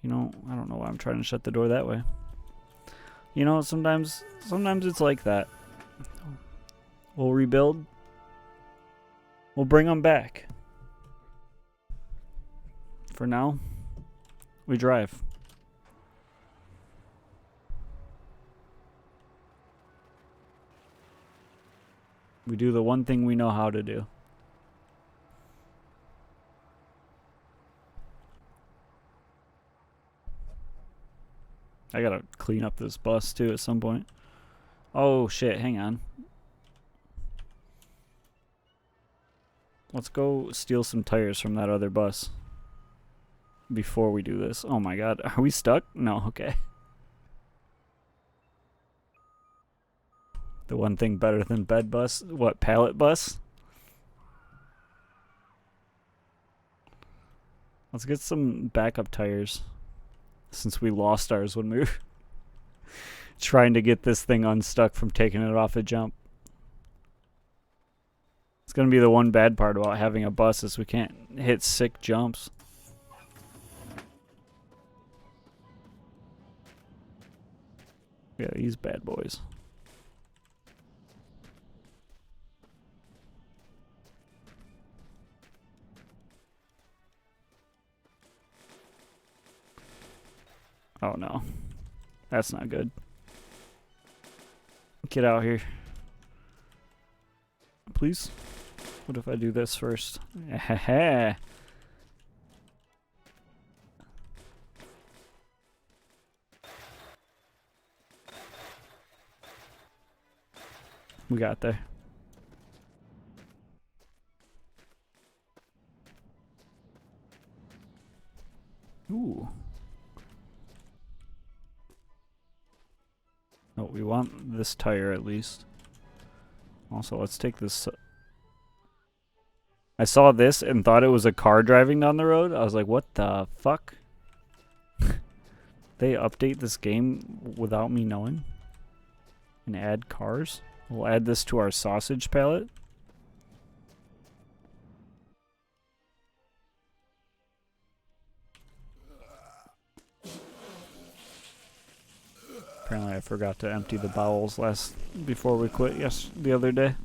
You know, I don't know why I'm trying to shut the door that way. You know, sometimes it's like that. We'll rebuild. We'll bring them back. For now, we drive. We do the one thing we know how to do. I gotta clean up this bus too at some point. Oh shit, hang on. Let's go steal some tires from that other bus before we do this. Oh my god, are we stuck? No, okay. The one thing better than bed bus? What, pallet bus? Let's get some backup tires. Since we lost ours when we were trying to get this thing unstuck from taking it off a jump. It's going to be the one bad part about having a bus is we can't hit sick jumps. Yeah, these bad boys. Oh no. That's not good. Get out here. Please? What if I do this first? We got there. Ooh. Oh, we want this tire at least. Also, let's take this. I saw this and thought it was a car driving down the road. I was like, what the fuck? They update this game without me knowing? And add cars? We'll add this to our sausage palette. Apparently I forgot to empty the bowels before we quit the other day.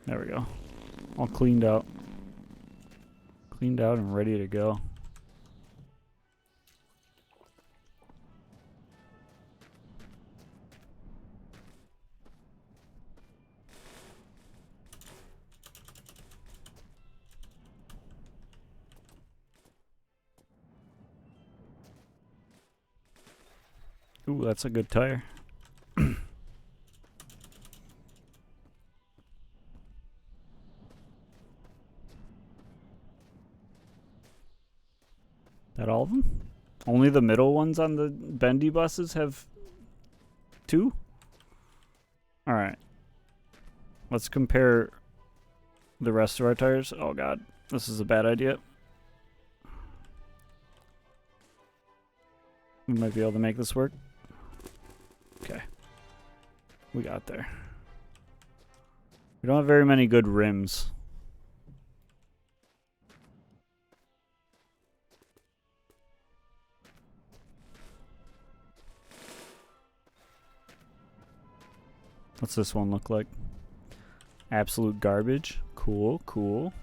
There we go. All cleaned out. Cleaned out and ready to go. Ooh, that's a good tire. That all of them? Only the middle ones on the bendy buses have 2? Alright. Let's compare the rest of our tires. Oh god, this is a bad idea. We might be able to make this work. Okay. We got there. We don't have very many good rims. What's this one look like? Absolute garbage. Cool, cool.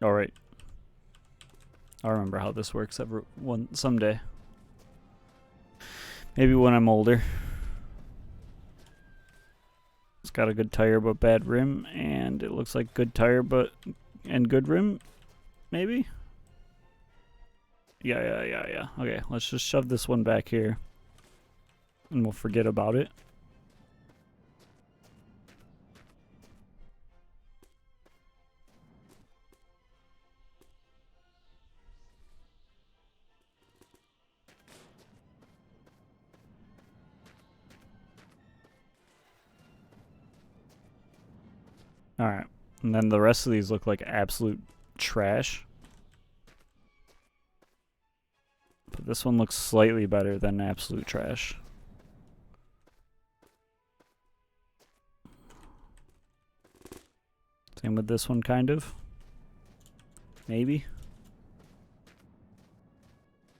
All right. I'll remember how this works someday. Maybe when I'm older. It's got a good tire but bad rim, and it looks like good tire and good rim, maybe? Yeah. Okay, let's just shove this one back here, and we'll forget about it. Alright, and then the rest of these look like absolute trash. But this one looks slightly better than absolute trash. Same with this one, kind of. Maybe.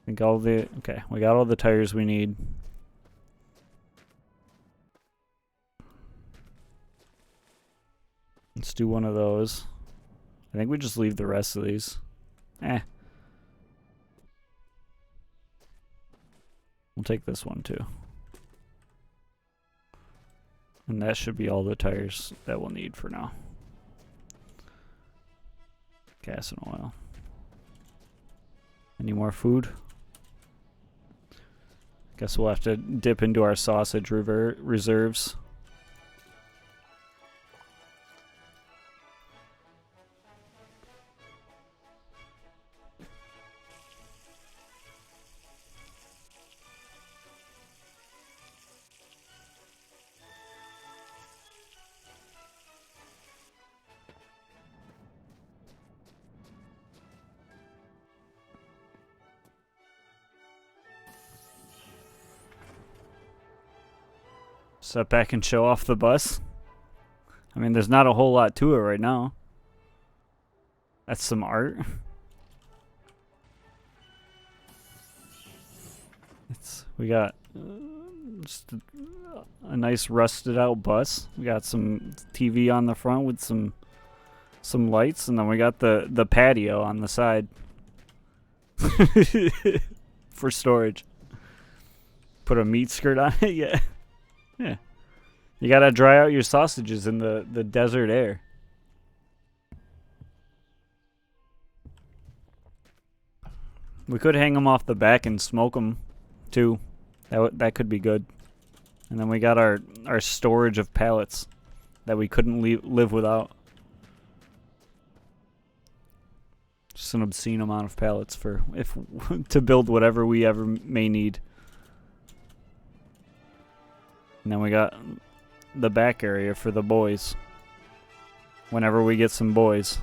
I think all the... Okay, we got all the tires we need. Let's do one of those. I think we just leave the rest of these. We'll take this one too. And that should be all the tires that we'll need for now. Gas and oil. Any more food? Guess we'll have to dip into our sausage reserves. Step back and show off the bus. I mean, there's not a whole lot to it right now. That's some art. We got just a nice rusted out bus. We got some TV on the front with some lights, and then we got the patio on the side for storage. Put a meat skirt on it, yeah. Yeah. You gotta dry out your sausages in the desert air. We could hang them off the back and smoke them too. That could be good. And then we got our storage of pallets that we couldn't live without. Just an obscene amount of pallets for to build whatever we ever may need. And then we got the back area for the boys. Whenever we get some boys.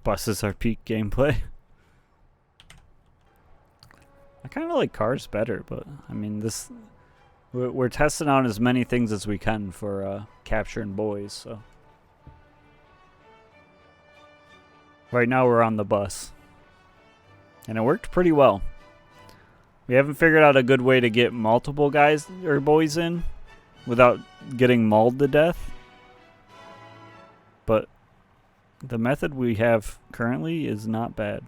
Buses are peak gameplay. I kind of like cars better, but I mean we're testing out as many things as we can for capturing boys, so. Right now we're on the bus. And it worked pretty well. We haven't figured out a good way to get multiple guys or boys in without getting mauled to death. But the method we have currently is not bad.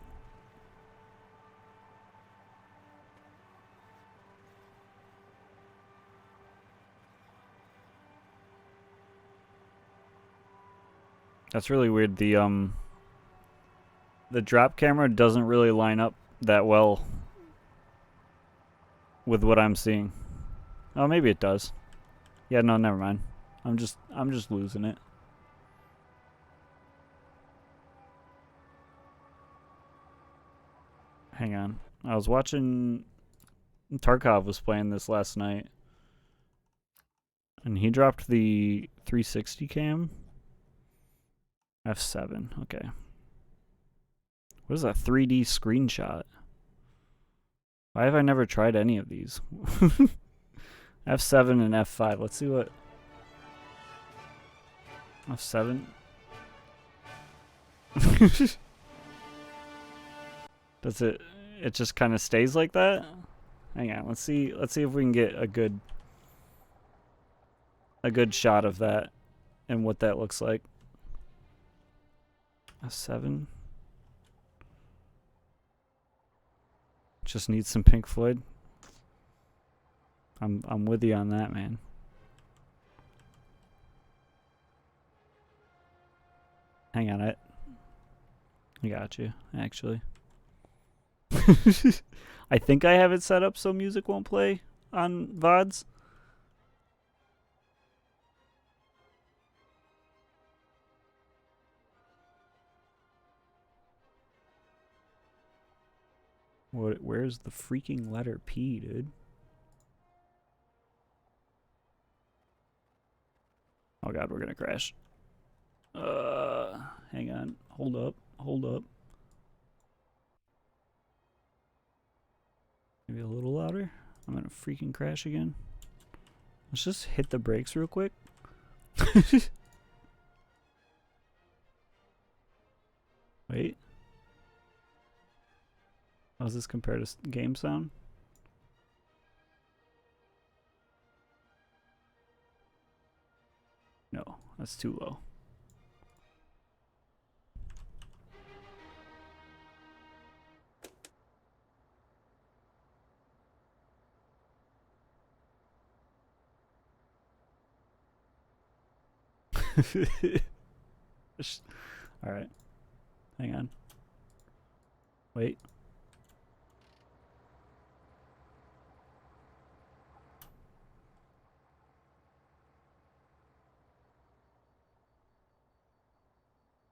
That's really weird. The drop camera doesn't really line up that well with what I'm seeing. Oh, maybe it does. Yeah, no, never mind. I'm just losing it. Hang on. I was watching Tarkov was playing this last night. And he dropped the 360 cam. F7, okay. What is that 3D screenshot? Why have I never tried any of these? F7 and F5. Let's see what... F7? Does it just kind of stays like that? Hang on, let's see if we can get a good shot of that and what that looks like. F7. Just need some Pink Floyd. I'm with you on that, man. Hang on, I got you, actually. I think I have it set up so music won't play on VODs. What? Where's the freaking letter P, dude? Oh god, we're gonna crash. Hang on. Hold up. Hold up. Maybe a little louder. I'm gonna freaking crash again. Let's just hit the brakes real quick. Wait. How does this compare to game sound? No, that's too low. Alright. Hang on. Wait.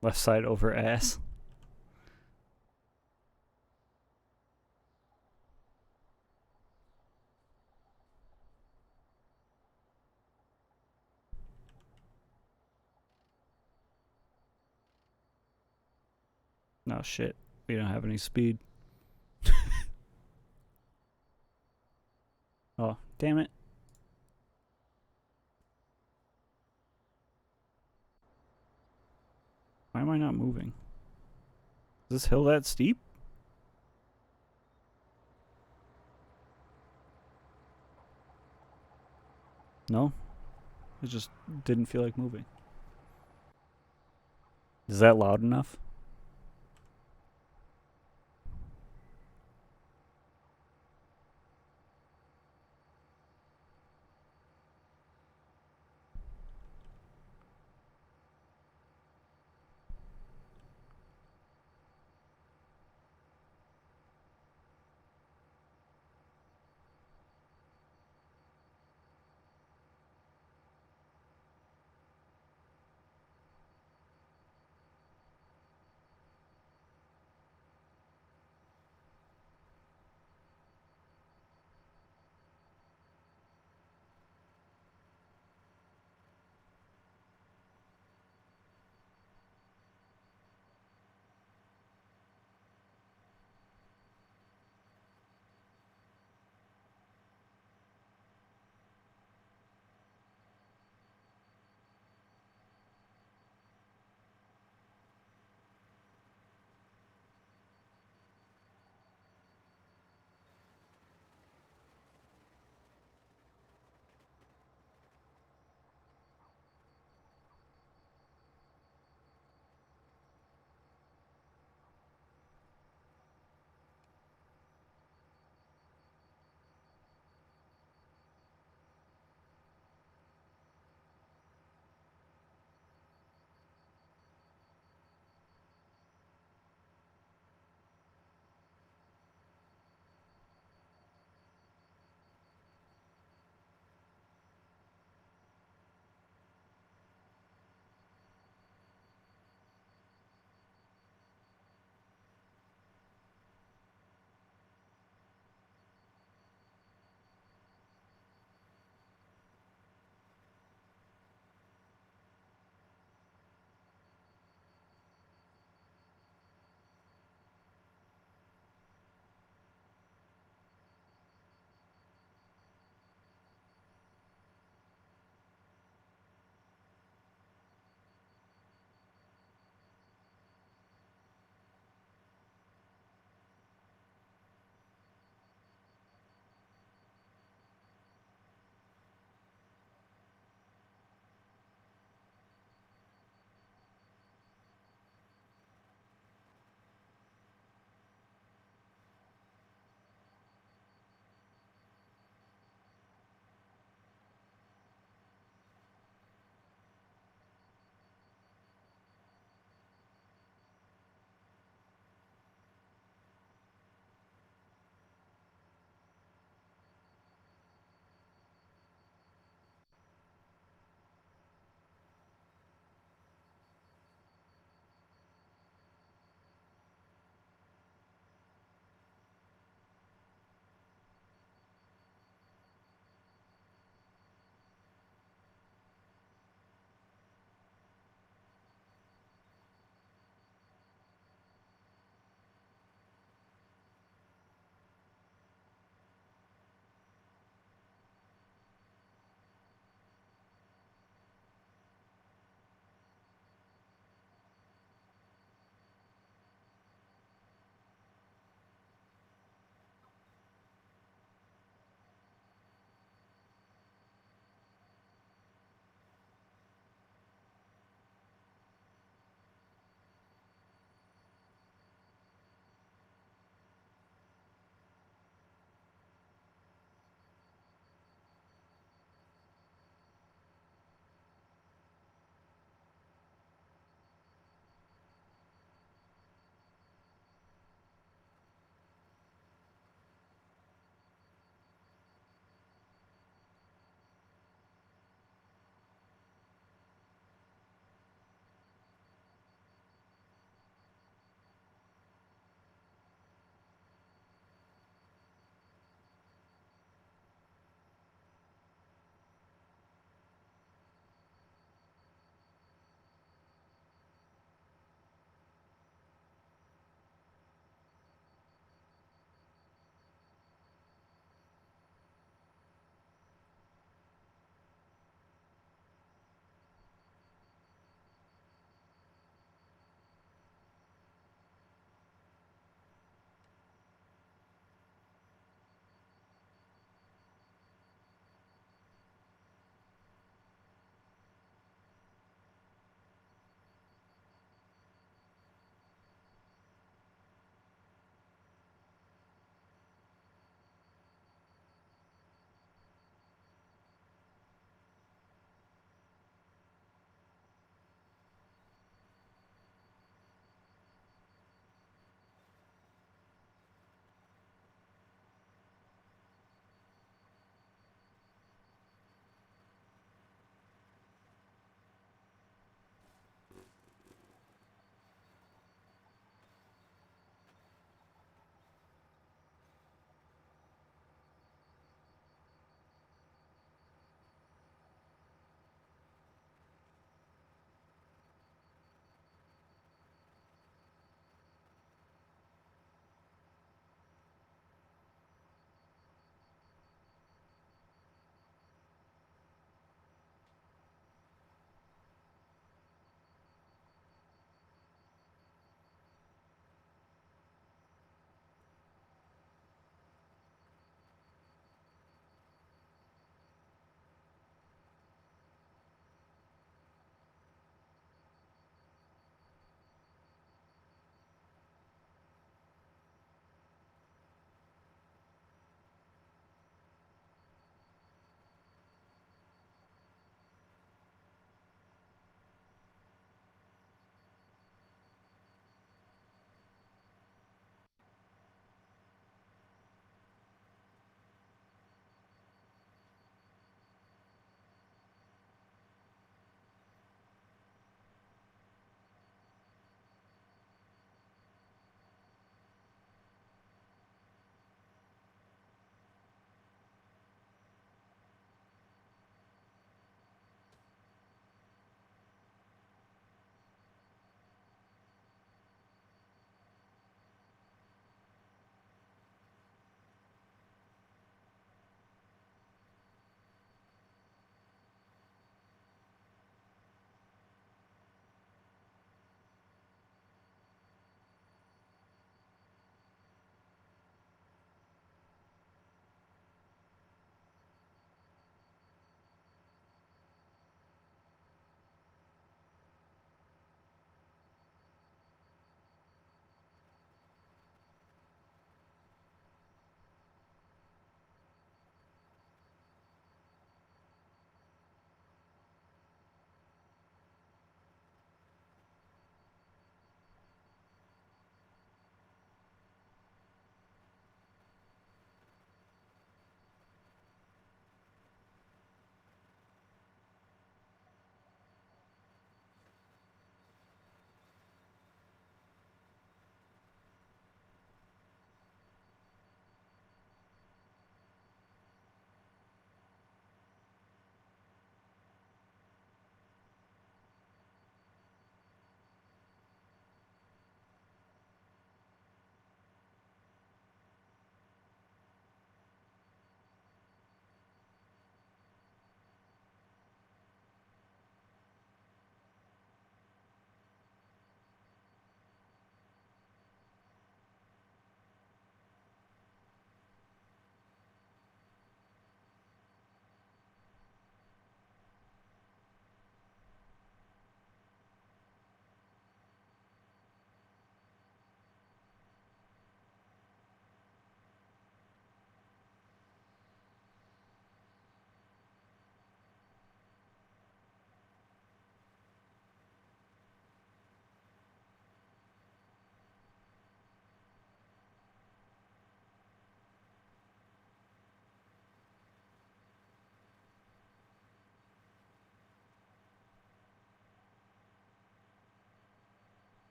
Left side over ass. No shit. We don't have any speed. Oh, damn it. Why am I not moving? Is this hill that steep? No? It just didn't feel like moving. Is that loud enough?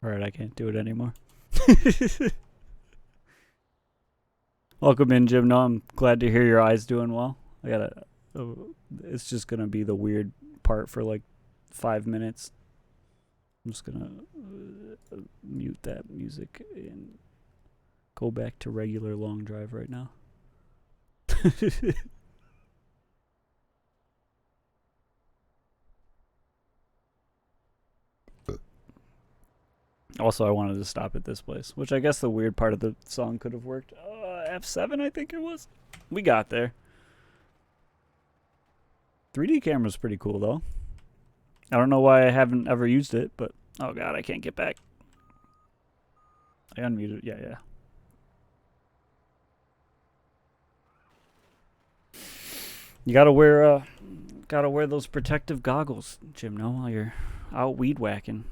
Alright, I can't do it anymore. Welcome in, Jim. No, I'm glad to hear your eyes doing well. I gotta. It's just gonna be the weird part for like 5 minutes. I'm just gonna mute that music and go back to regular long drive right now. Also, I wanted to stop at this place, which I guess the weird part of the song could have worked. F7, I think it was. We got there. 3D camera's pretty cool, though. I don't know why I haven't ever used it, but... Oh, God, I can't get back. I unmuted. Yeah. You gotta wear those protective goggles, Jim, no, while you're out weed whacking.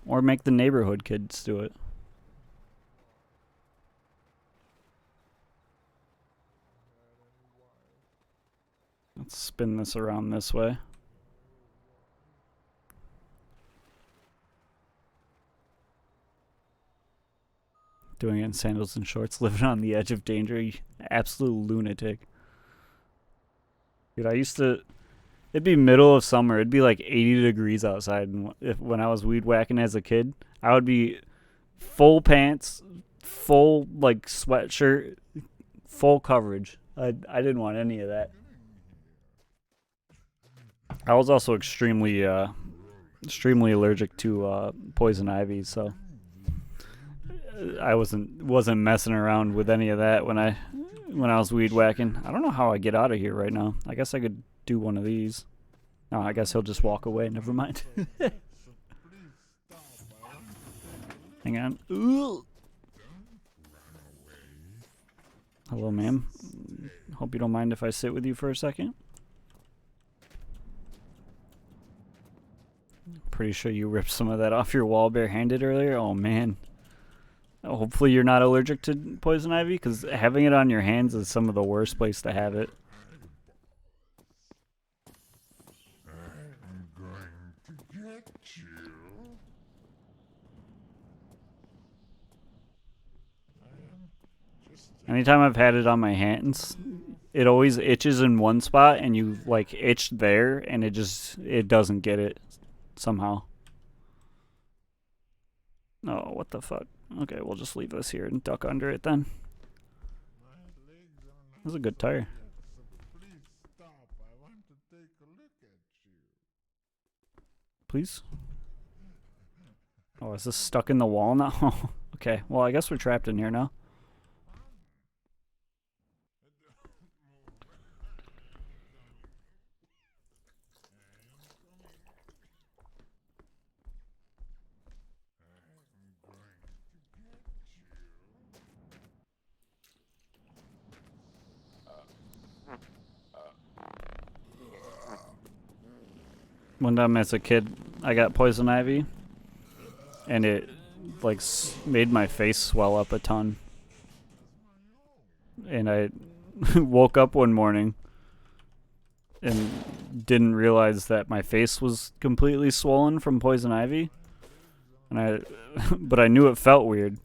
Or make the neighborhood kids do it. Let's spin this around this way. Doing it in sandals and shorts, living on the edge of danger. You absolute lunatic. Dude, it'd be middle of summer. It'd be like 80 degrees outside. And when I was weed whacking as a kid, I would be full pants, full like sweatshirt, full coverage. I didn't want any of that. I was also extremely allergic to poison ivy, so I wasn't messing around with any of that when I was weed whacking. I don't know how I get out of here right now. I guess I could do one of these. No, I guess he'll just walk away. Never mind. Hang on. Ooh. Hello, ma'am. Hope you don't mind if I sit with you for a second. Pretty sure you ripped some of that off your wall barehanded earlier. Oh, man. Hopefully you're not allergic to poison ivy, because having it on your hands is some of the worst place to have it. I'm going to get you. Anytime I've had it on my hands, it always itches in one spot, and you like itch there, and it doesn't get it somehow. Oh, what the fuck? Okay, we'll just leave this here and duck under it then. That was a good tire. Please? Oh, is this stuck in the wall now? Okay, well, I guess we're trapped in here now. One time as a kid, I got poison ivy, and it like made my face swell up a ton. And I woke up one morning and didn't realize that my face was completely swollen from poison ivy. And but I knew it felt weird.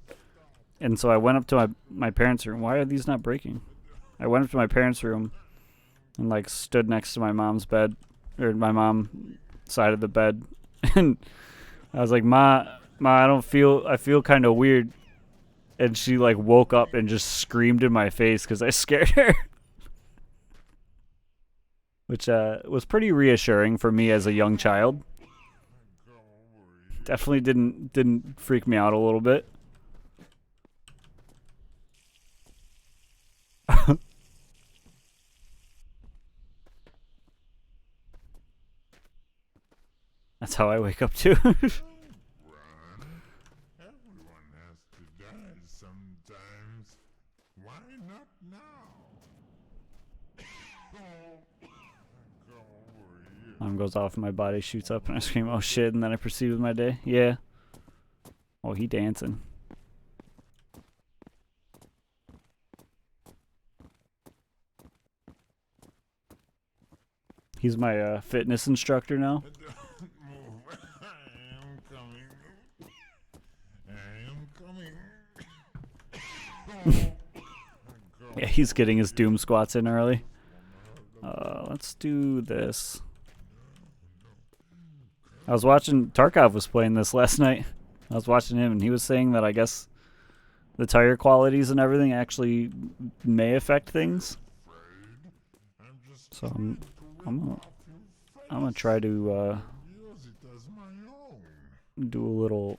And so I went up to my parents' room. Why are these not breaking? I went up to my parents' room and like stood next to my mom's bed, or my mom's side of the bed, and I was like, Ma, I feel kind of weird. And she like woke up and just screamed in my face because I scared her. Which was pretty reassuring for me as a young child. Definitely didn't freak me out a little bit. That's how I wake up too. Everyone has to die sometimes. Why not now? Alarm goes off and my body shoots up and I scream, oh shit, and then I proceed with my day. Yeah. Oh, he dancing. He's my fitness instructor now. He's getting his doom squats in early. Let's do this. I was watching, Tarkov was playing this last night. I was watching him and he was saying that I guess the tire qualities and everything actually may affect things. So I'm gonna try to do a little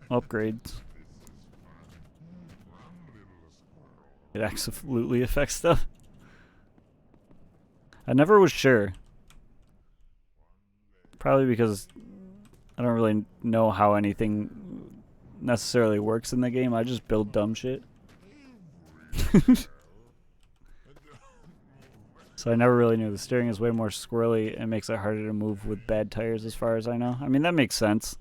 upgrades. It absolutely affects stuff. I never was sure. Probably because I don't really know how anything necessarily works in the game. I just build dumb shit. So I never really knew. The steering is way more squirrely and makes it harder to move with bad tires as far as I know. I mean, that makes sense.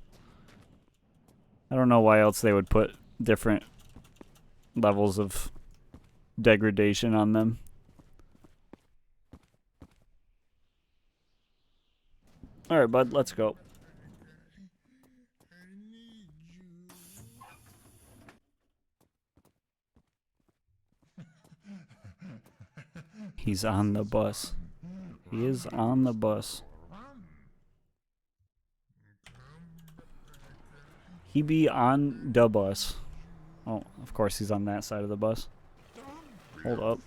I don't know why else they would put different levels of degradation on them. Alright, bud, let's go. He's on the bus. He is on the bus. He be on the bus. Oh, of course he's on that side of the bus. Hold up.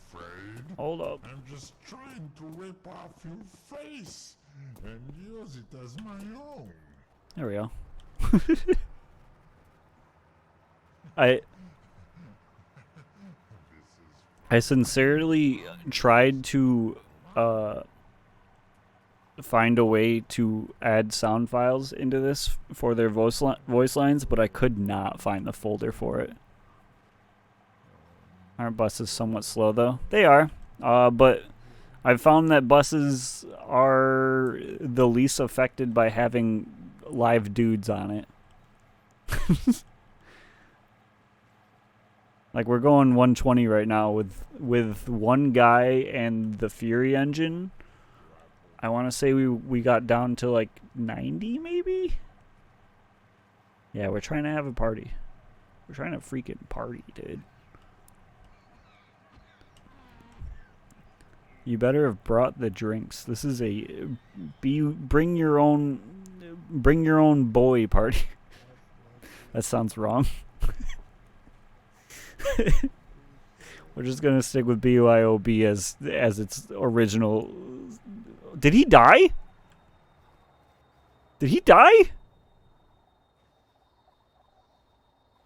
Hold up. I'm just trying to rip off your face and use it as my own. There we go. I sincerely tried to find a way to add sound files into this for their voice lines, but I could not find the folder for it. Aren't buses somewhat slow though? They are, but I've found that buses are the least affected by having live dudes on it. Like we're going 120 right now with one guy and the Fury engine. I want to say we got down to like 90 maybe? Yeah, we're trying to have a party. We're trying to freaking party, dude. You better have brought the drinks. This is a bring your own boy party. That sounds wrong. We're just gonna stick with BYOB as its original. Did he die? Did he die?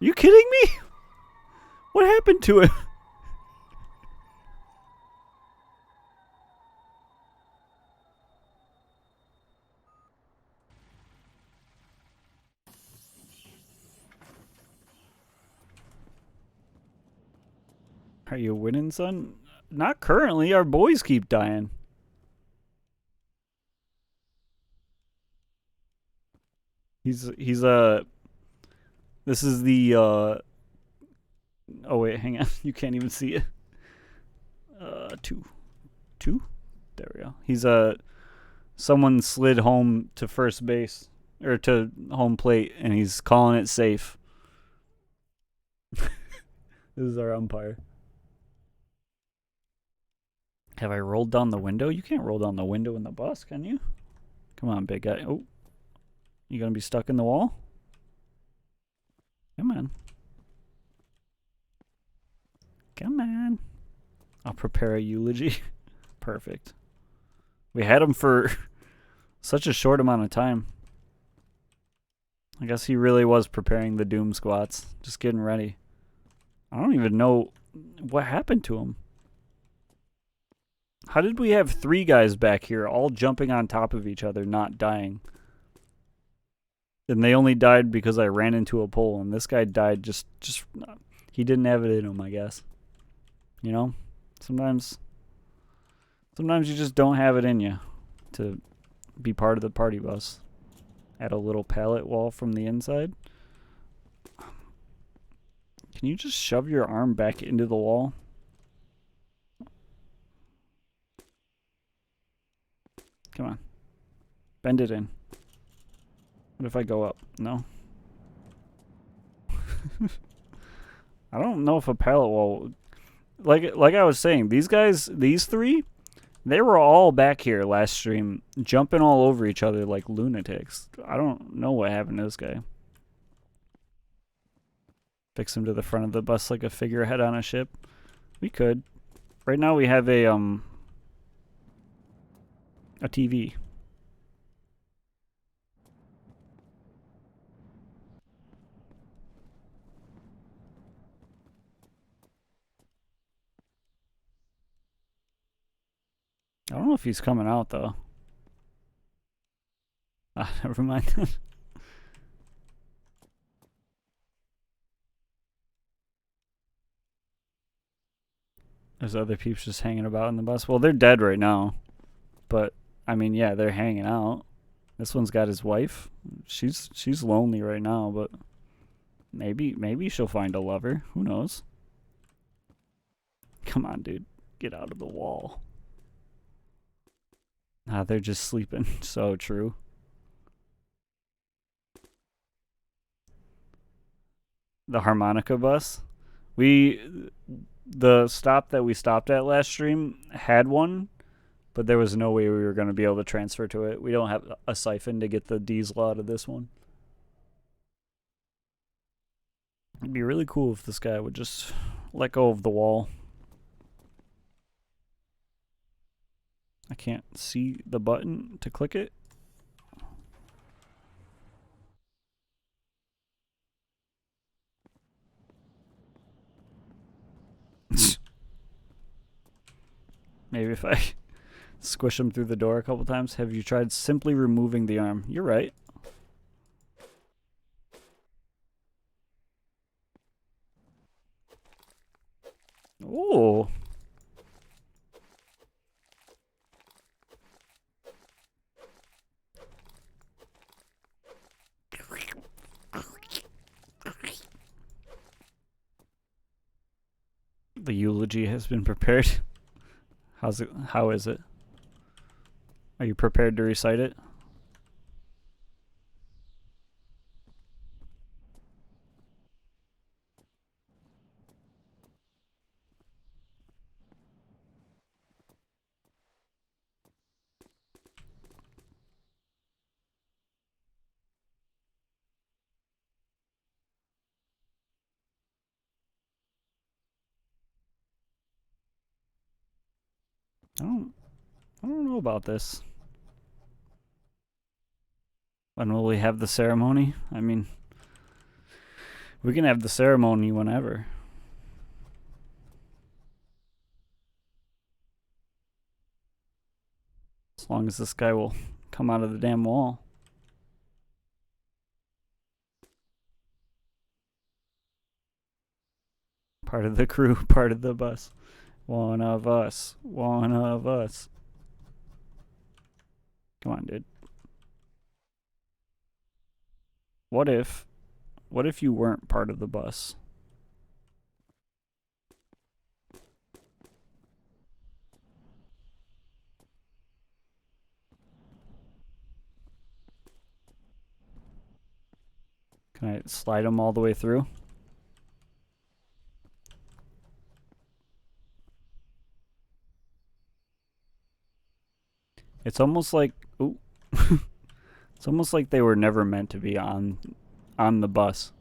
Are you kidding me? What happened to him? Are you winning, son? Not currently. Our boys keep dying. This is the oh wait, hang on. You can't even see it. Two. There we go. He's someone slid home to first base or to home plate and he's calling it safe. This is our umpire. Have I rolled down the window? You can't roll down the window in the bus, can you? Come on, big guy. Oh. You gonna be stuck in the wall? Come on. Come on. I'll prepare a eulogy. Perfect. We had him for such a short amount of time. I guess he really was preparing the doom squats. Just getting ready. I don't even know what happened to him. How did we have 3 guys back here all jumping on top of each other, not dying? And they only died because I ran into a pole, and this guy died just he didn't have it in him, I guess. You know? Sometimes you just don't have it in you to be part of the party bus. Add a little pallet wall from the inside. Can you just shove your arm back into the wall? Come on. Bend it in. What if I go up? No? I don't know if a pallet wall... like I was saying, these guys, these three, they were all back here last stream, jumping all over each other like lunatics. I don't know what happened to this guy. Fix him to the front of the bus like a figurehead on a ship. We could. Right now we have a TV. I don't know if he's coming out though. Ah, never mind. There's other peeps just hanging about in the bus. Well, they're dead right now. But I mean, yeah, they're hanging out. This one's got his wife. She's lonely right now, but maybe she'll find a lover. Who knows? Come on, dude. Get out of the wall. Ah, they're just sleeping. So true. The harmonica bus. The stop that we stopped at last stream had one, but there was no way we were going to be able to transfer to it. We don't have a siphon to get the diesel out of this one. It'd be really cool if this guy would just let go of the wall. I can't see the button to click it. Maybe if I squish him through the door a couple times. Have you tried simply removing the arm? You're right. Ooh. The eulogy has been prepared. How is it? Are you prepared to recite it? I don't know about this. When will we have the ceremony? I mean, we can have the ceremony whenever. As long as this guy will come out of the damn wall. Part of the crew, part of the bus. One of us. One of us. Come on, dude. What if you weren't part of the bus? Can I slide him all the way through? It's almost like, ooh. It's almost like they were never meant to be on the bus.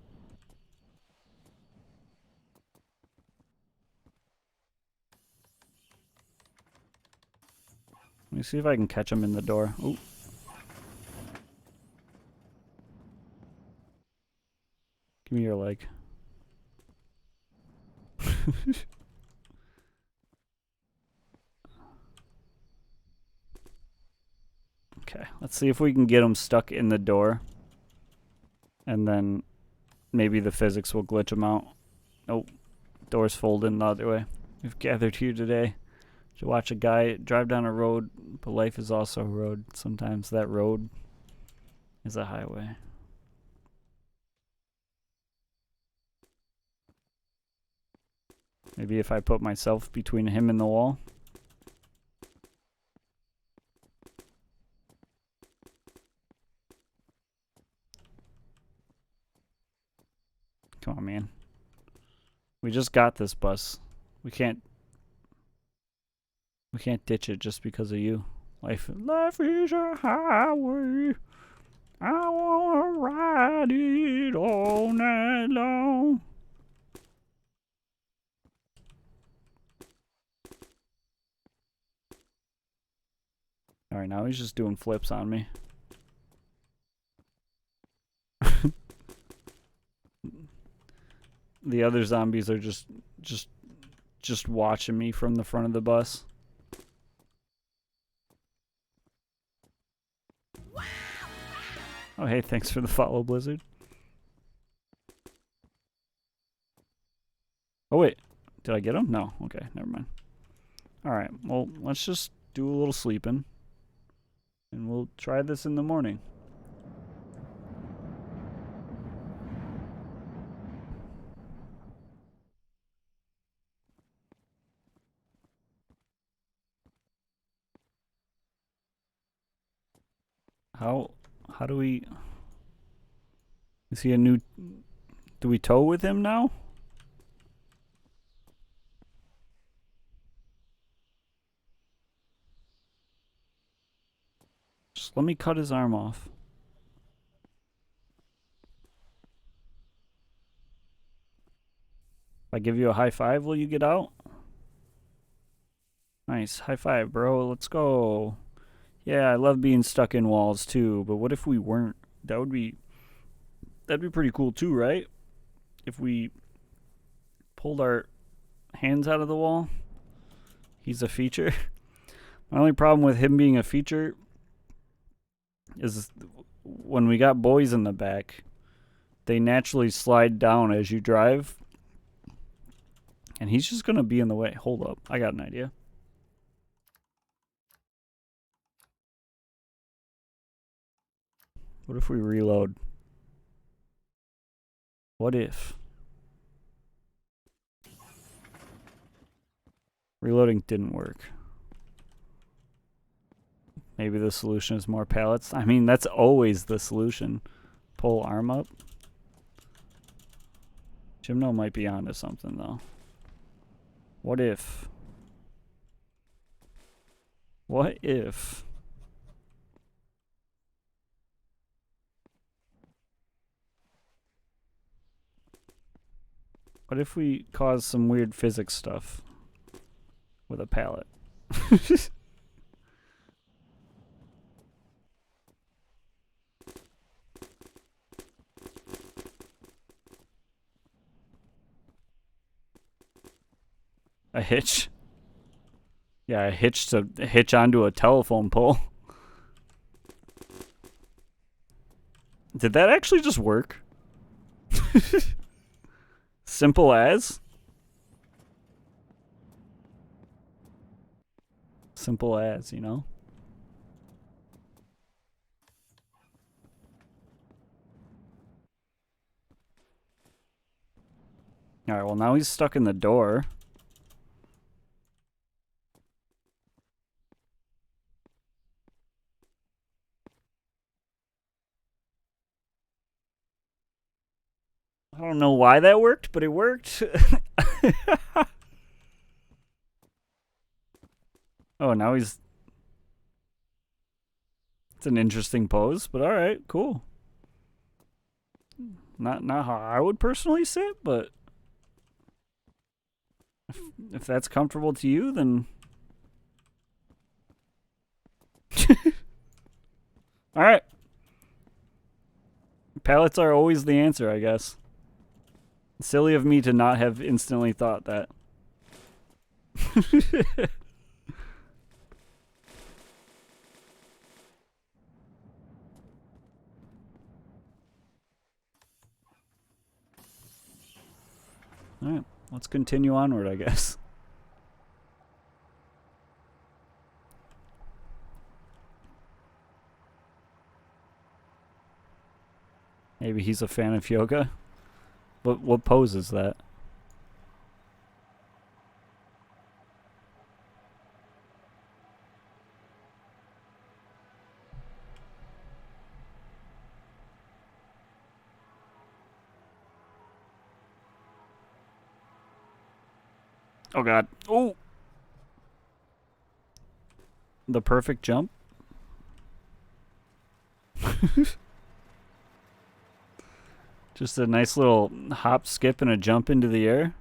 Let me see if I can catch him in the door. Ooh. Give me your leg. Okay, let's see if we can get him stuck in the door. And then maybe the physics will glitch him out. Nope. Doors folding the other way. We've gathered here today to watch a guy drive down a road, but life is also a road. Sometimes that road is a highway. Maybe if I put myself between him and the wall. Come on, man. We just got this bus. We can't ditch it just because of you. Life is a highway. I wanna ride it all night long. Alright, now he's just doing flips on me. The other zombies are just watching me from the front of the bus. Oh, hey, thanks for the follow, Blizzard. Oh, wait. Did I get him? No. Okay, never mind. Alright, well, let's just do a little sleeping. And we'll try this in the morning. How do we... Is he a new... Do we tow with him now? Just let me cut his arm off. If I give you a high five, will you get out? Nice. High five, bro. Let's go. Yeah, I love being stuck in walls too, but what if we weren't? That'd be pretty cool too, right? If we pulled our hands out of the wall. He's a feature. My only problem with him being a feature is when we got boys in the back, they naturally slide down as you drive. And he's just gonna be in the way. Hold up. I got an idea. What if we reload? What if? Reloading didn't work. Maybe the solution is more pallets. I mean, that's always the solution. Pull arm up. Gymno might be onto something, though. What if? What if? What if we cause some weird physics stuff with a pallet? A hitch? Yeah, a hitch to hitch onto a telephone pole. Did that actually just work? Simple as? Simple as, you know? Alright, well now he's stuck in the door. I don't know why that worked, but it worked. Oh, now he's... It's an interesting pose, but alright, cool. Not how I would personally sit, but... If that's comfortable to you, then... Alright. Pallets are always the answer, I guess. Silly of me to not have instantly thought that. Alright, let's continue onward, I guess. Maybe he's a fan of yoga. What pose is that? Oh god. Oh! The perfect jump? Just a nice little hop, skip, and a jump into the air.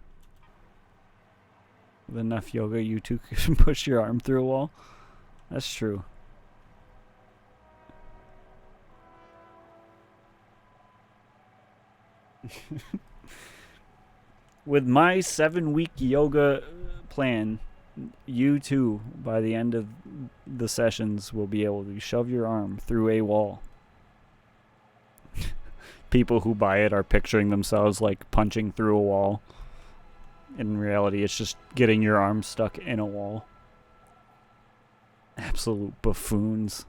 With enough yoga, you too can push your arm through a wall. That's true. With my 7-week yoga plan, you too, by the end of the sessions, will be able to shove your arm through a wall. People who buy it are picturing themselves like punching through a wall. In reality, it's just getting your arm stuck in a wall. Absolute buffoons.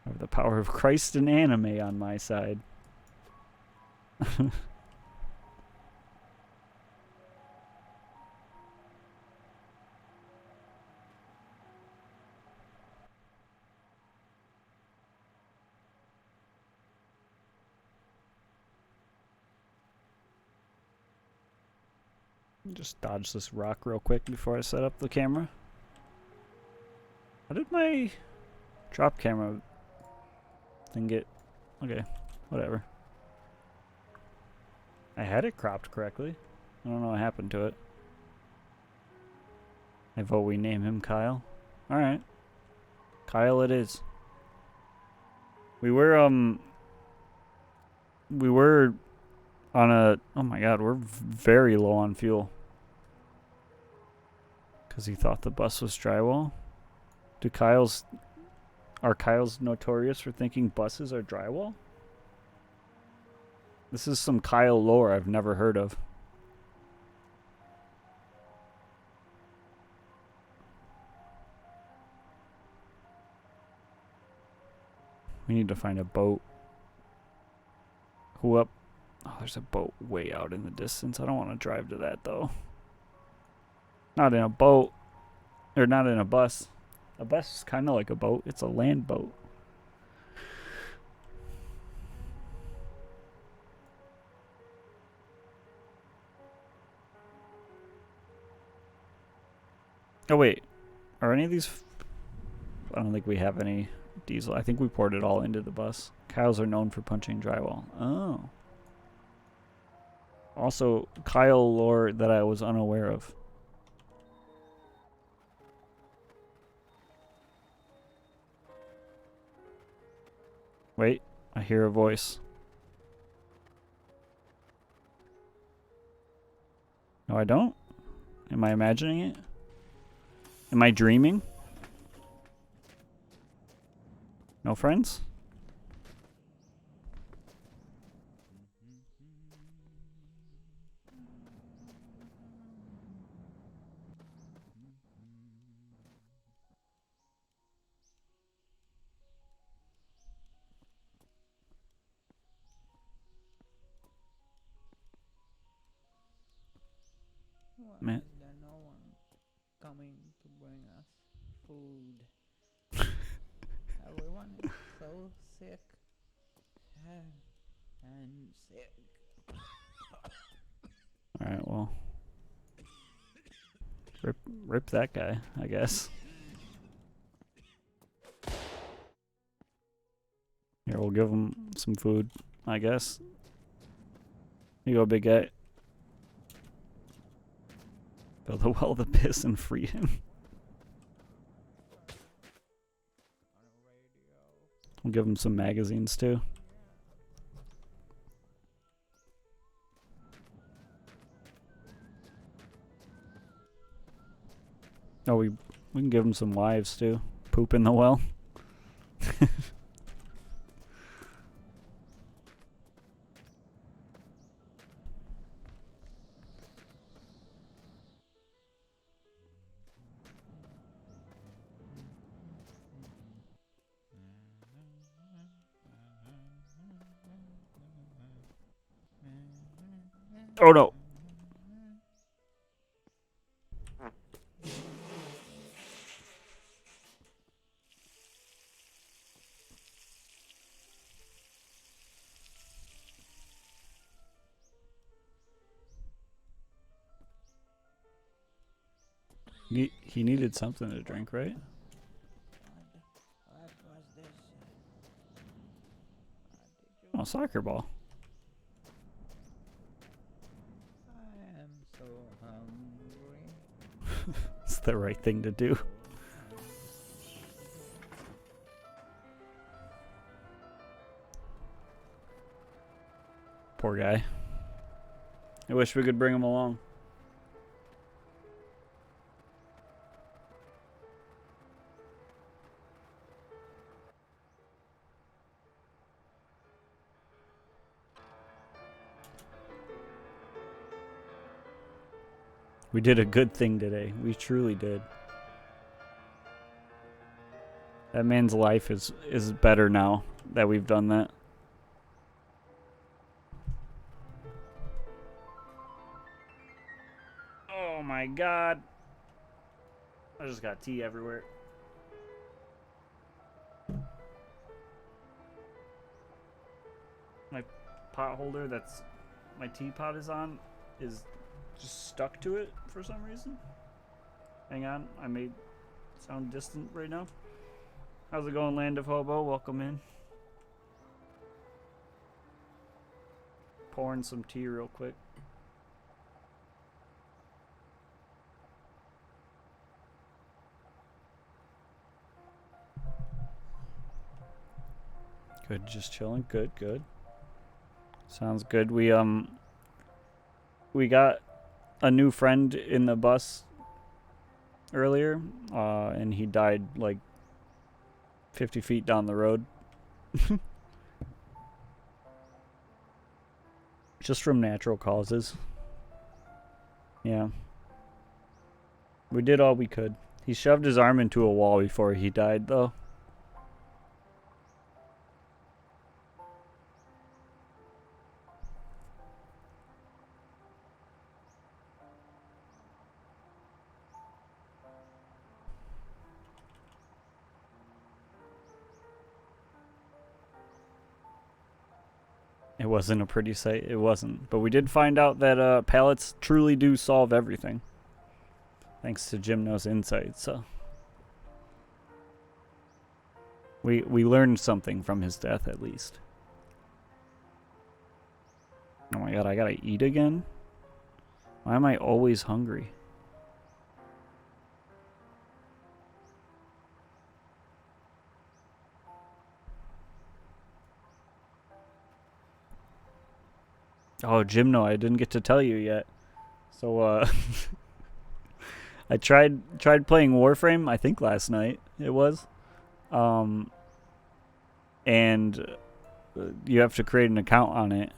I have the power of Christ and anime on my side. Just dodge this rock real quick before I set up the camera. How did my drop camera thing get... Okay, whatever. I had it cropped correctly. I don't know what happened to it. I vote we name him Kyle. Alright. Kyle it is. We were on a... Oh my god, we're very low on fuel. Because he thought the bus was drywall? Are Kyle's notorious for thinking buses are drywall? This is some Kyle lore I've never heard of. We need to find a boat. Who up? Oh, there's a boat way out in the distance. I don't want to drive to that, though. Not in a boat. Or not in a bus. A bus is kind of like a boat. It's a land boat. Oh, wait. Are any of these... I don't think we have any diesel. I think we poured it all into the bus. Kyles are known for punching drywall. Oh. Also, Kyle lore that I was unaware of. Wait, I hear a voice. No, I don't? Am I imagining it? Am I dreaming? No friends? Why Man. is there no one coming to bring us food? Everyone is so sick and sick. Alright, well. Rip that guy, I guess. Here, we'll give him some food, I guess. Here you go, big guy. Build a well to piss and free him. We'll give him some magazines, too. Oh, we can give him some wives, too. Poop in the well. Oh no. He needed something to drink, right? What was this? Did you? Oh, soccer ball. I am so hungry. It's the right thing to do. Poor guy. I wish we could bring him along. We did a good thing today. We truly did. That man's life is better now that we've done that. Oh my god. I just got tea everywhere. My pot holder that's my teapot is on is just stuck to it for some reason. Hang on, I may sound distant right now. How's it going, Land of Hobo? Welcome in. Pouring some tea real quick. Good, just chilling. Good, good. Sounds good. We got a new friend in the bus earlier, and he died like 50 feet down the road. Just from natural causes. Yeah. We did all we could. He shoved his arm into a wall before he died, though. It wasn't a pretty sight. It wasn't. But we did find out that pallets truly do solve everything. Thanks to Gymno's insights. So we learned something from his death, at least. Oh my god, I gotta eat again? Why am I always hungry? Oh, Gymno, I didn't get to tell you yet. So, I tried playing Warframe, I think last night it was. And you have to create an account on it.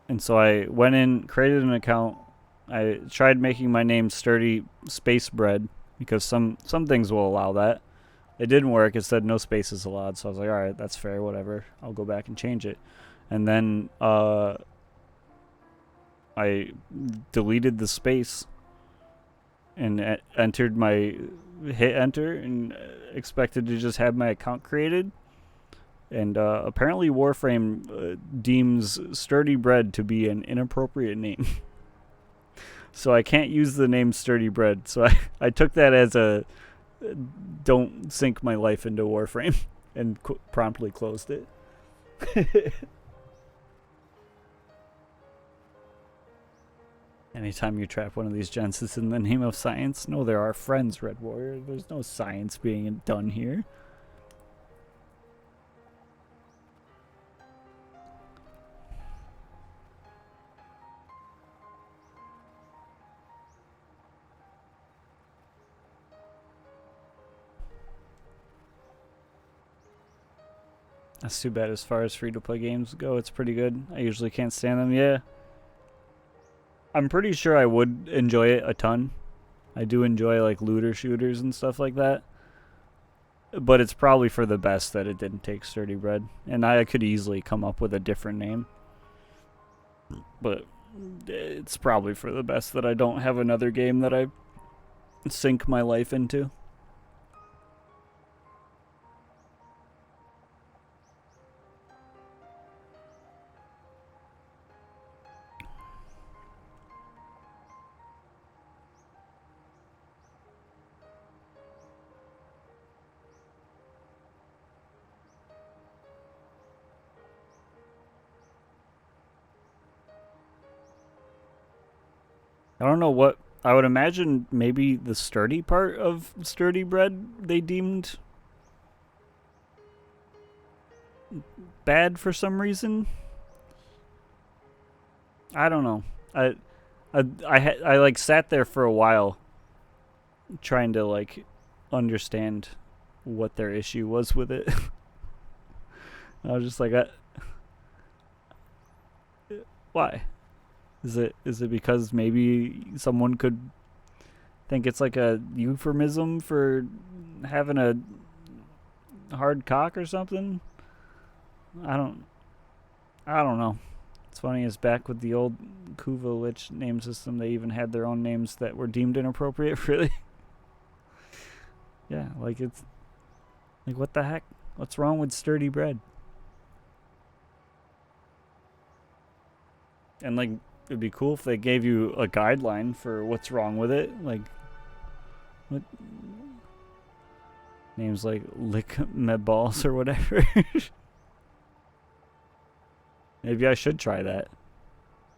And so I went in, created an account. I tried making my name Sturdy Space Bread because some things will allow that. It didn't work. It said no spaces allowed. So I was like, all right, that's fair, whatever. I'll go back and change it. And then I deleted the space and entered my hit enter and expected to just have my account created. And apparently Warframe deems Sturdy Bread to be an inappropriate name. So I can't use the name Sturdy Bread. So I took that as a don't sink my life into Warframe and promptly closed it. Anytime you trap one of these gens, it's in the name of science. No, there are friends, Red Warrior. There's no science being done here. That's too bad as far as free-to-play games go. It's pretty good. I usually can't stand them. Yeah. I'm pretty sure I would enjoy it a ton. I do enjoy like looter shooters and stuff like that. But it's probably for the best that it didn't take Sturdy Bread. And I could easily come up with a different name. But it's probably for the best that I don't have another game that I sink my life into. I don't know what. I would imagine maybe the sturdy part of sturdy bread they deemed bad for some reason. I don't know. I like sat there for a while trying to like understand what their issue was with it. I was just like, why? Is it because maybe someone could think it's like a euphemism for having a hard cock or something? I don't know. It's funny, it's back with the old Kuva Lich name system. They even had their own names that were deemed inappropriate, really. Yeah, like it's like what the heck? What's wrong with sturdy bread? And like it'd be cool if they gave you a guideline for what's wrong with it. Like what names like lick me balls or whatever. Maybe I should try that.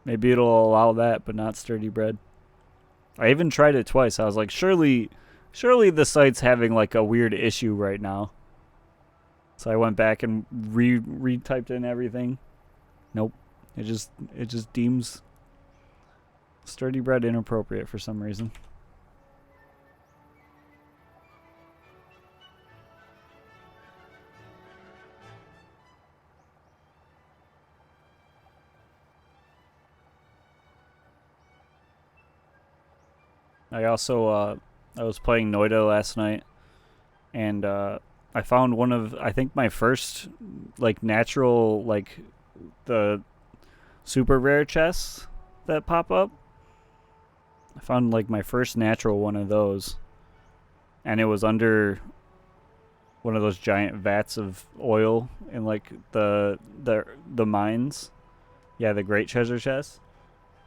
Maybe it'll allow that, but not sturdy bread. I even tried it twice. I was like, surely the site's having like a weird issue right now. So I went back and retyped in everything. Nope. It just deems sturdy bread inappropriate for some reason. I also I was playing Noida last night, and I found one of I think my first like natural like the super rare chests that pop up. I found like my first natural one of those, and it was under one of those giant vats of oil in like the mines. Yeah, the Great Treasure Chest.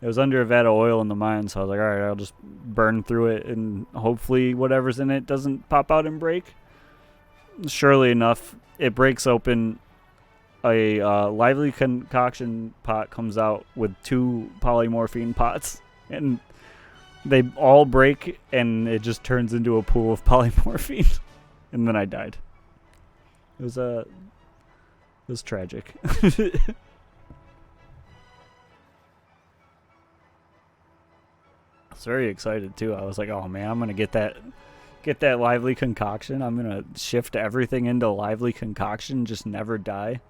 It was under a vat of oil in the mine, so I was like, all right, I'll just burn through it, and hopefully whatever's in it doesn't pop out and break. Surely enough, it breaks open. A lively concoction pot comes out with 2 polymorphine pots, and they all break, and it just turns into a pool of polymorphine, and then I died. It was tragic. I was very excited too. I was like, "Oh man, I'm gonna get that lively concoction. I'm gonna shift everything into lively concoction, just never die."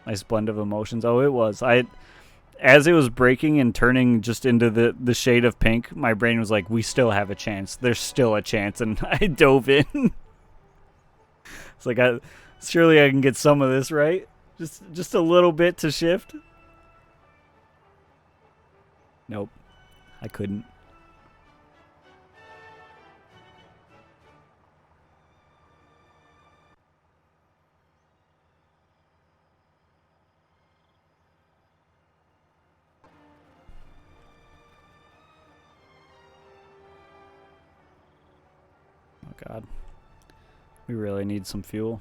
Nice blend of emotions. Oh, it was. As it was breaking and turning just into the shade of pink, my brain was like, "We still have a chance. There's still a chance," and I dove in. It's like, surely I can get some of this right. Just a little bit to shift. Nope. I couldn't. Oh god. We really need some fuel.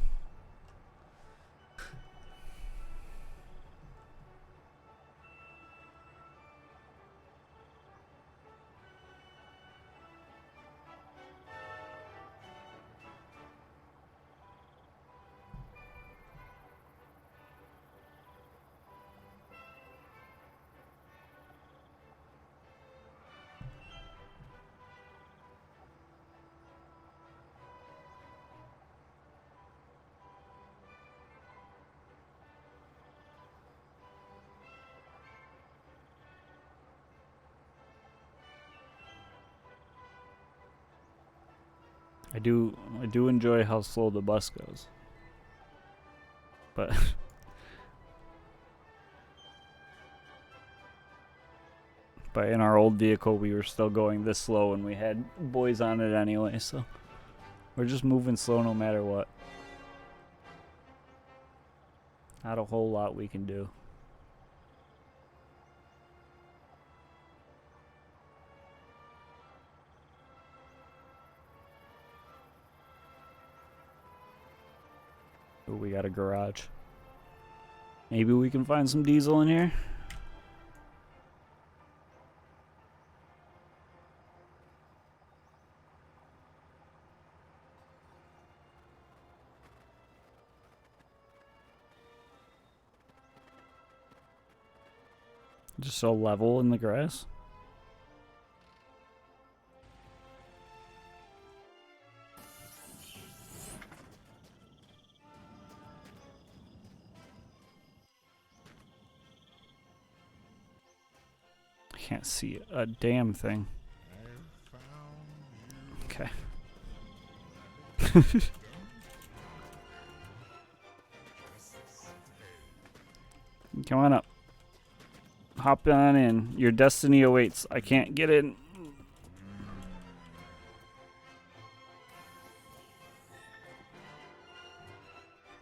I do enjoy how slow the bus goes. But but in our old vehicle we were still going this slow and we had boys on it anyway, so we're just moving slow no matter what. Not a whole lot we can do. Ooh, we got a garage. Maybe we can find some diesel in here. Just so level in the grass. I can't see a damn thing. Okay. Come on up. Hop on in. Your destiny awaits. I can't get in.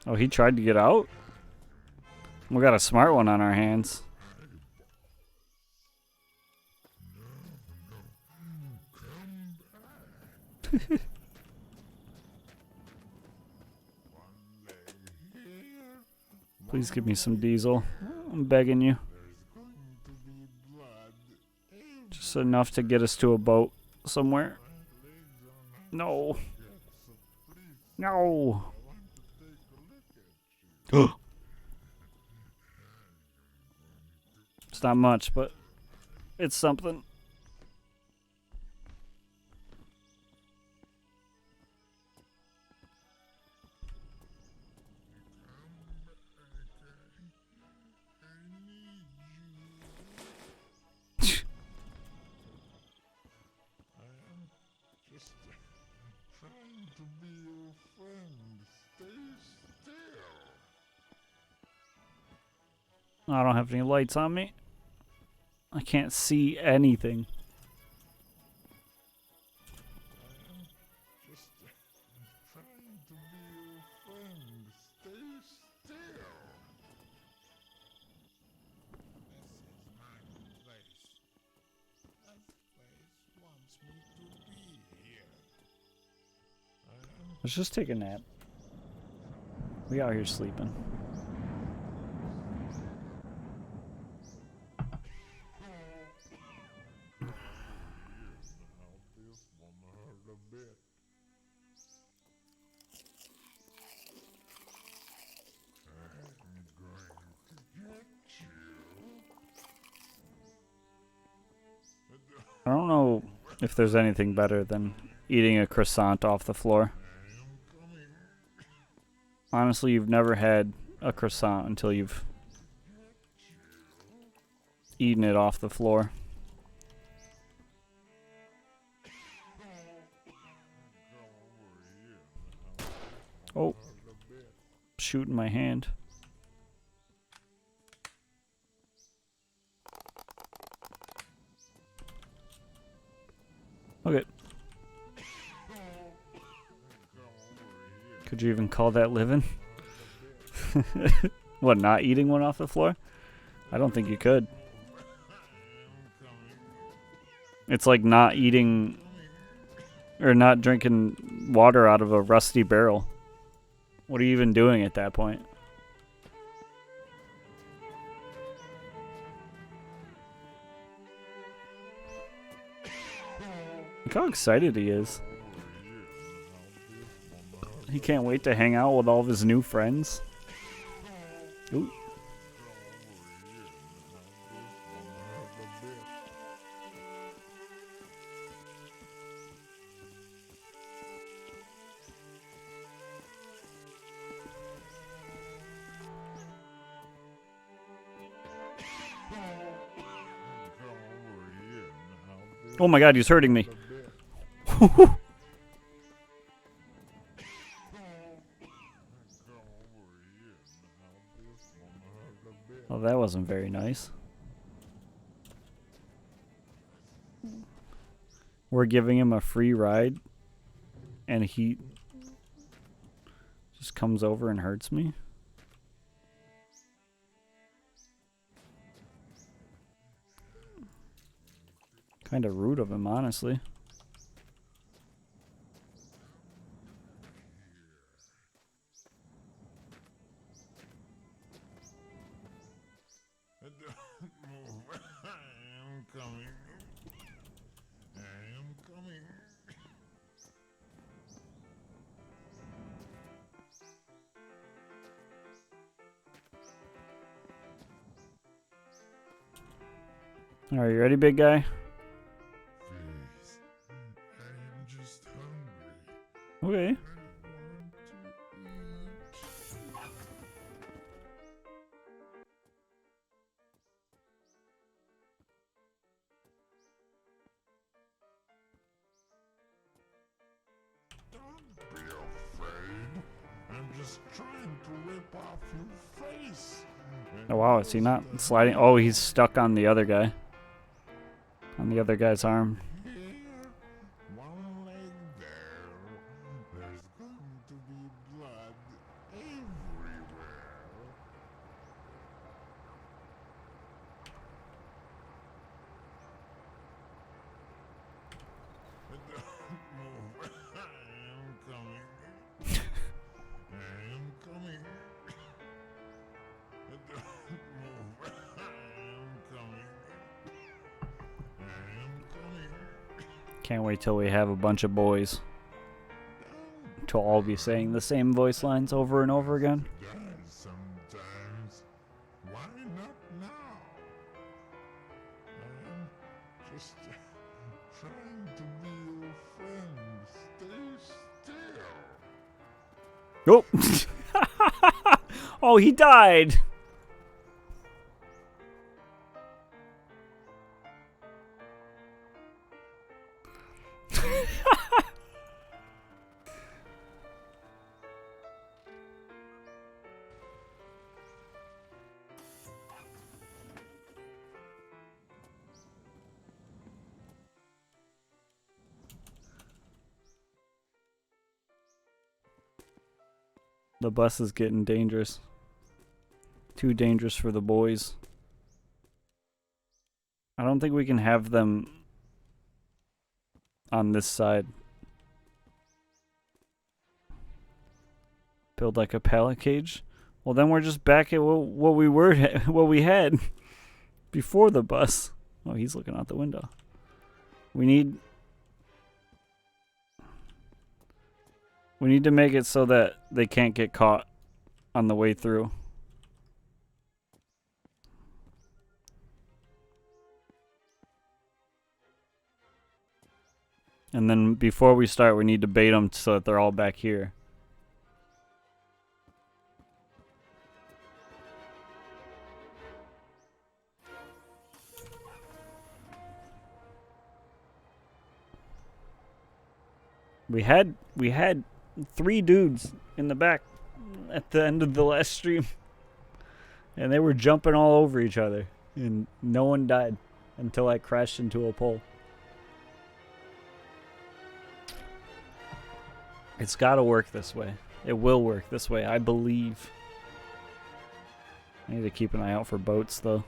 Oh, he tried to get out? We got a smart one on our hands. Please give me some diesel. I'm begging you. Just enough to get us to a boat somewhere. No. No. It's not much, but it's something. I don't have any lights on me. I can't see anything. Let's just take a nap. We out here sleeping. I don't know if there's anything better than eating a croissant off the floor. Honestly, you've never had a croissant until you've eaten it off the floor. Oh, shooting my hand. Okay. Could you even call that living? What, not eating one off the floor? I don't think you could. It's like not eating or not drinking water out of a rusty barrel. What are you even doing at that point? Look how excited he is. He can't wait to hang out with all of his new friends. Ooh. Oh my god, he's hurting me. Well, that wasn't very nice. We're giving him a free ride, and he just comes over and hurts me. Kind of rude of him, honestly. Are you ready, big guy? Please. I am just hungry. Okay. I want to eat. Don't be afraid. I'm just trying to rip off your face. Oh wow, is he not sliding? Oh, he's stuck on the other guy. On the other guy's arm. Here, one leg there. There's going to be blood everywhere. Don't move. I am coming. I am coming. Don't move. I am coming. I am coming. Can't wait till we have a bunch of boys to all be saying the same voice lines over and over again. Die sometimes. Why not now? I am just trying to be your friend. Stay still. Oh! Oh, he died! The bus is getting dangerous. Too dangerous for the boys. I don't think we can have them on this side. Build like a pallet cage. Well, then we're just back at what we were, what we had before the bus. Oh, he's looking out the window. We need to make it so that they can't get caught on the way through. And then before we start, we need to bait them so that they're all back here. We had 3 dudes in the back at the end of the last stream. And they were jumping all over each other. And no one died until I crashed into a pole. It's gotta work this way. It will work this way, I believe. I need to keep an eye out for boats, though.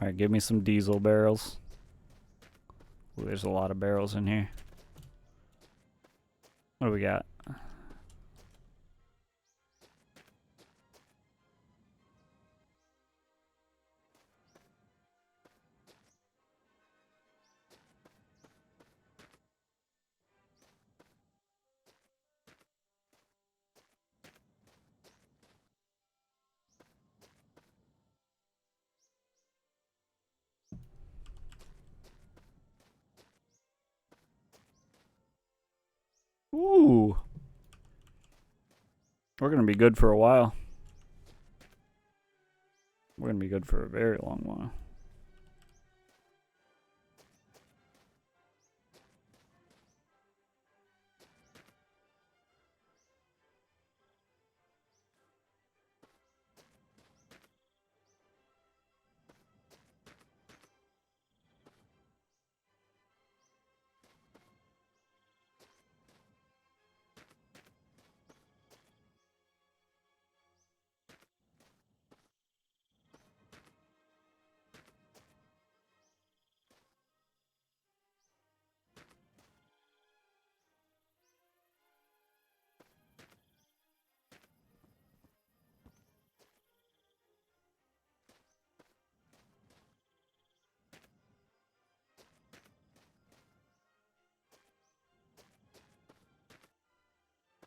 Alright, give me some diesel barrels. Ooh, there's a lot of barrels in here. What do we got? Ooh. We're gonna be good for a while. We're gonna be good for a very long while.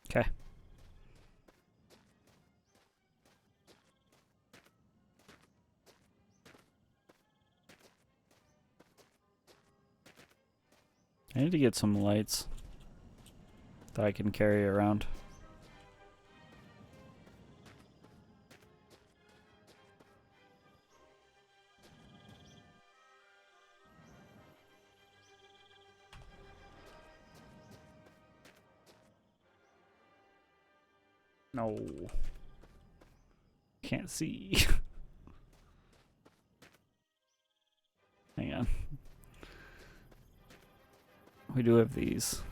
Okay. I need to get some lights that I can carry around. No. Can't see. Hang on. We do have these.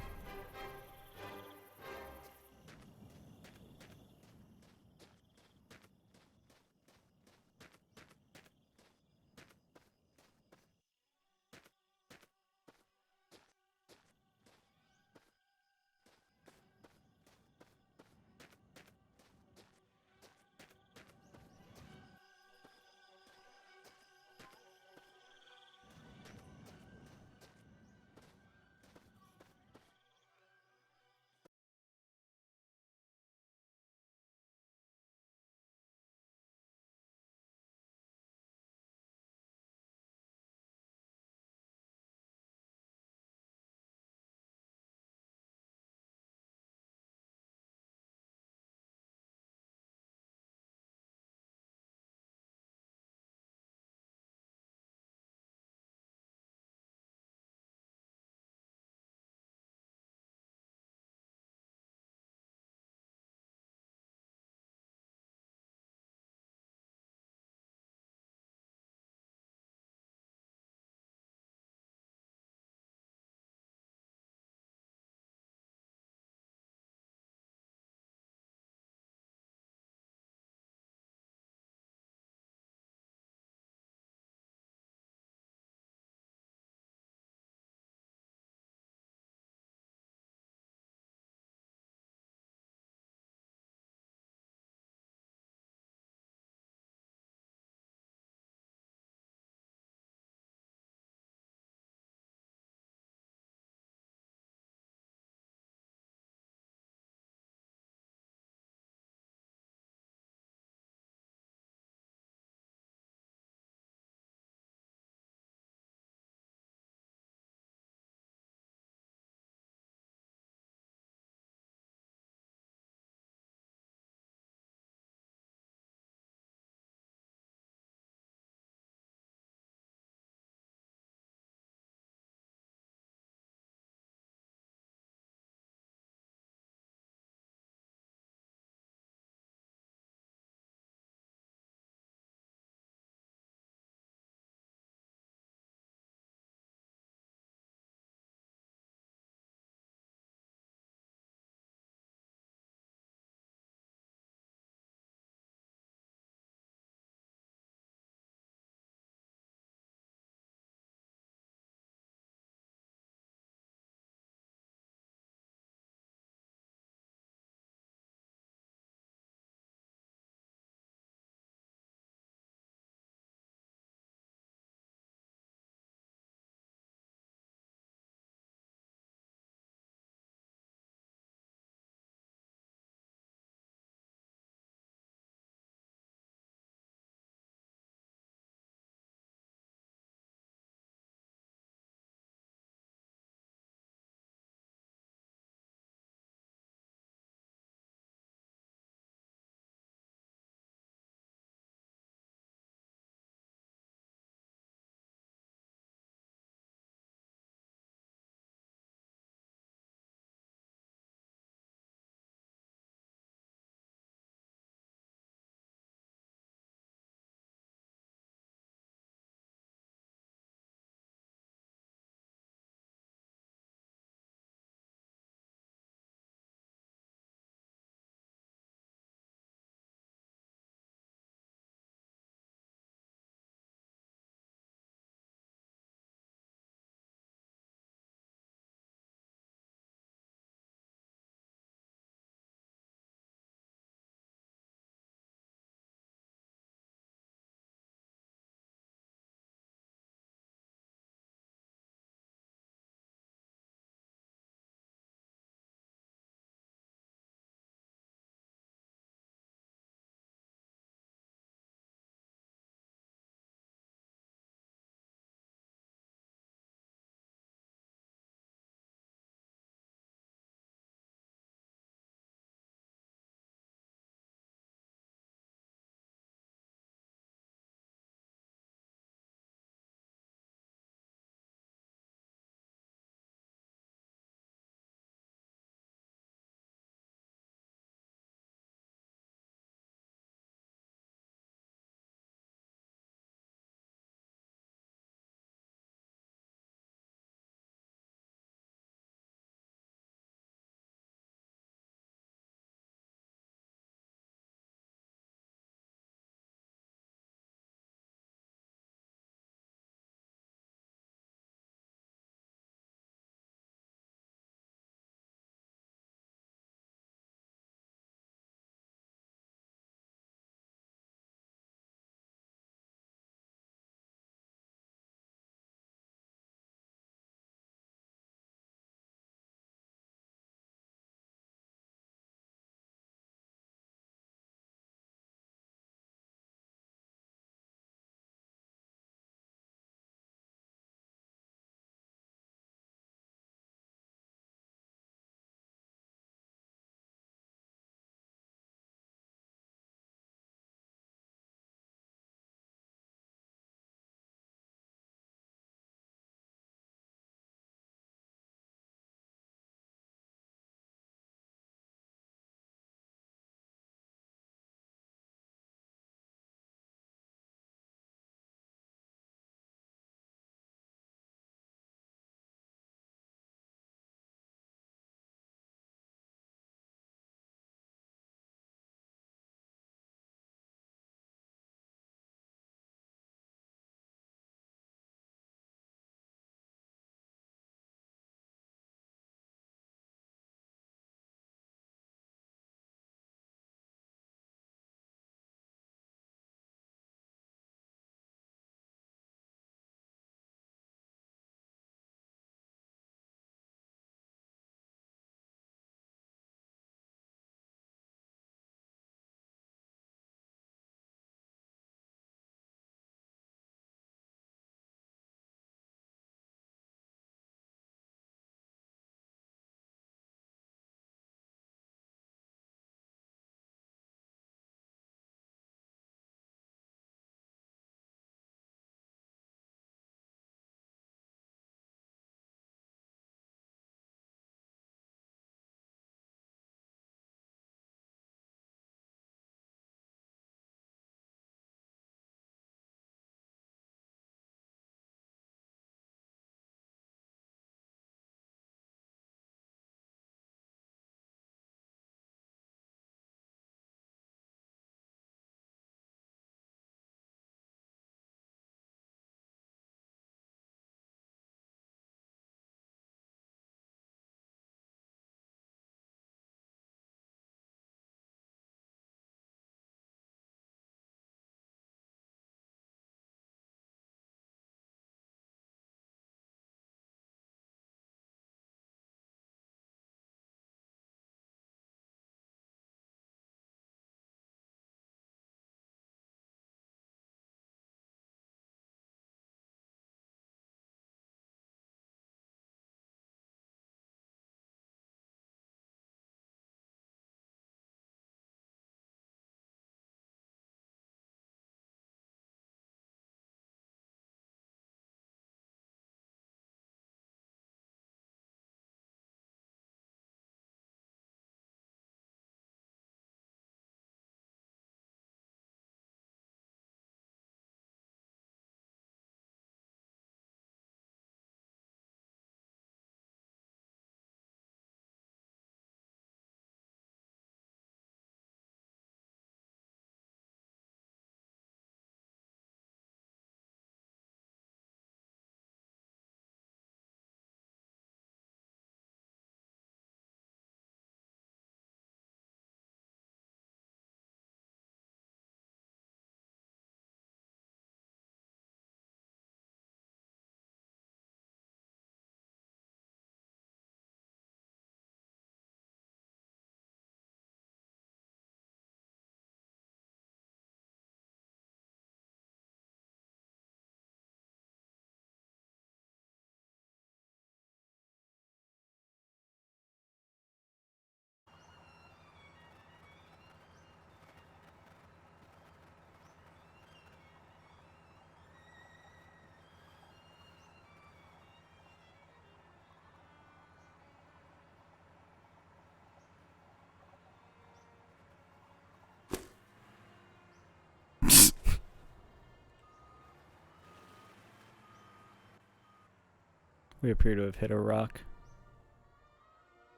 We appear to have hit a rock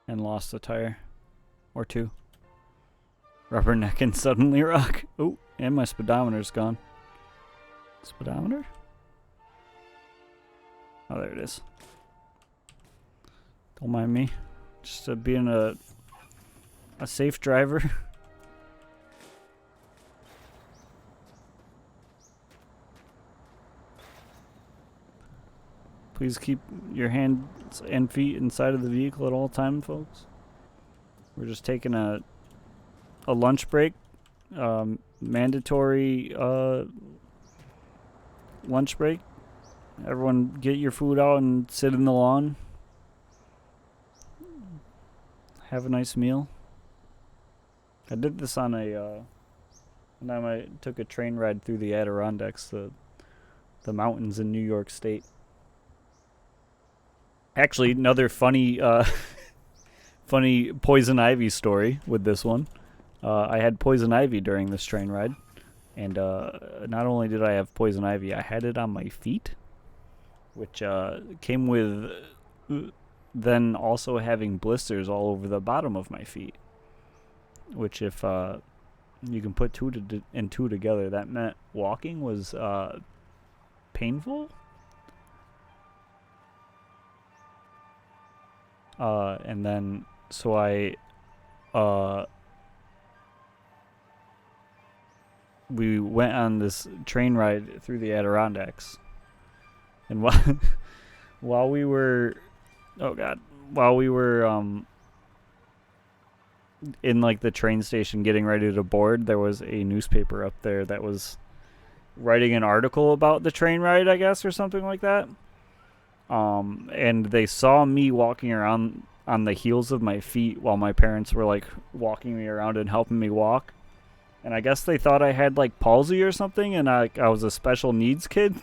and lost a tire or two. Rubbernecking suddenly rock. Oh, and my speedometer's gone. Speedometer? Oh, there it is. Don't mind me. Just being a safe driver. Please keep your hands and feet inside of the vehicle at all times, folks. We're just taking a lunch break. Mandatory lunch break. Everyone get your food out and sit in the lawn. Have a nice meal. I did this on a one time I took a train ride through the Adirondacks, the mountains in New York State. Actually, another funny funny poison ivy story with this one. I had poison ivy during this train ride, and not only did I have poison ivy, I had it on my feet, which came with then also having blisters all over the bottom of my feet, which if you can put two and two together, that meant walking was painful. And then so we went on this train ride through the Adirondacks, and while we were in like the train station getting ready to board, there was a newspaper up there that was writing an article about the train ride, I guess, or something like that. And they saw me walking around on the heels of my feet while my parents were like walking me around and helping me walk. And I guess they thought I had like palsy or something, and I was a special needs kid.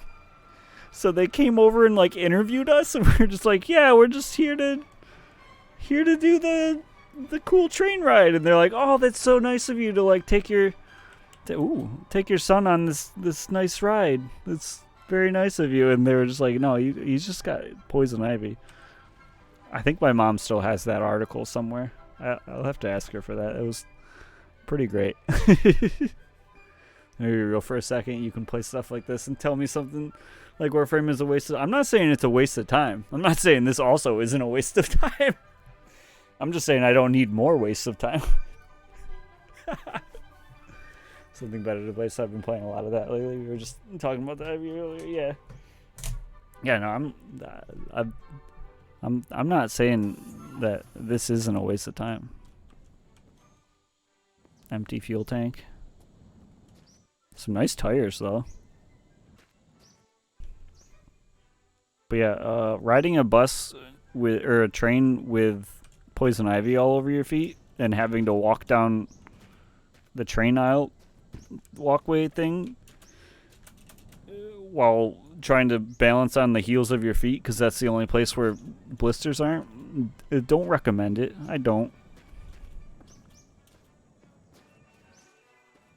So they came over and like interviewed us, and we were just like, yeah, we're just here to do the cool train ride. And they're like, oh, that's so nice of you to like take your son on this nice ride. That's very nice of you. And they were just like, no, he's just got poison ivy. I think my mom still has that article somewhere. I'll have to ask her for that. It was pretty great. Maybe real for a second, you can play stuff like this and tell me something like Warframe is a waste of... I'm not saying it's a waste of time. I'm not saying this also isn't a waste of time. I'm just saying I don't need more wastes of time. Something better to play, so I've been playing a lot of that lately. We were just talking about that earlier. Yeah. Yeah, no, I'm not saying that this isn't a waste of time. Empty fuel tank. Some nice tires though. But yeah, riding a bus or a train with poison ivy all over your feet and having to walk down the train aisle walkway thing while trying to balance on the heels of your feet, because that's the only place where blisters aren't. Don't recommend it. I don't.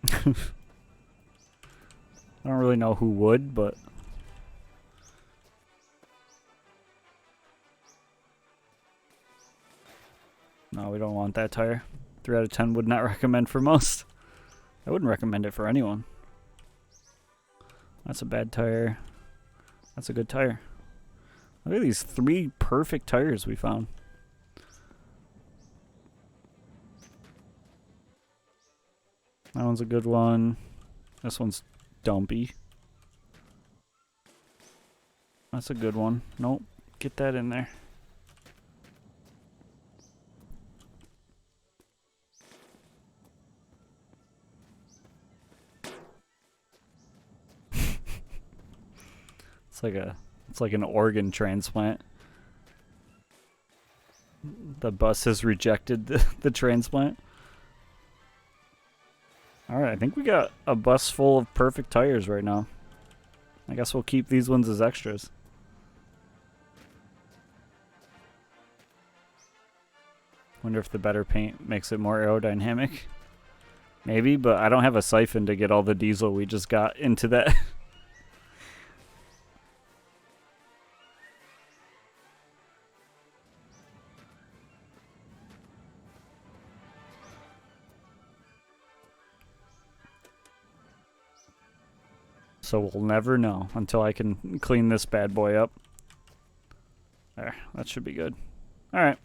I don't really know who would, but no, we don't want that tire. 3 out of 10 would not recommend for most. I wouldn't recommend it for anyone. That's a bad tire. That's a good tire. Look at these 3 perfect tires we found. That one's a good one. This one's dumpy. That's a good one. Nope. Get that in there. It's like an organ transplant. The bus has rejected the transplant. Alright, I think we got a bus full of perfect tires right now. I guess we'll keep these ones as extras. Wonder if the better paint makes it more aerodynamic. Maybe, but I don't have a siphon to get all the diesel we just got into that. So we'll never know until I can clean this bad boy up. There, that should be good. Alright.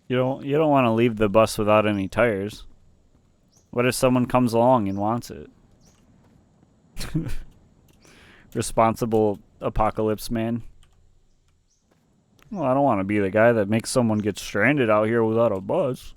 You don't want to leave the bus without any tires. What if someone comes along and wants it? Responsible apocalypse man. Well, I don't want to be the guy that makes someone get stranded out here without a bus.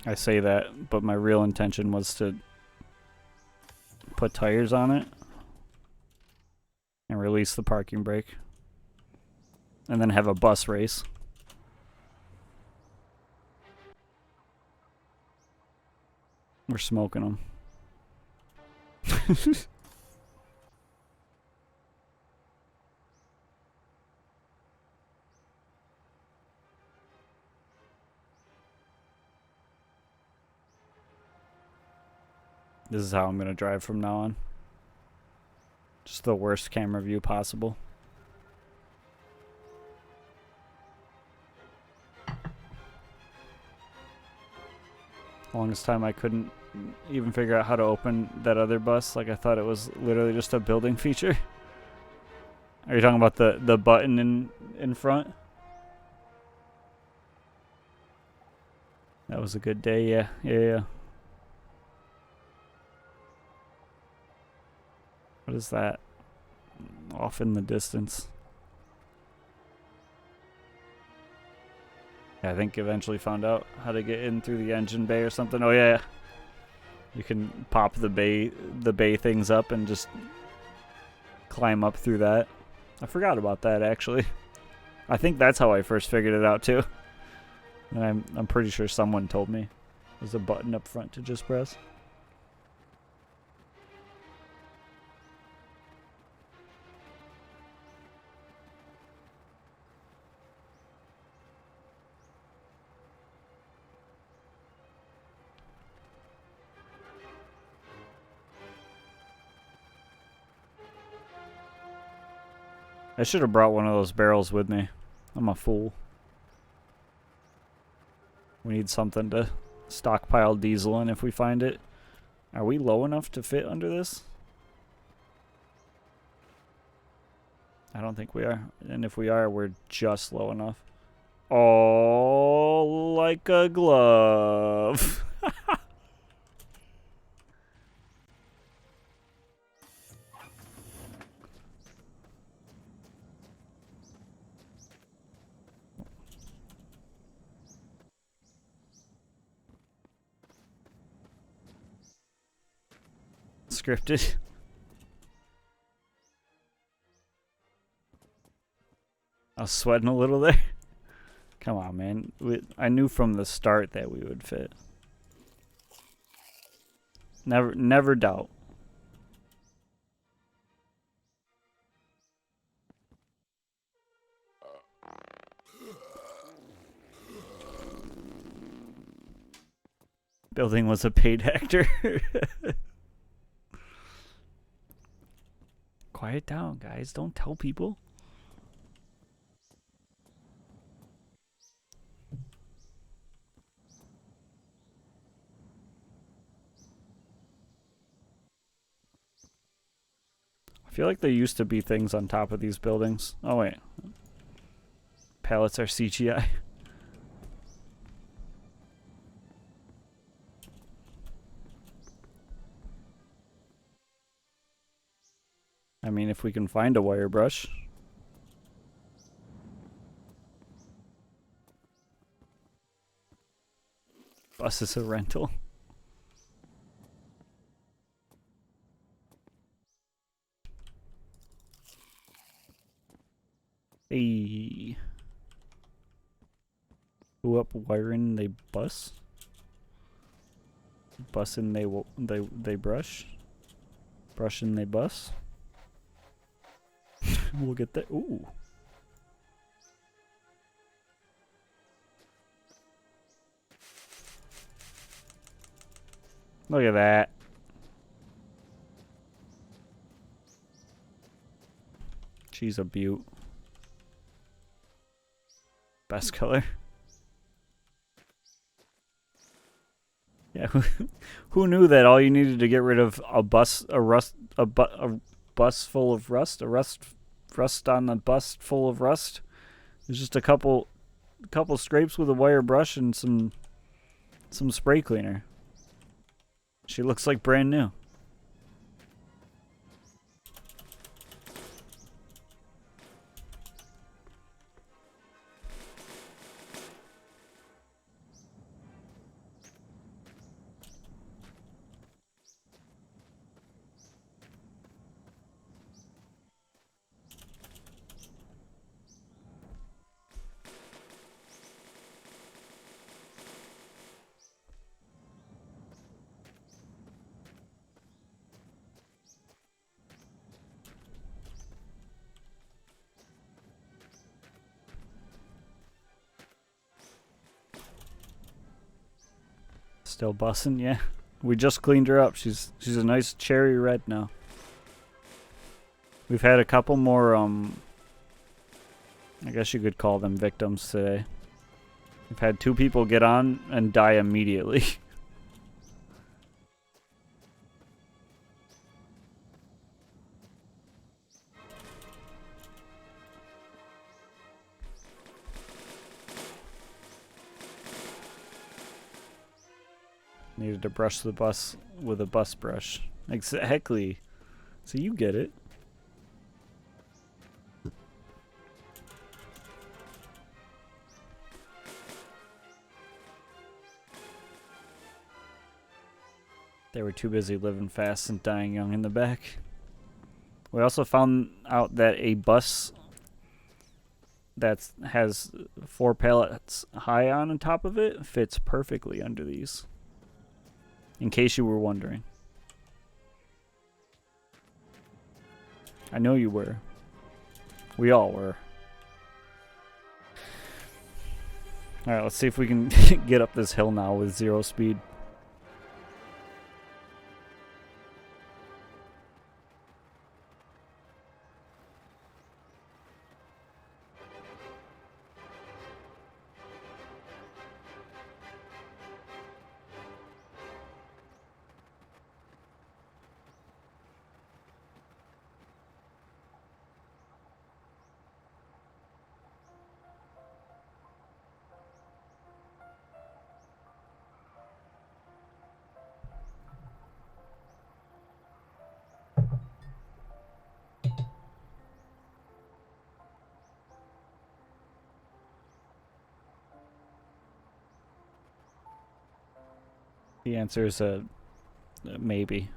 I say that, but my real intention was to put tires on it and release the parking brake and then have a bus race. We're smoking them. This is how I'm going to drive from now on. Just the worst camera view possible. Longest time I couldn't even figure out how to open that other bus. Like I thought it was literally just a building feature. Are you talking about the button in front? That was a good day, yeah. Yeah. What is that? Off in the distance. Yeah, I think eventually found out how to get in through the engine bay or something. Oh yeah. You can pop the bay things up and just climb up through that. I forgot about that actually. I think that's how I first figured it out too. And I'm pretty sure someone told me. There's a button up front to just press. I should have brought one of those barrels with me. I'm a fool. We need something to stockpile diesel in if we find it. Are we low enough to fit under this? I don't think we are. And if we are, we're just low enough. Oh, like a glove. Scripted. I was sweating a little there. Come on, man. I knew from the start that we would fit. Never doubt. Building was a paid actor. Quiet down, guys. Don't tell people. I feel like there used to be things on top of these buildings. Oh, wait. Pallets are CGI. I mean, if we can find a wire brush. Bus is a rental. wiring they bus. Bussin' they brush. Brushin' they bus. We'll get that. Ooh. Look at that. She's a beaut. Best color. Yeah, who knew that all you needed to get rid of a bus full of rust, rust on the bus full of rust? There's just a couple scrapes with a wire brush and some spray cleaner. She looks like brand new. Still bussin', yeah. We just cleaned her up. She's a nice cherry red now. We've had a couple more I guess you could call them victims today. We've had 2 people get on and die immediately. Needed to brush the bus with a bus brush. Exactly. So you get it. They were too busy living fast and dying young in the back. We also found out that a bus that has 4 pallets high on top of it fits perfectly under these. In case you were wondering. I know you were. We all were. Alright, let's see if we can get up this hill now with 0 speed. The answer is a maybe.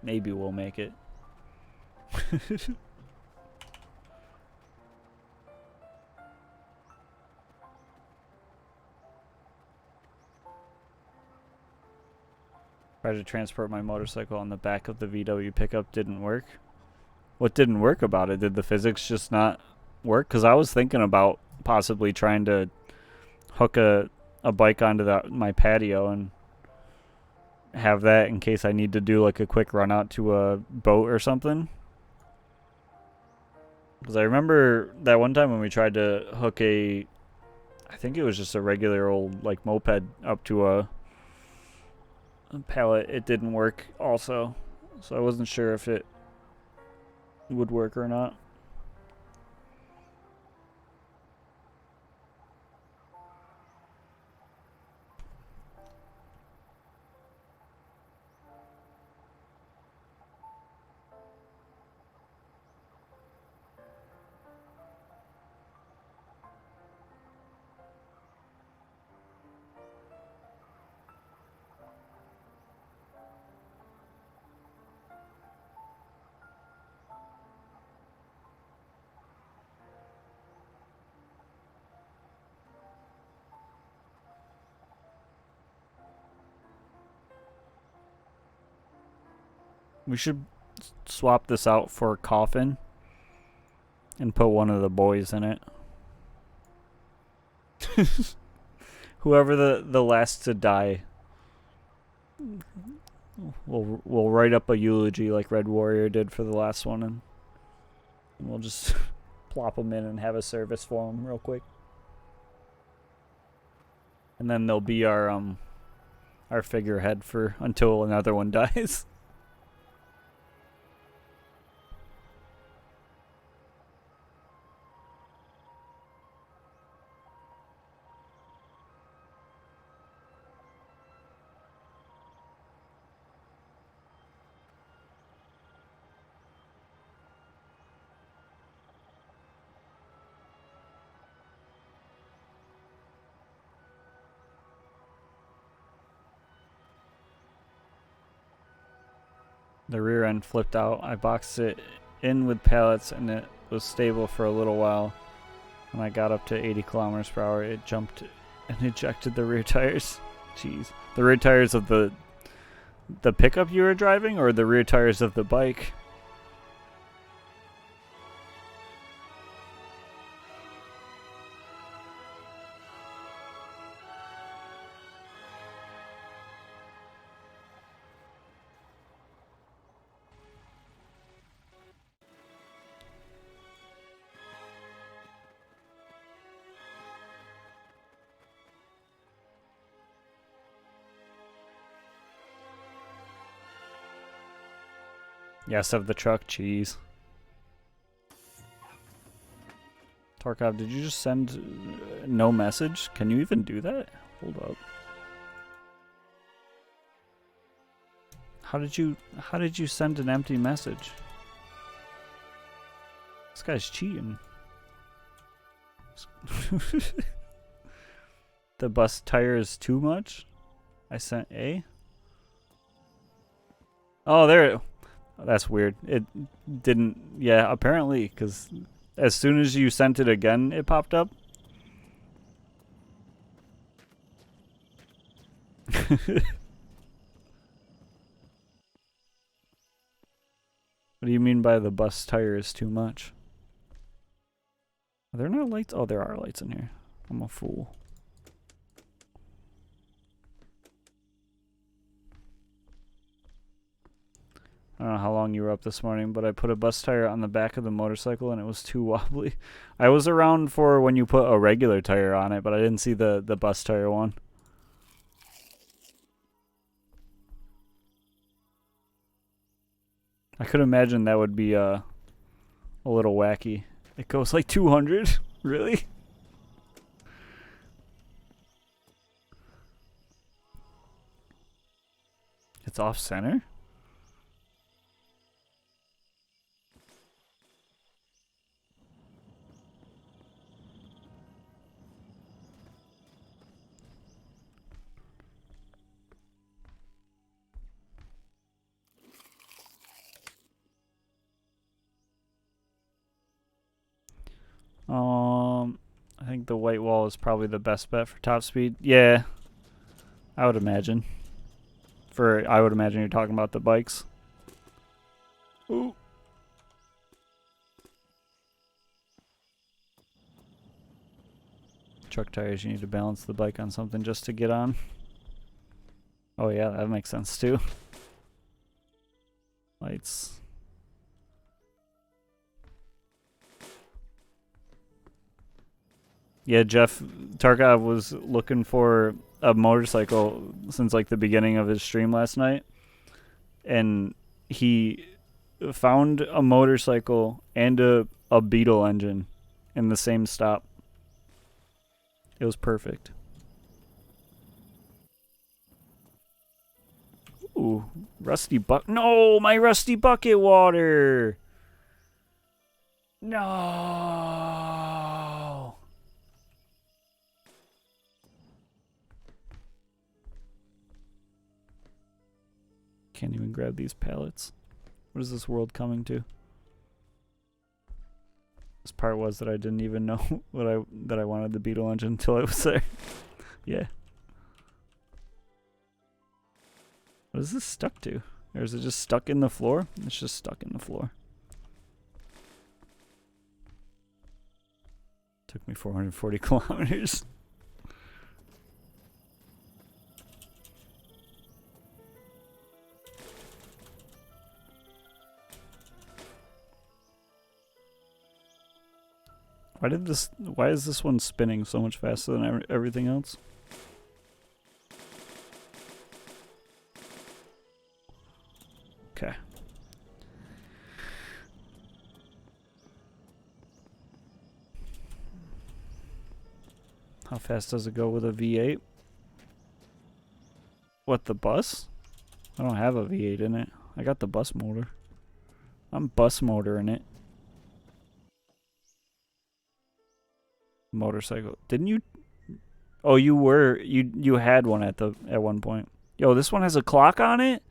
Maybe we'll make it. Tried to transport my motorcycle on the back of the VW pickup, didn't work. What didn't work about it? Did the physics just not work? Because I was thinking about possibly trying to hook a bike onto my patio and have that in case I need to do like a quick run out to a boat or something. Because I remember that one time when we tried to hook I think it was just a regular old like moped up to a pallet, it didn't work also. So I wasn't sure if it would work or not. We should swap this out for a coffin and put one of the boys in it. Whoever the last to die, we'll write up a eulogy like Red Warrior did for the last one, and we'll just plop them in and have a service for them real quick. And then they'll be our figurehead for until another one dies. The rear end flipped out. I boxed it in with pallets and it was stable for a little while. When I got up to 80 kilometers per hour, it jumped and ejected the rear tires. Jeez. The rear tires of the pickup you were driving, or the rear tires of the bike? Yes, of the truck. Cheese. Tarkov, did you just send no message? Can you even do that? Hold up. How did you send an empty message? This guy's cheating. The bus tire is too much? I sent A? Oh, there. That's weird. It didn't. Yeah, apparently, because as soon as you sent it again, it popped up. What do you mean by the bus tire is too much? Are there not lights? Oh, there are lights in here. I'm a fool. I don't know how long you were up this morning, but I put a bus tire on the back of the motorcycle and it was too wobbly. I was around for when you put a regular tire on it, but I didn't see the bus tire one. I could imagine that would be a little wacky. It goes like 200? Really? It's off center? I think the white wall is probably the best bet for top speed. Yeah, I would imagine. I would imagine you're talking about the bikes. Ooh. Truck tires, you need to balance the bike on something just to get on. Oh yeah, that makes sense too. Lights. Yeah, Jeff Tarkov was looking for a motorcycle since like the beginning of his stream last night. And he found a motorcycle and a Beetle engine in the same stop. It was perfect. Ooh, rusty bucket. No, my rusty bucket water. No. Can't even grab these pallets. What is this world coming to? This part was that I didn't even know that I wanted the Beetle engine until I was there. Yeah. What is this stuck to? Or is it just stuck in the floor? It's just stuck in the floor. Took me 440 kilometers. Why is this one spinning so much faster than everything else? Okay. How fast does it go with a V8? What, the bus? I don't have a V8 in it. I got the bus motor. I'm bus motoring it. Motorcycle. Didn't you? Oh, you had one at one point. Yo, this one has a clock on it?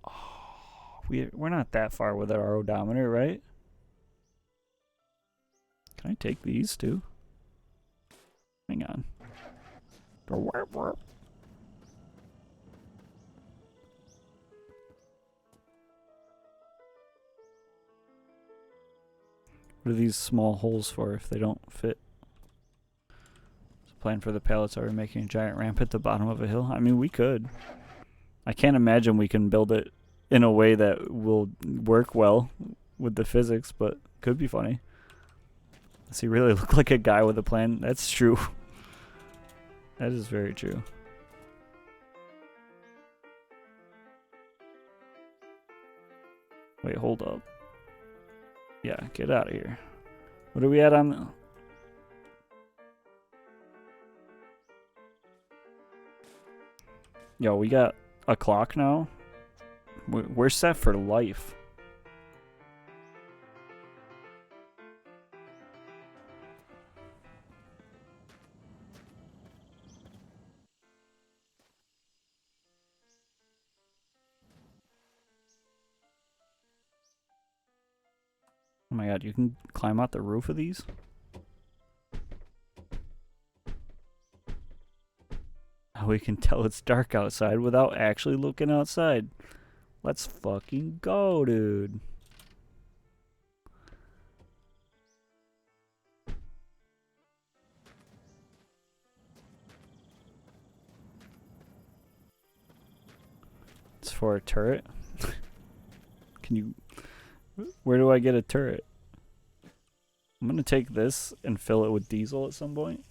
Oh, we're not that far with our odometer, right? Can I take these too? Hang on. What are these small holes for if they don't fit? Plan for the pallets. Are we making a giant ramp at the bottom of a hill? I mean, we could. I can't imagine we can build it in a way that will work well with the physics, but could be funny. Does he really look like a guy with a plan? That's true. That is very true. Wait, hold up. Yeah, get out of here. What are we at on the... Yo, we got a clock now. We're set for life. Oh my god, you can climb out the roof of these? We can tell it's dark outside without actually looking outside. Let's fucking go, dude. It's for a turret. Can you... Where do I get a turret? I'm gonna take this and fill it with diesel at some point.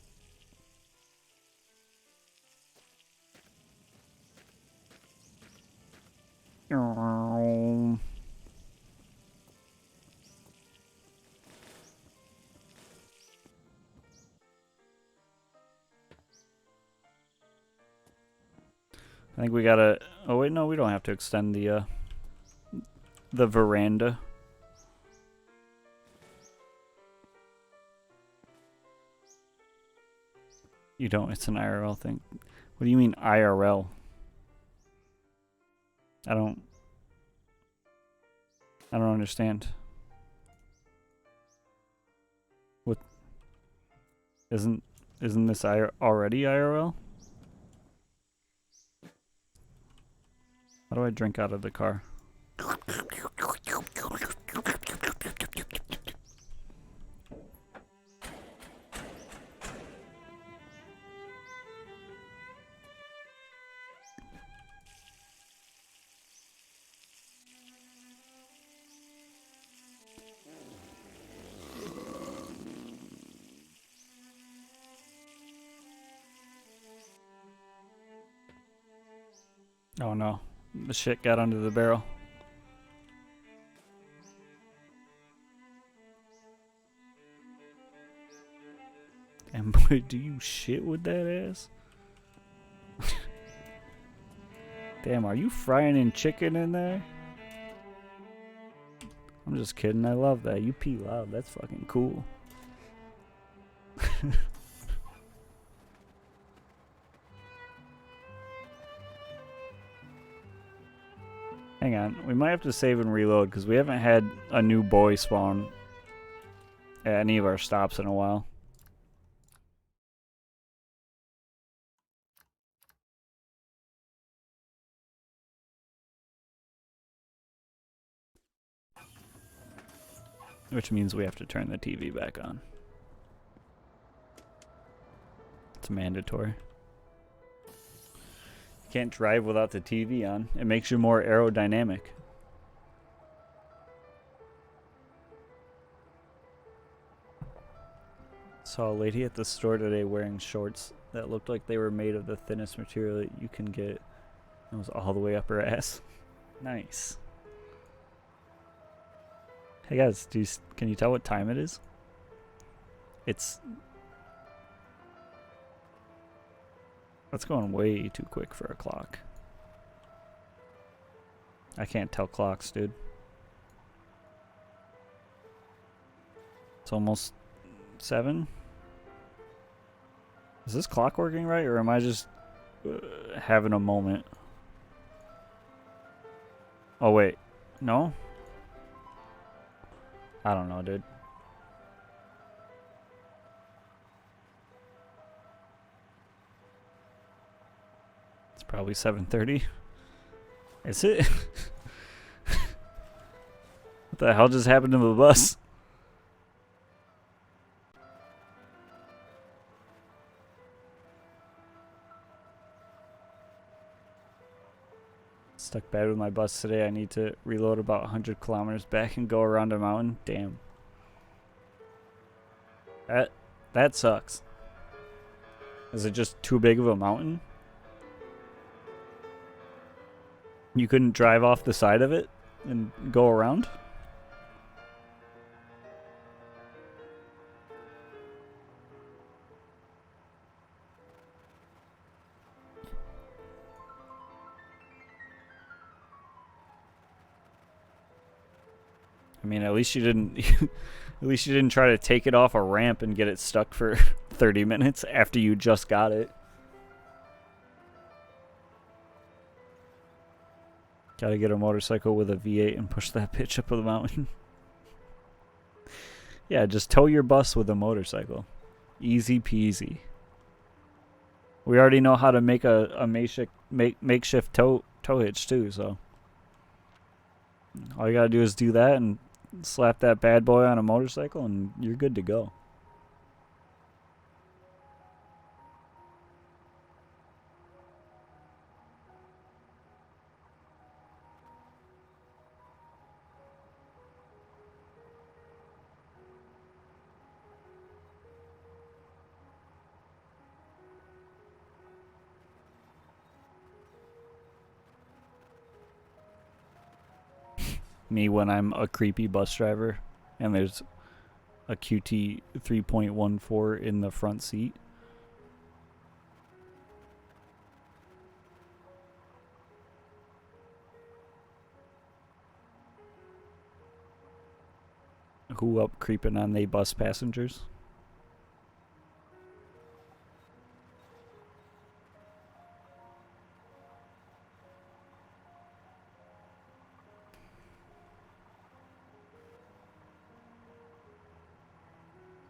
I think we gotta... Oh wait, no, we don't have to extend the veranda. You don't, it's an IRL thing. What do you mean IRL? I don't understand. What? Isn't this already IRL? How do I drink out of the car? Oh no, the shit got under the barrel. And boy, do you shit with that ass? Damn, are you frying in chicken in there? I'm just kidding, I love that. You pee loud, that's fucking cool. Hang on, we might have to save and reload because we haven't had a new boy spawn at any of our stops in a while. which means we have to turn the TV back on. It's mandatory. You can't drive without the TV on. It makes you more aerodynamic. Saw a lady at the store today wearing shorts that looked like they were made of the thinnest material that you can get. It was all the way up her ass. Nice. Hey guys, can you tell what time it is? That's going way too quick for a clock. I can't tell clocks, dude. It's almost 7. Is this clock working right, or am I just having a moment? Oh wait, no? I don't know, dude. It's probably 7:30. Is it? What the hell just happened to the bus? Stuck bad with my bus today. I need to reload about 100 kilometers back and go around a mountain. Damn. That sucks. Is it just too big of a mountain? You couldn't drive off the side of it and go around? I mean, at least you didn't at least you didn't try to take it off a ramp and get it stuck for 30 minutes after you just got it. Gotta get a motorcycle with a V8 and push that bitch up the mountain. Yeah, just tow your bus with a motorcycle. Easy peasy. We already know how to make a makeshift tow hitch too, so all you gotta do is do that and slap that bad boy on a motorcycle and you're good to go. Me when I'm a creepy bus driver and there's a QT 3.14 in the front seat. Who up creeping on they bus passengers?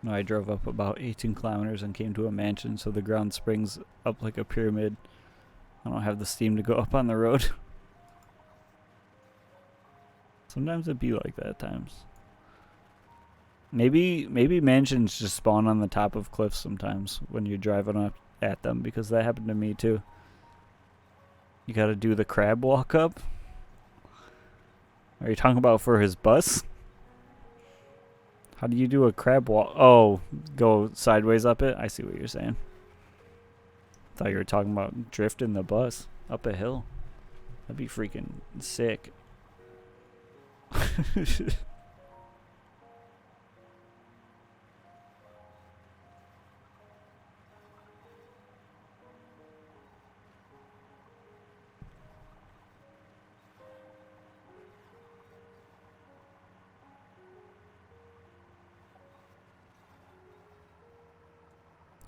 No, I drove up about 18 kilometers and came to a mansion, so the ground springs up like a pyramid. I don't have the steam to go up on the road. Sometimes it'd be like that at times. Maybe mansions just spawn on the top of cliffs sometimes when you're driving up at them, because that happened to me too. You gotta do the crab walk up? Are you talking about for his bus? How do you do a crab walk? Oh, go sideways up it? I see what you're saying. Thought you were talking about drifting the bus up a hill. That'd be freaking sick.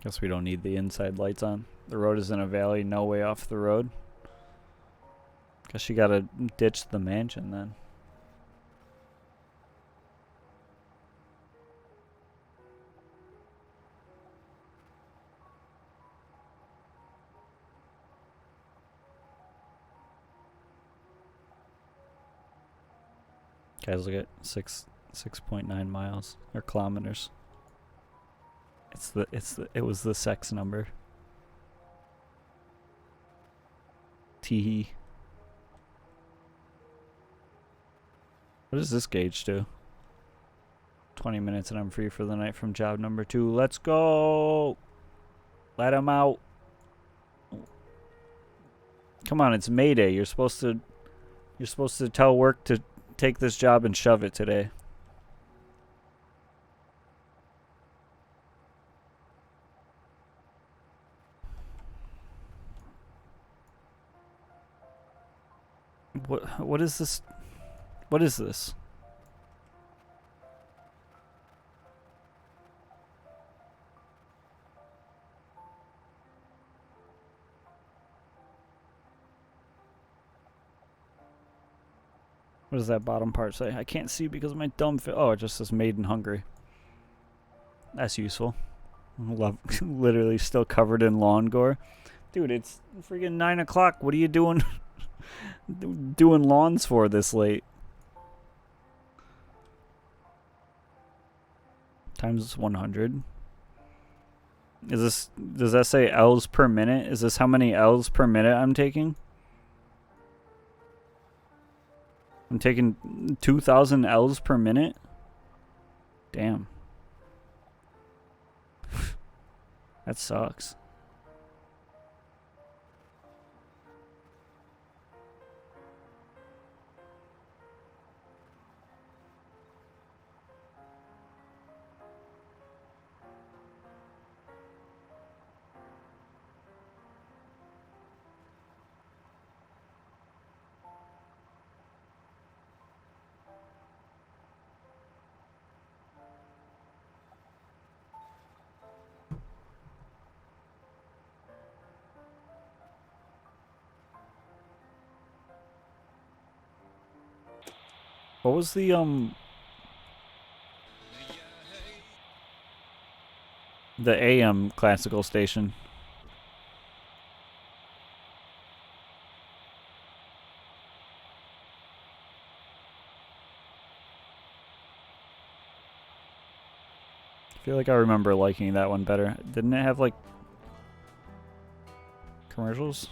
Guess we don't need the inside lights on. The road is in a valley, no way off the road. Guess you gotta ditch the mansion then. Guys, look at 6 6.9 miles or kilometers. It was the sex number. Teehee. What does this gauge do? 20 minutes and I'm free for the night from job number 2. Let's go! Let him out. Come on, it's Mayday. You're supposed to tell work to take this job and shove it today. What is this? What is this? What does that bottom part say? I can't see because of my dumb oh, it just says made in Hungary. That's useful. Love, literally still covered in lawn gore. Dude, it's freaking 9 o'clock. What are you doing doing lawns for this late? Times 100. Does that say L's per minute? Is this how many L's per minute I'm taking? I'm taking 2,000 L's per minute? Damn. That sucks. What was the AM classical station? I feel like I remember liking that one better. Didn't it have like commercials?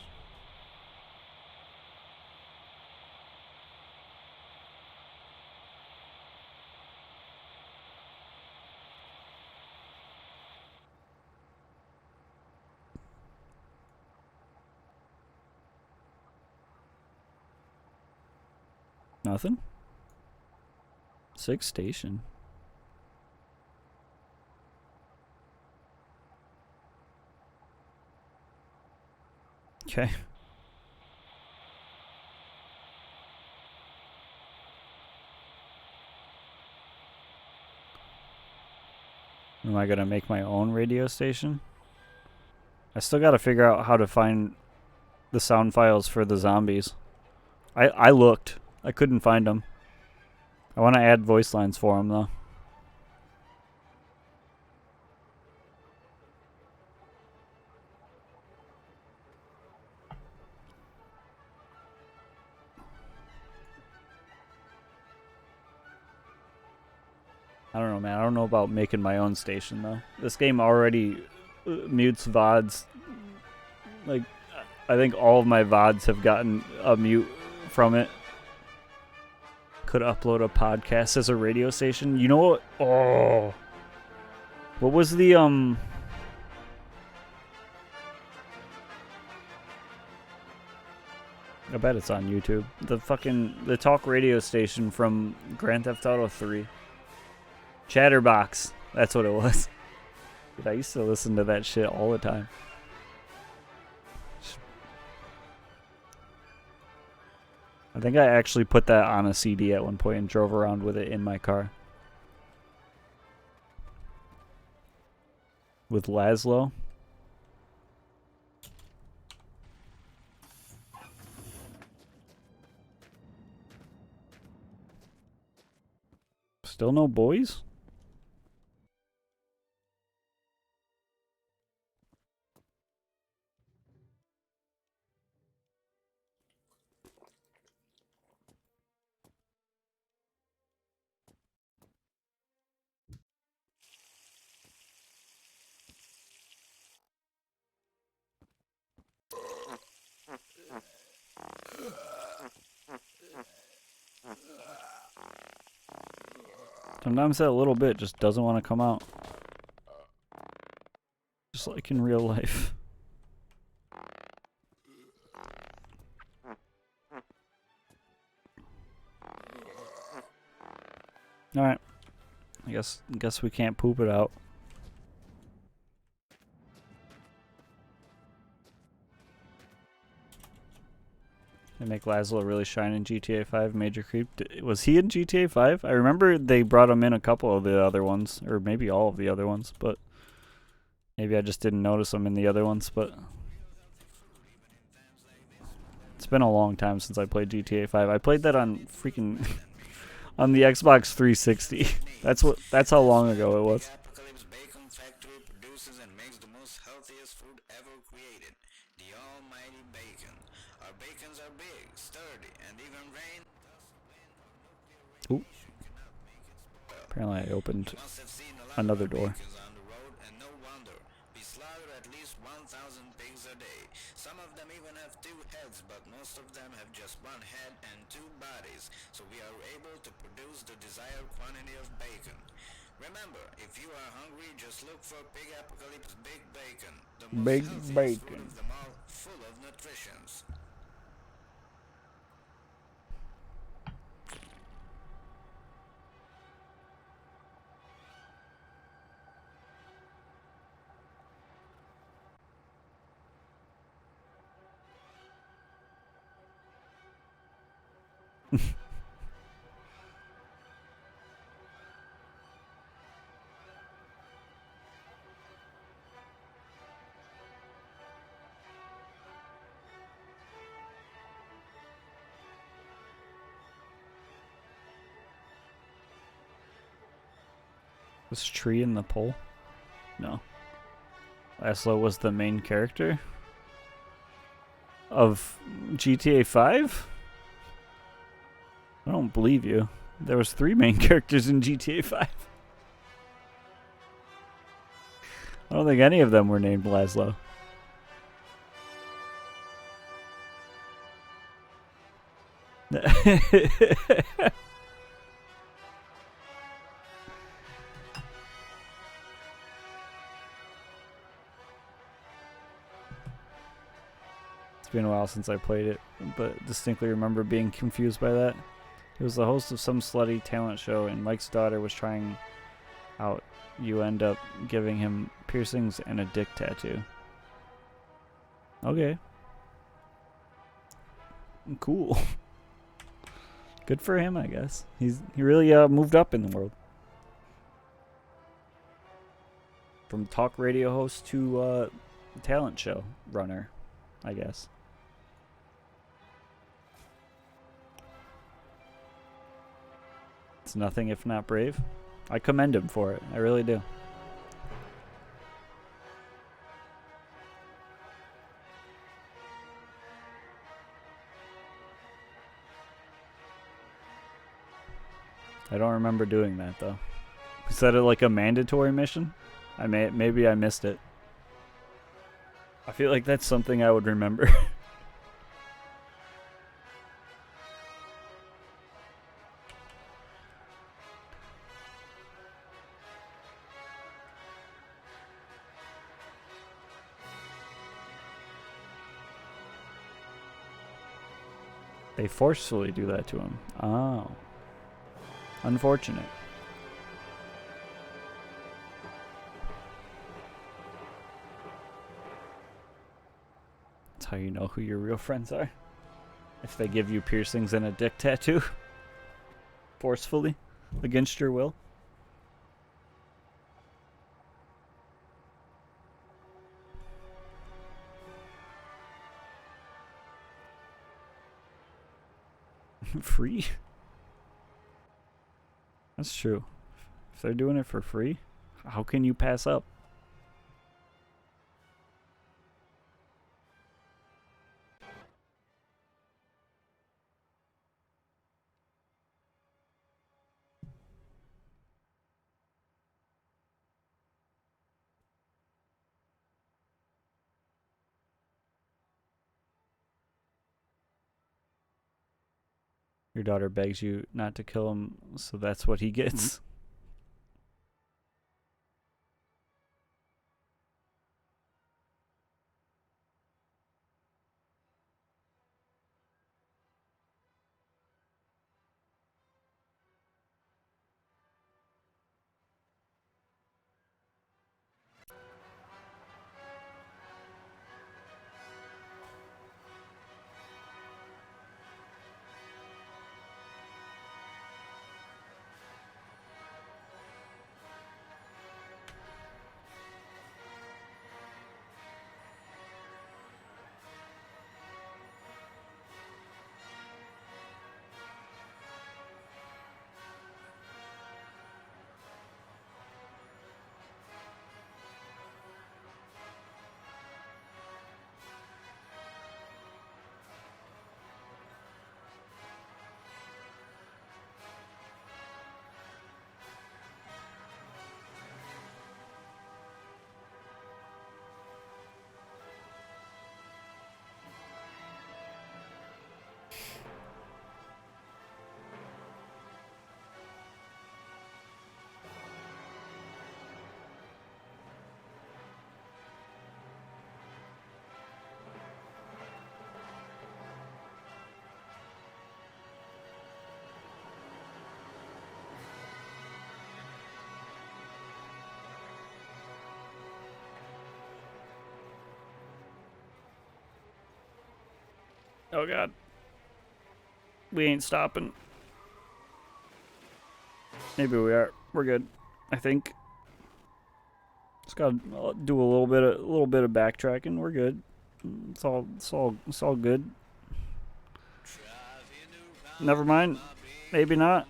Nothing? 6 station. Okay. Am I gonna make my own radio station? I still gotta figure out how to find the sound files for the zombies. I looked. I couldn't find them. I want to add voice lines for them though. I don't know, man. I don't know about making my own station though. This game already mutes VODs. Like, I think all of my VODs have gotten a mute from it. Could upload a podcast as a radio station. You know what? Oh. What was the I bet it's on YouTube. The talk radio station from Grand Theft Auto 3. Chatterbox. That's what it was. Dude, I used to listen to that shit all the time. I think I actually put that on a CD at one point and drove around with it in my car. With Laszlo. Still no boys? Sometimes that little bit just doesn't want to come out. Just like in real life. Alright. I guess we can't poop it out. They make Laszlo really shine in GTA 5. Major Creep. Was he in GTA 5? I remember they brought him in a couple of the other ones, or maybe all of the other ones, but maybe I just didn't notice him in the other ones, but it's been a long time since I played GTA 5. I played that on freaking on the Xbox 360. That's how long ago it was. Apocalypse Bacon Factory produces and makes the most healthiest food ever created. The almighty bacon. Our bacons are big, sturdy, and even rain, dust, wind, or nuclear Ooh. radiation cannot make it spoil. Apparently I opened You must have seen a lot another of door. bacons on the road, and no wonder. We slaughter at least 1,000 pigs a day. Some of them even have 2 heads, but most of them have just 1 head and 2 bodies, so we are able to produce the desired quantity of bacon. Remember, if you are hungry, just look for Pig Apocalypse Big Bacon, the most Big healthiest bacon. food of them all, full of nutritions. Was Tree in the poll? No. Laszlo was the main character of GTA 5? I don't believe you. There was 3 main characters in GTA 5. I don't think any of them were named Laszlo. It's been a while since I played it, but distinctly remember being confused by that. He was the host of some slutty talent show, and Mike's daughter was trying out. You end up giving him piercings and a dick tattoo. Okay. Cool. Good for him, I guess. He really moved up in the world. From talk radio host to talent show runner, I guess. It's nothing if not brave. I commend him for it. I really do. I don't remember doing that though. Is that like a mandatory mission? Maybe I missed it. I feel like that's something I would remember. They forcefully do that to him. Oh. Unfortunate. That's how you know who your real friends are. If they give you piercings and a dick tattoo. Forcefully. Against your will. Free? That's true. If they're doing it for free, how can you pass up? Your daughter begs you not to kill him, so that's what he gets. Oh god. We ain't stopping. Maybe we are. We're good. I think. Just gotta do a little bit of backtracking. We're good. It's all good. Never mind. Maybe not.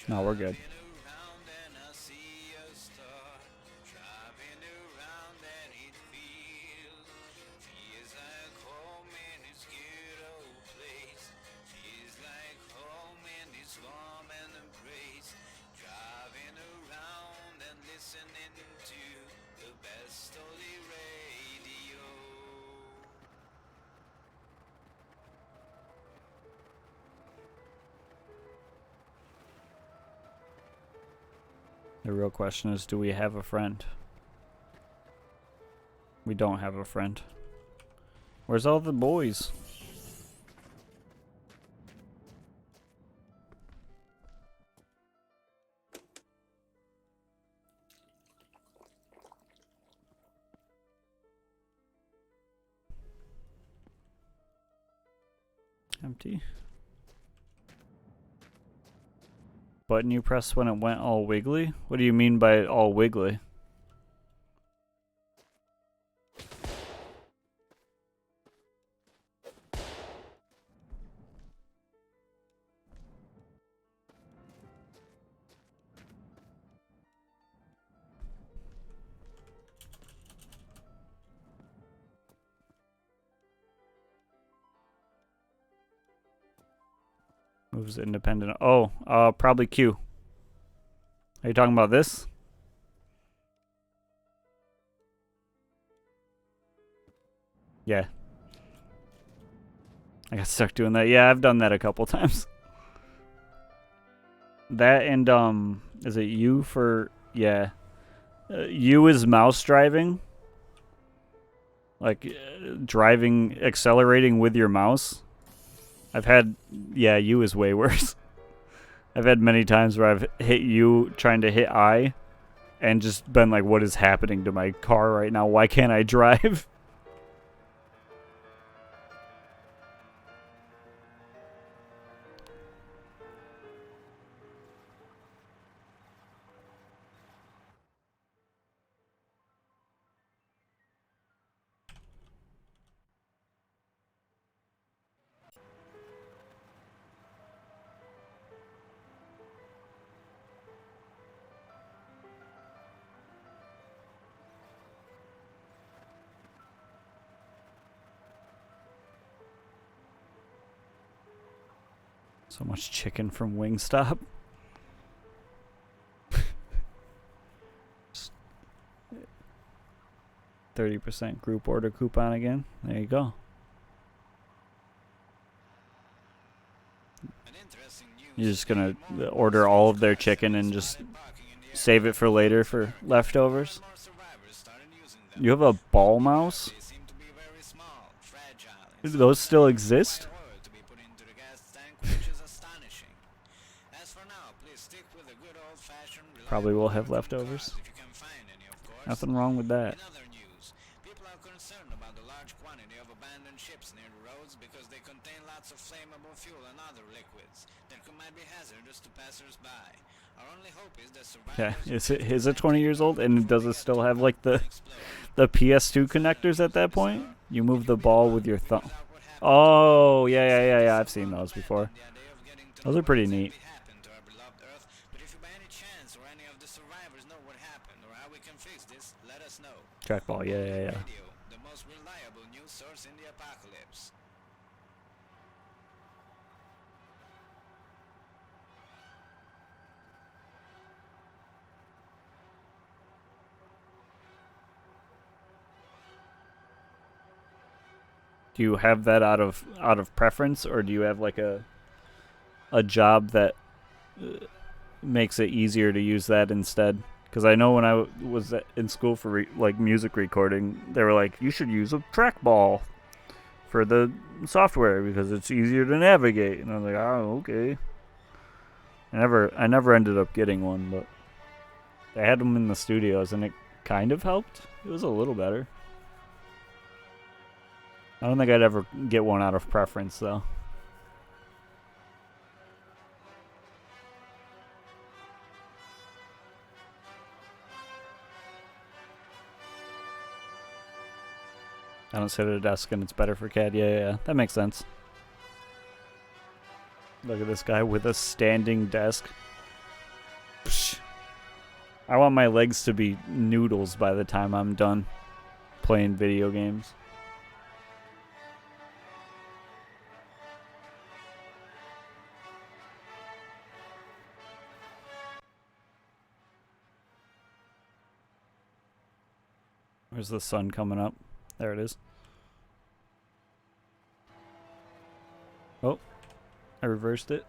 No, we're good. The real question is, do we have a friend? We don't have a friend. Where's all the boys? Empty. Button you pressed when it went all wiggly? What do you mean by it all wiggly? Moves independent. Oh, probably Q. Are you talking about this? Yeah. I got stuck doing that. Yeah, I've done that a couple times. That and, is it U for, yeah. U is mouse driving. Like, driving, accelerating with your mouse. I've had, yeah, U is way worse. I've had many times where I've hit U trying to hit I and just been like, what is happening to my car right now? Why can't I drive? So much chicken from Wingstop. 30% group order coupon again. There you go. You're just gonna order all of their chicken and just save it for later for leftovers. You have a ball mouse? Do those still exist? Probably will have leftovers. Nothing wrong with that. People are concerned about the large quantity of abandoned ships near the roads because they contain lots of flammable fuel and other liquids that might be hazardous to passers-by. Our only hope is that survivors... Yeah, is it 20 years old? And does it still have like the PS2 connectors at that point? You move the ball with your thumb. Oh, yeah, I've seen those before. Those are pretty neat. Trackball, yeah. The most reliable news source in the apocalypse. Do you have that out of preference, or do you have like a job that makes it easier to use that instead? Because I know when I was in school for like music recording, they were like, you should use a trackball for the software because it's easier to navigate. And I was like, oh, okay. I never ended up getting one, but they had them in the studios, and it kind of helped. It was a little better. I don't think I'd ever get one out of preference, though. I don't sit at a desk and it's better for CAD. Yeah, that makes sense. Look at this guy with a standing desk. Psh. I want my legs to be noodles by the time I'm done playing video games. Where's the sun coming up? There it is. Oh, I reversed it.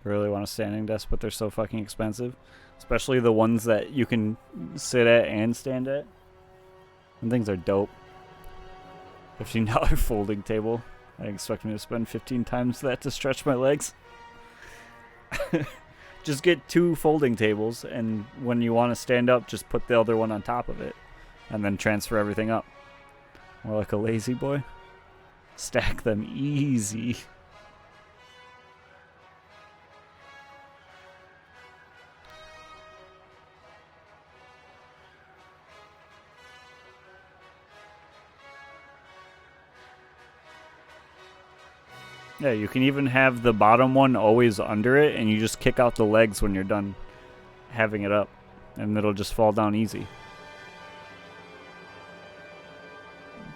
I really want a standing desk, but they're so fucking expensive. Especially the ones that you can sit at and stand at. And things are dope. $15 folding table. I expect me to spend 15 times that to stretch my legs. Just get 2 folding tables, and when you want to stand up, just put the other one on top of it. And then transfer everything up. More like a lazy boy. Stack them easy. Yeah, you can even have the bottom one always under it, and you just kick out the legs when you're done having it up, and it'll just fall down easy.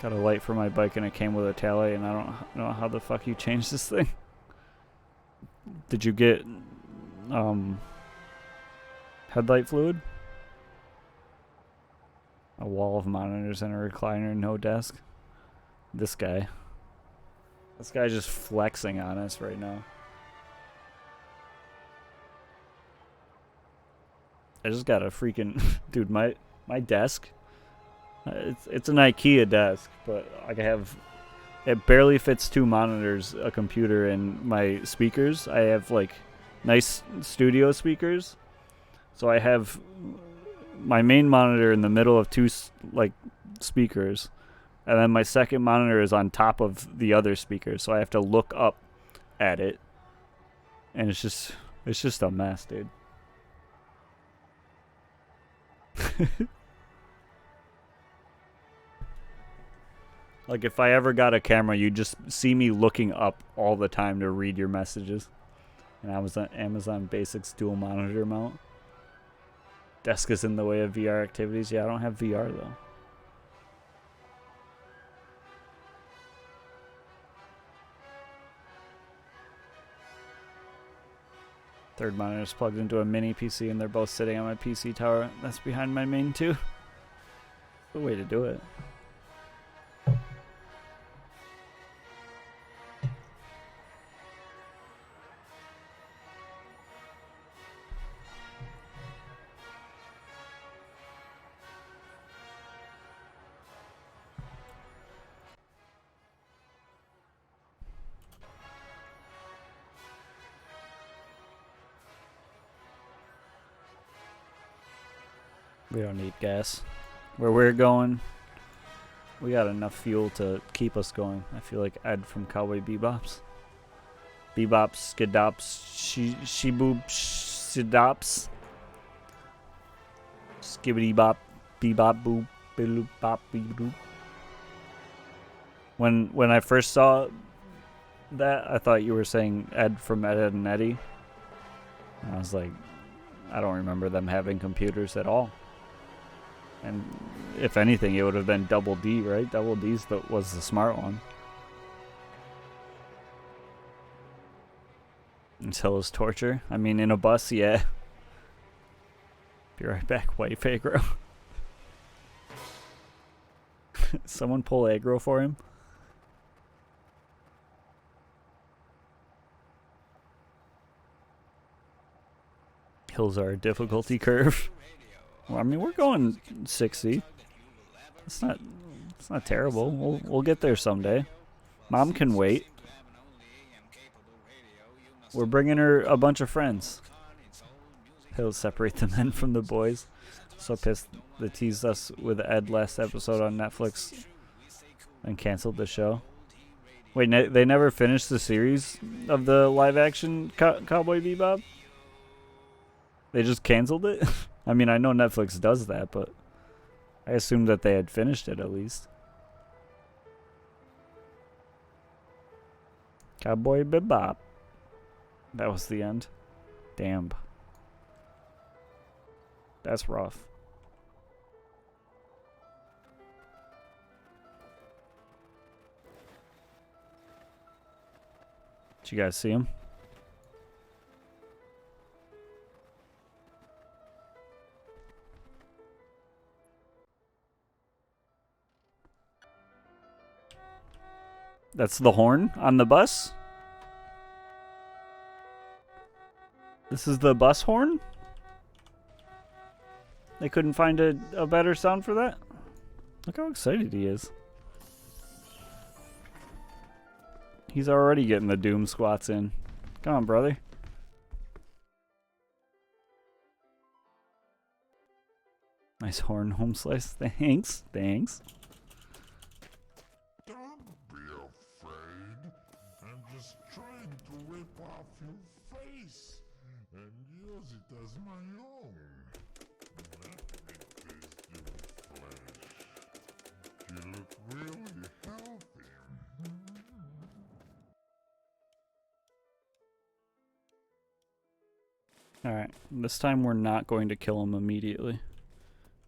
Got a light for my bike, and it came with a tally, and I don't know how the fuck you changed this thing. Did you get headlight fluid? A wall of monitors and a recliner, no desk. This guy. This guy's just flexing on us right now. I just got a freaking... Dude, my desk... It's an IKEA desk, but I have... It barely fits 2 monitors, a computer, and my speakers. I have, like, nice studio speakers. So I have my main monitor in the middle of 2, like, speakers. And then my second monitor is on top of the other speaker, so I have to look up at it. And it's just a mess, dude. Like, if I ever got a camera, you'd just see me looking up all the time to read your messages. And I was on Amazon Basics dual monitor mount. Desk is in the way of VR activities. Yeah, I don't have VR, though. Third monitor is plugged into a mini PC, and they're both sitting on my PC tower. That's behind my main, too. Good way to do it. We don't need gas. Where we're going, we got enough fuel to keep us going. I feel like Ed from Cowboy Bebops. Bebops, skidops, shiboob, shidops. Skibbity bop, bebop, boop, biloop, bop, beedoop. When I first saw that, I thought you were saying Ed from Ed, Edd n Eddy. And I was like, I don't remember them having computers at all. And if anything, it would have been Double D, right? Double D's was the smart one. Until his torture. I mean, in a bus, yeah. Be right back, wife aggro. Someone pull aggro for him. Hills are a difficulty curve. Well, I mean, we're going 60. It's not terrible. We'll get there someday. Mom can wait. We're bringing her a bunch of friends. He'll separate the men from the boys. So pissed they teased us with Ed last episode on Netflix and canceled the show. Wait, they never finished the series of the live-action Cowboy Bebop? They just canceled it? I mean, I know Netflix does that, but I assumed that they had finished it at least. Cowboy Bebop. That was the end. Damn. That's rough. Did you guys see him? That's the horn on the bus? This is the bus horn? They couldn't find a better sound for that? Look how excited he is. He's already getting the doom squats in. Come on, brother. Nice horn home slice. Thanks. Thanks. Don't be afraid. I'm just trying to rip off your face and use it as my own. Let me taste your flesh. You look really healthy. Alright, this time we're not going to kill him immediately.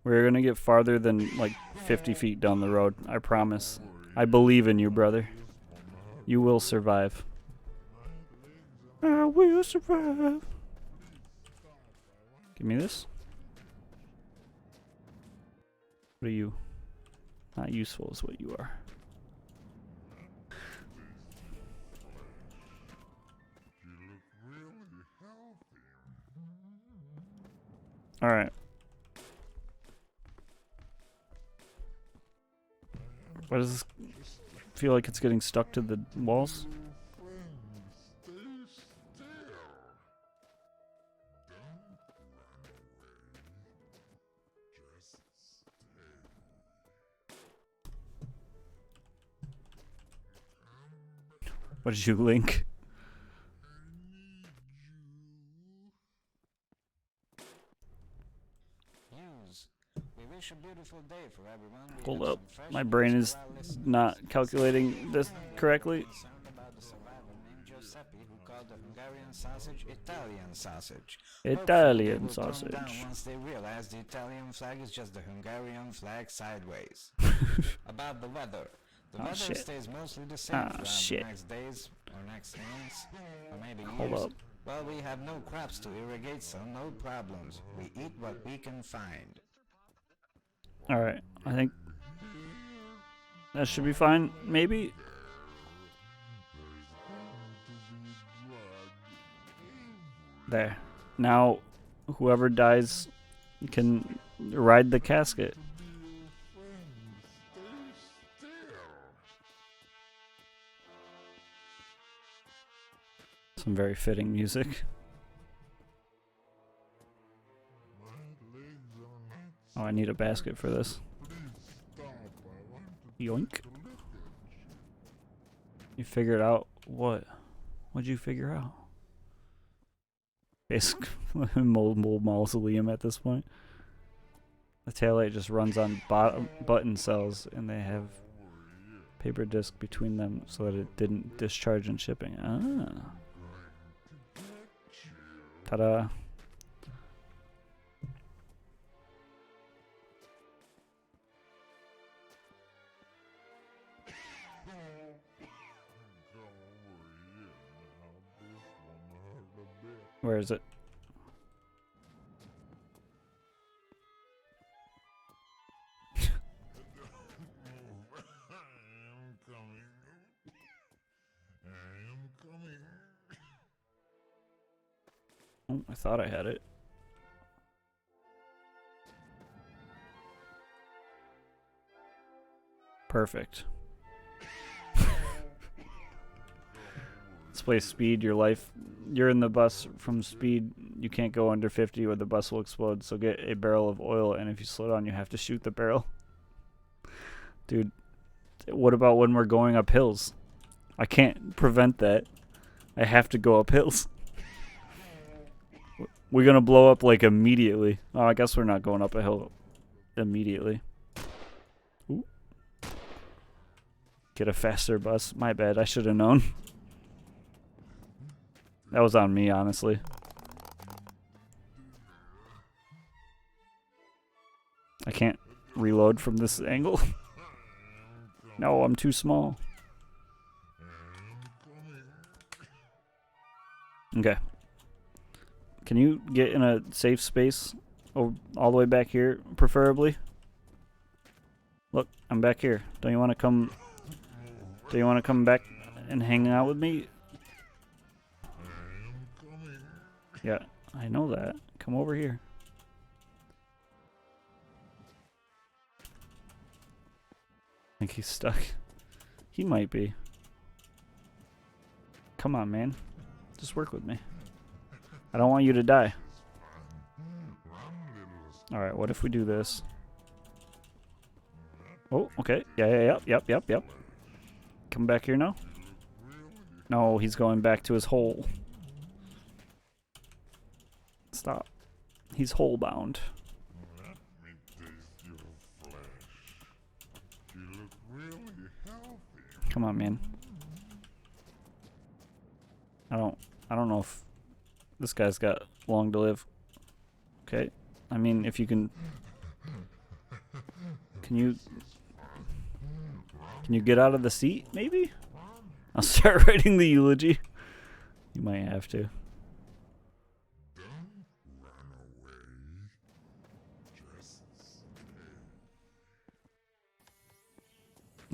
We're going to get farther than like 50 feet down the road, I promise. I believe in you, brother. You will survive. I will survive. Give me this. What are you? Not useful is what you are. Alright. Why does this feel like it's getting stuck to the walls? What did you link? Hold up. My brain is not calculating this correctly. Italian sausage. Once they realize the Italian flag is just the Hungarian flag sideways. About the weather. The weather shit. stays mostly the same throughout shit. the next days or next months or maybe Hold years. up. Well, we have no crops to irrigate, so no problems. We eat what we can find. Alright, I think that should be fine, maybe? There. Now, whoever dies can ride the casket. Some very fitting music. Oh, I need a basket for this. Yoink. You figured out what? What'd you figure out? Basic mobile mausoleum at this point. The taillight just runs on button cells, and they have paper disc between them so that it didn't discharge in shipping. Ah. Ta-da. Where is it? Oh, I thought I had it. Perfect. It's Let's play speed. Your life. You're in the bus from speed. You can't go under 50 or the bus will explode. So get a barrel of oil, and if you slow down, you have to shoot the barrel. Dude, what about when we're going up hills? I can't prevent that. I have to go up hills. We're gonna blow up like immediately. Oh, I guess we're not going up a hill immediately. Ooh. Get a faster bus. My bad. I should have known. That was on me, honestly. I can't reload from this angle. No, I'm too small. Okay. Can you get in a safe space? Oh, all the way back here, preferably? Look, I'm back here. Don't you want to come... Do you want to come back and hang out with me? Yeah, I know that. Come over here. I think he's stuck. He might be. Come on, man. Just work with me. I don't want you to die. Alright, what if we do this? Oh, okay. Yep. Come back here now. No, he's going back to his hole. Stop. He's hole bound. Let me taste your flesh. You look really healthy. Come on, man. I don't know if this guy's got long to live. Okay. I mean, if you can you get out of the seat, maybe? I'll start writing the eulogy. You might have to. Don't run away. Just stay.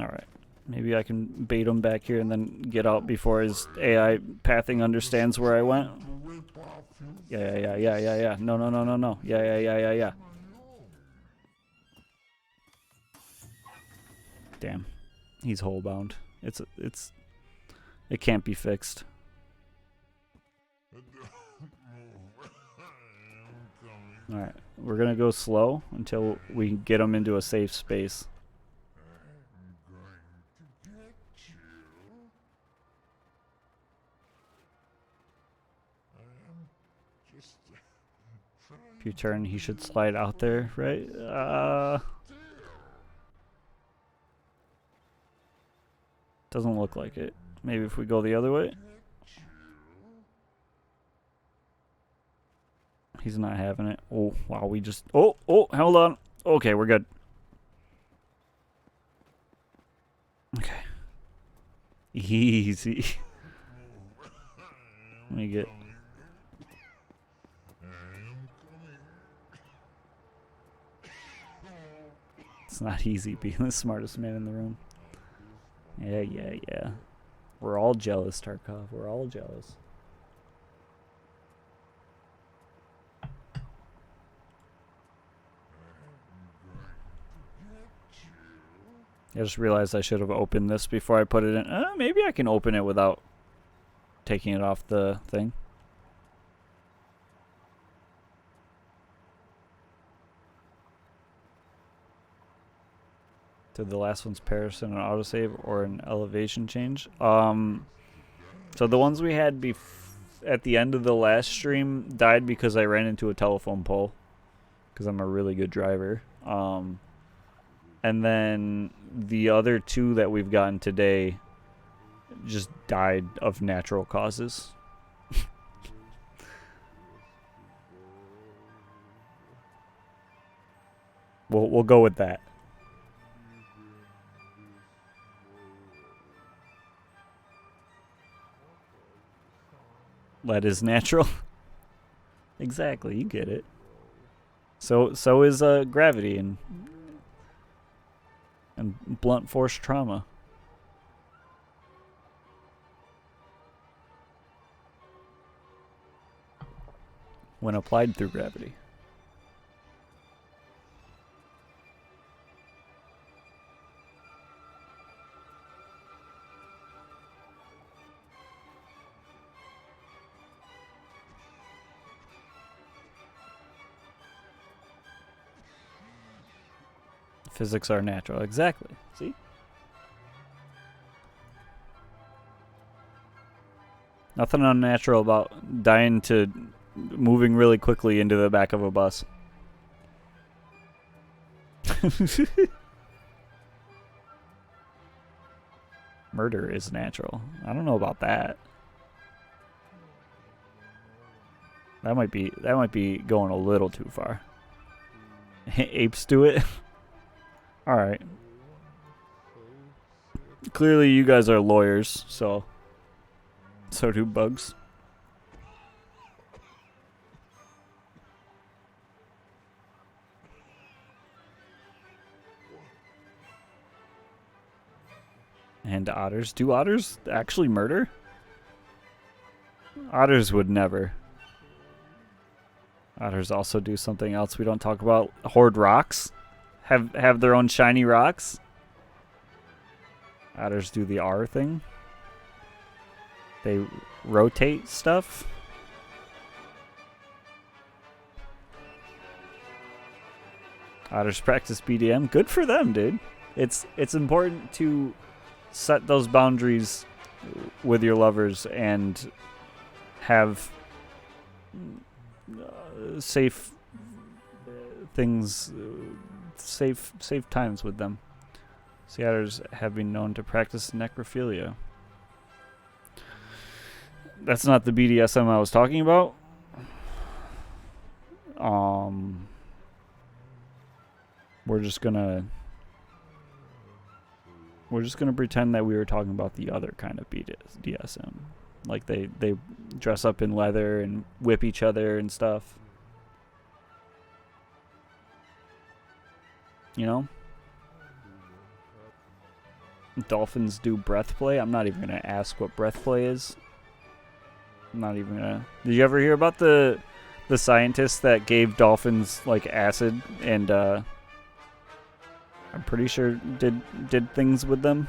Alright. Maybe I can bait him back here and then get out before his AI pathing understands where I went. Rip off your Yeah. No. Yeah. Damn. He's hole bound. It can't be fixed. Alright. We're gonna go slow until we get him into a safe space. I'm going to get you. I am just trying If you turn, he should slide out there, right? Doesn't look like it. Maybe if we go the other way? He's not having it. Oh, wow, we just... Oh, hold on. Okay, we're good. Okay. Easy. Let me get... It's not easy being the smartest man in the room. Yeah. We're all jealous, Tarkov. We're all jealous. I just realized I should have opened this before I put it in. Maybe I can open it without taking it off the thing. Did the last one's Paris and an autosave or an elevation change? So the ones we had at the end of the last stream died because I ran into a telephone pole. Because I'm a really good driver. And then the other two that we've gotten today just died of natural causes. We'll go with that. Lead is natural. Exactly, you get it. So is gravity and blunt force trauma. When applied through gravity. Physics are natural. Exactly. See? Nothing unnatural about dying to moving really quickly into the back of a bus. Murder is natural. I don't know about that. That might be going a little too far. Apes do it. All right. Clearly you guys are lawyers, so do bugs. And otters. Do otters actually murder? Otters would never. Otters also do something else we don't talk about. Hoard rocks. Have their own shiny rocks. Otters do the R thing. They rotate stuff. Otters practice BDM. Good for them, dude. It's important to set those boundaries with your lovers and have safe things, safe times with them. Sea otters have been known to practice necrophilia. That's not the BDSM I was talking about. We're just gonna pretend that we were talking about the other kind of BDSM. Like they dress up in leather and whip each other and stuff. You know? Dolphins do breath play. I'm not even gonna ask what breath play is. I'm not even gonna. Did you ever hear about the scientists that gave dolphins like acid and I'm pretty sure did things with them?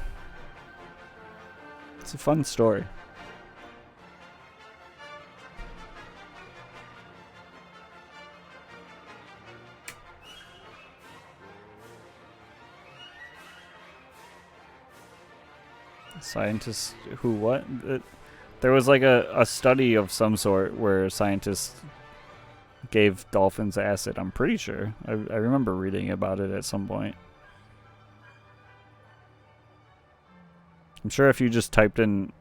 It's a fun story. Scientists who what? There was like a study of some sort where scientists gave dolphins acid. I'm pretty sure. I remember reading about it at some point. I'm sure if you just typed in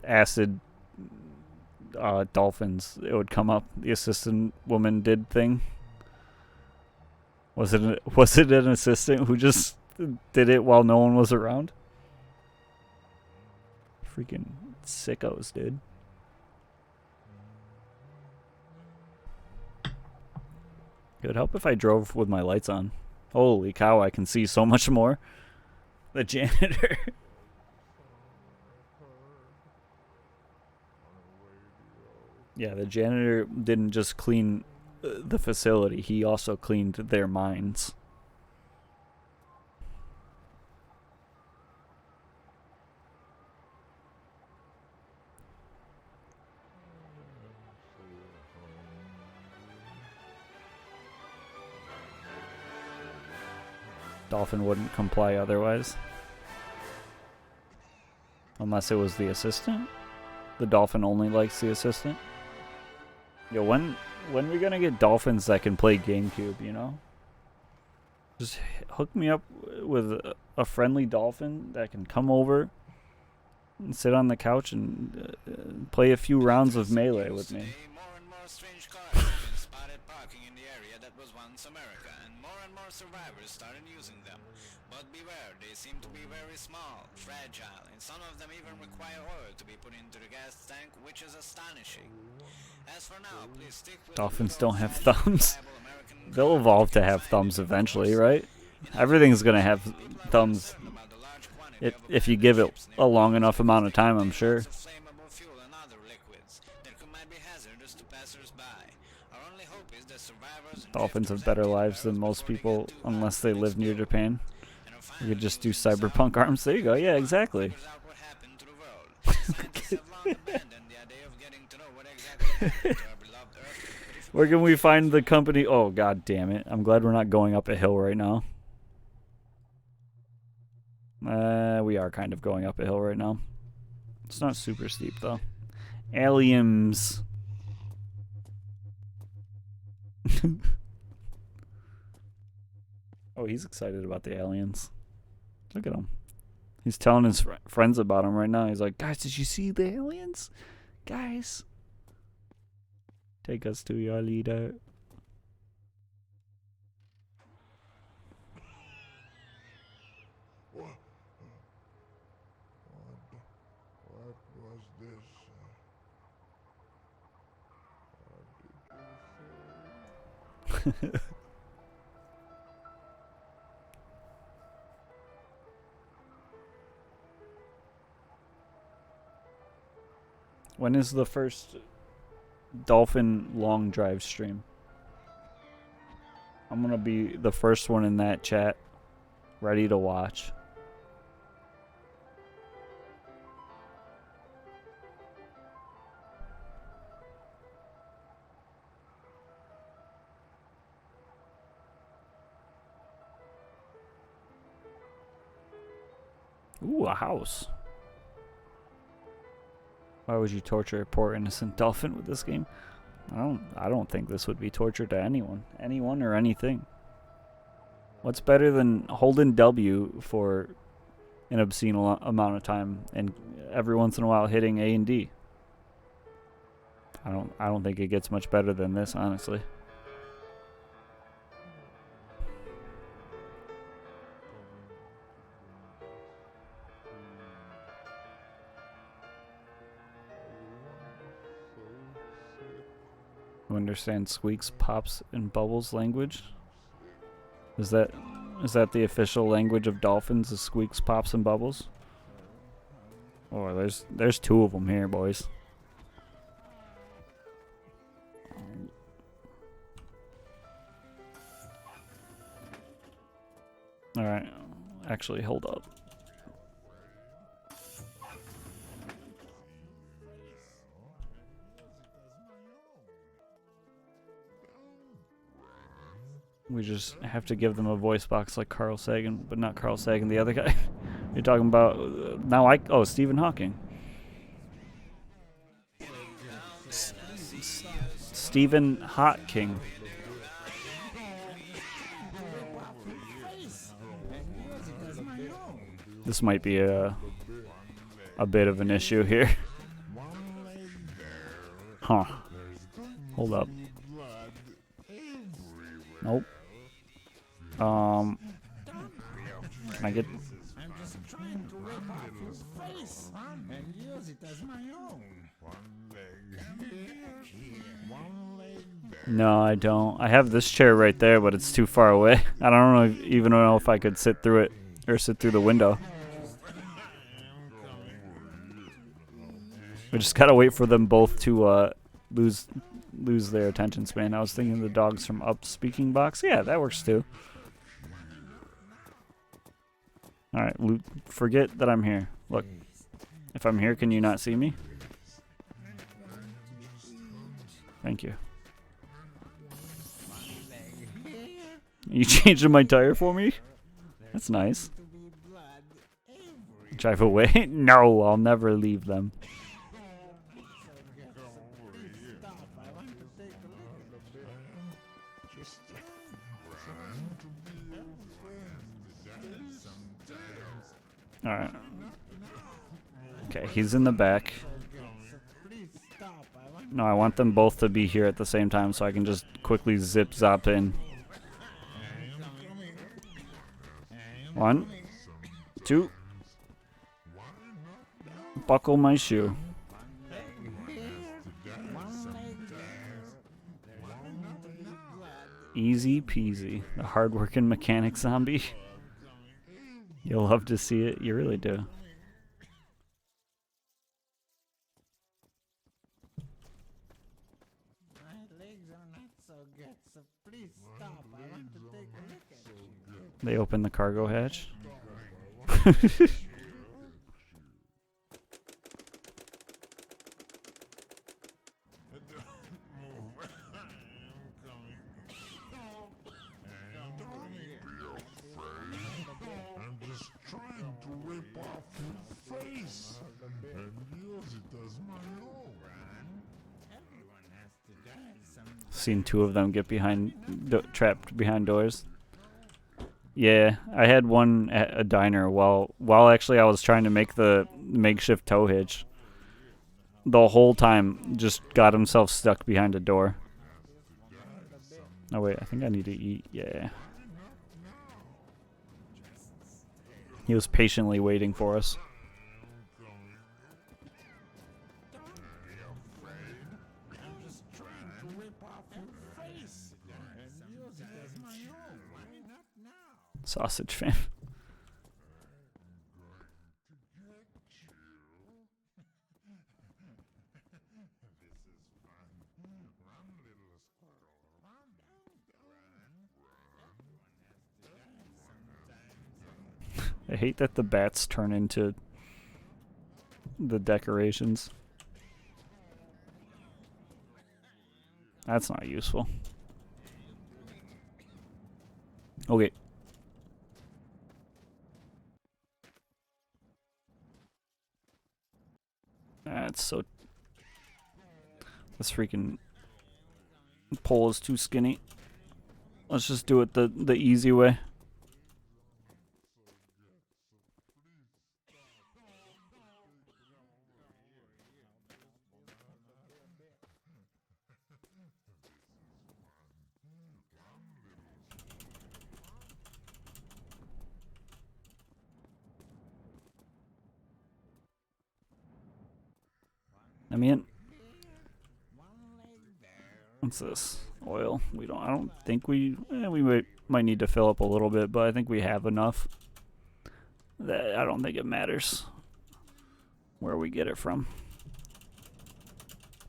acid dolphins, it would come up. The assistant woman did thing. Was it an assistant who just did it while no one was around? Freaking sickos, dude. It would help if I drove with my lights on. Holy cow, I can see so much more. The janitor. Yeah, the janitor didn't just clean the facility, he also cleaned their minds. Dolphin wouldn't comply otherwise. Unless it was the assistant. The dolphin only likes the assistant. Yo, when we gonna get dolphins that can play GameCube, you know? Just hook me up with a friendly dolphin that can come over and sit on the couch and play a few rounds of Melee with me. More and more strange cars have been spotted parking in the area that was once America, and more survivors started using them. But beware, they seem to be very small, fragile, and some of them even require oil to be put into the gas tank, which is astonishing. As for now, please stick with Dolphins don't have thumbs. They'll evolve to have thumbs eventually, right? Everything's gonna have thumbs if you give it a long enough amount of time, I'm sure. Dolphins have better lives than most people unless they live near Japan. You could just do cyberpunk arms. There you go. Yeah, exactly. Where can we find the company? Oh, god damn it. I'm glad we're not going up a hill right now. We are kind of going up a hill right now. It's not super steep, though. Aliens. Oh, he's excited about the aliens. Look at him. He's telling his friends about them right now. He's like, guys, did you see the aliens? Guys. Take us to your leader. What? What was this? What did you say? When is the first dolphin long drive stream? I'm gonna be the first one in that chat, ready to watch. Ooh, a house. Why would you torture a poor innocent dolphin with this game? I don't think this would be torture to anyone or anything. What's better than holding W for an obscene amount of time and every once in a while hitting A and D? I don't think it gets much better than this, honestly. You understand Squeaks, Pops, and Bubbles language? Is that the official language of dolphins? Is Squeaks, Pops, and Bubbles? Oh, there's two of them here, boys. All right, actually, hold up. We just have to give them a voice box like Carl Sagan, but not Carl Sagan, the other guy. You're talking about Stephen Hawking. Stephen Hawking. This might be a bit of an issue here. Huh. Hold up. Nope. Can I get... I'm just trying to rip off your face and use it as my own. One leg here, one leg there. No, I don't. I have this chair right there, but it's too far away. I don't even know if I could sit through it or sit through the window. We just gotta wait for them both to lose their attention span. I was thinking the dogs from Up speaking box. Yeah, that works too. Alright, forget that I'm here. Look, if I'm here, can you not see me? Thank you. You changing my tire for me? That's nice. Drive away? No, I'll never leave them. Alright. Okay, he's in the back. No, I want them both to be here at the same time so I can just quickly zip-zop in. 1, 2. Buckle my shoe. Easy peasy. The hard-working mechanic zombie. You'll love to see it. You really do. My legs are not so good, so please stop. I want to take a look at you. They open the cargo hatch. Seen two of them get trapped behind doors. Yeah, I had one at a diner while actually I was trying to make the makeshift tow hitch. The whole time, just got himself stuck behind a door. Oh wait, I think I need to eat. Yeah. He was patiently waiting for us. Sausage fan. I hate that the bats turn into the decorations. That's not useful. Okay. That's so... This freaking pole is too skinny. Let's just do it the easy way. I mean, what's this? Oil. I don't think we might need to fill up a little bit, but I think we have enough. That I don't think it matters where we get it from.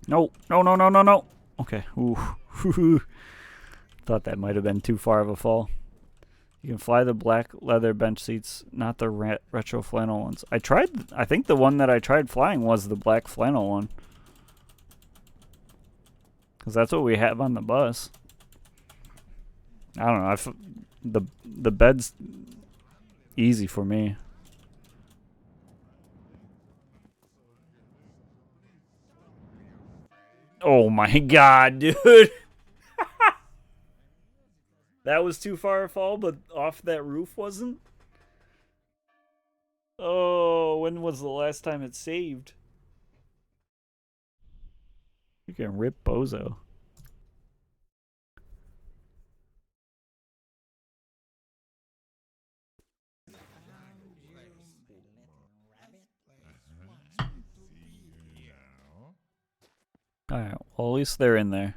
No. Okay. Ooh. Thought that might have been too far of a fall. You can fly the black leather bench seats, not the retro flannel ones. I think the one that I tried flying was the black flannel one. Because that's what we have on the bus. I don't know. The bed's easy for me. Oh my god, dude. That was too far a fall, but off that roof wasn't? Oh, when was the last time it saved? You can rip Bozo. Alright, well at least they're in there.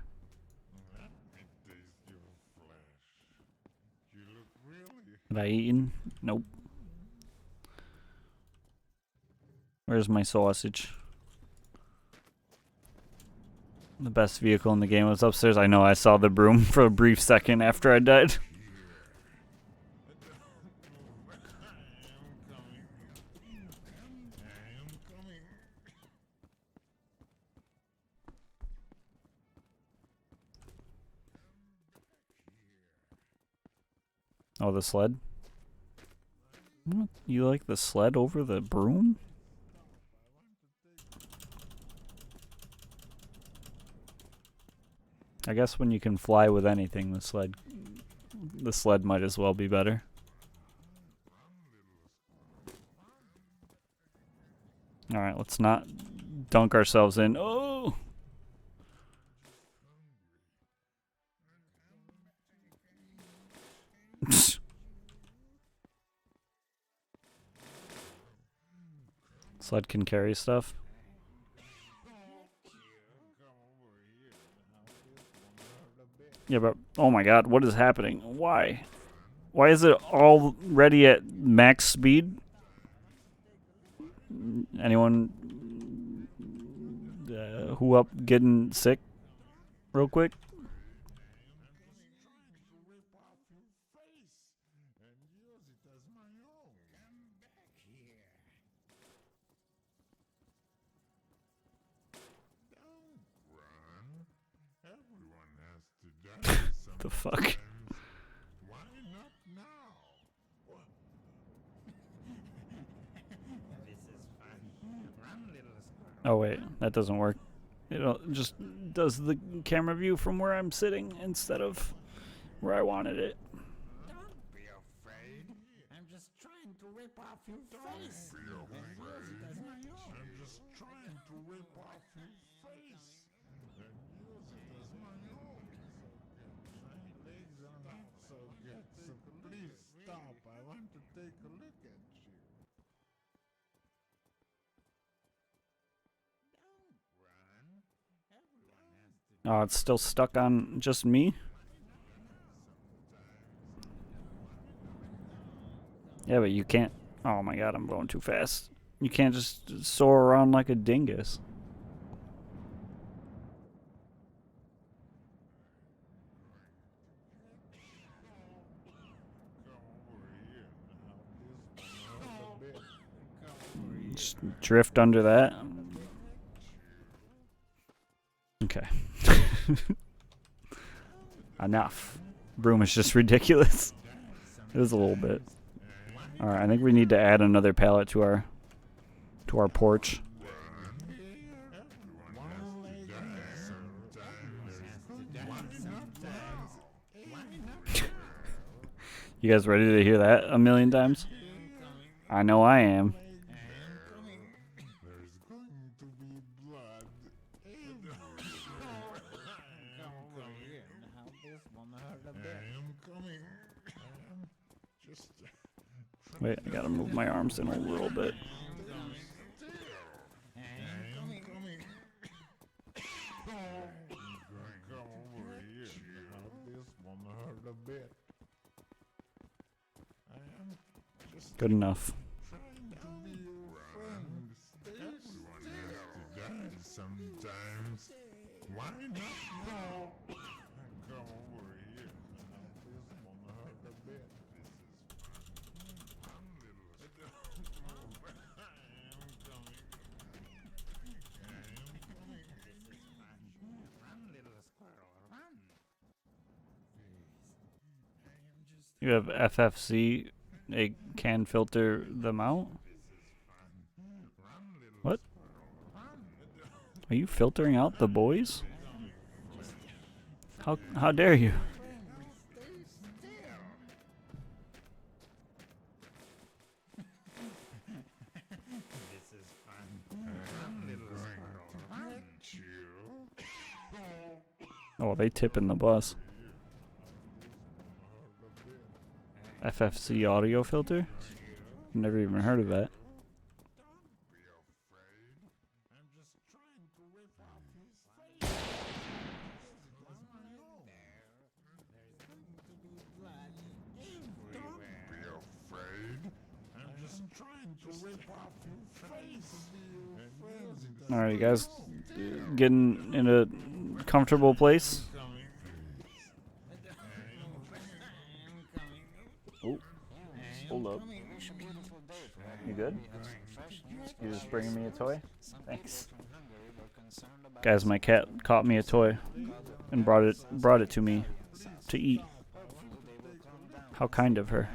Have I eaten? Nope. Where's my sausage? The best vehicle in the game was upstairs. I know, I saw the broom for a brief second after I died. Oh, the sled? What? You like the sled over the broom? I guess when you can fly with anything, the sled might as well be better. Alright, let's not dunk ourselves in. Oh! Sled can carry stuff. Yeah, but oh my god, what is happening? Why? Why is it already at max speed? Anyone who up getting sick real quick? The fuck? Why not now? Oh wait, that doesn't work. It just does the camera view from where I'm sitting instead of where I wanted it. Don't be afraid. I'm just trying to rip off your face. I'm just trying to rip off your face and use it as my own. My legs are not so good, so please stop. I want to take a look at you. Don't run. Everyone has to Oh, it's still stuck on just me? Yeah, but you can't. Oh my god, I'm going too fast. You can't just soar around like a dingus. Just drift under that. Okay. Enough. Broom is just ridiculous. It is a little bit. Alright, I think we need to add another pallet to our porch. You guys ready to hear that a million times? I know I am. There's going to be blood I am coming. I am just Wait, I gotta move my arms in a little bit. I am coming. Come over here. This won't hurt a bit. I am just Good enough. trying to be your friend. Everyone has to die sometimes. Why not now? Come over here. This won't hurt a bit. You have FFC. It can filter them out? What? Are you filtering out the boys? How dare you? Oh, they tipping the bus. FFC audio filter? Never even heard of that. I'm just trying to rip off his face. Don't be afraid. I'm just trying to rip off your face. Alright, you guys getting in a comfortable place? Oh, hold up. You good? You just bringing me a toy? Thanks. Guys, my cat caught me a toy and brought it to me to eat. How kind of her.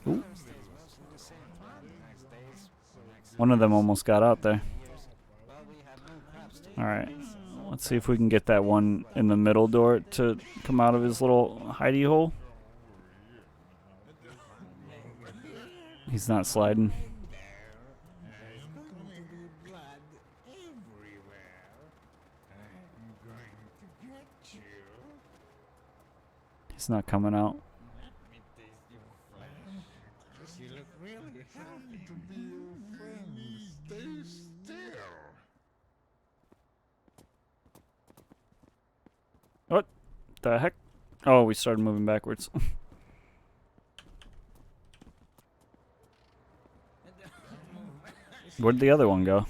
Ooh. One of them almost got out there. Alright. Let's see if we can get that one in the middle door to come out of his little hidey hole. He's not sliding. He's not coming out. What the heck? Oh, we started moving backwards. Where'd the other one go?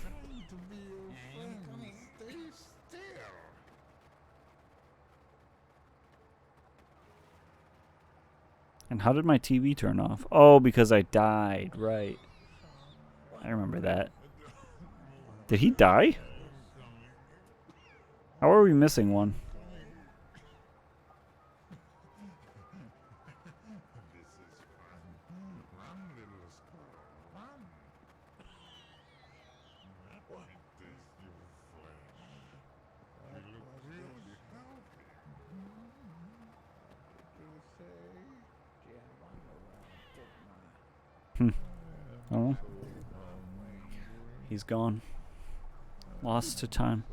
And how did my TV turn off? Oh, because I died. Right. I remember that. Did he die? How are we missing one? Oh. He's gone. Lost to time.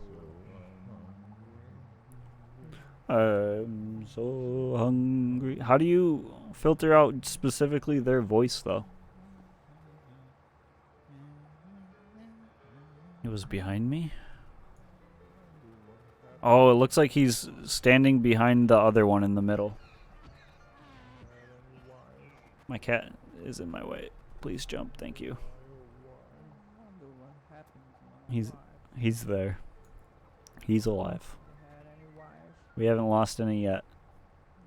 I'm so hungry. How do you filter out specifically their voice, though? It was behind me? Oh, it looks like he's standing behind the other one in the middle. My cat is in my way. Please jump, thank you. I wonder what happened to my He's wife. he's there. He's alive. Had any wife? We haven't lost any yet.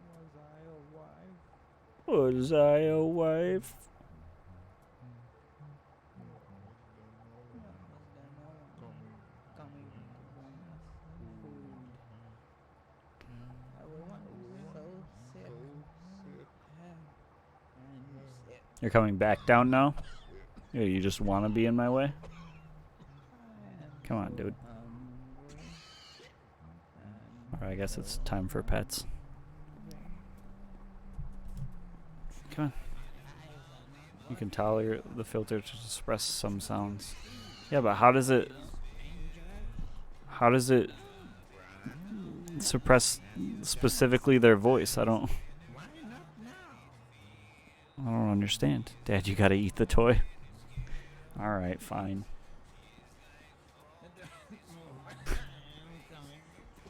Was I a wife? Was I a wife? Was there no one coming to bring us food? Everyone is so sick. And sick. You're coming back down now? Yeah, you just want to be in my way? I am Come on, dude. hungry. And Alright, I guess it's time for pets. Come on. You can tolerate the filter to suppress some sounds. Yeah, but how does it suppress specifically their voice? I don't understand. Dad, you gotta eat the toy. Alright, fine.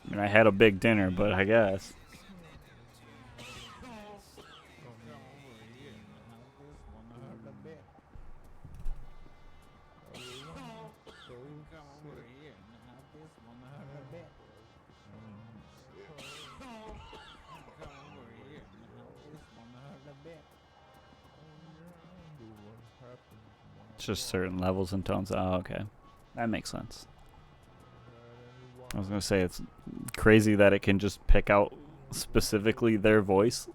I mean, I had a big dinner, but I guess. It's just certain levels and tones. Oh, okay. That makes sense. I was gonna say, it's crazy that it can just pick out specifically their voice.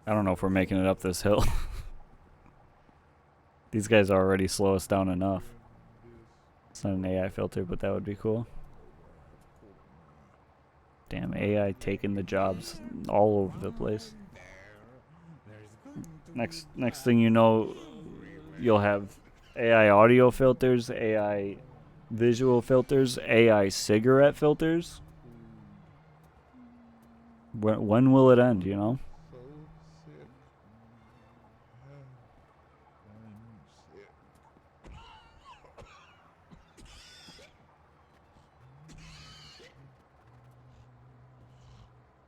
I don't know if we're making it up this hill. These guys already slow us down enough. It's not an AI filter, but that would be cool. Damn, AI taking the jobs all over the place. Next thing you know, you'll have AI audio filters, AI visual filters, AI cigarette filters. When will it end, you know?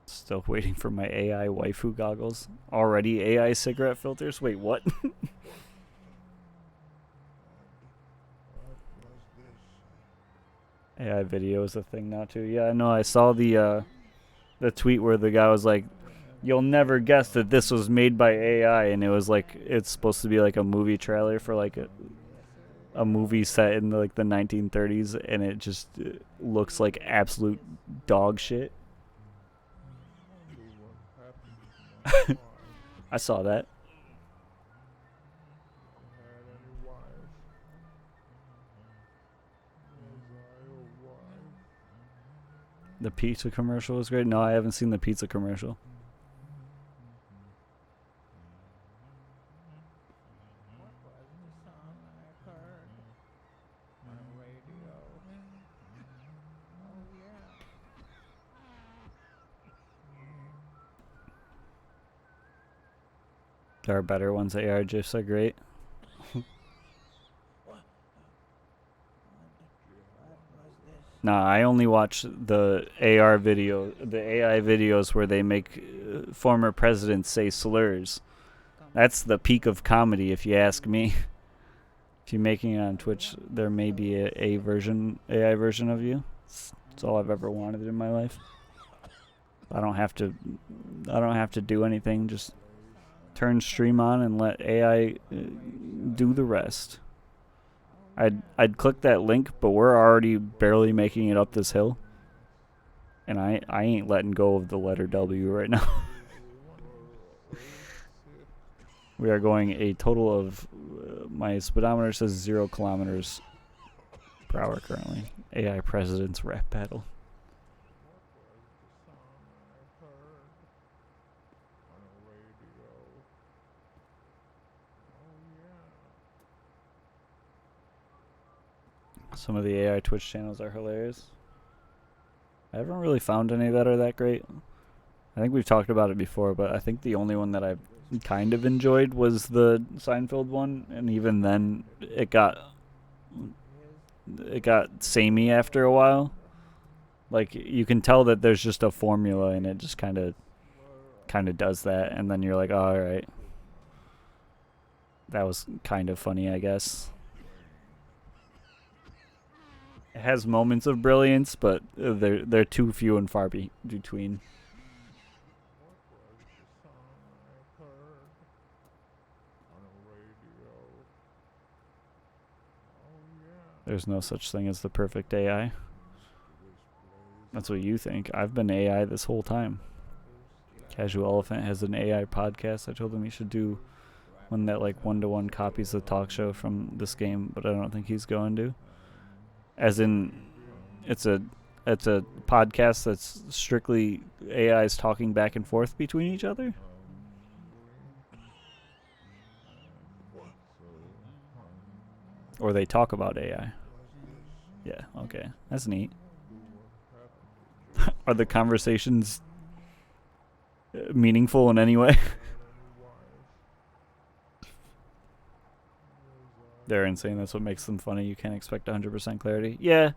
Still waiting for my AI waifu goggles. Already AI cigarette filters? Wait, what? AI video is a thing now too. Yeah, I know. I saw the tweet where the guy was like, "You'll never guess that this was made by AI," and it was like it's supposed to be like a movie trailer for like a movie set in like the 1930s, and it just looks like absolute dog shit. I saw that. The pizza commercial was great. No, I haven't seen the pizza commercial. what was the song I heard on the radio? Oh yeah. There are better ones. AR GIFs are great. Nah, I only watch the AR video, the AI videos where they make former presidents say slurs. That's the peak of comedy, if you ask me. If you're making it on Twitch, there may be a AI version of you. It's all I've ever wanted in my life. I don't have to do anything. Just turn stream on and let AI do the rest. I'd click that link, but we're already barely making it up this hill. And I ain't letting go of the letter W right now. We are going a total of, my speedometer says 0 kilometers per hour currently. AI president's rap battle. Some of the AI Twitch channels are hilarious. I haven't really found any that are that great. I think we've talked about it before, but I think the only one that I kind of enjoyed was the Seinfeld one, and even then it got samey after a while. Like, you can tell that there's just a formula and it just kind of does that, and then you're like, oh, all right. That was kind of funny, I guess. It has moments of brilliance, but they're too few and far between. There's no such thing as the perfect AI. That's what you think. I've been AI this whole time. Casual Elephant has an AI podcast. I told him he should do one that like 1-to-1 copies the talk show from this game, but I don't think he's going to. As in, it's a podcast that's strictly AIs talking back and forth between each other. Or they talk about AI. Yeah, okay. That's neat. Are the conversations meaningful in any way? They're insane. That's what makes them funny. You can't expect 100% clarity. Yeah,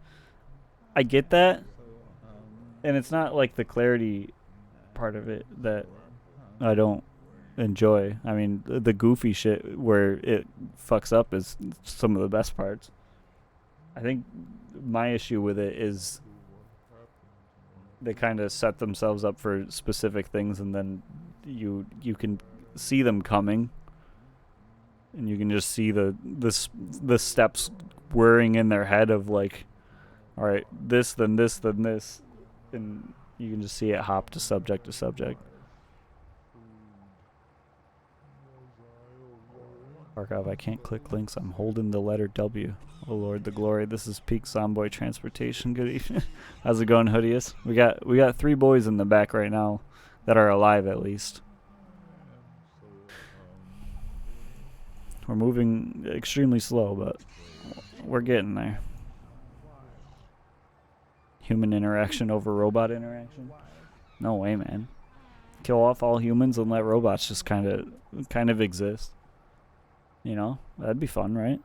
I get that. And it's not like the clarity part of it that I don't enjoy. I mean, the goofy shit where it fucks up is some of the best parts. I think my issue with it is they kind of set themselves up for specific things, and then you can see them coming, and you can just see the steps whirring in their head of like, all right, this, then this, then this, and you can just see it hop to subject to subject. Archive, I can't click links. I'm holding the letter W. Oh Lord, the glory. This is peak Zomboy transportation. Good evening. How's it going, Hoodius? We got 3 boys in the back right now that are alive at least. We're moving extremely slow, but we're getting there. Human interaction over robot interaction? No way, man. Kill off all humans and let robots just kind of exist. You know, that'd be fun, right?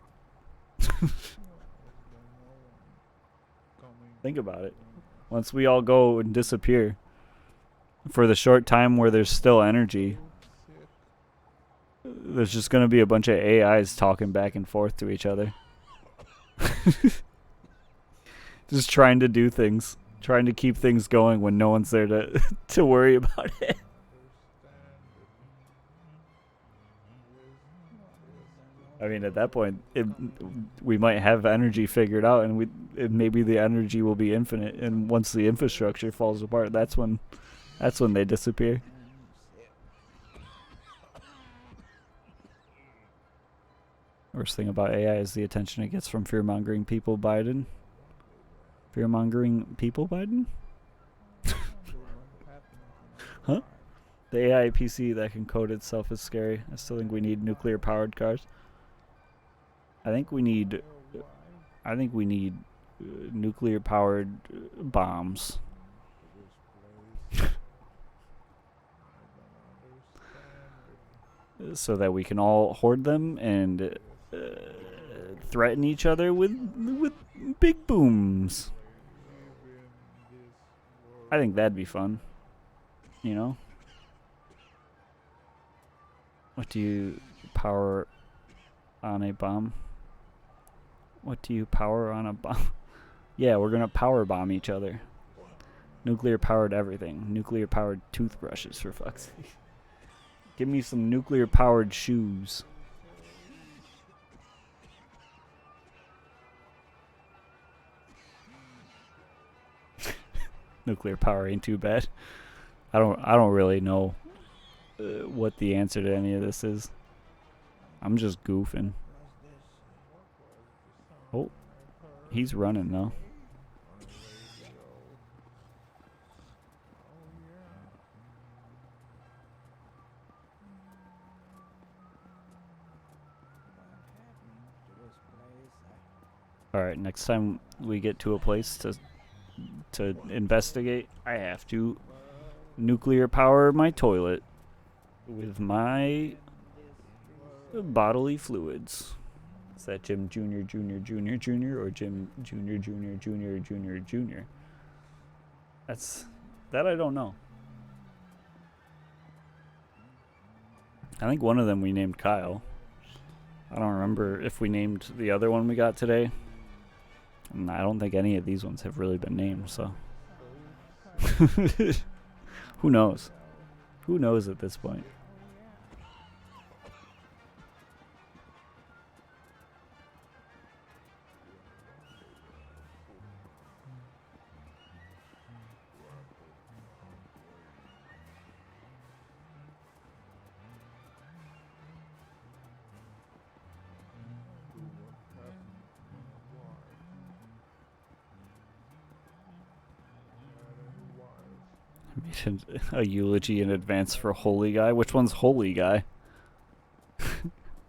Think about it. Once we all go and disappear, for the short time where there's still energy, there's just going to be a bunch of AIs talking back and forth to each other. Just trying to do things. Trying to keep things going when no one's there to worry about it. I mean, at that point, we might have energy figured out, and maybe the energy will be infinite. And once the infrastructure falls apart, that's when they disappear. Worst thing about AI is the attention it gets from fear-mongering people, Biden. Fear-mongering people, Biden? Huh? The AI PC that can code itself is scary. I still think we need nuclear-powered cars. I think we need nuclear-powered bombs. So that we can all hoard them and threaten each other with big booms. I think that'd be fun. You know? What do you power on a bomb? What do you power on a bomb? Yeah, we're gonna power bomb each other. Nuclear powered everything. Nuclear powered toothbrushes, for fuck's sake. Give me some nuclear powered shoes. Nuclear power ain't too bad. I don't really know what the answer to any of this is. I'm just goofing. Oh, He's running though. All right, next time we get to a place to investigate, I have to nuclear power my toilet with my bodily fluids. Is that Jim Jr. Jr. Jr. Jr. or Jim Jr. Jr. Jr. Jr. Jr.? That I don't know. I think one of them we named Kyle. I don't remember if we named the other one we got today. And I don't think any of these ones have really been named, so. Who knows? Who knows at this point? A eulogy in advance for Holy Guy. Which one's Holy Guy?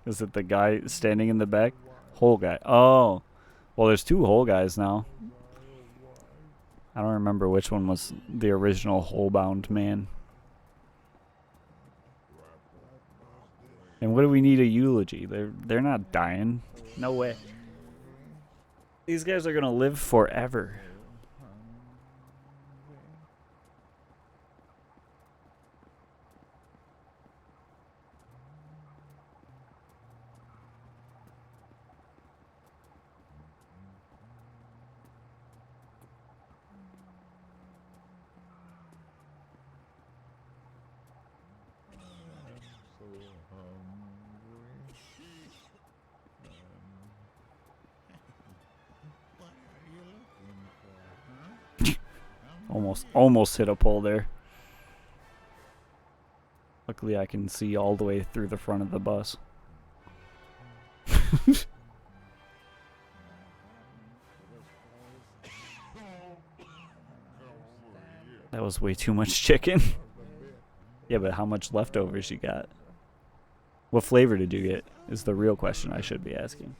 Is it the guy standing in the back? Whole Guy. Oh. Well, there's two Whole Guys now. I don't remember which one was the original Whole-bound man. And what do we need a eulogy? They're not dying. No way. These guys are gonna live forever. Almost hit a pole there. Luckily I can see all the way through the front of the bus. That was way too much chicken. Yeah, but how much leftovers you got? What flavor did you get is the real question I should be asking.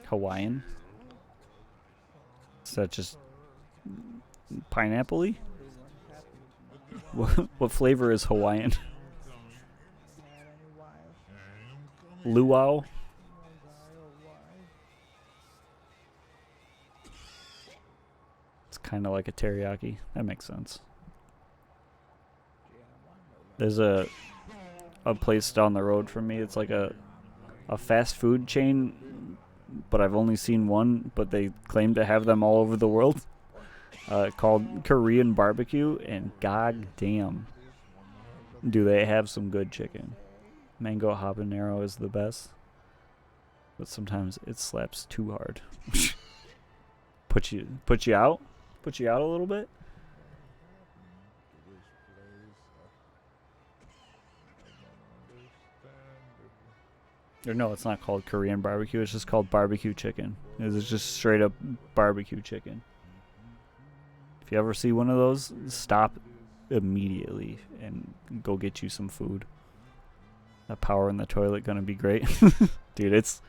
Hawaiian? Is that just pineapple-y? What flavor is Hawaiian? Luau? It's kind of like a teriyaki. That makes sense. There's a place down the road from me. It's like a fast food chain, but I've only seen one, but they claim to have them all over the world, called Korean Barbecue, and god damn, do they have some good chicken. Mango habanero is the best, but sometimes it slaps too hard. Put you out a little bit. Or no, it's not called Korean barbecue. It's just called barbecue chicken. It's just straight up barbecue chicken. If you ever see one of those, stop immediately and go get you some food. That power in the toilet gonna be great. Dude, it's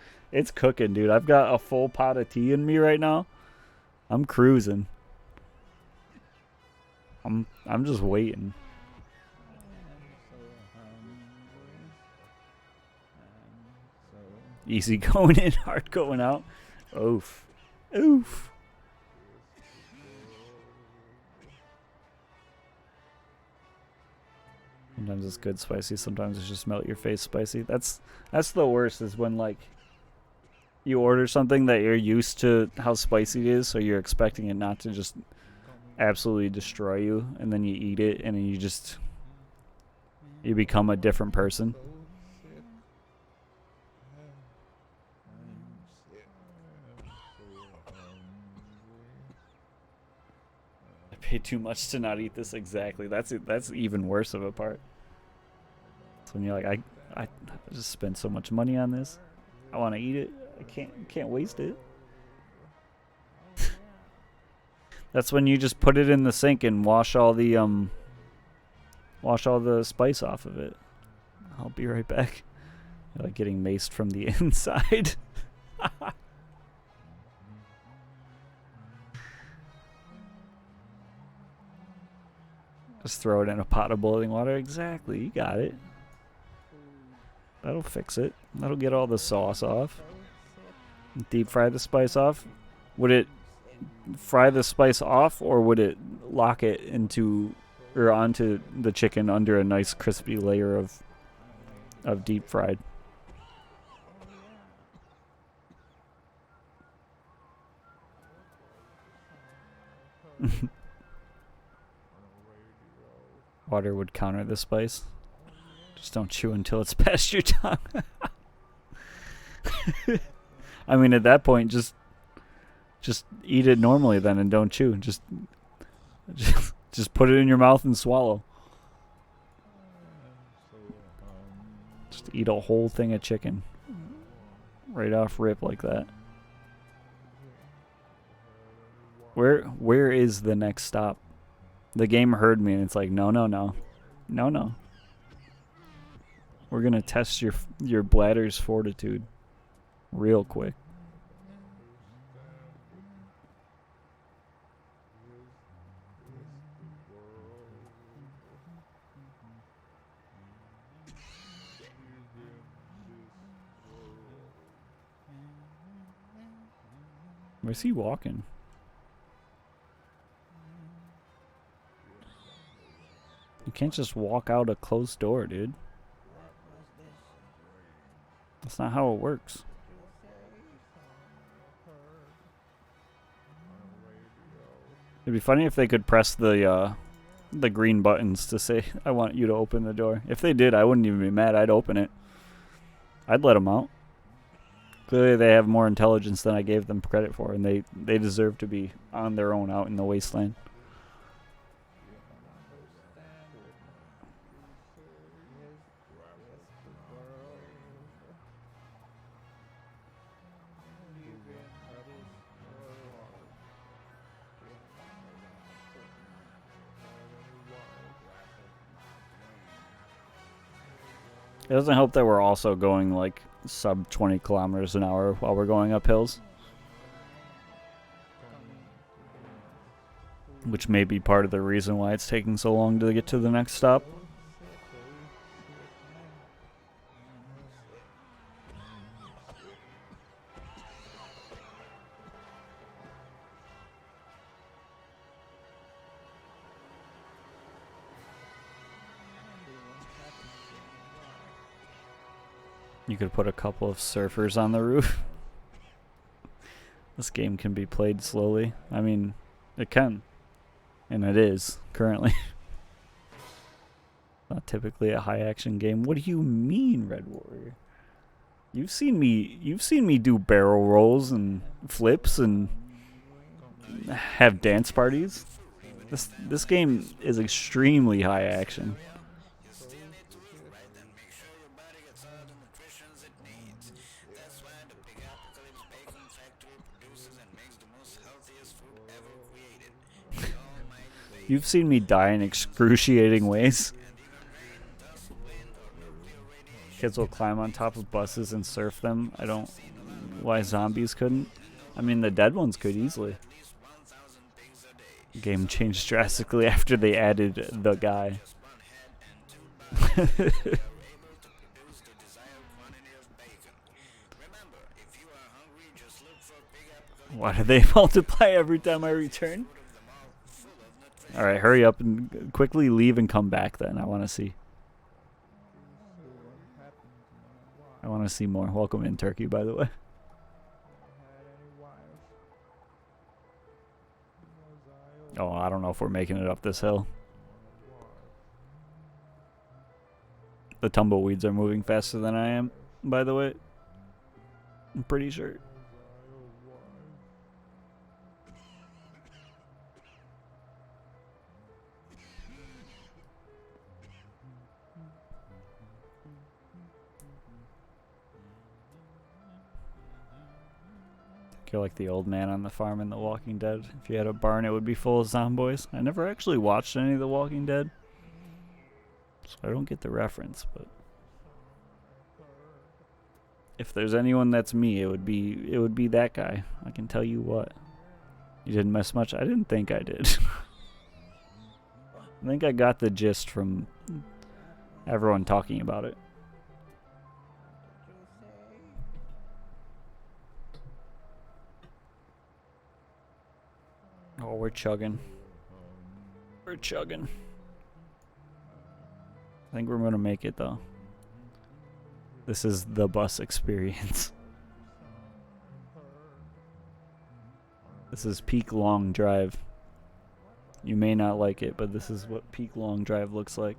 cooking, dude. I've got a full pot of tea in me right now. I'm cruising. I'm just waiting. Easy going in, hard going out. Oof. Oof. Sometimes it's good spicy, sometimes it's just melt your face spicy. That's the worst, is when like you order something that you're used to how spicy it is, so you're expecting it not to just absolutely destroy you, and then you eat it and then you become a different person. I paid too much to not eat this exactly. That's even worse of a part. when you're like, I just spent so much money on this. I want to eat it. I can't waste it. That's when you just put it in the sink and wash all the spice off of it. I'll be right back. You're like getting maced from the inside. Just throw it in a pot of boiling water. Exactly, you got it. That'll fix it. That'll get all the sauce off. Deep fry the spice off. Would it fry the spice off, or would it lock it into or onto the chicken under a nice crispy layer of deep fried? Water would counter the spice. Just don't chew until it's past your tongue. I mean, at that point, just eat it normally then, and don't chew. Just put it in your mouth and swallow. Just eat a whole thing of chicken right off rip like that. Where is the next stop? The game heard me and it's like, no. We're gonna test your bladder's fortitude real quick. Where's he walking? You can't just walk out a closed door, dude. That's not how it works. It'd be funny if they could press the green buttons to say, I want you to open the door. If they did, I wouldn't even be mad. I'd open it. I'd let them out. Clearly they have more intelligence than I gave them credit for, and they deserve to be on their own out in the wasteland. It doesn't help that we're also going like sub 20 kilometers an hour while we're going up hills. Which may be part of the reason why it's taking so long to get to the next stop. You could put a couple of surfers on the roof. This game can be played slowly. I mean, it can. And it is, currently. Not typically a high action game. What do you mean, Red Warrior? You've seen me do barrel rolls and flips and have dance parties. This game is extremely high action. You've seen me die in excruciating ways. Kids will climb on top of buses and surf them. I don't... Why zombies couldn't? I mean, the dead ones could easily. The game changed drastically after they added the guy. Why do they multiply every time I return? Alright, hurry up and quickly leave and come back then. I want to see. I want to see more. Welcome in, Turkey, by the way. Oh, I don't know if we're making it up this hill. The tumbleweeds are moving faster than I am, by the way. I'm pretty sure. You're like the old man on the farm in The Walking Dead. If you had a barn, it would be full of zomboys. I never actually watched any of The Walking Dead, so I don't get the reference, but if there's anyone that's me, it would be that guy. I can tell you what. You didn't miss much? I didn't think I did. I think I got the gist from everyone talking about it. Oh, we're chugging. We're chugging. I think we're gonna make it though. This is the bus experience. This is peak long drive. You may not like it, but this is what peak long drive looks like.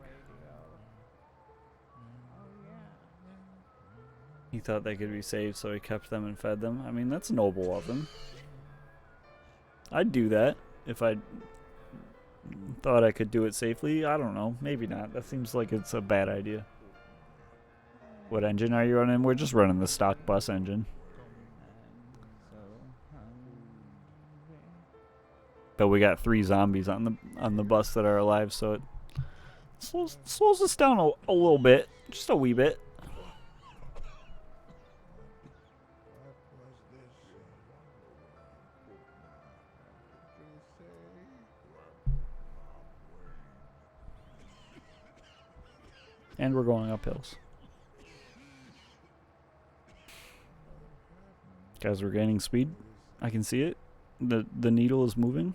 He thought they could be saved, so he kept them and fed them. I mean, that's noble of him. I'd do that if I thought I could do it safely. I don't know. Maybe not. That seems like it's a bad idea. What engine are you running? We're just running the stock bus engine. But we got 3 zombies on the bus that are alive, so it slows us down a little bit. Just a wee bit. And we're going up hills. Guys, we're gaining speed. I can see it. The needle is moving.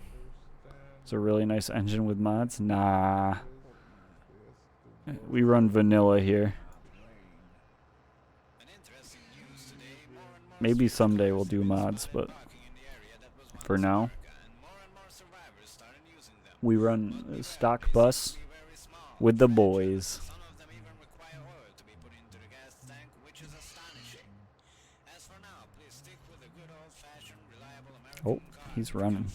It's a really nice engine with mods. Nah. We run vanilla here. Maybe someday we'll do mods, but for now, we run a stock bus with the boys. Oh, he's running.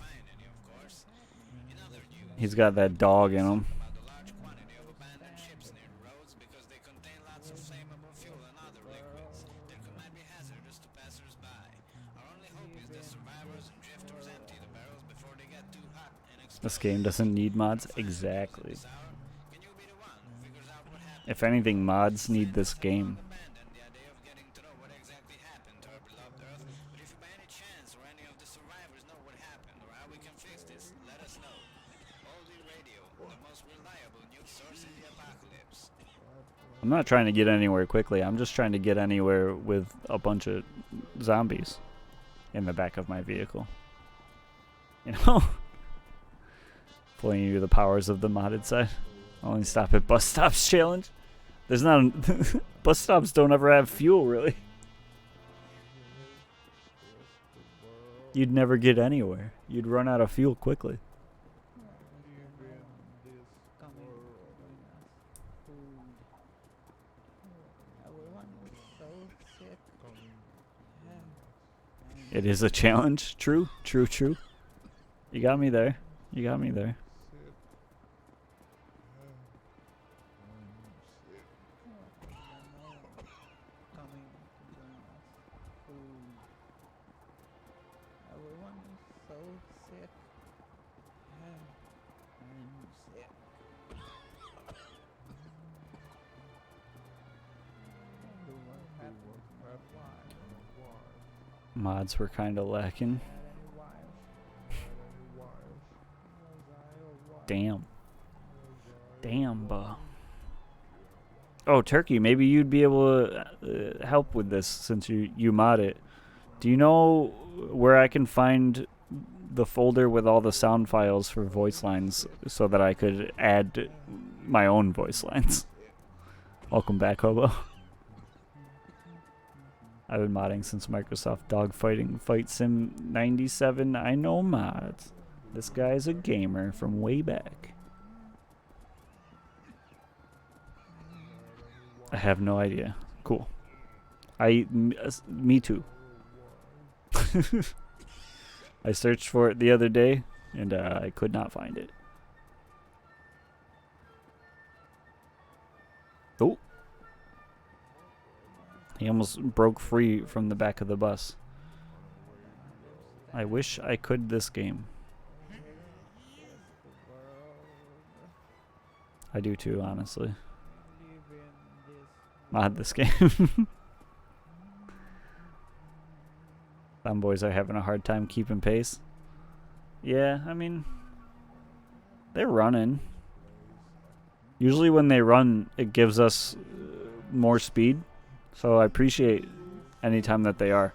He's got that dog in him. This game doesn't need mods. Exactly. If anything, mods need this game. I'm not trying to get anywhere quickly. I'm just trying to get anywhere with a bunch of zombies in the back of my vehicle. You know? Pulling you the powers of the modded side. Only stop at bus stops challenge. There's not bus stops don't ever have fuel, really. You'd never get anywhere. You'd run out of fuel quickly. It is a challenge. True, true, true. You got me there. You got me there. Mods were kind of lacking. Damn. Damn, buh. Oh, Turkey, maybe you'd be able to help with this since you mod it. Do you know where I can find the folder with all the sound files for voice lines so that I could add my own voice lines? Welcome back, Hobo. I've been modding since Microsoft Dogfighting Fight Sim 97. I know mods. This guy's a gamer from way back. I have no idea. Cool. Me too. I searched for it the other day and I could not find it. Oh. He almost broke free from the back of the bus. I wish I could this game. I do too, honestly. Mod this game. Some boys are having a hard time keeping pace. Yeah, I mean, they're running. Usually when they run, it gives us more speed. So I appreciate any time that they are.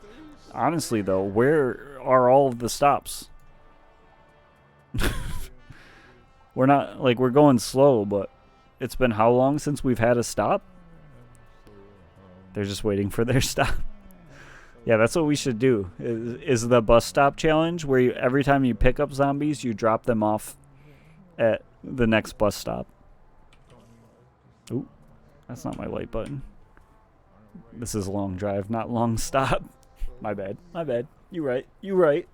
Honestly, though, where are all of the stops? We're not, like, we're going slow, but it's been how long since we've had a stop? They're just waiting for their stop. Yeah, that's what we should do, is the bus stop challenge, where you, every time you pick up zombies, you drop them off at the next bus stop. Ooh, that's not my light button. This is long drive, not long stop. My bad, my bad. You right, you right.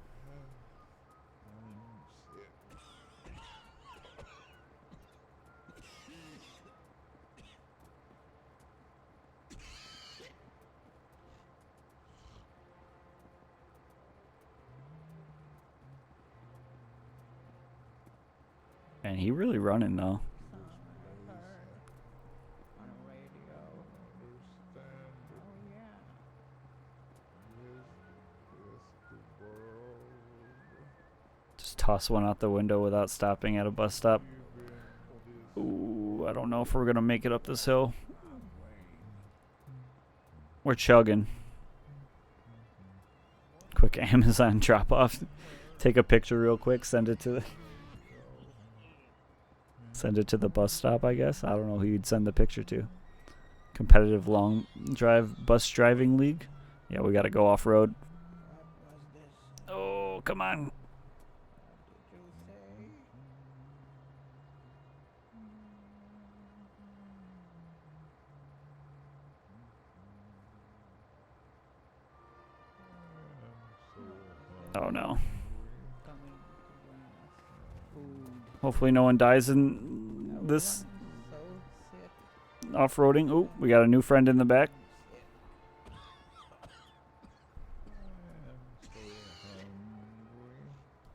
And he really running though. On a radio. Oh yeah. Just toss one out the window without stopping at a bus stop. Ooh, I don't know if we're gonna make it up this hill. We're chugging. Quick Amazon drop off. Take a picture real quick, send it to the bus stop, I guess. I don't know who you'd send the picture to. Competitive long drive bus driving league. Yeah, we gotta go off road. Oh, come on. Oh no. Hopefully no one dies in this off-roading. Oh, we got a new friend in the back.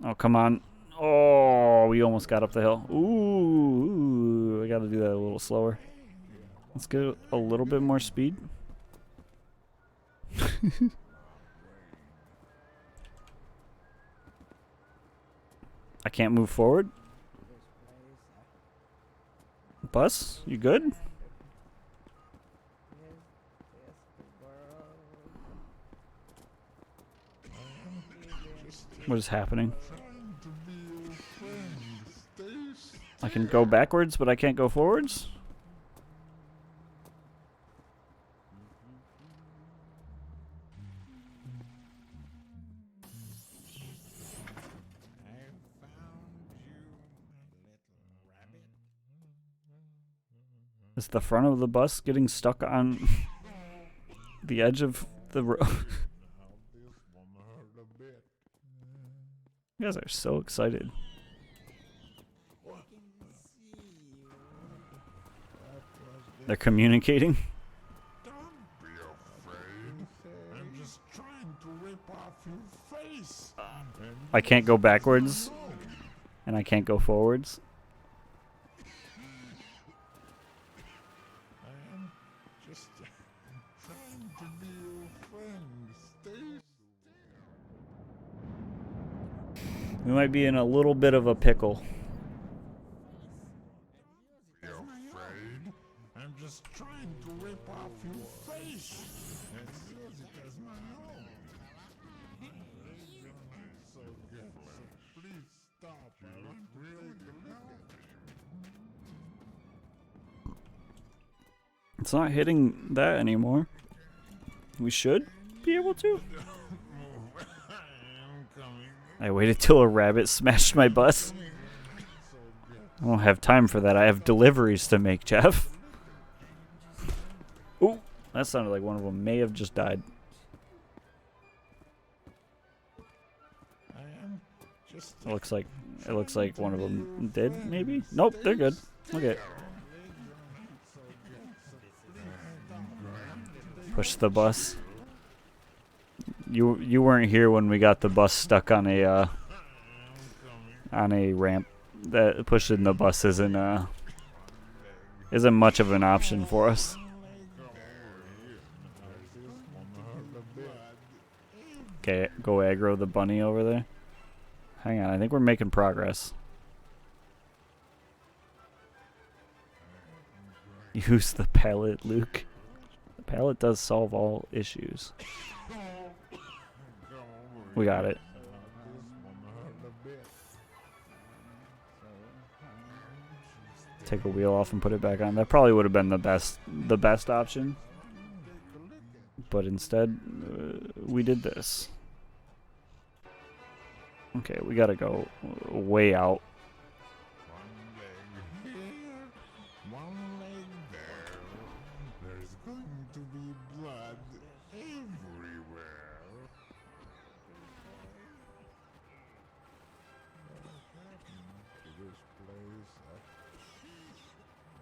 Oh, come on. Oh, we almost got up the hill. Ooh, I got to do that a little slower. Let's get a little bit more speed. I can't move forward. Bus, you good? What is happening? I can go backwards, but I can't go forwards? Is the front of the bus getting stuck on the edge of the road? You guys are so excited. They're communicating. Don't be afraid. I'm just trying to rip off your face. I can't go backwards, and I can't go forwards. I am just trying to be your friend. Stay We might be in a little bit of a pickle. afraid. I'm just trying to rip off your face. And use it as my own. So good. So please stop. I want to take a look at you. It's not hitting that anymore. We should be able to. I am coming. I waited till a rabbit smashed my bus. I don't have time for that. I have deliveries to make, Jeff. Ooh, that sounded like one of them may have just died. I am just It looks like one of them did, maybe? Nope, they're good. Okay. Push the bus. you weren't here when we got the bus stuck on a ramp. That pushing the bus isn't much of an option for us. Okay, go aggro the bunny over there. Hang on, I think we're making progress. Use the pallet, Luke. The pallet does solve all issues. We got it. Take a wheel off and put it back on. That probably would have been the best option. But instead, we did this. Okay, we gotta go way out. One leg here, one leg there. There's going to be blood everywhere. What happened to this place?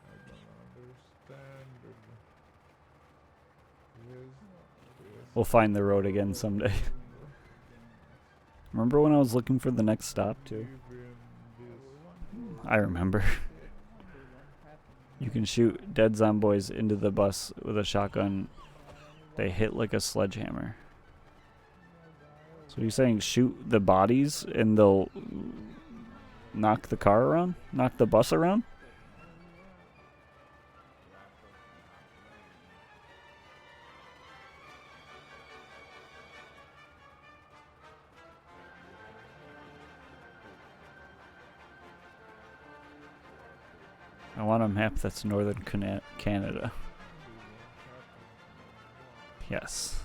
I don't understand it. We'll find the road again someday. Remember when I was looking for the next stop too? I remember. You can shoot dead zomboys into the bus with a shotgun. They hit like a sledgehammer. So you're saying shoot the bodies and they'll knock the car around? Knock the bus around? I want a map that's northern Canada. Yes.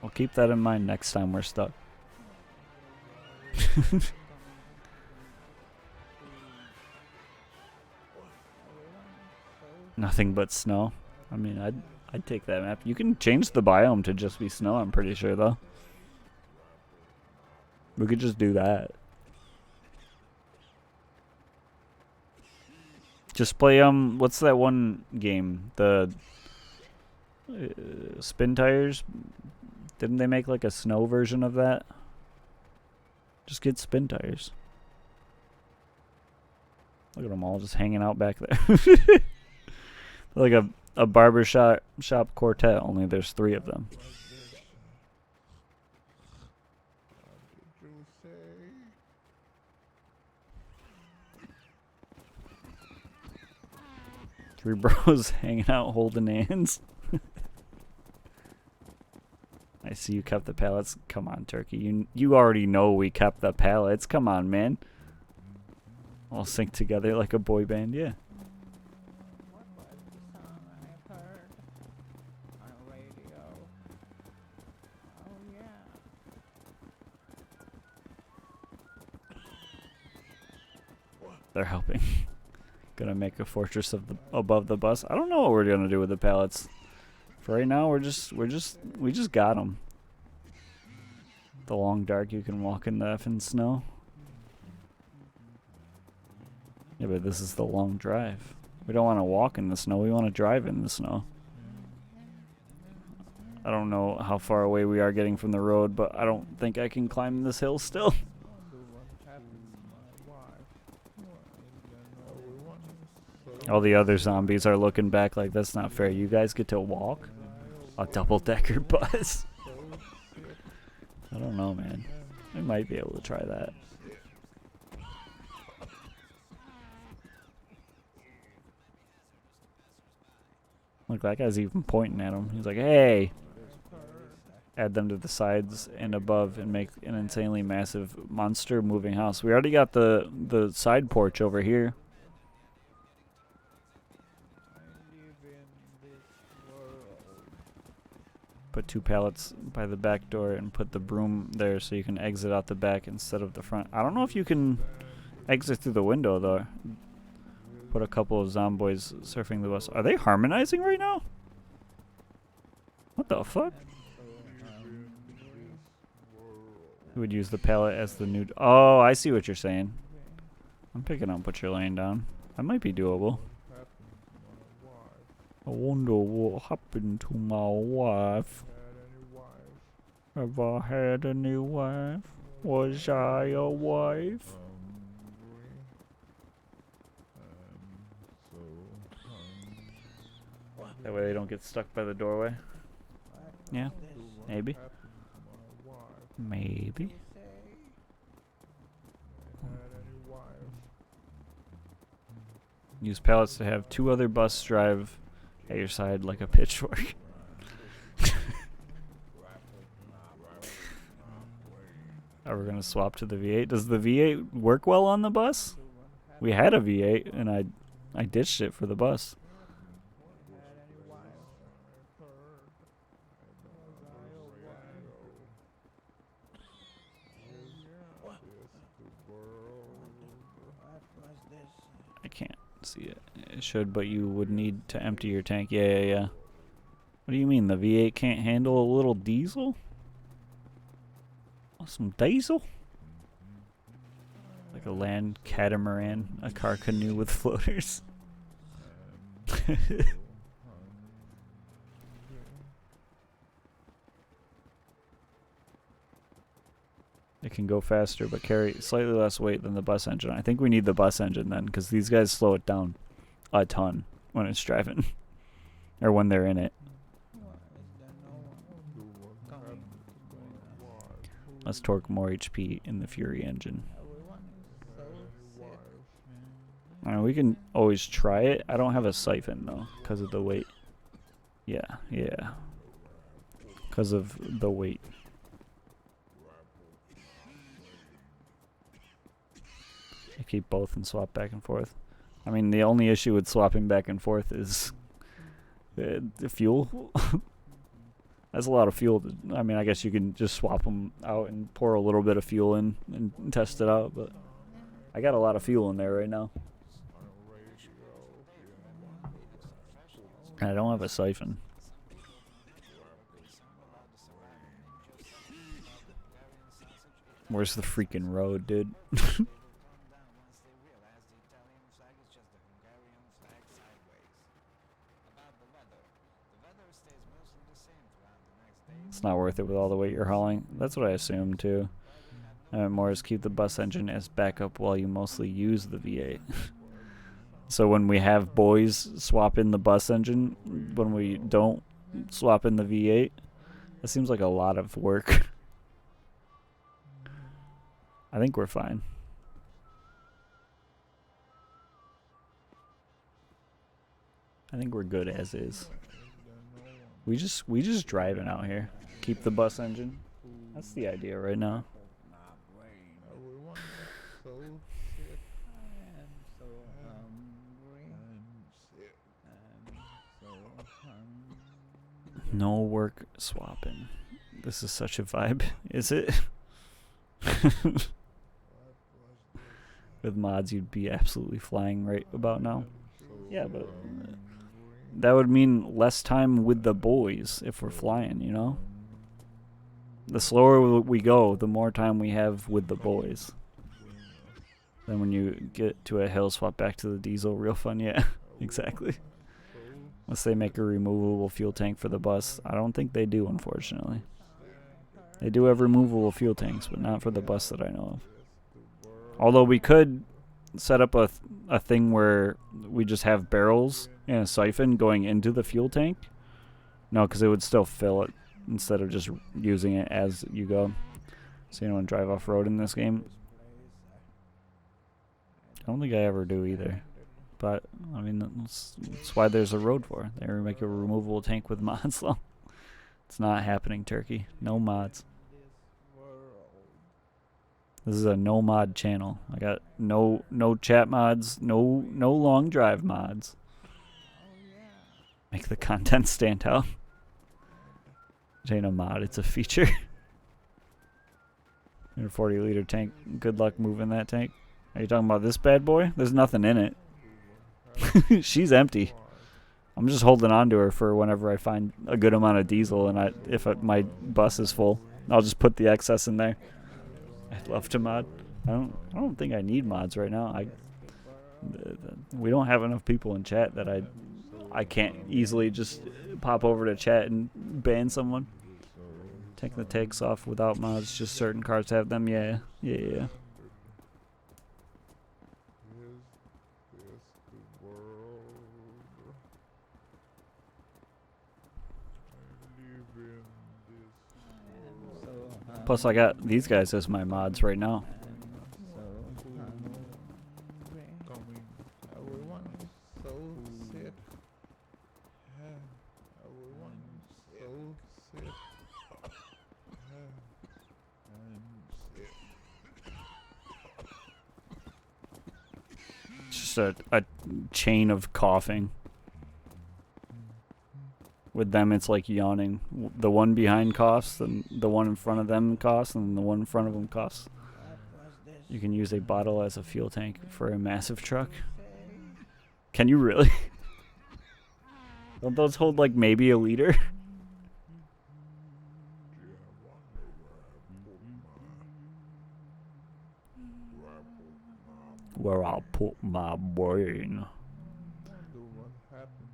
We'll keep that in mind next time we're stuck. Nothing but snow. I mean, I'd take that map. You can change the biome to just be snow, I'm pretty sure though. We could just do that. Just play what's that one game? The Spin Tires? Didn't they make like a snow version of that? Just get Spin Tires. Look at them all just hanging out back there. Like a barbershop quartet, only there's 3 of them. What did you say? 3 bros hanging out holding hands. I see you kept the pallets. Come on, Turkey. You already know we kept the pallets. Come on, man. All sync together like a boy band, yeah. What was the song I heard on radio? Oh yeah. They're helping. Gonna make a fortress of above the bus. I don't know what we're gonna do with the pallets. For right now, we just got them. The long dark, you can walk in the effing snow. Yeah, but this is the long drive. We don't want to walk in the snow. We want to drive in the snow. I don't know how far away we are getting from the road, but I don't think I can climb this hill still. All the other zombies are looking back like, that's not fair. You guys get to walk a double-decker bus. I don't know, man. We might be able to try that. Look, that guy's even pointing at him. He's like, hey! Add them to the sides and above and make an insanely massive monster moving house. We already got the side porch over here. Put 2 pallets by the back door and put the broom there so you can exit out the back instead of the front. I don't know if you can exit through the window though. Put a couple of zomboys surfing the bus. Are they harmonizing right now? What the fuck? Who would use the pallet as the new... Oh, I see what you're saying. I'm picking up what you're laying down. That might be doable. I wonder what happened to my wife. Have I had a new wife? Was I a wife? That way they don't get stuck by the doorway. Yeah, maybe. Maybe. Use pallets to have 2 other bus drive at your side like a pitchfork. Are we gonna swap to the V8? Does the V8 work well on the bus? We had a V8 and I ditched it for the bus. I can't see it. It should, but you would need to empty your tank. Yeah. What do you mean? The V8 can't handle a little diesel? Some diesel? Like a land catamaran, a car canoe with floaters. It can go faster, but carry slightly less weight than the bus engine. I think we need the bus engine then, because these guys slow it down a ton when it's driving. Or when they're in it. Let's torque more HP in the Fury engine. We can always try it. I don't have a siphon though, because of the weight. Yeah. Because of the weight. I keep both and swap back and forth. I mean, the only issue with swapping back and forth is the fuel. That's a lot of fuel. I mean, I guess you can just swap them out and pour a little bit of fuel in and test it out, but I got a lot of fuel in there right now. And I don't have a siphon. Where's the freaking road, dude? It's not worth it with all the weight you're hauling. That's what I assumed too. More is keep the bus engine as backup while you mostly use the V8. So when we have boys swap in the bus engine, when we don't swap in the V8, that seems like a lot of work. I think we're fine. I think we're good as is. We just driving out here. Keep the bus engine. That's the idea right now. No work swapping. This is such a vibe. Is it? With mods, you'd be absolutely flying right about now. Yeah, but that would mean less time with the boys if we're flying, you know? The slower we go, the more time we have with the boys. Then when you get to a hill, swap back to the diesel. Real fun, yeah. Exactly. Unless they make a removable fuel tank for the bus. I don't think they do, unfortunately. They do have removable fuel tanks, but not for the bus that I know of. Although we could set up a thing where we just have barrels and a siphon going into the fuel tank. No, because it would still fill it instead of just using it as you go. So you don't want to drive off-road in this game. I don't think I ever do either. But, I mean, that's why there's a road for. They make a removable tank with mods, though. It's not happening, Turkey. No mods. This is a no mod channel. I got no chat mods, no long drive mods. Make the content stand out. It ain't a mod, it's a feature. In a 40-liter tank. Good luck moving that tank. Are you talking about this bad boy? There's nothing in it. She's empty. I'm just holding on to her for whenever I find a good amount of diesel, and my bus is full, I'll just put the excess in there. I'd love to mod. I don't think I need mods right now. We don't have enough people in chat that I can't easily just pop over to chat and ban someone. Take the takes off without mods. Just certain cards have them. Yeah. Yeah. Is this the world I live in? This So Plus, I got these guys as my mods right now. coming. Everyone is so sick. Everyone is so sick. I'm sick. It's just a chain of coughing. With them, it's like yawning. The one behind coughs, and the one in front of them coughs, and the one in front of them coughs. You can use a bottle as a fuel tank for a massive truck. Can you really? Don't those hold like maybe a liter? Where I'll put my brain.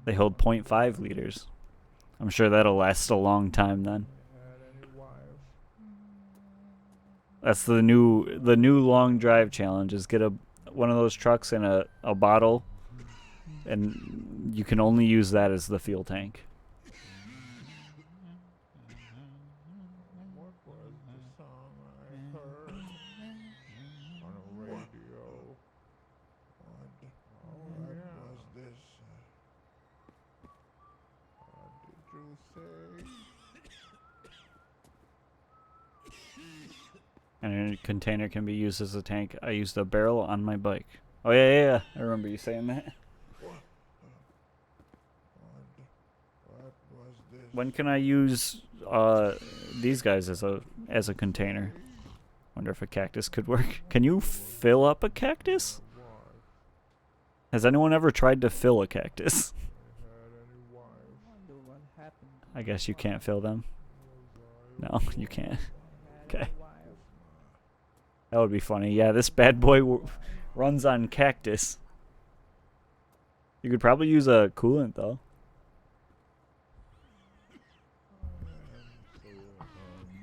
They hold 0.5 liters. I'm sure that'll last a long time then. That's the new long drive challenge is get one of those trucks in a bottle, and you can only use that as the fuel tank. What was the song I heard on the radio? What was this? What did you say? And a container can be used as a tank. I used a barrel on my bike. Oh yeah. I remember you saying that. What was this? When can I use these guys as a container? Wonder if a cactus could work. Can you fill up a cactus? Has anyone ever tried to fill a cactus? wonder what happened. I guess you can't fill them. No, you can't. Okay. That would be funny. Yeah, this bad boy runs on cactus. You could probably use a coolant though.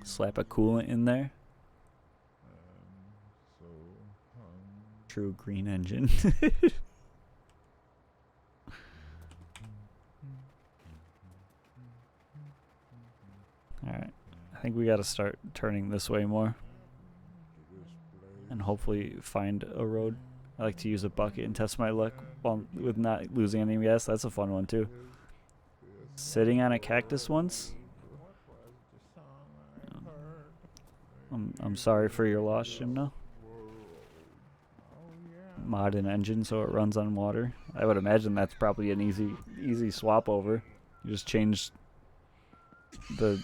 Slap a coolant in there. True green engine. Alright. I think we gotta start turning this way more. And hopefully find a road. I like to use a bucket and test my luck while with not losing any gas. That's a fun one too. Sitting on a cactus once. I'm sorry for your loss, Shimno. Mod an engine so it runs on water. I would imagine that's probably an easy swap over. You just change the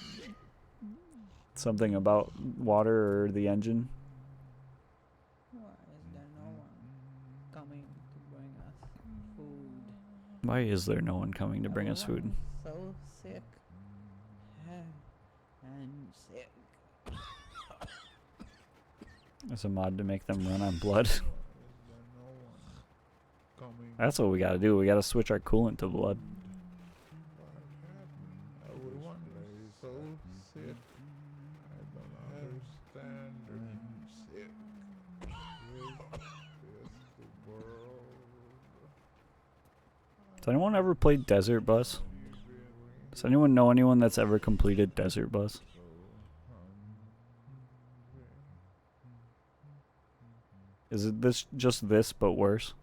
something about water or the engine. Why is there no one coming to bring us food? Why is there no one coming to bring us food? Everyone is so sick. I'm sick. There's a mod to make them run on blood. Coming. That's what we gotta do. We gotta switch our coolant to blood. Everyone is so sick. I don't understand. I'm sick. Is the world Does anyone ever play Desert Bus? Does anyone know anyone that's ever completed Desert Bus? Is it this just this but worse?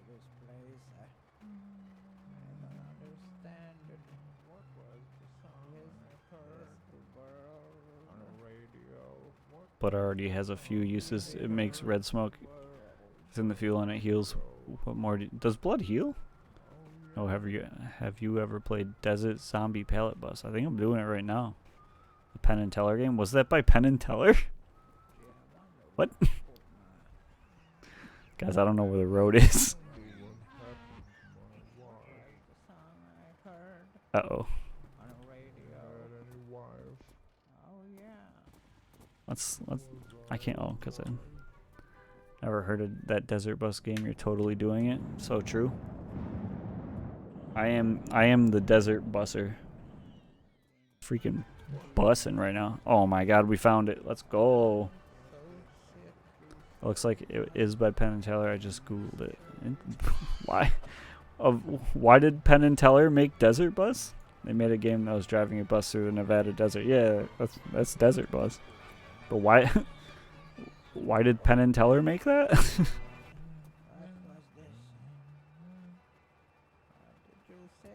This place, I don't understand it. What was the song I heard The world. on the radio? What But already has a few uses. It makes red smoke. It's in the fuel and it heals. What more does blood heal? Oh, have you ever played Desert Zombie Pallet Bus? I think I'm doing it right now. The Penn and Teller game. Was that by Penn and Teller? What? Guys, I don't know where the road is. The song I heard Uh-oh. on the radio. had any wives? Oh yeah. Let's I can't. Oh, because I never heard of that Desert Bus game. You're totally doing it. So true. I am the Desert Busser. Freaking bussing right now. Oh my God, we found it. Let's go. It looks like it is by Penn and Teller. I just googled it. Why? Why did Penn and Teller make Desert Bus? They made a game that was driving a bus through the Nevada desert. Yeah, that's Desert Bus. But why? Why did Penn and Teller make that? What was this? What did you say?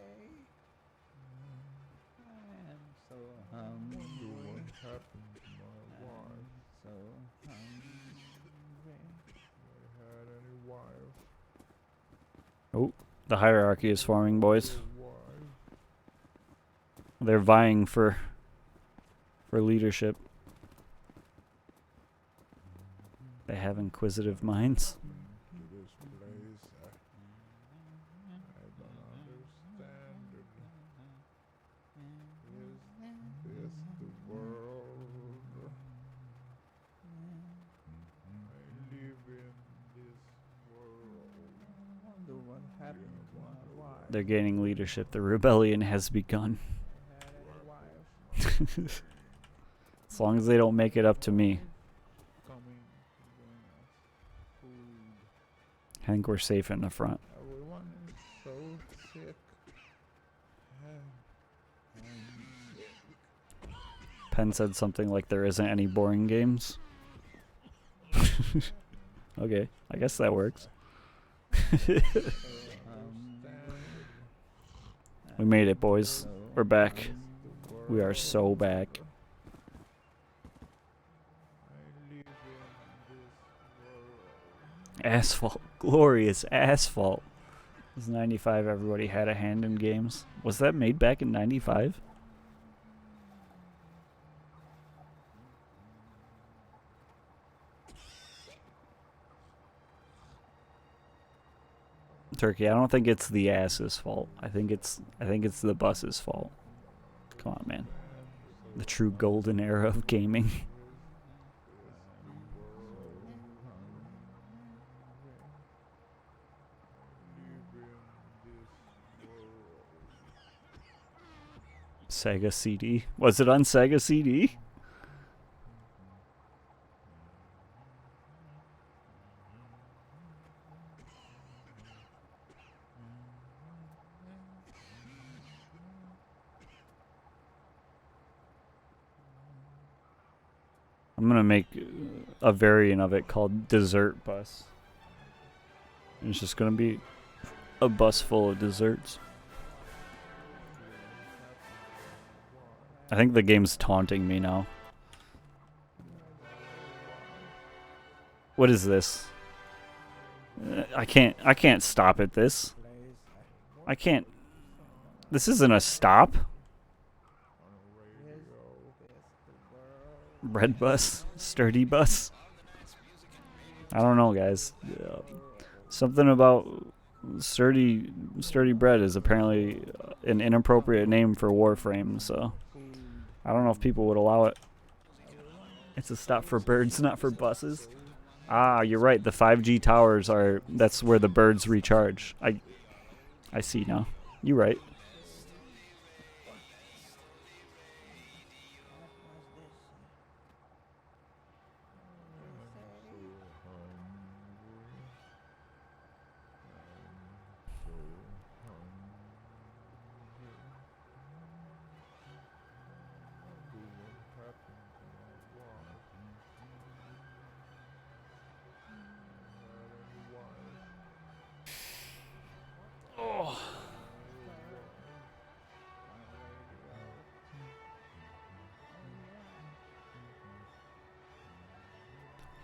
I am so hungry. What happened to my wife? So hungry. I had any wife? The hierarchy is forming, boys. Wife? They're vying for leadership. They have inquisitive minds. To this place, I don't understand it. Is this the world? I live in this world. I wonder what happened to my wife. They're gaining leadership. The rebellion has begun. Had any wife As long as they don't make it up to me, coming to bring us food. I think we're safe in the front. Everyone is so sick. Penn said something like there isn't any boring games. Okay, I guess that works. We made it, boys. We're back. We are so back. Asphalt. Glorious asphalt. It was 95. Everybody had a hand in games. Was that made back in 95? Turkey, I don't think it's the ass's fault. I think it's the bus's fault. Come on, man. The true golden era of gaming. Sega CD. Was it on Sega CD? I'm gonna make a variant of it called Dessert Bus. And it's just gonna be a bus full of desserts. I think the game's taunting me now. What is this? I can't stop at this. I can't. This isn't a stop. Bread bus, sturdy bus. I don't know, guys. Something about sturdy bread is apparently an inappropriate name for Warframe. So I don't know if people would allow it. It's a stop for birds, not for buses. Ah, you're right. The 5G towers are. That's where the birds recharge. I see now. You're right.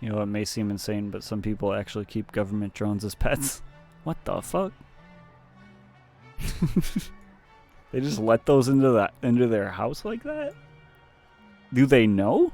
You know, it may seem insane, but some people actually keep government drones as pets. What the fuck? They just let those into their house like that? Do they know?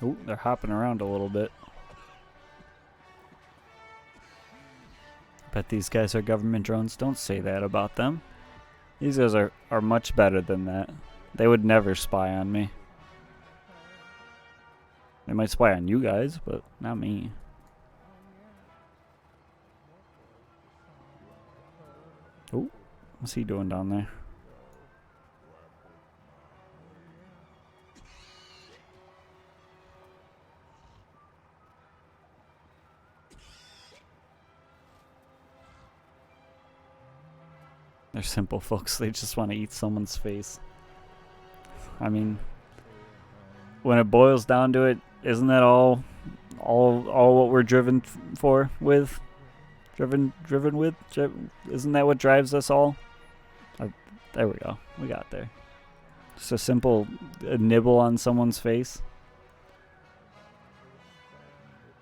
Oh, they're hopping around a little bit. Bet these guys are government drones. Don't say that about them. These guys are much better than that. They would never spy on me. They might spy on you guys, but not me. Oh, what's he doing down there? They're simple folks. They just want to eat someone's face. I mean, when it boils down to it, isn't that all what we're driven for with? Driven with? Isn't that what drives us all? There we go. We got there. Just a simple nibble on someone's face.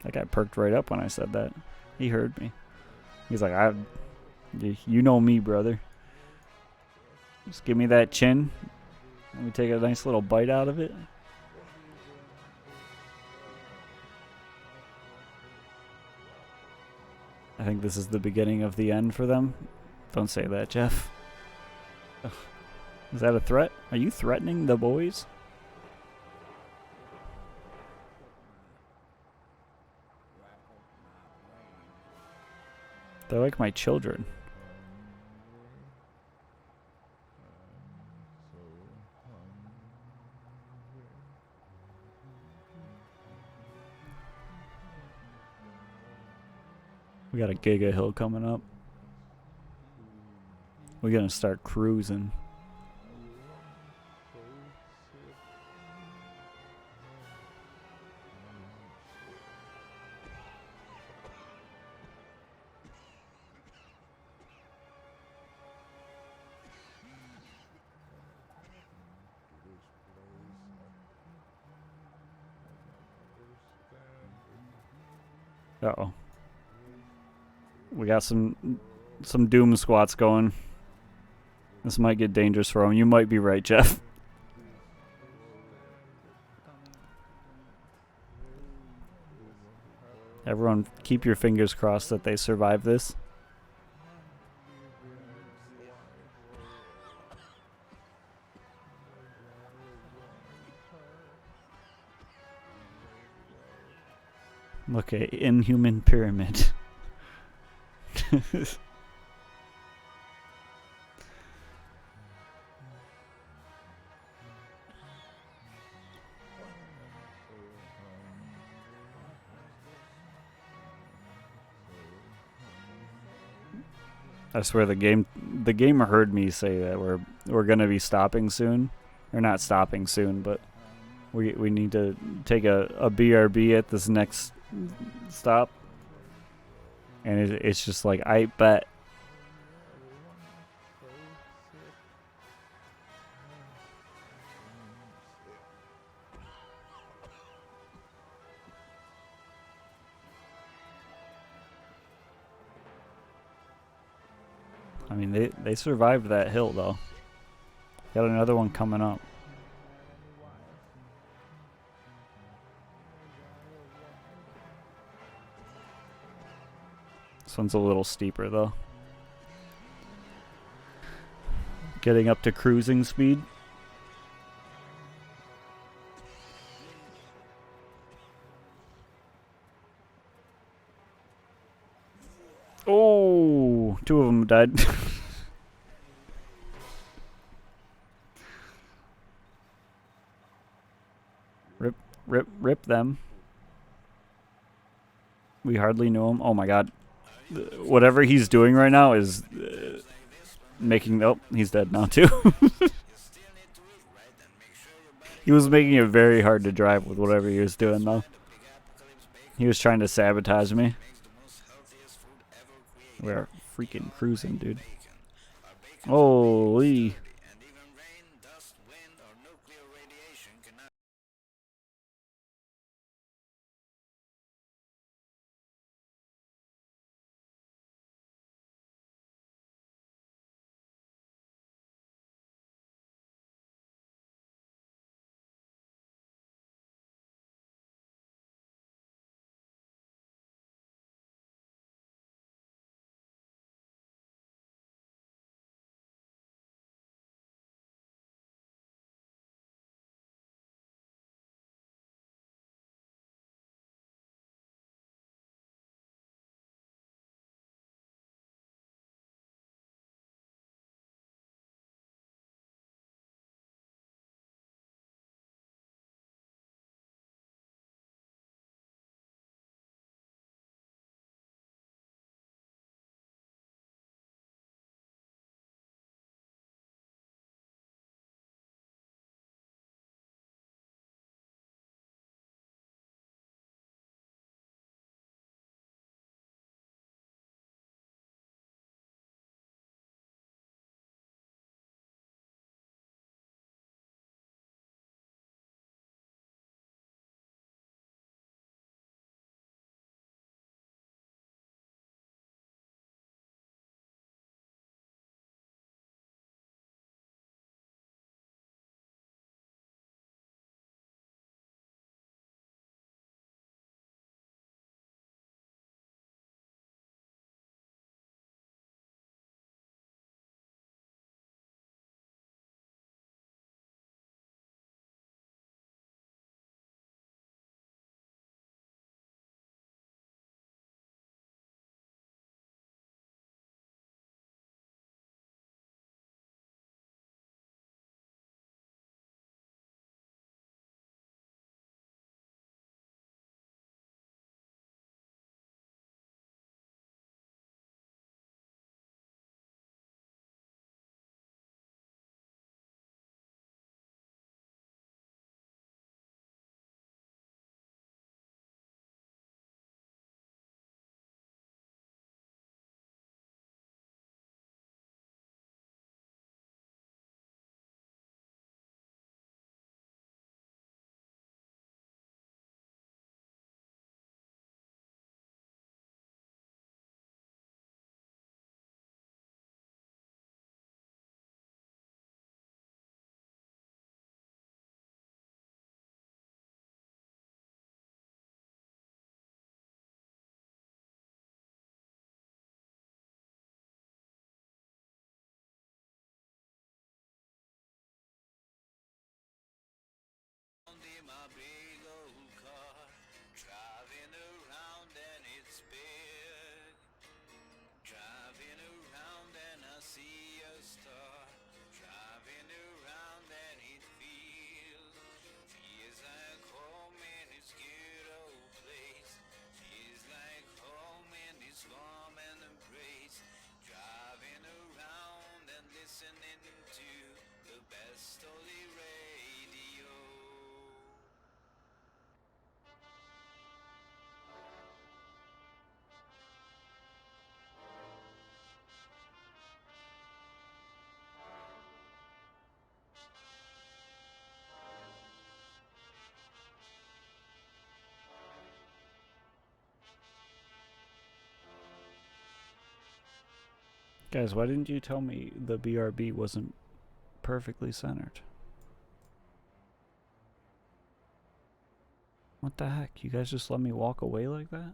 That guy perked right up when I said that. He heard me. He's like, you know me, brother. Just give me that chin. Let me take a nice little bite out of it. I think this is the beginning of the end for them. Don't say that, Jeff. Ugh. Is that a threat? Are you threatening the boys? They're like my children. We got a Giga Hill coming up. We're gonna start cruising. Uh-oh. We got some doom squats going. This might get dangerous for him. You might be right, Jeff. Everyone, keep your fingers crossed that they survive this. Look at Inhuman Pyramid. I swear the game heard me say that we're gonna be stopping soon, or not stopping soon, but we need to take a BRB at this next stop, and it's just like, I bet. I mean, they survived that hill though. Got another one coming up. This one's a little steeper though. Getting up to cruising speed. Oh, two of them died. Rip them. We hardly know him. Oh my god. Whatever he's doing right now is making... Oh, he's dead now too. He was making it very hard to drive with whatever he was doing though. He was trying to sabotage me. We're freaking cruising, dude. Holy. my big old car, driving around and it's big. Driving around and I see a star, driving around and it feels like home in this good old place. Feels like home in this warm and embrace. Driving around and listening to the best only radio. Guys, why didn't you tell me the BRB wasn't perfectly centered? What the heck? You guys just let me walk away like that?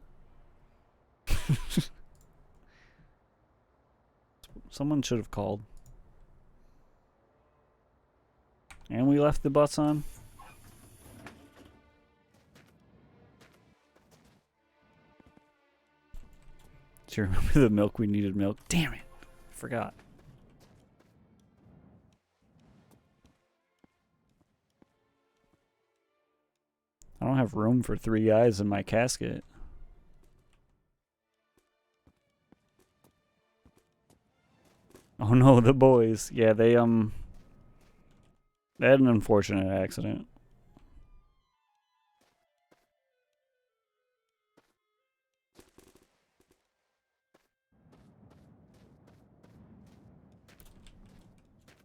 Someone should have called. And we left the bus on. Do you remember the milk? We needed milk. Damn it. Forgot. I don't have room for 3 guys in my casket. Oh no, the boys. Yeah, they had an unfortunate accident.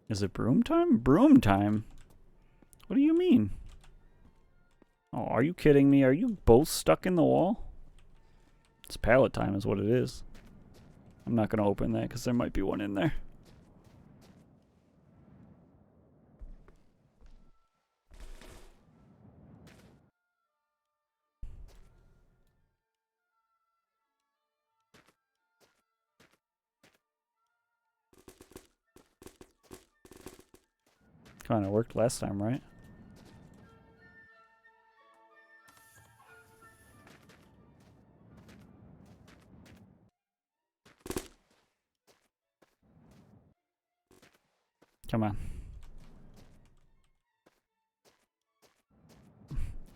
Is it broom time? Broom time? What do you mean? Oh, are you kidding me? Are you both stuck in the wall? It's pallet time is what it is. I'm not going to open that because there might be one in there. Kind of worked last time, right? Come on.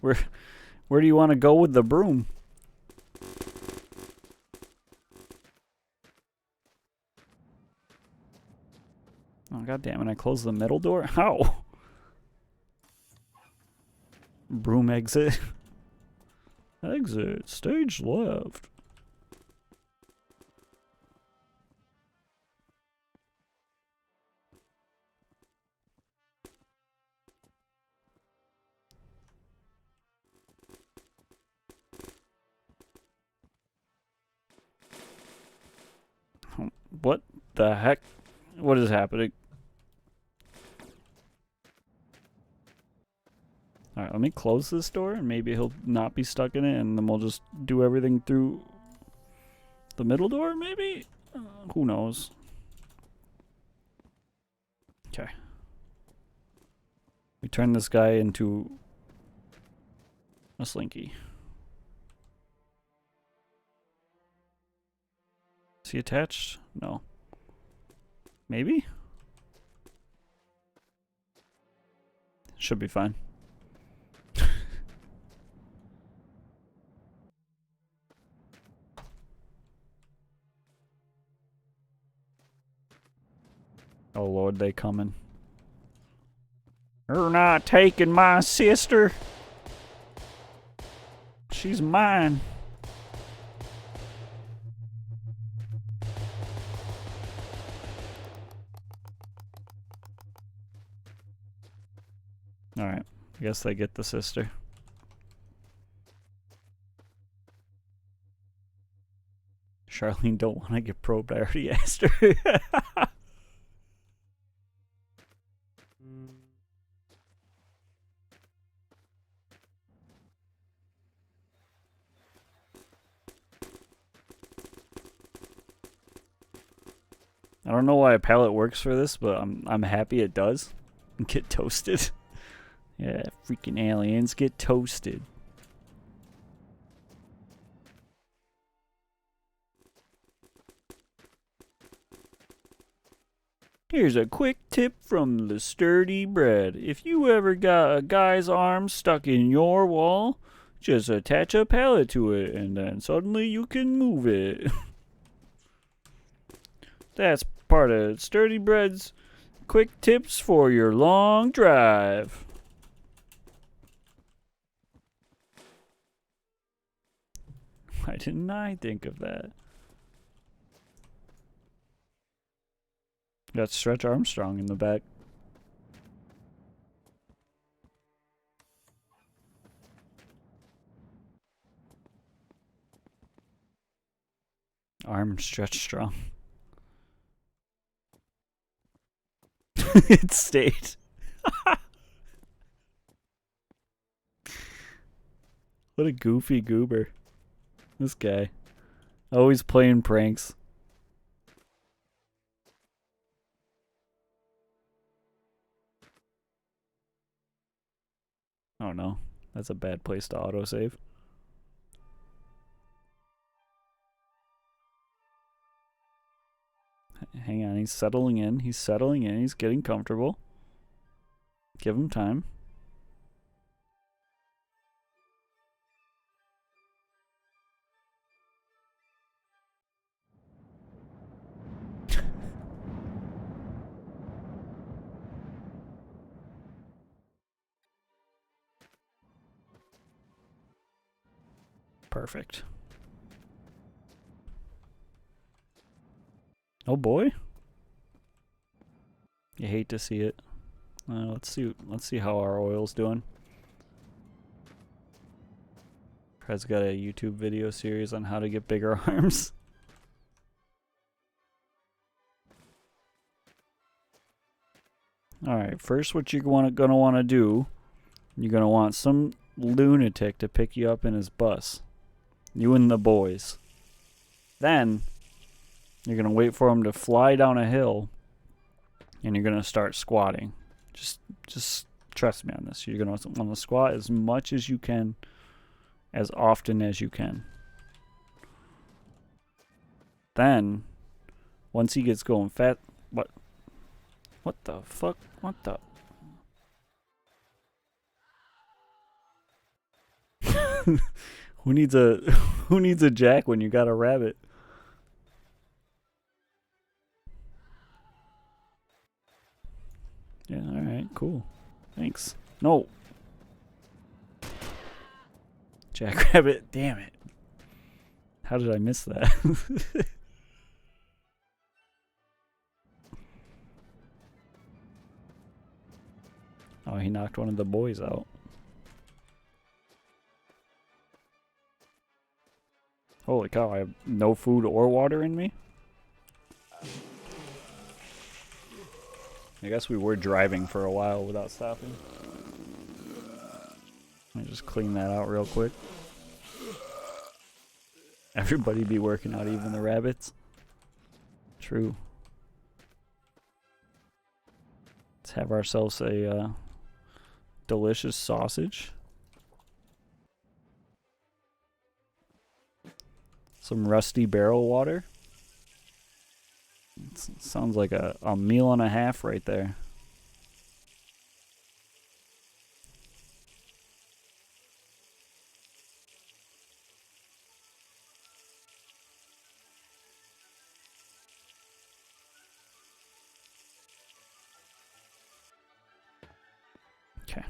Where do you want to go with the broom? Oh, god damn it, I closed the middle door? How? Broom exit. Exit. Stage left. What the heck? What is happening? Alright, let me close this door and maybe he'll not be stuck in it and then we'll just do everything through the middle door, maybe? Who knows? Okay. We turn this guy into a slinky. Is he attached? No. Maybe? Should be fine. Oh Lord, they coming. You're not taking my sister. She's mine. Alright, I guess they get the sister. Charlene don't want to get probed, I already asked her. I don't know why a pallet works for this, but I'm happy it does. Get toasted. Yeah, freaking aliens get toasted. Here's a quick tip from the Sturdy Bread. If you ever got a guy's arm stuck in your wall, just attach a pallet to it and then suddenly you can move it. That's part of Sturdy Bread's quick tips for your long drive. Why didn't I think of that? Got Stretch Armstrong in the back. Arm stretch strong. It stayed. What a goofy goober. This guy. Always playing pranks. Oh no. That's a bad place to autosave. Hang on, he's settling in. He's settling in. He's getting comfortable. Give him time. Perfect. Oh boy. You hate to see it. Let's see how our oil's doing. Fred's got a YouTube video series on how to get bigger arms. Alright, first what you're gonna want to do, you're gonna want some lunatic to pick you up in his bus. You and the boys. Then, you're gonna wait for him to fly down a hill, and you're gonna start squatting. Just trust me on this. You're gonna want to squat as much as you can, as often as you can. Then, once he gets going fat, what the fuck? What the? Who needs a jack when you got a rabbit? Yeah, alright, cool. Thanks. No. Jackrabbit, damn it. How did I miss that? Oh, he knocked one of the boys out. Holy cow, I have no food or water in me? I guess we were driving for a while without stopping. Let me just clean that out real quick. Everybody be working out, even the rabbits. True. Let's have ourselves a delicious sausage. Some rusty barrel water. Sounds like a meal and a half right there. Okay.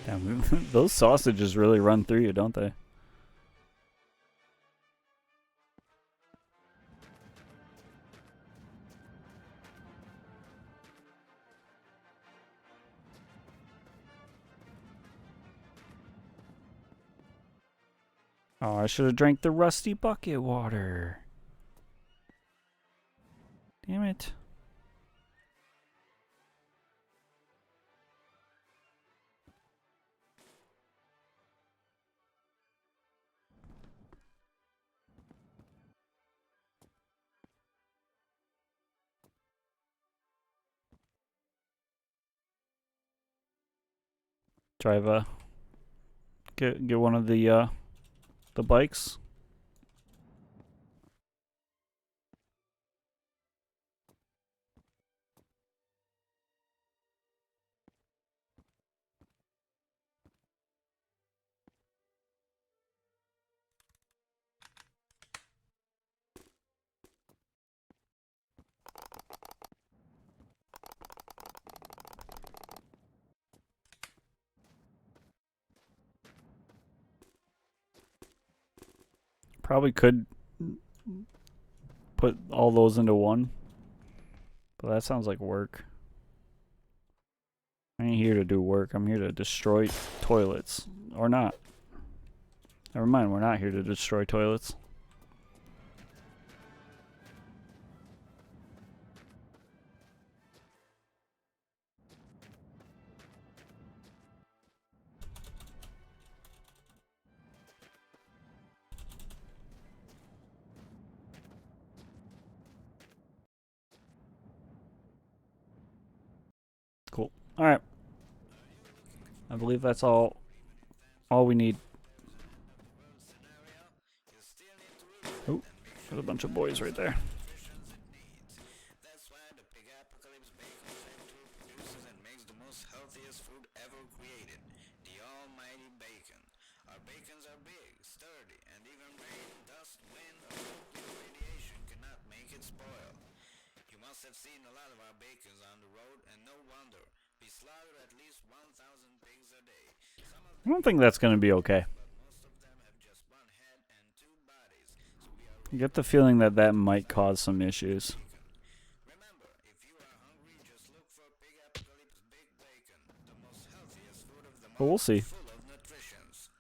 Damn, those sausages really run through you, don't they? Oh, I should have drank the rusty bucket water. Damn it. Drive get one of the bikes. Probably could put all those into one, but that sounds like work. I ain't here to do work. I'm here to destroy toilets. Or not. Never mind, we're not here to destroy toilets. Cool. Alright. I believe that's all we need. Oh, there's a bunch of boys right there. That's why the Pig Apocalypse Bacon Factory produces and makes the most healthiest food ever created, the almighty bacon. Our bacons are big, sturdy, and even rain, dust, wind, or nuclear radiation cannot make it spoil. You must have seen a lot of our bacons on the road, and no wonder. We slaughter at least 1,000 pigs a day. I don't think that's going to be okay. But most of them have just one head and two bodies, so we are I get the feeling that that might cause some issues. Remember, if you are hungry, just look for Pig Apocalypse Big Bacon, the most healthiest food of them But we'll all, see. full of nutritions.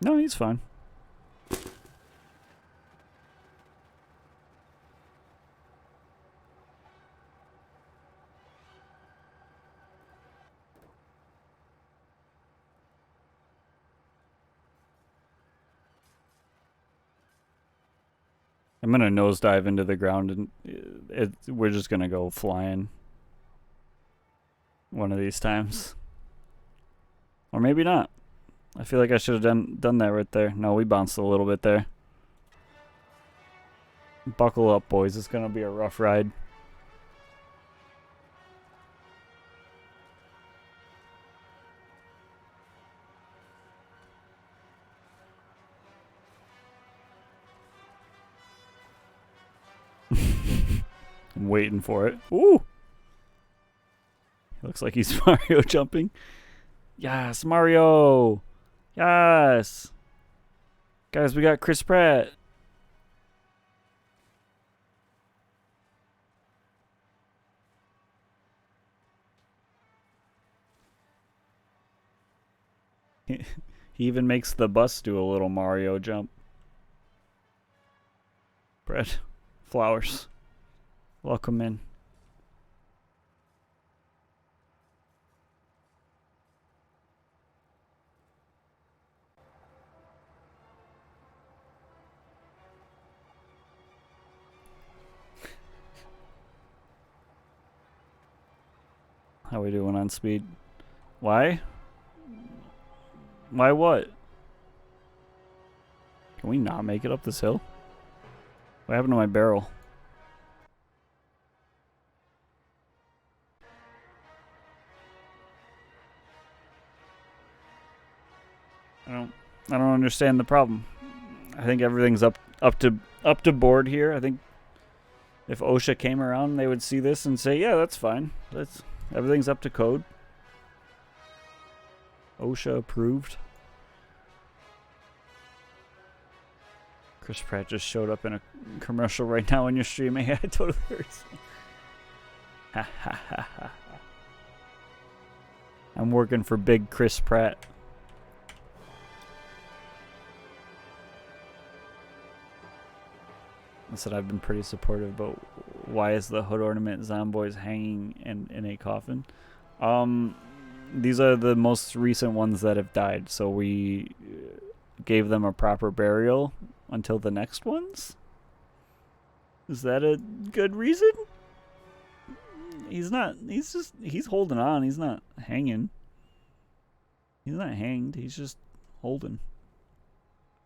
No, he's fine. I'm gonna nosedive into the ground and we're just gonna go flying one of these times. Or maybe not. I feel like I should have done that right there. No, we bounced a little bit there. Buckle up, boys. It's gonna be a rough ride. I'm waiting for it. Ooh! Looks like he's Mario jumping. Yes, Mario! Yes! Guys, we got Chris Pratt. He even makes the bus do a little Mario jump. Bread. Flowers. Welcome in. How we doing on speed? Why? Why what? Can we not make it up this hill? What happened to my barrel? I don't understand the problem. I think everything's up to board here. I think if OSHA came around, they would see this and say, "Yeah, that's fine. Everything's up to code." OSHA approved. Chris Pratt just showed up in a commercial right now in your stream. Hey, I totally heard. Ha ha ha ha. I'm working for big Chris Pratt. I said I've been pretty supportive, but why is the hood ornament Zomboys hanging in a coffin? These are the most recent ones that have died, so we gave them a proper burial until the next ones? Is that a good reason? He's not. He's holding on. He's not hanging. He's not hanged. He's just holding.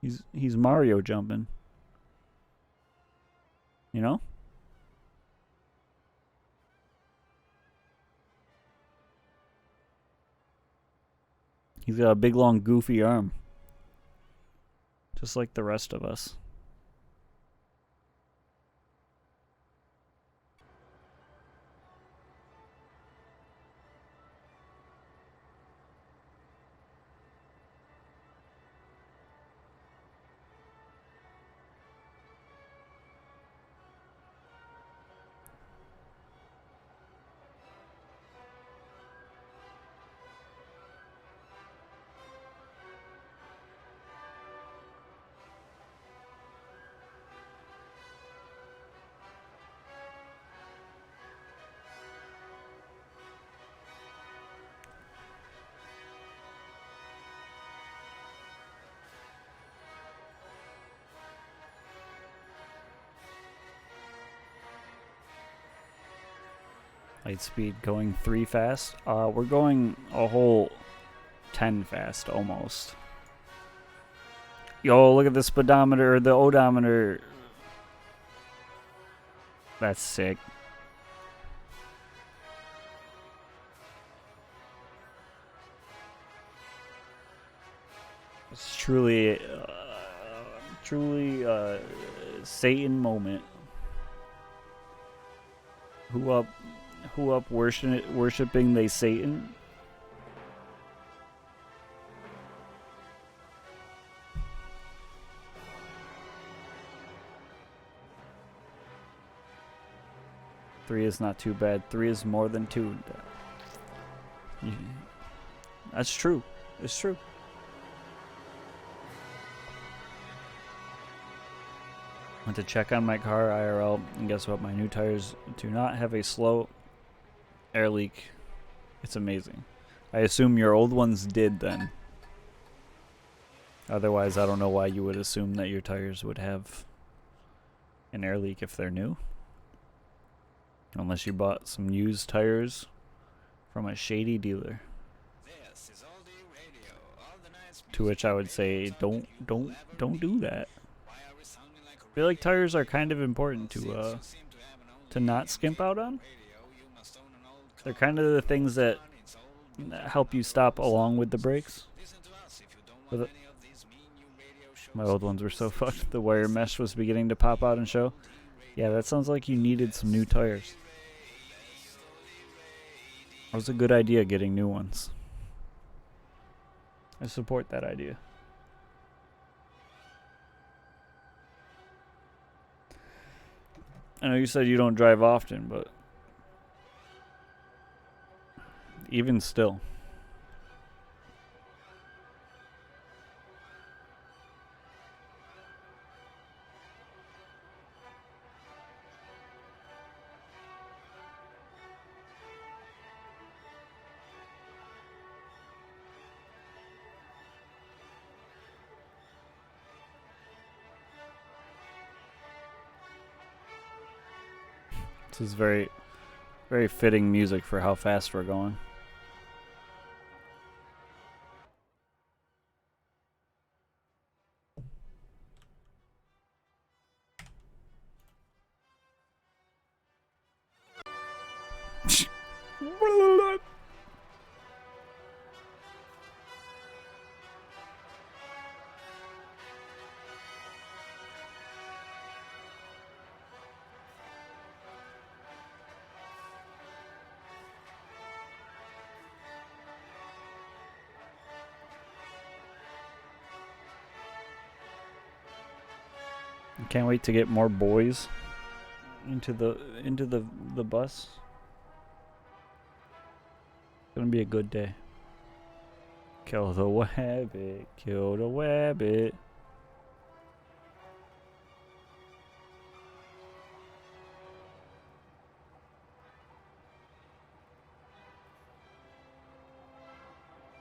He's Mario jumping. You know? He's got a big long goofy arm. Just like the rest of us. Light speed going 3 fast. We're going a whole 10 fast almost. Yo, look at the speedometer, the odometer. That's sick. It's truly Satan moment. Who up worshiping they Satan? Three is not too bad. 3 is more than 2. That's true. It's true. Went to check on my car IRL, and guess what? My new tires do not have a slow air leak. It's amazing. I assume your old ones did then. Otherwise, I don't know why you would assume that your tires would have an air leak if they're new. Unless you bought some used tires from a shady dealer. To which I would say, don't do that. I feel like tires are kind of important to not skimp out on. They're kind of the things that help you stop along with the brakes. My old ones were so fucked. The wire mesh was beginning to pop out and show. Yeah, that sounds like you needed some new tires. That was a good idea, getting new ones. I support that idea. I know you said you don't drive often, but even still. This is very, very fitting music for how fast we're going. Can't wait to get more boys into the bus. It's gonna be a good day. Kill the wabbit, kill the wabbit.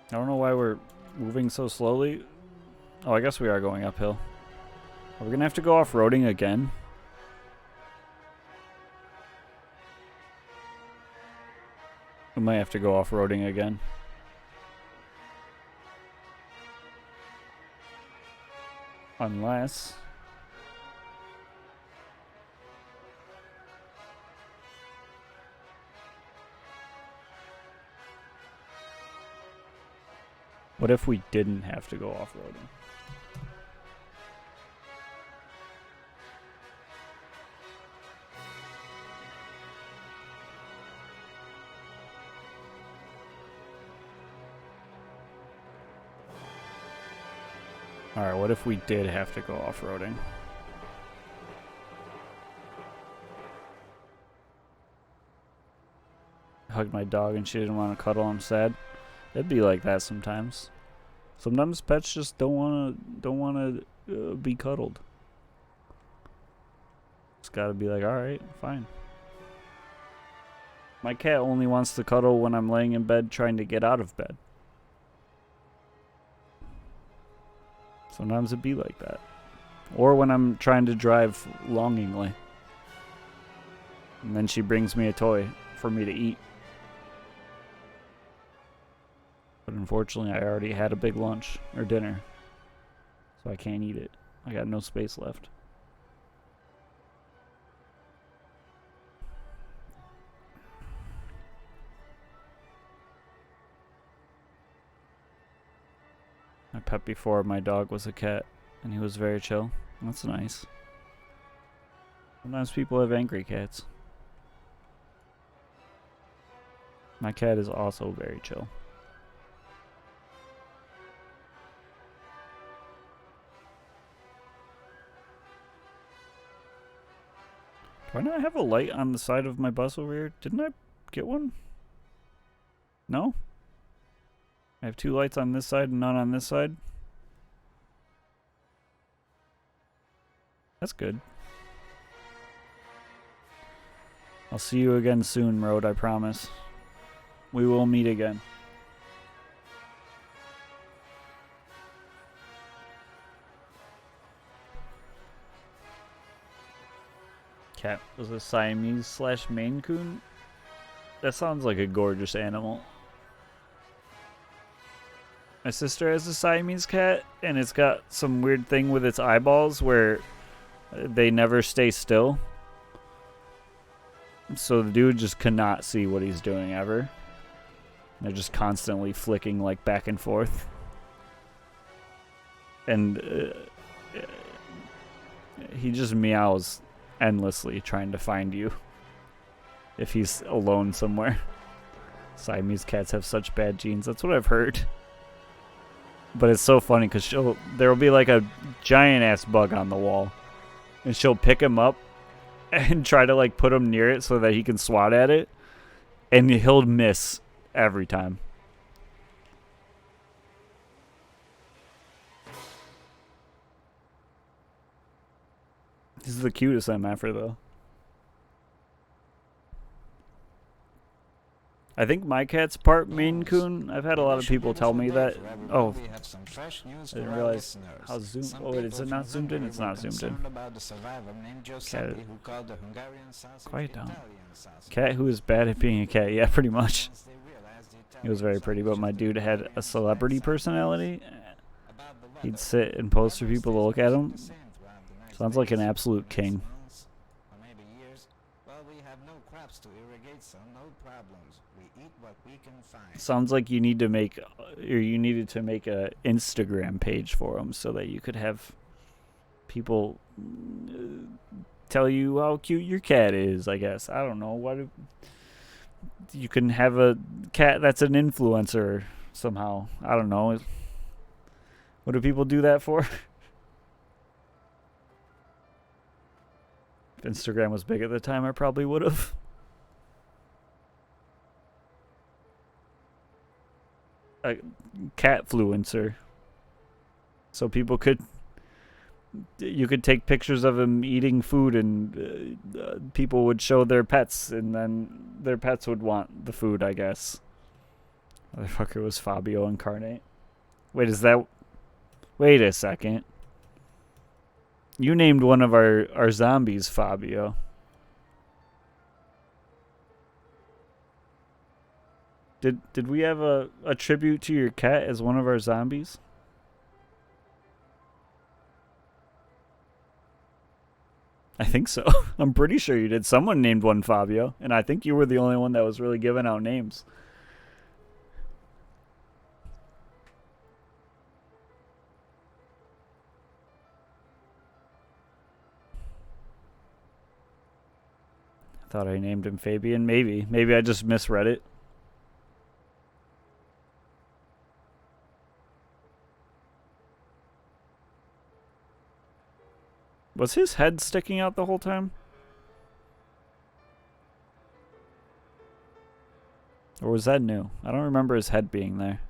I don't know why we're moving so slowly. Oh, I guess we are going uphill. Are we gonna have to go off-roading again? We might have to go off-roading again. Unless... What if we didn't have to go off-roading? Alright, what if we did have to go off-roading? I hugged my dog and she didn't want to cuddle. I'm sad. It'd be like that sometimes. Sometimes pets just don't wanna be cuddled. It's gotta be like, alright, fine. My cat only wants to cuddle when I'm laying in bed trying to get out of bed. Sometimes it'd be like that. Or when I'm trying to drive longingly. And then she brings me a toy for me to eat. But unfortunately, I already had a big lunch or dinner. So I can't eat it. I got no space left. My pet before my dog was a cat, and he was very chill. That's nice. Sometimes people have angry cats. My cat is also very chill. Do I not have a light on the side of my bus over here? Didn't I get one? No? I have 2 lights on this side and none on this side. That's good. I'll see you again soon, Road, I promise. We will meet again. Cat was a Siamese / Maine Coon? That sounds like a gorgeous animal. My sister has a Siamese cat, and it's got some weird thing with its eyeballs where they never stay still. So the dude just cannot see what he's doing ever. They're just constantly flicking like back and forth. And he just meows endlessly trying to find you if he's alone somewhere. Siamese cats have such bad genes. That's what I've heard. But it's so funny because there'll be like a giant ass bug on the wall, and she'll pick him up and try to like put him near it so that he can swat at it, and he'll miss every time. This is the cutest MFer though. I think my cat's part Maine Coon. I've had a lot of people tell me that. Oh, I didn't realize how zoomed. Oh, wait, is it not zoomed in? It's not zoomed in. Cat. Quiet down. Cat who is bad at being a cat. Yeah, pretty much. He was very pretty, but my dude had a celebrity personality. He'd sit and pose for people to look at him. Sounds like an absolute king. Sounds like you need to make, or you needed to make a Instagram page for him so that you could have people tell you how cute your cat is. I guess I don't know what you can have a cat that's an influencer somehow. I don't know. What do people do that for? If Instagram was big at the time, I probably would have. A catfluencer, so people you could take pictures of him eating food, and people would show their pets, and then their pets would want the food, I guess. Motherfucker was Fabio incarnate. Wait, wait a second. You named one of our zombies Fabio. Did we have a tribute to your cat as one of our zombies? I think so. I'm pretty sure you did. Someone named one Fabio, and I think you were the only one that was really giving out names. I thought I named him Fabian. Maybe. Maybe I just misread it. Was his head sticking out the whole time? Or was that new? I don't remember his head being there.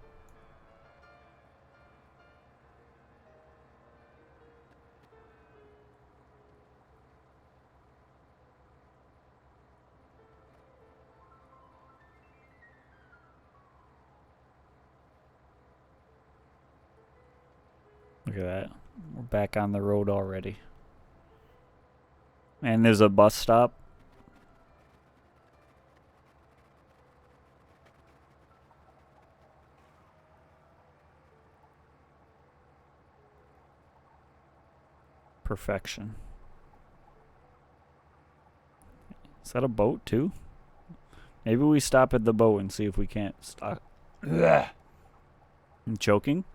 Look at that. We're back on the road already. And there's a bus stop. Perfection. Is that a boat too? Maybe we stop at the boat and see if we can't stock. I'm choking.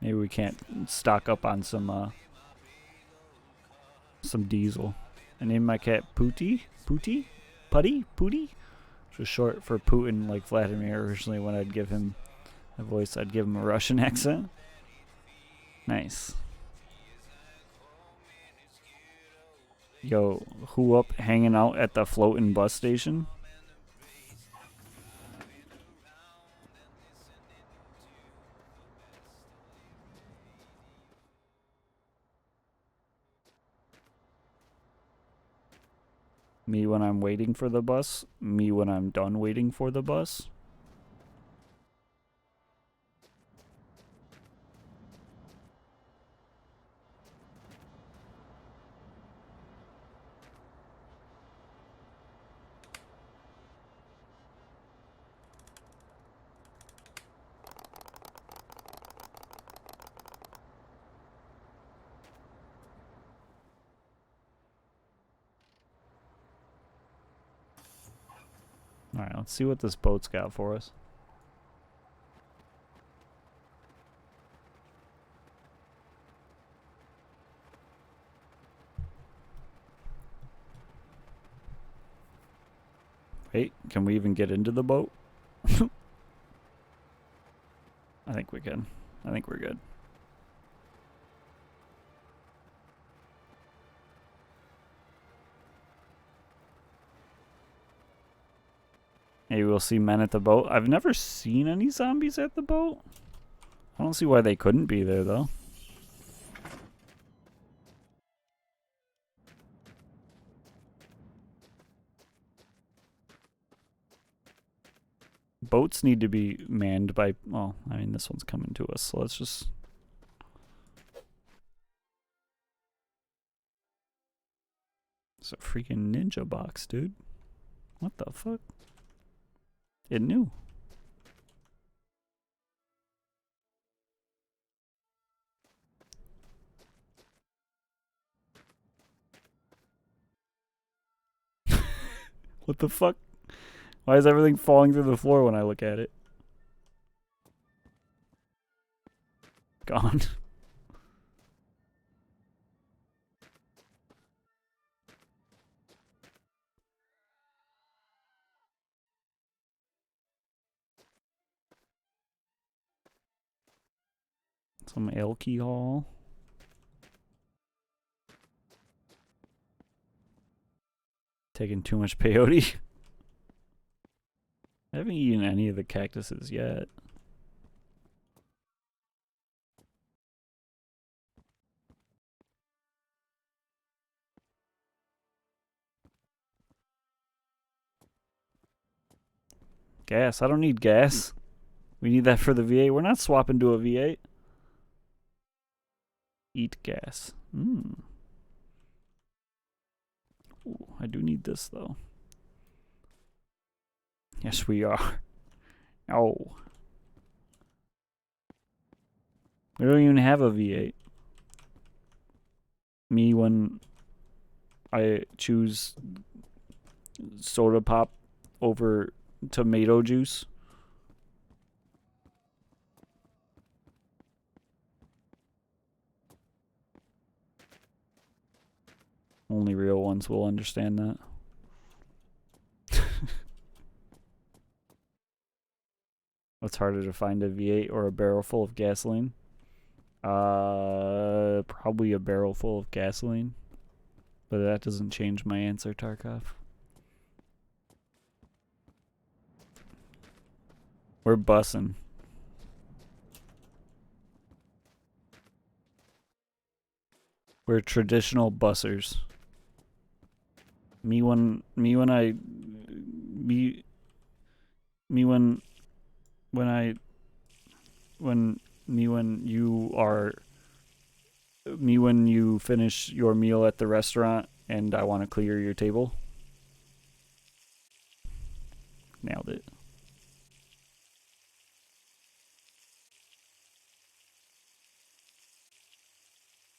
Maybe we can't stock up on some diesel. I named my cat Pooty. Pooty? Putty? Pooty? Which was short for Putin, like Vladimir originally. When I'd give him a voice, I'd give him a Russian accent. Nice. Yo, who up hanging out at the floating bus station? Me when I'm waiting for the bus. Me when I'm done waiting for the bus. Alright, let's see what this boat's got for us. Wait, can we even get into the boat? I think we can. I think we're good. Maybe we'll see men at the boat. I've never seen any zombies at the boat. I don't see why they couldn't be there, though. Boats need to be manned by... Well, I mean, this one's coming to us, so let's just... It's a freaking ninja box, dude. What the fuck? It knew. What the fuck? Why is everything falling through the floor when I look at it? Gone. Some alcohol. Taking too much peyote. I haven't eaten any of the cactuses yet. Gas. I don't need gas. We need that for the V8. We're not swapping to a V8. Eat gas. Ooh, I do need this, though. Yes, we are. Oh. We don't even have a V8. Me when I choose soda pop over tomato juice. Only real ones will understand that. What's harder to find, a V8 or a barrel full of gasoline? Probably a barrel full of gasoline. But that doesn't change my answer, Tarkov. We're bussin'. We're traditional bussers. Me when you finish your meal at the restaurant and I want to clear your table. Nailed it.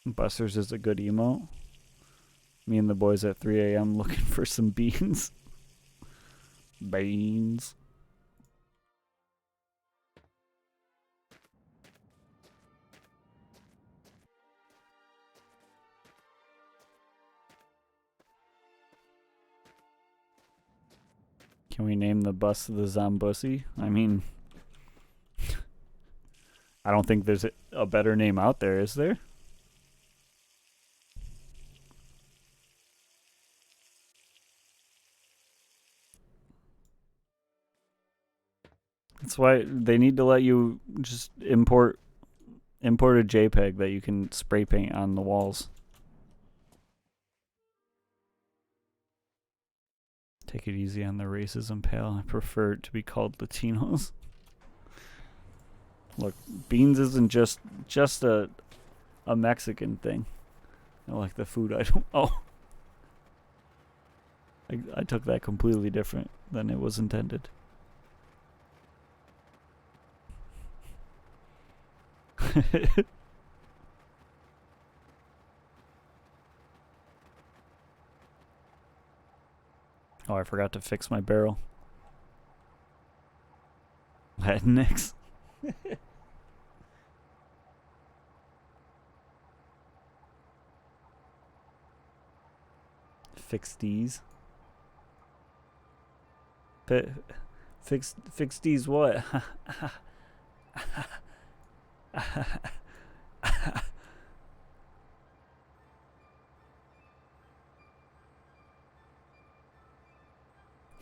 Busters is a good emote. Me and the boys at 3 a.m. looking for some beans. Beans. Can we name the bus the Zombussy? I mean, I don't think there's a better name out there, is there? That's why they need to let you just import a JPEG that you can spray paint on the walls. Take it easy on the racism, pal. I prefer it to be called Latinos. Look, beans isn't just a Mexican thing. I like the food item. Oh. I took that completely different than it was intended. Oh, I forgot to fix my barrel. Latinx. Fix these. Fix these what?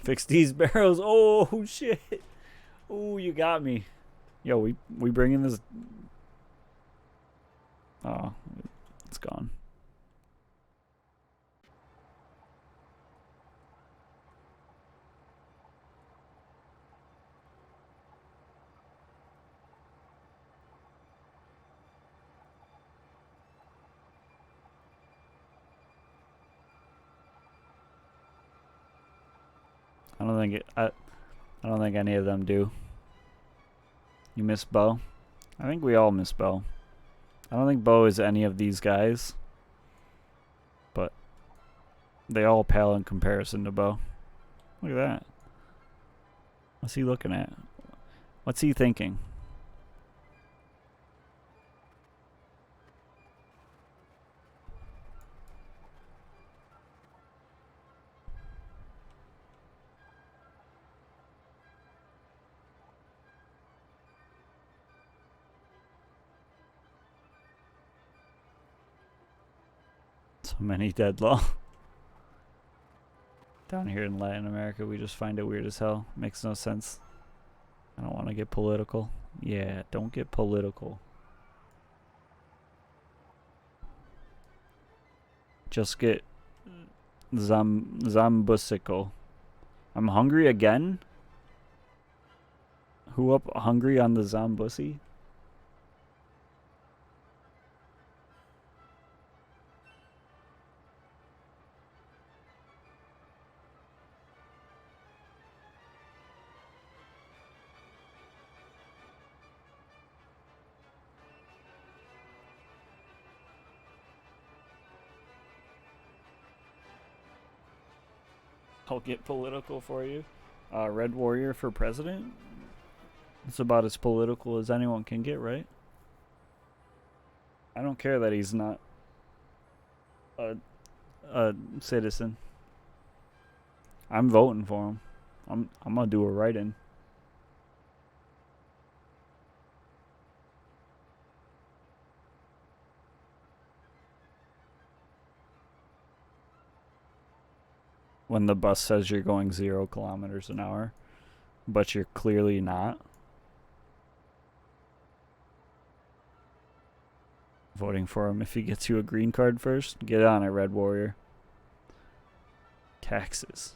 Fix these barrels. Oh shit. Oh, you got me. Yo, we bringing this. Oh, it's gone. I don't think any of them do. You miss Bo? I think we all miss Bo. I don't think Bo is any of these guys, but they all pale in comparison to Bo. Look at that. What's he looking at? What's he thinking? So many dead law. Down here in Latin America, we just find it weird as hell. Makes no sense. I don't want to get political. Yeah, don't get political. Just get Zambusico. I'm hungry again? Who up hungry on the Zambussy? I'll get political for you. Red Warrior for president? It's about as political as anyone can get, right? I don't care that he's not a citizen. I'm voting for him. I'm gonna do a write-in. When the bus says you're going 0 kilometers an hour, but you're clearly not. Voting for him if he gets you a green card first. Get on it, Red Warrior. Taxes.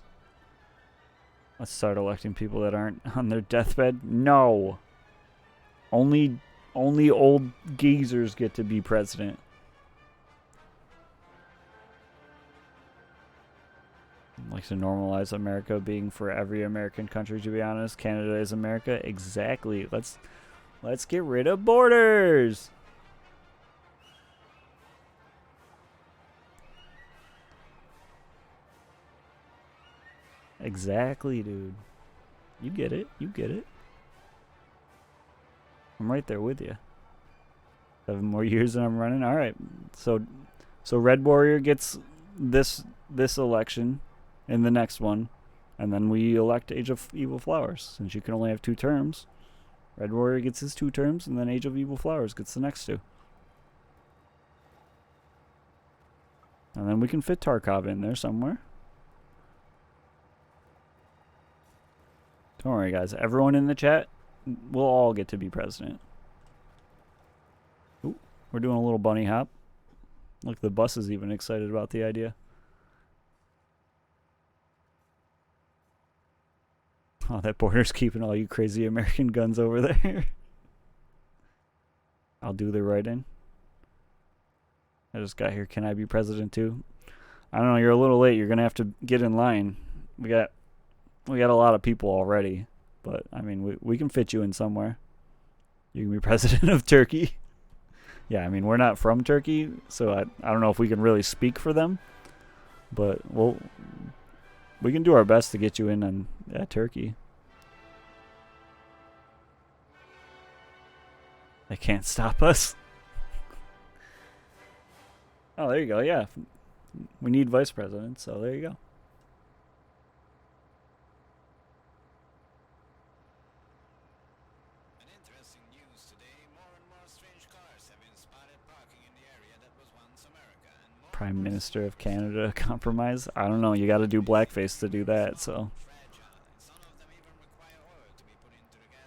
Let's start electing people that aren't on their deathbed. No. Only old geezers get to be president. I'd like to normalize America being for every American country, to be honest. Canada is America. Exactly. Let's get rid of borders. Exactly, dude. You get it. You get it. I'm right there with you. 7 more years and I'm running. All right. So Red Warrior gets this election and the next one, and then we elect Age of Evil Flowers. Since you can only have 2 terms, Red Warrior gets his 2 terms, and then Age of Evil Flowers gets the next 2. And then we can fit Tarkov in there somewhere. Don't worry, guys. Everyone in the chat, we'll all get to be president. Ooh, we're doing a little bunny hop. Look, the bus is even excited about the idea. Oh, that border's keeping all you crazy American guns over there. I'll do the write-in. I just got here. Can I be president too? I don't know. You're a little late. You're going to have to get in line. We got a lot of people already, but I mean, we can fit you in somewhere. You can be president of Turkey. Yeah, I mean, we're not from Turkey, so I don't know if we can really speak for them, but we can do our best to get you in on Turkey. They can't stop us. Oh, there you go. Yeah, we need vice president, so there you go. Prime Minister of Canada compromise? I don't know. You got to do blackface to do that, so.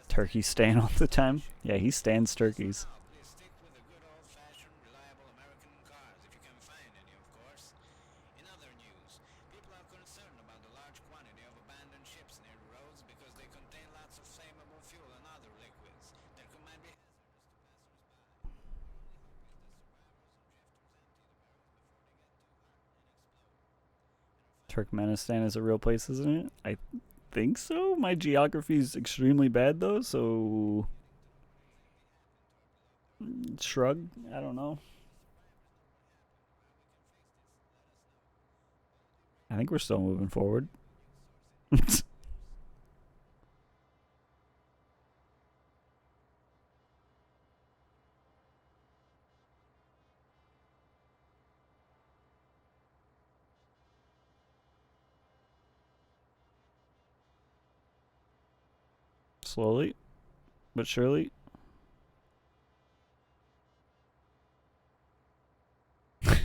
Turkey stand all the time? Yeah, he stands turkeys. Turkmenistan is a real place, isn't it? I think so. My geography is extremely bad, though, so shrug. I don't know. I think we're still moving forward. Slowly, but surely. It's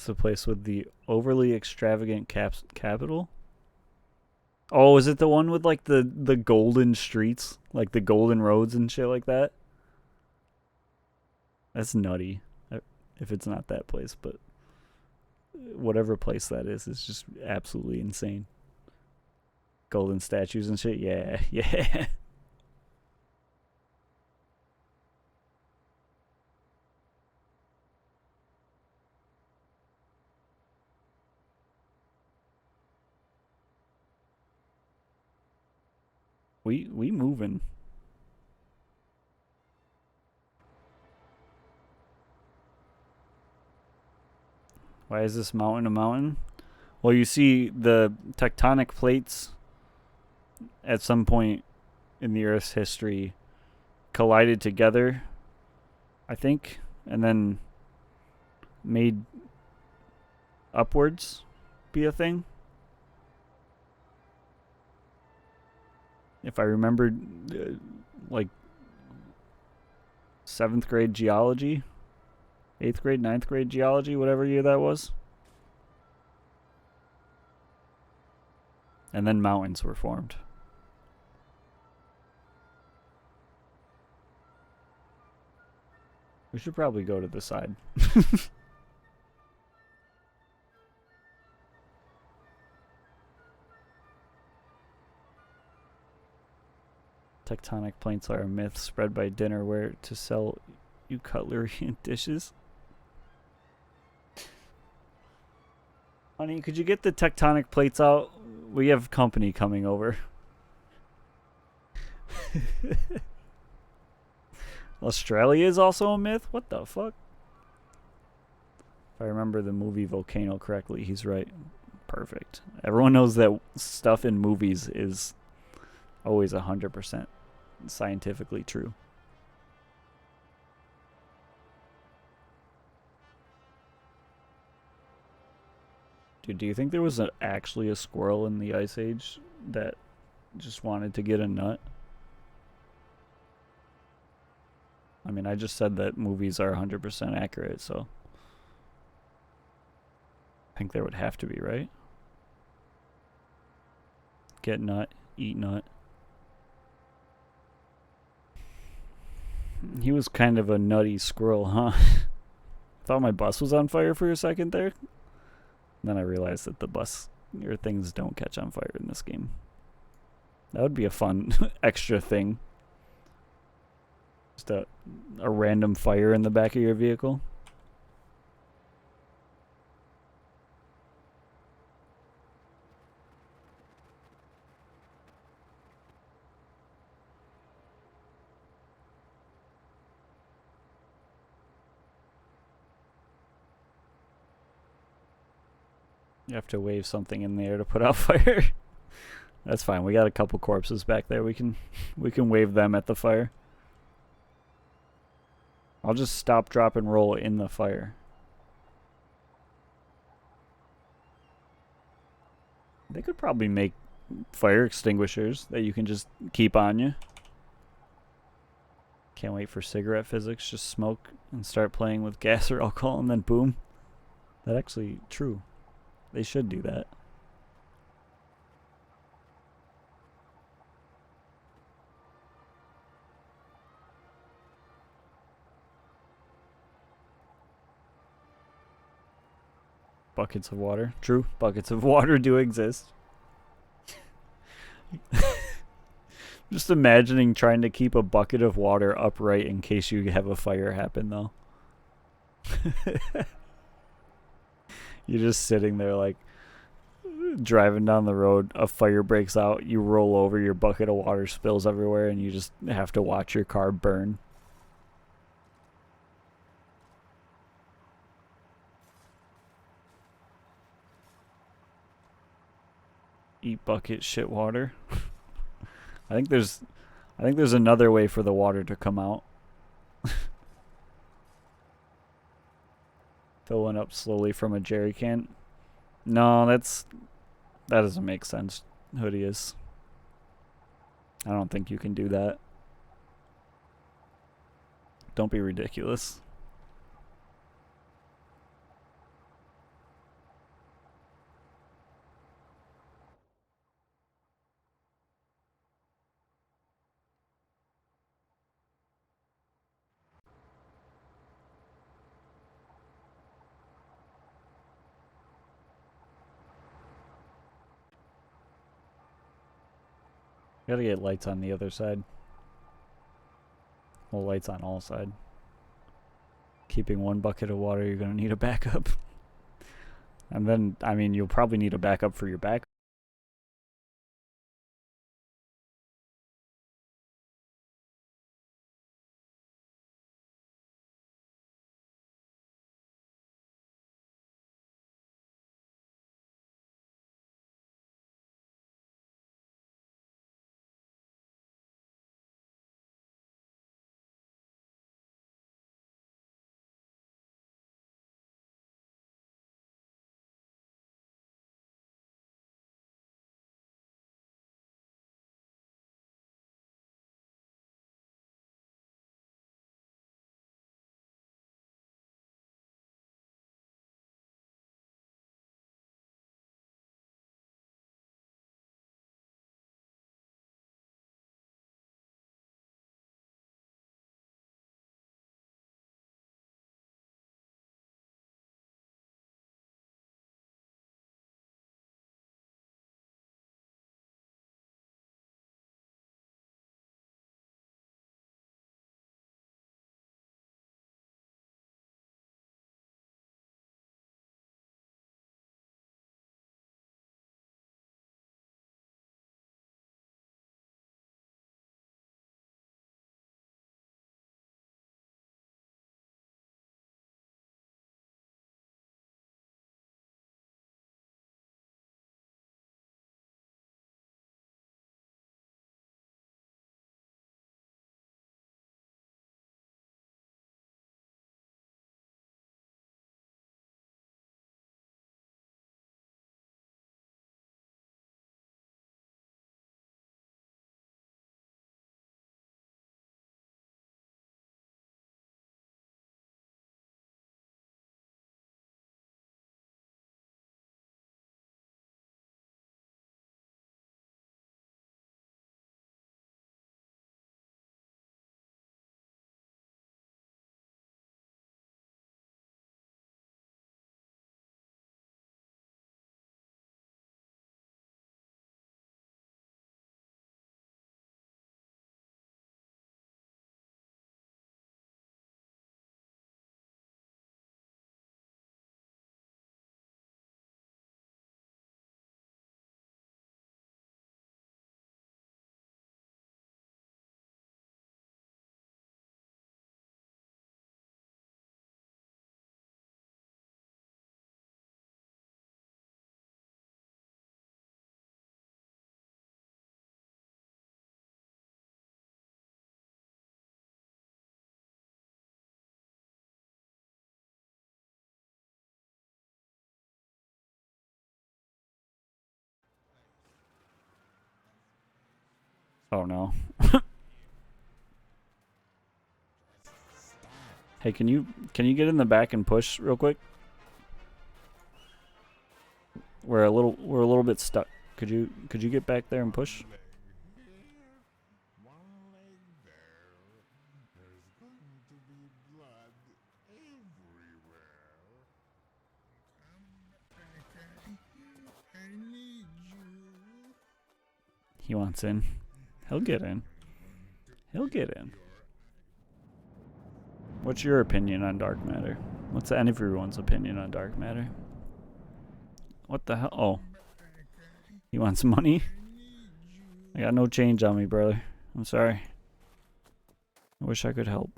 the place with the overly extravagant capital. Oh, is it the one with like the golden streets, like the golden roads and shit like that? That's nutty. If it's not that place, but whatever place that is just absolutely insane. Golden statues and shit. Yeah, yeah. We moving. Why is this mountain a mountain? Well, you see the tectonic plates at some point in the Earth's history collided together, I think, and then made upwards be a thing. If I remember, like 7th grade geology, 8th grade, 9th grade geology, whatever year that was. And then mountains were formed. We should probably go to the side. Tectonic plates are a myth spread by dinnerware to sell you cutlery and dishes. Honey, could you get the tectonic plates out? We have company coming over. Australia is also a myth? What the fuck? If I remember the movie Volcano correctly, he's right. Perfect. Everyone knows that stuff in movies is always 100% scientifically true. Dude, do you think there was actually a squirrel in the Ice Age that just wanted to get a nut? I mean, I just said that movies are 100% accurate, so I think there would have to be, right? Get nut, eat nut. He was kind of a nutty squirrel, huh? Thought my bus was on fire for a second there. Then I realized that the bus or things don't catch on fire in this game. That would be a fun extra thing. Just a random fire in the back of your vehicle. You have to wave something in the air to put out fire. That's fine. We got a couple corpses back there. We can wave them at the fire. I'll just stop, drop, and roll in the fire. They could probably make fire extinguishers that you can just keep on you. Can't wait for cigarette physics. Just smoke and start playing with gas or alcohol and then boom. That's actually true. They should do that. Buckets of water. True. Buckets of water do exist. Just imagining trying to keep a bucket of water upright in case you have a fire happen, though. You're just sitting there like driving down the road, a fire breaks out, you roll over, your bucket of water spills everywhere, and you just have to watch your car burn. Eat bucket, shit water. I think there's another way for the water to come out. Filling up slowly from a jerry can. No, that doesn't make sense. Hoodie is. I don't think you can do that. Don't be ridiculous. Gotta get lights on the other side. Well, lights on all sides. Keeping one bucket of water, you're gonna need a backup. And then, I mean, you'll probably need a backup for your backup. Oh no. Hey, can you get in the back and push real quick? We're a little bit stuck. Could you get back there and push? One leg here, one leg there. There's going to be blood everywhere. I need you. He wants in. He'll get in. He'll get in. What's your opinion on dark matter? What's everyone's opinion on dark matter? What the hell? Oh. He wants money? I got no change on me, brother. I'm sorry. I wish I could help.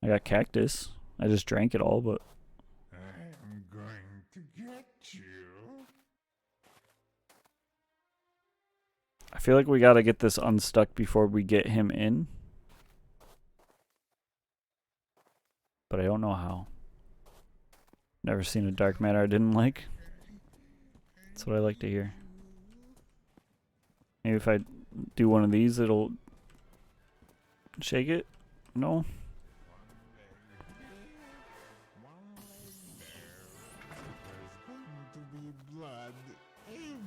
I got cactus. I just drank it all, but I'm going to get you. I feel like we gotta get this unstuck before we get him in. But I don't know how. Never seen a dark matter I didn't like. That's what I like to hear. Maybe if I do one of these, it'll shake it? No? One leg there. There's going to be blood everywhere.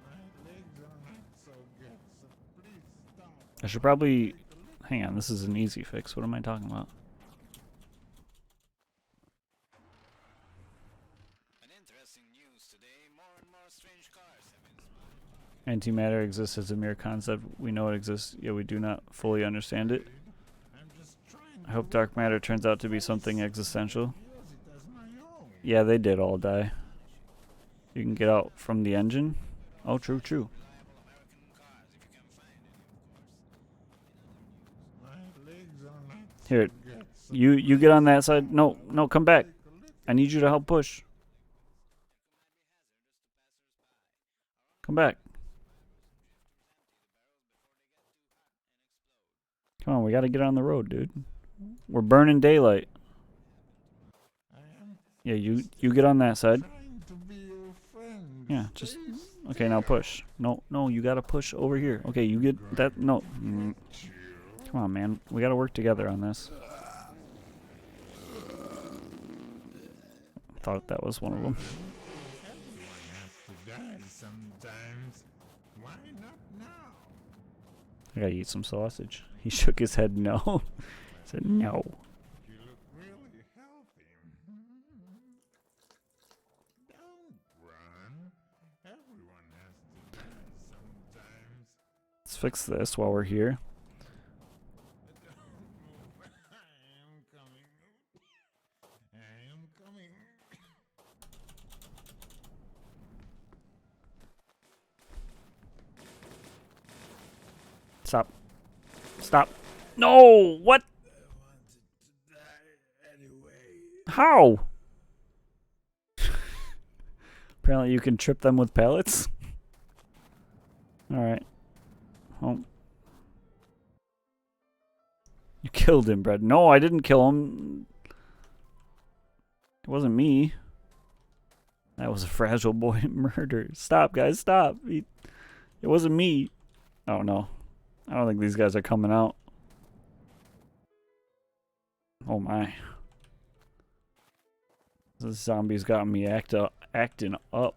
My legs are not so good, so please stop. I should probably... Hang on, this is an easy fix. What am I talking about? An interesting news today. More and more strange cars have been spotted. Antimatter exists as a mere concept. We know it exists, yet we do not fully understand it. I'm just trying I hope dark matter turns out to be something existential. to use it as my own. Yeah, they did all die. You can get out from the engine. Oh, true, true. My legs are not Here, good, so you get on that side. No, no, come back. I need you to help push. Come back. Come on, we gotta get on the road, dude. We're burning daylight. I am Yeah, you get on that side. trying to be your friend. Yeah, just okay. Now push. No, no, you gotta push over here. Okay, you get that. No, come on, man. We gotta work together on this. Thought that was one of them. Everyone has to die sometimes. Why not now? I gotta eat some sausage. He shook his head no. Said no. You look really healthy. Don't run. Everyone has to die sometimes. Let's fix this while we're here. Don't move. I am coming. I am coming. Stop. Stop. No! What? I wanted to die anyway. How? Apparently you can trip them with pellets. Alright. Oh. You killed him, Brad. No, I didn't kill him. It wasn't me. That was a fragile boy murder. Stop, guys, stop. It wasn't me. Oh, no. I don't think these guys are coming out. Oh, my. This zombie's got me acting up.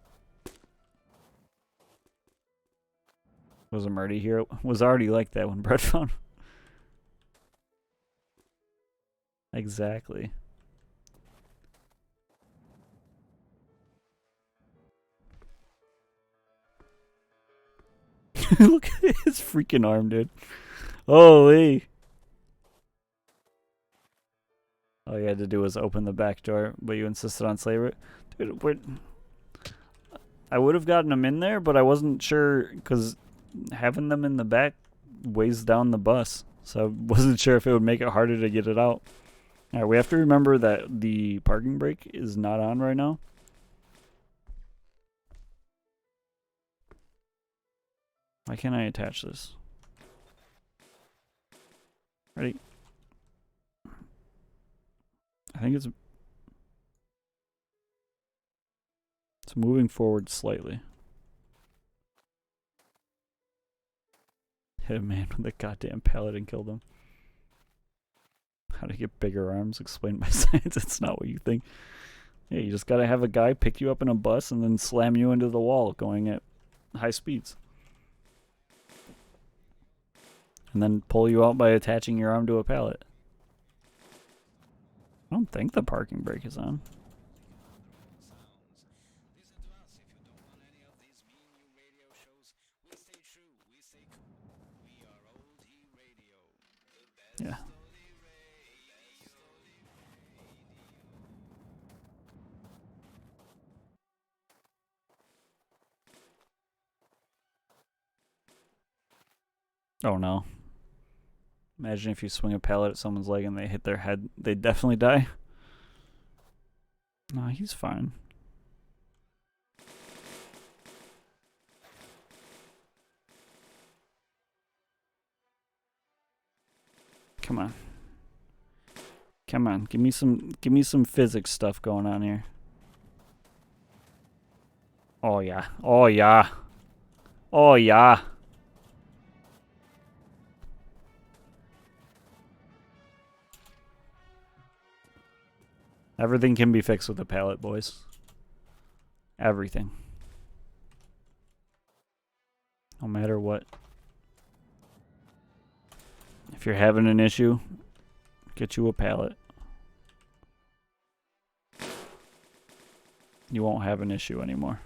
Was a Murdy here? Was already like that when Brett found. Exactly. Look at his freaking arm, dude. Holy. All you had to do was open the back door, but you insisted on slavery. Dude, I would have gotten them in there, but I wasn't sure because having them in the back weighs down the bus. So I wasn't sure if it would make it harder to get it out. All right, we have to remember that the parking brake is not on right now. Why can't I attach this? Ready? I think it's moving forward slightly. Hit a man with a goddamn pallet and killed him. How to get bigger arms explained by science. It's not what you think. Yeah, you just gotta have a guy pick you up in a bus and then slam you into the wall going at high speeds. And then pull you out by attaching your arm to a pallet. I don't think the parking brake is on. Yeah. Oh no. Imagine if you swing a pallet at someone's leg and they hit their head, they'd definitely die. No, he's fine. Come on. Come on, give me some physics stuff going on here. Oh yeah. Oh yeah. Oh yeah. Everything can be fixed with a pallet, boys. Everything. No matter what. If you're having an issue, get you a pallet. You won't have an issue anymore.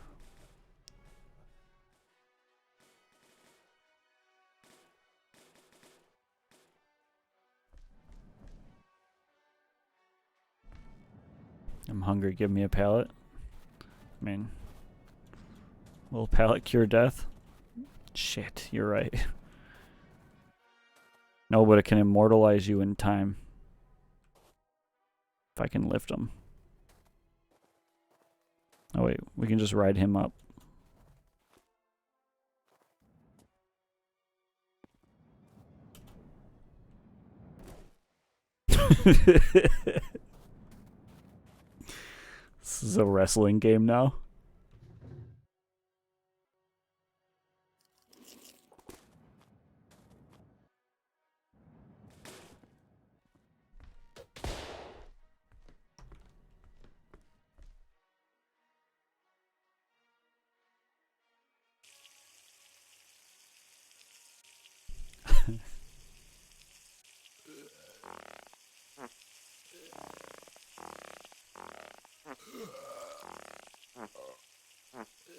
I'm hungry, give me a pallet. I mean, will a pallet cure death? Shit, you're right. No, but it can immortalize you in time. If I can lift him. Oh wait, we can just ride him up. This is a wrestling game now.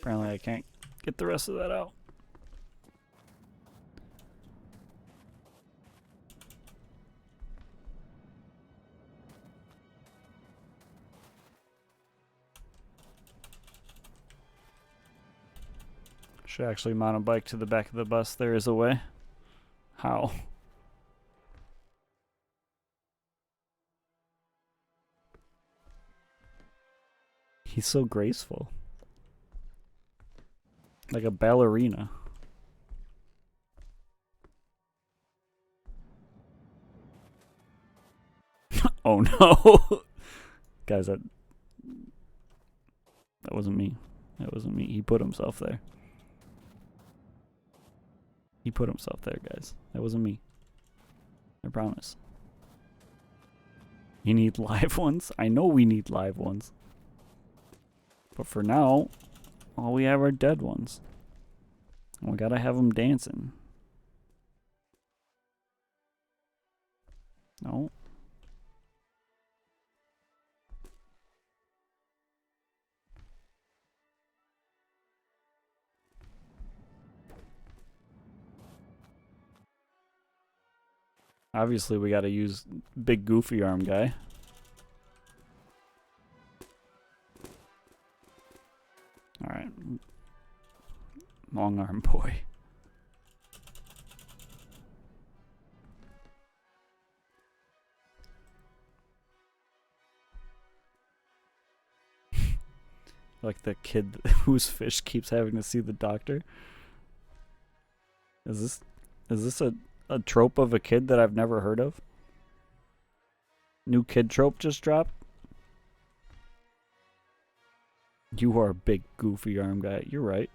Apparently I can't get the rest of that out. Should actually mount a bike to the back of the bus. There is a way. How? He's so graceful. Like a ballerina. Oh no. Guys, that wasn't me. That wasn't me. He put himself there. He put himself there, guys. That wasn't me. I promise. You need live ones? I know we need live ones. But for now, all we have are dead ones. And we gotta have them dancing. No. Obviously, we gotta use big goofy arm guy. Alright. Long arm boy. Like the kid whose fish keeps having to see the doctor. Is this a trope of a kid that I've never heard of? New kid trope just dropped? You are a big goofy arm guy. You're right.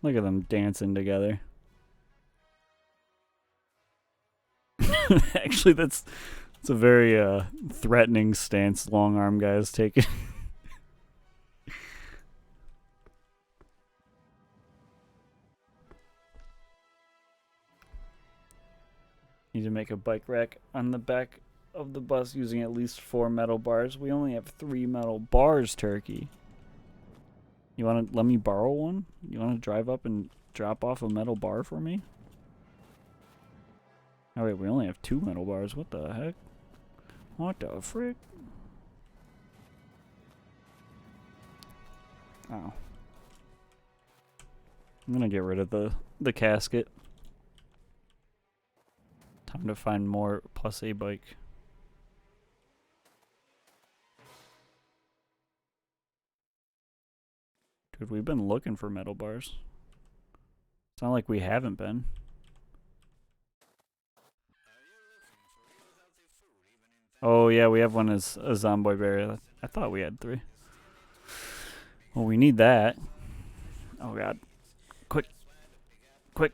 Look at them dancing together. Actually, that's a very threatening stance long arm guy is taking. Need to make a bike rack on the back of the bus using at least 4 metal bars. We only have 3 metal bars, Turkey. You want to let me borrow one? You want to drive up and drop off a metal bar for me? Oh wait, we only have 2 metal bars. What the heck? What the frick? Oh. I'm gonna get rid of the casket. Time to find more plus a bike. Dude, we've been looking for metal bars. It's not like we haven't been. Oh yeah, we have one as a Zomboid berry. I thought we had 3. Well, we need that. Oh god. Quick. Quick.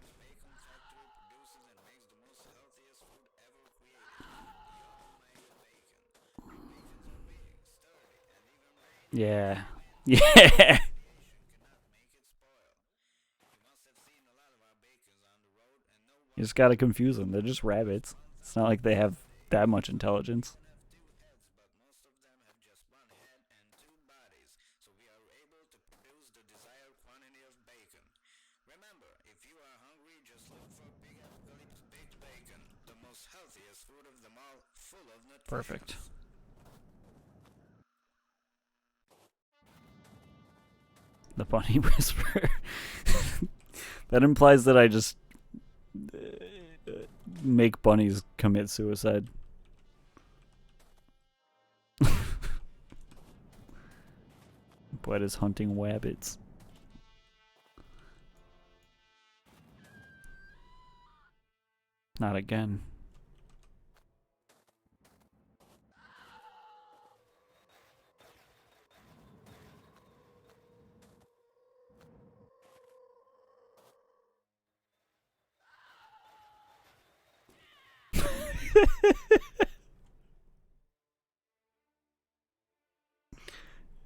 Yeah. Yeah. You just gotta confuse them. They're just rabbits. It's not like they have that much intelligence. Perfect. The bunny whisperer. That implies that I just make bunnies commit suicide. Bud is hunting wabbits. Not again.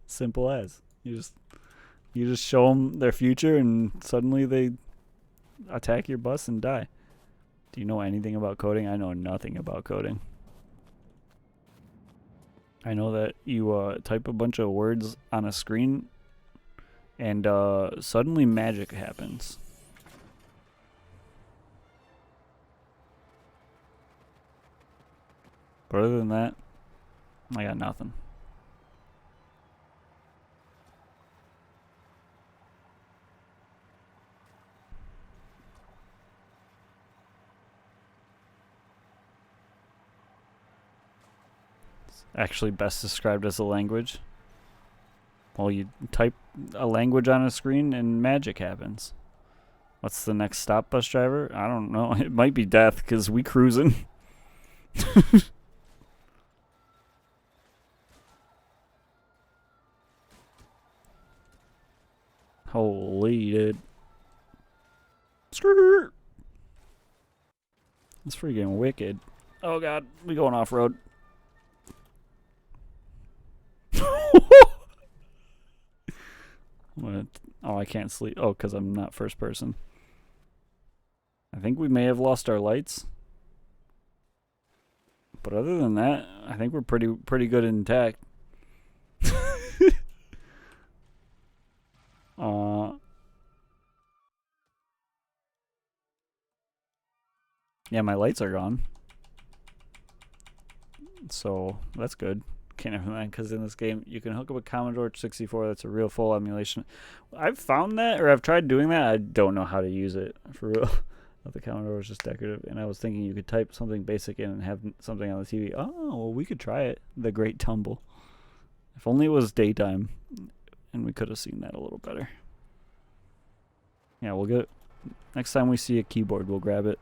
Simple as. You just show them their future and suddenly they attack your bus and die. Do you know anything about coding? I know nothing about coding. I know that you type a bunch of words on a screen and suddenly magic happens. But other than that, I got nothing. It's actually best described as a language. Well, you type a language on a screen and magic happens. What's the next stop, bus driver? I don't know. It might be death because we cruising. Holy dude. Skirt. It's freaking wicked. Oh god, we going off road. What? Oh, I can't sleep. Oh, because I'm not first person. I think we may have lost our lights. But other than that, I think we're pretty good intact. Yeah, my lights are gone. So, that's good. Can't have that because in this game, you can hook up a Commodore 64 that's a real full emulation. I've found that, or I've tried doing that. I don't know how to use it, for real. The Commodore was just decorative, and I was thinking you could type something basic in and have something on the TV. Oh, well, we could try it. The Great Tumble. If only it was daytime, and we could have seen that a little better. Yeah, we'll get... Next time we see a keyboard, we'll grab it.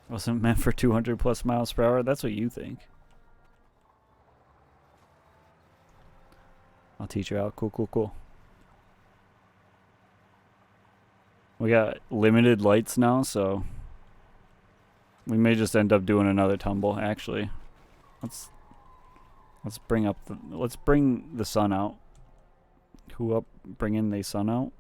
Wasn't meant for 200 plus miles per hour? That's what you think. I'll teach you out. Cool, cool, cool. We got limited lights now, so we may just end up doing another tumble. Actually, let's bring the sun out. Who up? Bringing the sun out.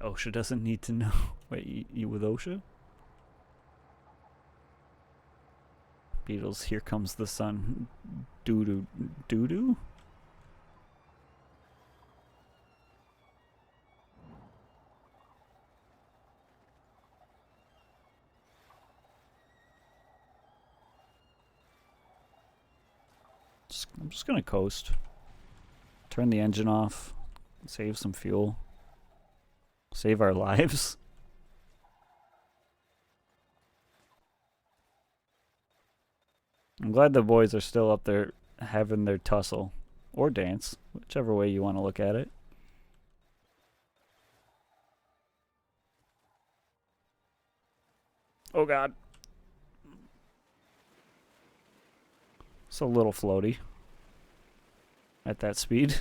OSHA doesn't need to know. Wait, you with OSHA? Beatles, here comes the sun. Doo-doo. Doo-doo? I'm just gonna coast. Turn the engine off. Save some fuel. Save our lives. I'm glad the boys are still up there having their tussle. Or dance. Whichever way you want to look at it. Oh god. It's a little floaty. At that speed.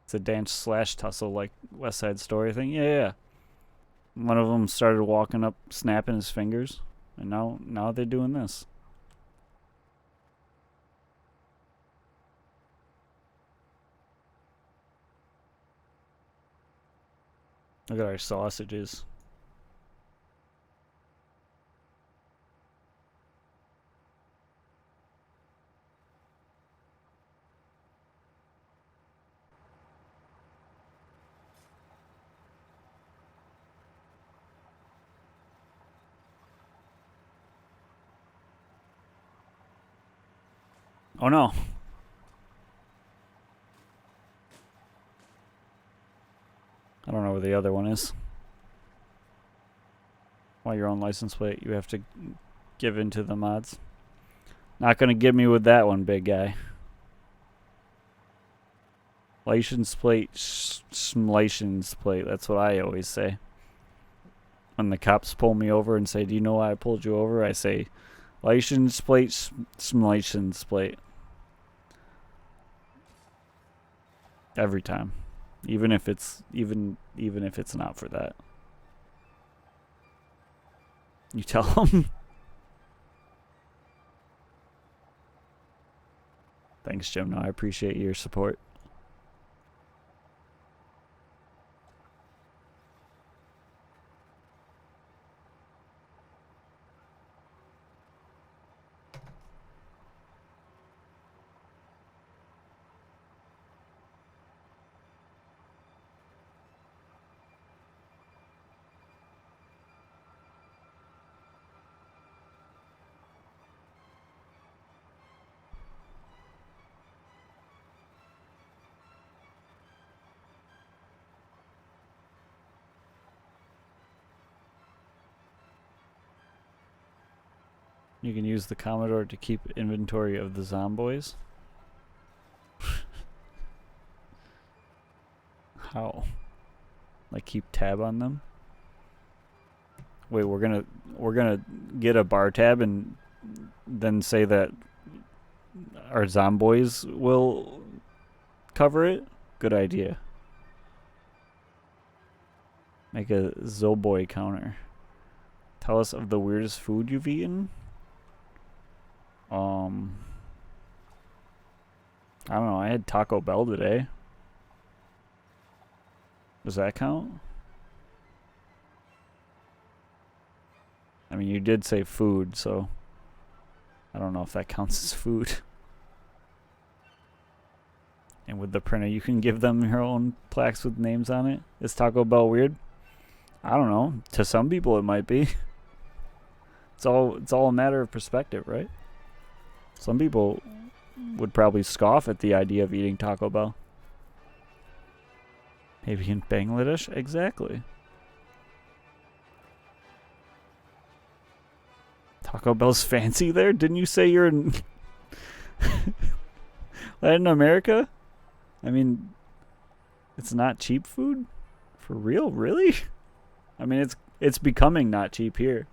It's a dance slash tussle like West Side Story thing. Yeah. One of them started walking up, snapping his fingers, and now they're doing this. Look at our sausages. Oh no. I don't know where the other one is. Why your own license plate, you have to give in to the mods. Not gonna get me with that one, big guy. License plate, license plate, that's what I always say. When the cops pull me over and say, do you know why I pulled you over? I say, license plate, license plate. Every time. Even if it's not for that. You tell them. Thanks, Jim. No, I appreciate your support. You can use the Commodore to keep inventory of the zomboys. How? Like keep tab on them? Wait, we're gonna get a bar tab and then say that our zomboys will cover it? Good idea. Make a Zoboy counter. Tell us of the weirdest food you've eaten. I don't know, I had Taco Bell today. Does that count? I mean, you did say food, so I don't know if that counts as food. And with the printer, you can give them your own plaques with names on it. Is Taco Bell weird? I don't know. To some people, it might be. It's all a matter of perspective, right? Some people would probably scoff at the idea of eating Taco Bell. Maybe in Bangladesh? Exactly. Taco Bell's fancy there? Didn't you say you're in Latin America? I mean, it's not cheap food? For real? Really? I mean, it's becoming not cheap here.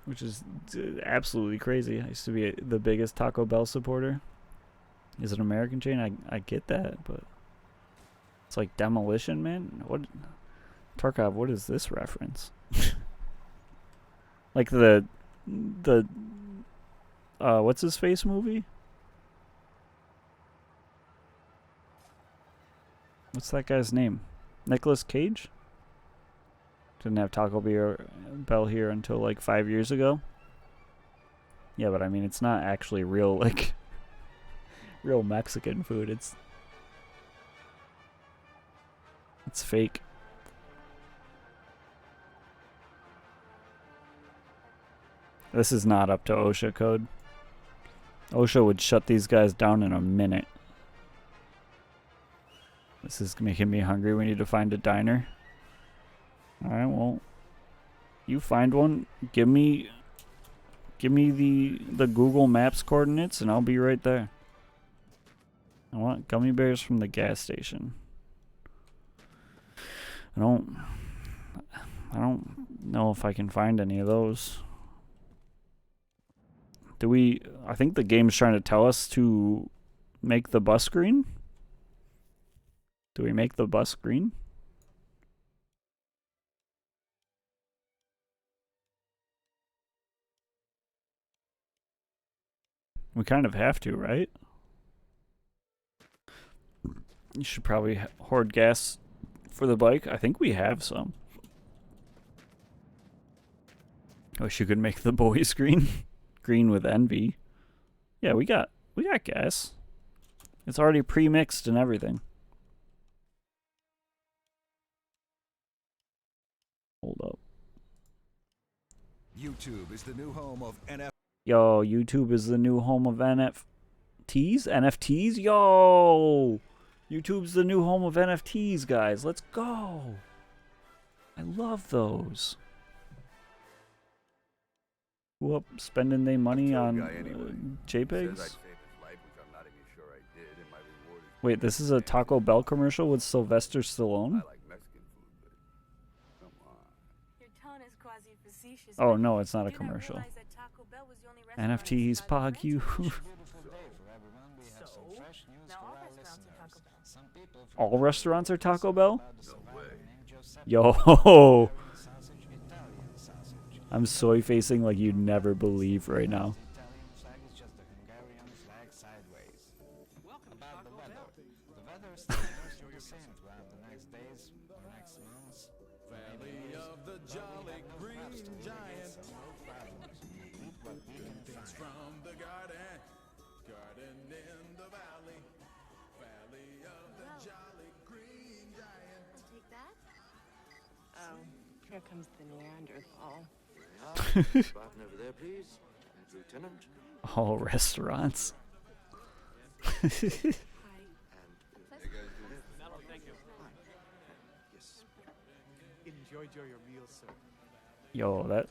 Which is absolutely crazy. I used to be the biggest Taco Bell supporter. Is it an American chain? I get that, but it's like Demolition Man? What? Tarkov, what is this reference? Like the what's his face movie? What's that guy's name? Nicolas Cage? Didn't have Taco Bell here until like 5 years ago. Yeah, but I mean, it's not actually real, like, real Mexican food. It's fake. This is not up to OSHA code. OSHA would shut these guys down in a minute. This is making me hungry. We need to find a diner. Alright, well, you find one. Give me the Google Maps coordinates and I'll be right there. I want gummy bears from the gas station. I don't know if I can find any of those. I think the game's trying to tell us to make the bus green? Do we make the bus green? We kind of have to, right? You should probably hoard gas for the bike. I think we have some. I wish you could make the boys green. Green with envy. Yeah, we got gas. It's already pre-mixed and everything. Hold up. YouTube is the new home of Yo, YouTube is the new home of NFTs? NFTs? Yo! YouTube's the new home of NFTs, guys. Let's go. I love those. Who up spending their money on JPEGs? Wait, this is a Taco Bell commercial with Sylvester Stallone? Oh no, it's not a commercial. NFTs, Pog you. All restaurants are Taco Bell? Yo, I'm soy facing like you'd never believe right now. Here comes the Neanderthal. Button over there, please. Lieutenant. All restaurants. Hi. Yes. Enjoy your meal, sir. Yo, that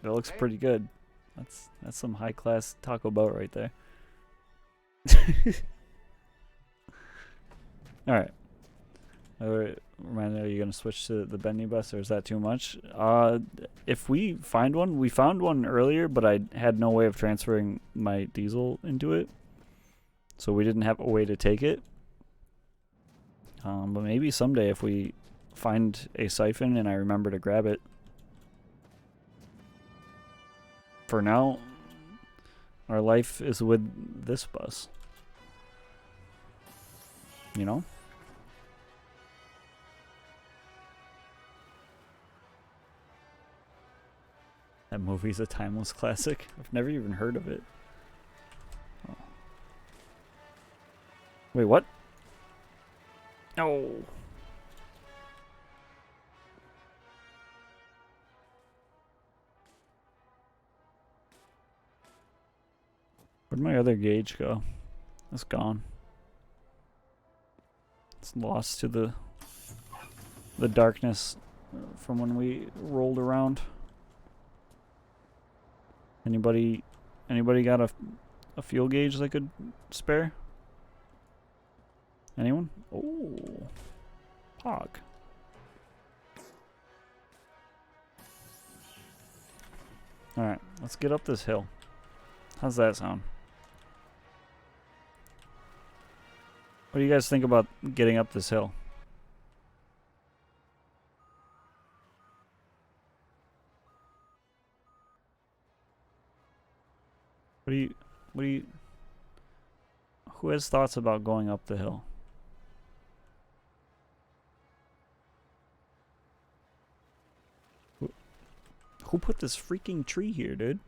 looks pretty good. That's some high class Taco Bell right there. All right. Remind me, are you gonna switch to the bendy bus, or is that too much? If we find one, we found one earlier, but I had no way of transferring my diesel into it, so we didn't have a way to take it. But maybe someday if we find a siphon and I remember to grab it. For now, our life is with this bus. You know? That movie's a timeless classic. I've never even heard of it. Oh. Wait, what? Oh. Where'd my other gauge go? It's gone. It's lost to the darkness from when we rolled around. Anybody got a fuel gauge they could spare? Anyone? Oh, Pog. Alright, let's get up this hill. How's that sound? What do you guys think about getting up this hill? Who has thoughts about going up the hill? Who put this freaking tree here, dude?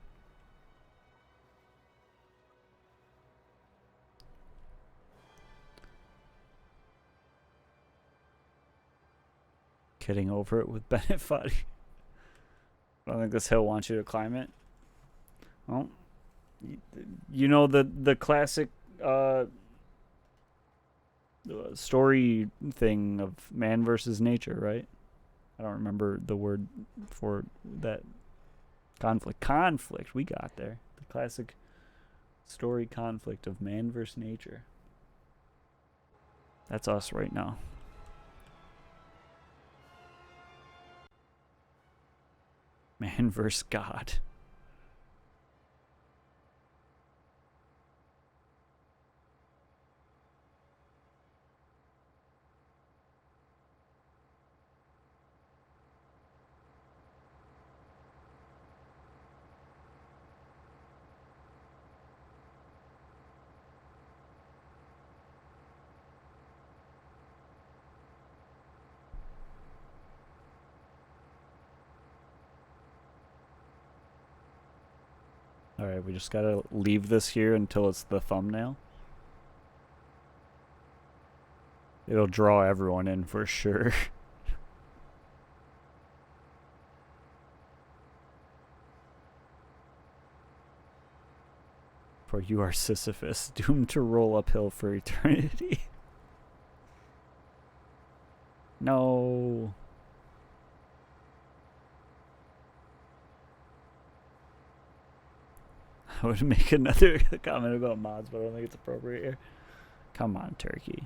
Kidding over it with Bennett Foddy. I don't think this hill wants you to climb it. Well, you know the classic story thing of man versus nature, right? I don't remember the word for that. Conflict. We got there. The classic story conflict of man versus nature. That's us right now. Man versus God. Alright, we just gotta leave this here until it's the thumbnail. It'll draw everyone in for sure. For you are Sisyphus, doomed to roll uphill for eternity. No. I would make another comment about mods, but I don't think it's appropriate here. Come on, Turkey.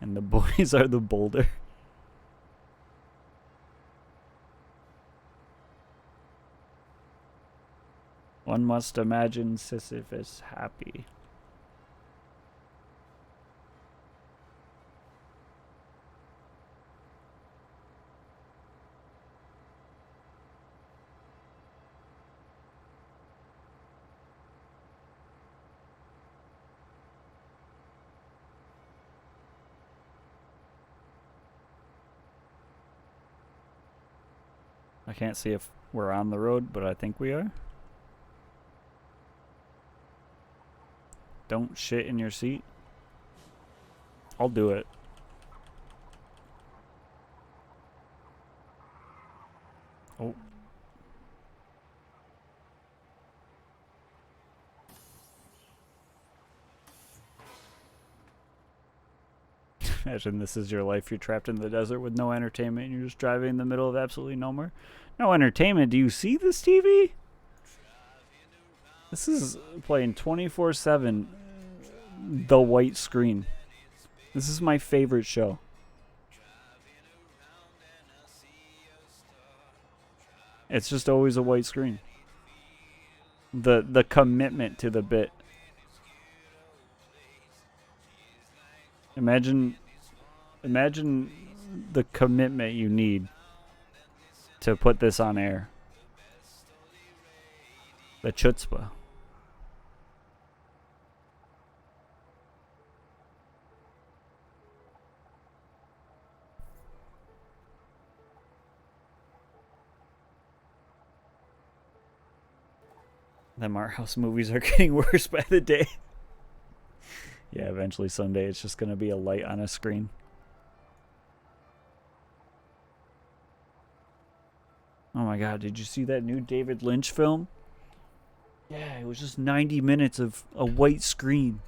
And the boys are the boulder. One must imagine Sisyphus happy. I can't see if we're on the road, but I think we are. Don't shit in your seat. I'll do it. Oh. Imagine this is your life. You're trapped in the desert with no entertainment and you're just driving in the middle of absolutely nowhere. No entertainment. Do you see this TV? This is playing 24/7. The white screen. This is my favorite show. It's just always a white screen. The commitment to the bit. Imagine the commitment you need to put this on air. The chutzpah. Them art house movies are getting worse by the day. Yeah, eventually someday it's just going to be a light on a screen. Oh my god, did you see that new David Lynch film? Yeah, it was just 90 minutes of a white screen.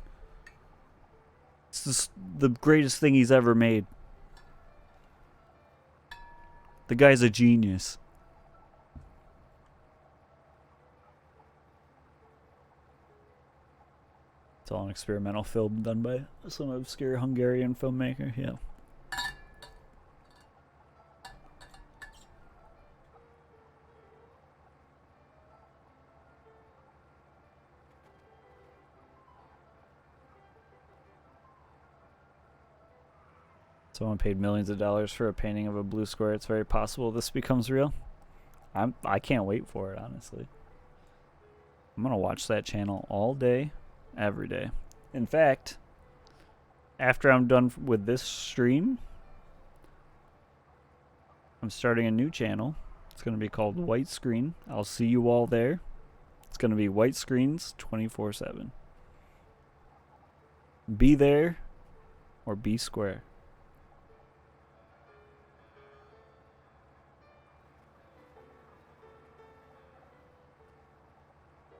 It's just the greatest thing he's ever made. The guy's a genius. It's all an experimental film done by some obscure Hungarian filmmaker. Yeah. Someone paid millions of dollars for a painting of a blue square. It's very possible this becomes real. I can't wait for it, honestly. I'm gonna watch that channel all day, every day. In fact, after I'm done with this stream, I'm starting a new channel. It's gonna be called White Screen. I'll see you all there. It's gonna be white screens 24/7. Be there or be square.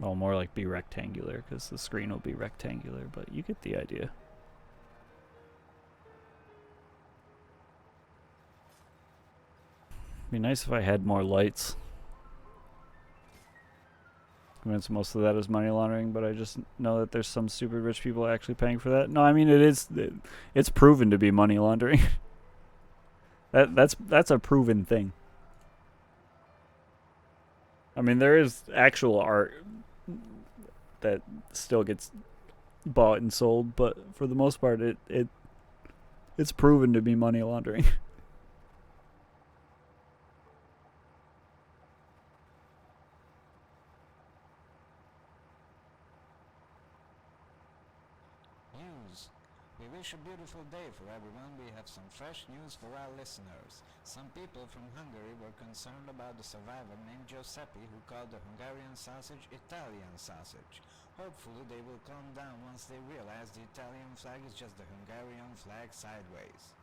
Well, more like be rectangular, because the screen will be rectangular, but you get the idea. Be nice if I had more lights. Convinced most of that is money laundering, but I just know that there's some stupid rich people actually paying for that. No, I mean it's proven to be money laundering. That's a proven thing. I mean, there is actual art that still gets bought and sold, but for the most part, it's proven to be money laundering. News. We wish a beautiful day for everyone. We have some fresh news for our listeners. Some people from Hungary were concerned about the survivor named Giuseppe who called the Hungarian sausage Italian sausage. Hopefully they will calm down once they realize the Italian flag is just the Hungarian flag sideways.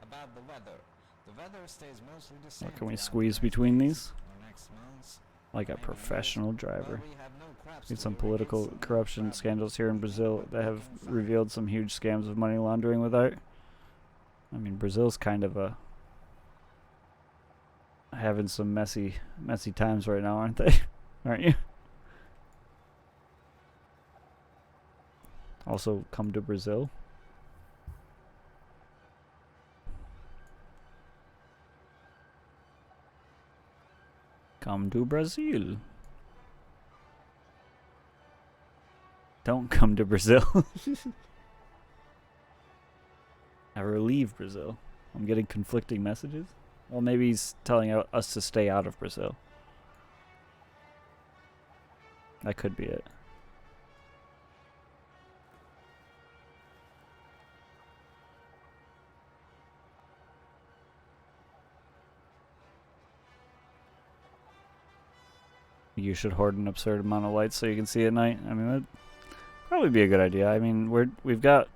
About the weather. The weather stays mostly the same. Can we throughout squeeze the next between days these? or next months. Like a Maybe professional years. driver. Well, we have no crops Need to some irrigate, political so no corruption problem. scandals here in Brazil But that we have can find revealed some huge scams of money laundering with art. I mean, Brazil's kind of having some messy times right now, aren't they? Aren't you? Also, come to Brazil. Come to Brazil. Don't come to Brazil. Never leave Brazil. I'm getting conflicting messages. Well, maybe he's telling us to stay out of Brazil. That could be it. You should hoard an absurd amount of lights so you can see at night. I mean, that'd probably be a good idea. I mean, we've got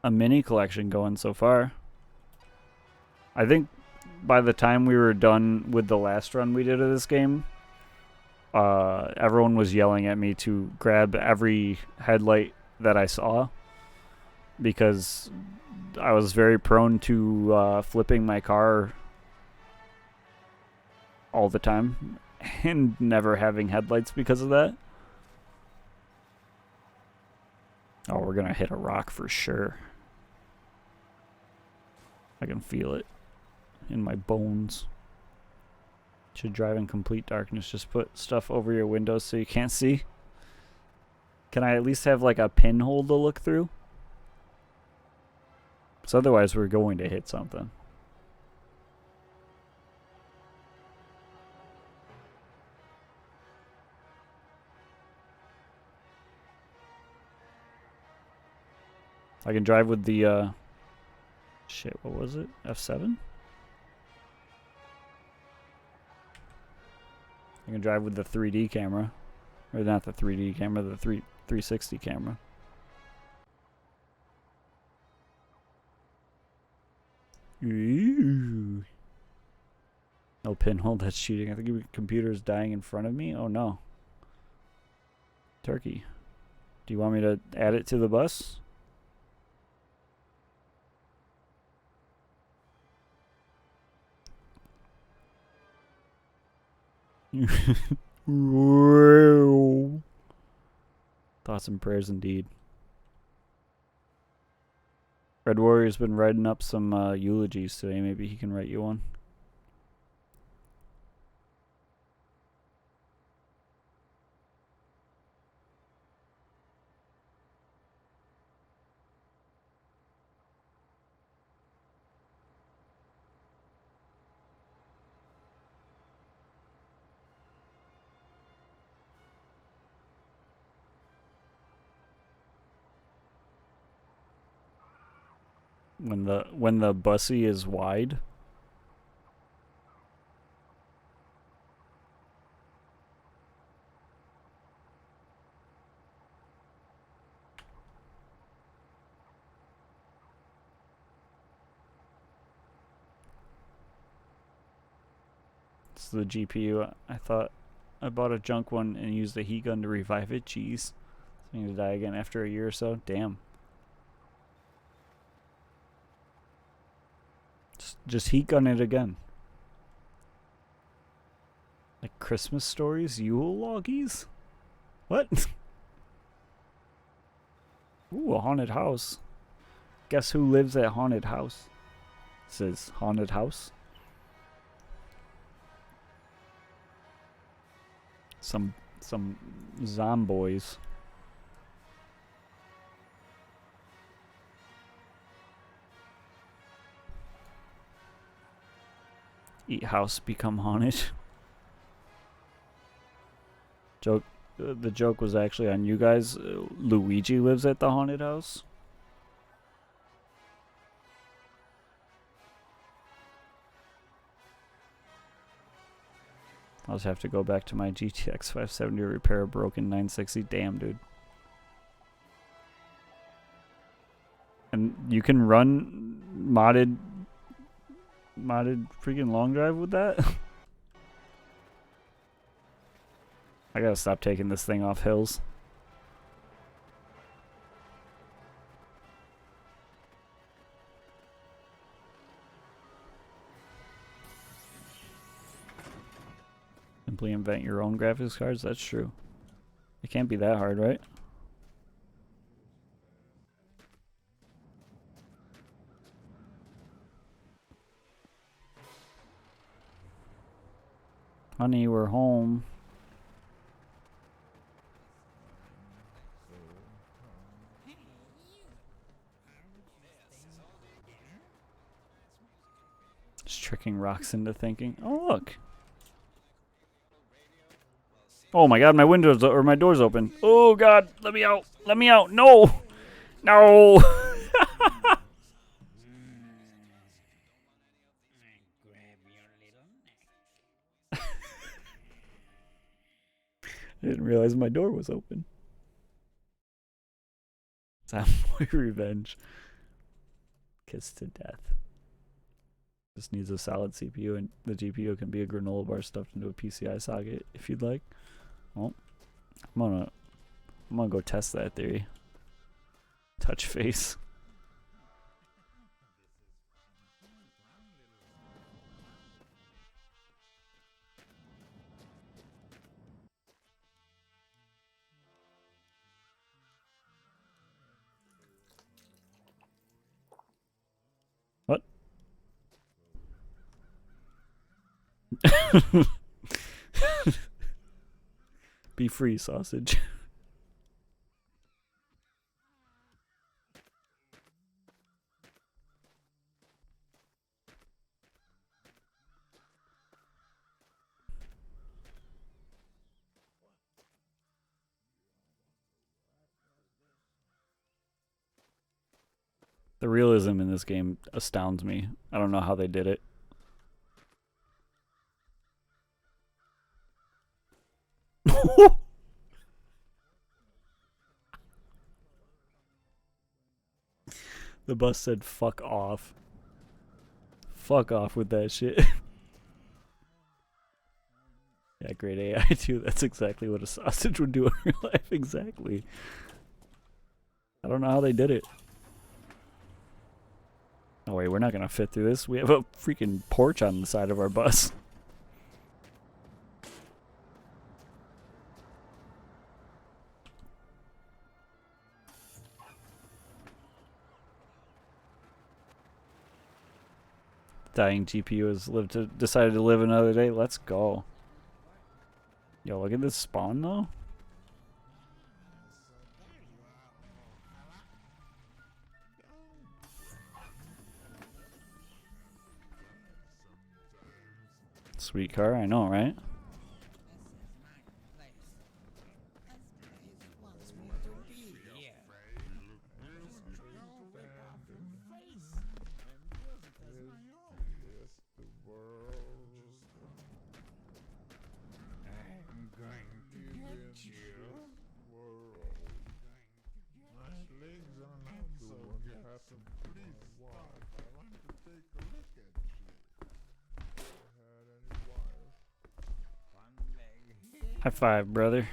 a mini collection going so far. I think by the time we were done with the last run we did of this game, everyone was yelling at me to grab every headlight that I saw because I was very prone to flipping my car all the time and never having headlights because of that. Oh, we're gonna hit a rock for sure. I can feel it in my bones. Should drive in complete darkness. Just put stuff over your windows so you can't see. Can I at least have like a pinhole to look through? Because otherwise we're going to hit something. I can drive with the shit, what was it? F7? I can drive with the 3D camera. Or not the 3D camera, the 360 camera. Ooh. No pinhole, that's cheating. I think your computer is dying in front of me. Oh no. Turkey. Do you want me to add it to the bus? Thoughts and prayers indeed. Red Warrior's been writing up some eulogies today. Maybe he can write you one. When the bussy is wide. It's the GPU. I thought I bought a junk one and used a heat gun to revive it. Jeez. I need to die again after a year or so. Damn. Just heat gun it again. Like Christmas stories? Yule logies? What? Ooh, a haunted house. Guess who lives at haunted house? It says haunted house. Some zomboys. Eat house, become haunted. Joke. The joke was actually on you guys. Luigi lives at the haunted house. I'll just have to go back to my GTX 570 to repair a broken 960. Damn, dude. And you can run modded freaking long drive with that? I gotta stop taking this thing off hills. Simply invent your own graphics cards? That's true. It can't be that hard, right? Honey, we're home. Just tricking rocks into thinking. Oh, look. Oh my god, my windows or my door's open. Oh god, let me out. Let me out. No. No. I didn't realize my door was open. Samboy revenge. Kiss to death. Just needs a solid CPU, and the GPU can be a granola bar stuffed into a PCI socket if you'd like. Well, I'm gonna go test that theory. Touch face. What? Be free, sausage. The realism in this game astounds me. I don't know how they did it. The bus said fuck off. Fuck off with that shit. Yeah, great AI too. That's exactly what a sausage would do in real life. Exactly. I don't know how they did it. Oh wait, we're not gonna fit through this. We have a freaking porch on the side of our bus. Dying GPU has decided to live another day. Let's go. Yo, look at this spawn though. Sweet car, I know, right? High five, brother.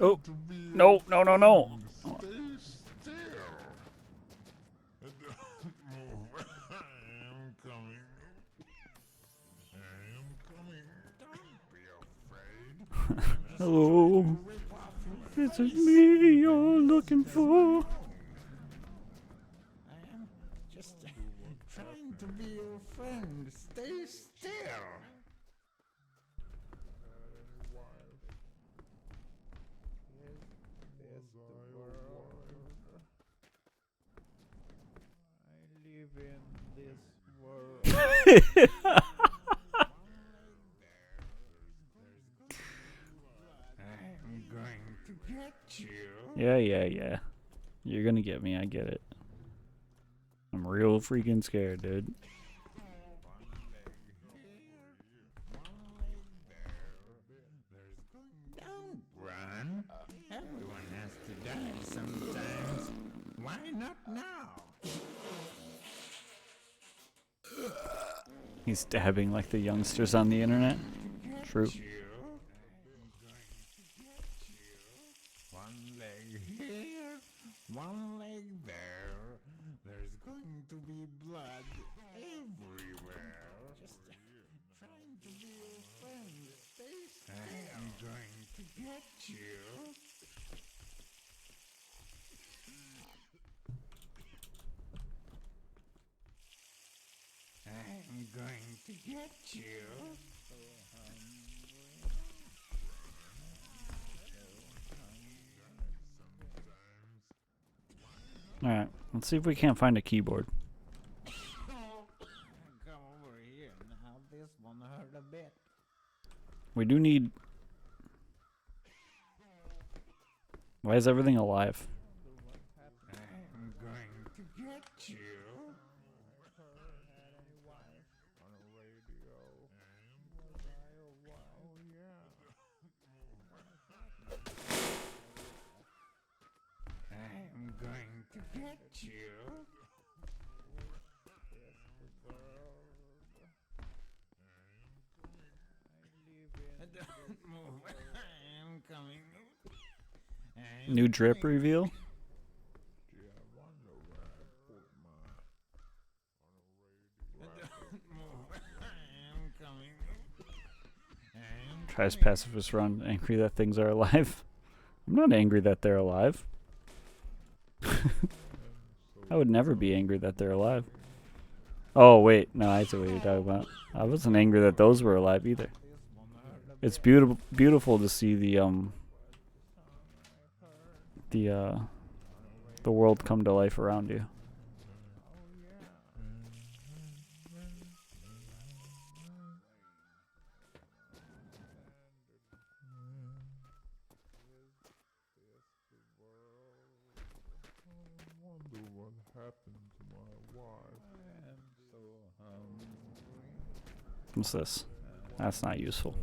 Oh, no, no, no, no. Stay still. Don't move. I am coming. I am coming. Don't be afraid. Hello. This is me you're looking for. I am just trying to be your friend. Stay still. I'm going to get you. Yeah. You're gonna get me, I get it. I'm real freaking scared, dude. Don't run. Everyone has to die sometimes. Why not now? He's dabbing like the youngsters on the internet. True. One leg here, one leg there. There's going to be blood everywhere. Just trying to be your friend. Stay still. I am going to get you. I'm going to get you. Alright, let's see if we can't find a keyboard. Come over here and have this one hurt a bit. We do need... Why is everything alive? I'm going to get you. I'm going to get you. Don't move. I am coming. New drip reveal? Tries pacifist run, angry that things are alive. I'm not angry that they're alive. I would never be angry that they're alive. Oh wait, no, I see what you're talking about. I wasn't angry that those were alive either. It's beautiful to see the world come to life around you. What's this? That's not useful.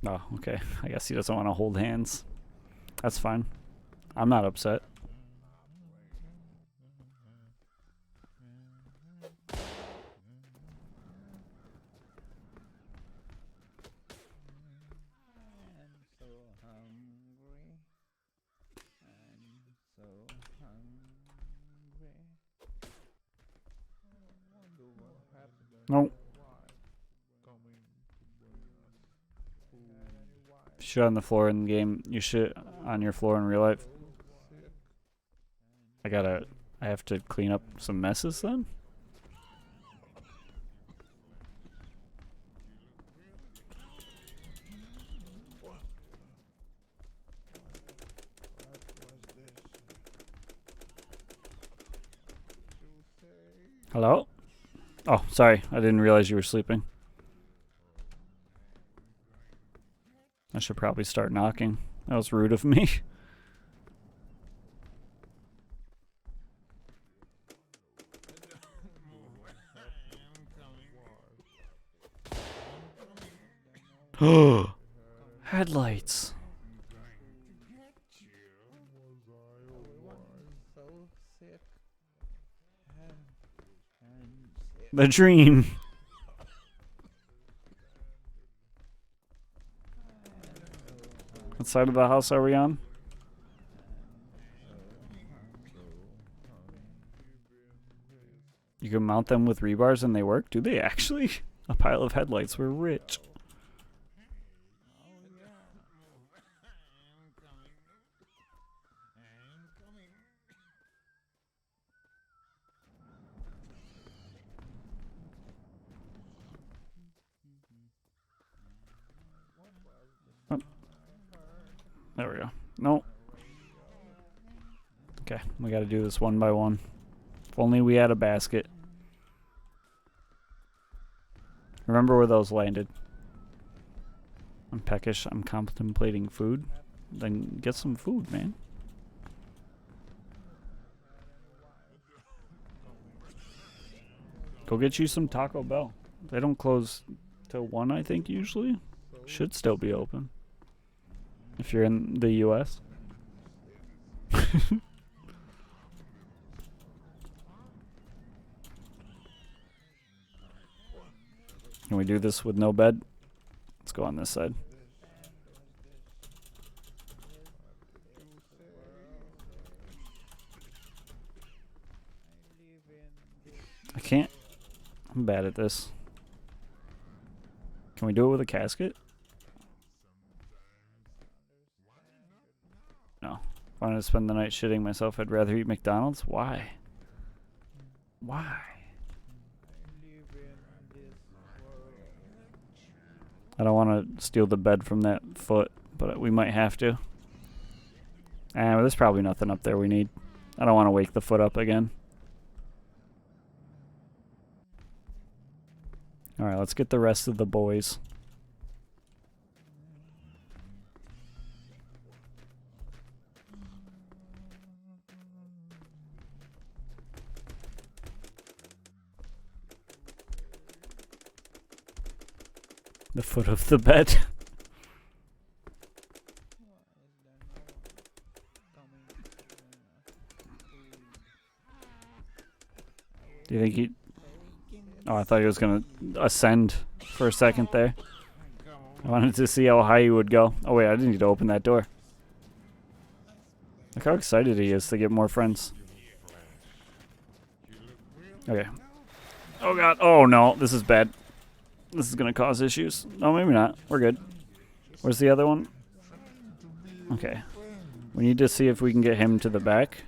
Oh, okay. I guess he doesn't want to hold hands. That's fine. I'm not upset. I'm so hungry. I'm so hungry. I wonder what happened. Nope. Shit on the floor in the game. You shit on your floor in real life. I have to clean up some messes then? Hello? Oh, sorry. I didn't realize you were sleeping. I should probably start knocking. That was rude of me. Headlights. So sick. The dream. What side of the house are we on? You can mount them with rebars and they work? Do they actually? A pile of headlights. We're rich. Oh. There we go. No. Okay, we gotta do this one by one. If only we had a basket. Remember where those landed. I'm peckish. I'm contemplating food. Then get some food, man. Go get you some Taco Bell. They don't close till 1, I think, usually. Should still be open. If you're in the US. Can we do this with no bed? Let's go on this side. I can't. I'm bad at this. Can we do it with a casket? No. If I wanted to spend the night shitting myself, I'd rather eat McDonald's. Why? Why? I don't want to steal the bed from that foot, but we might have to. There's probably nothing up there we need. I don't want to wake the foot up again. Alright, let's get the rest of the boys. The foot of the bed. Do you think he... Oh, I thought he was going to ascend for a second there. I wanted to see how high he would go. Oh wait, I didn't need to open that door. Look how excited he is to get more friends. Okay. Oh god. Oh no, this is bad. This is going to cause issues. No, maybe not. We're good. Where's the other one? Okay. We need to see if we can get him to the back.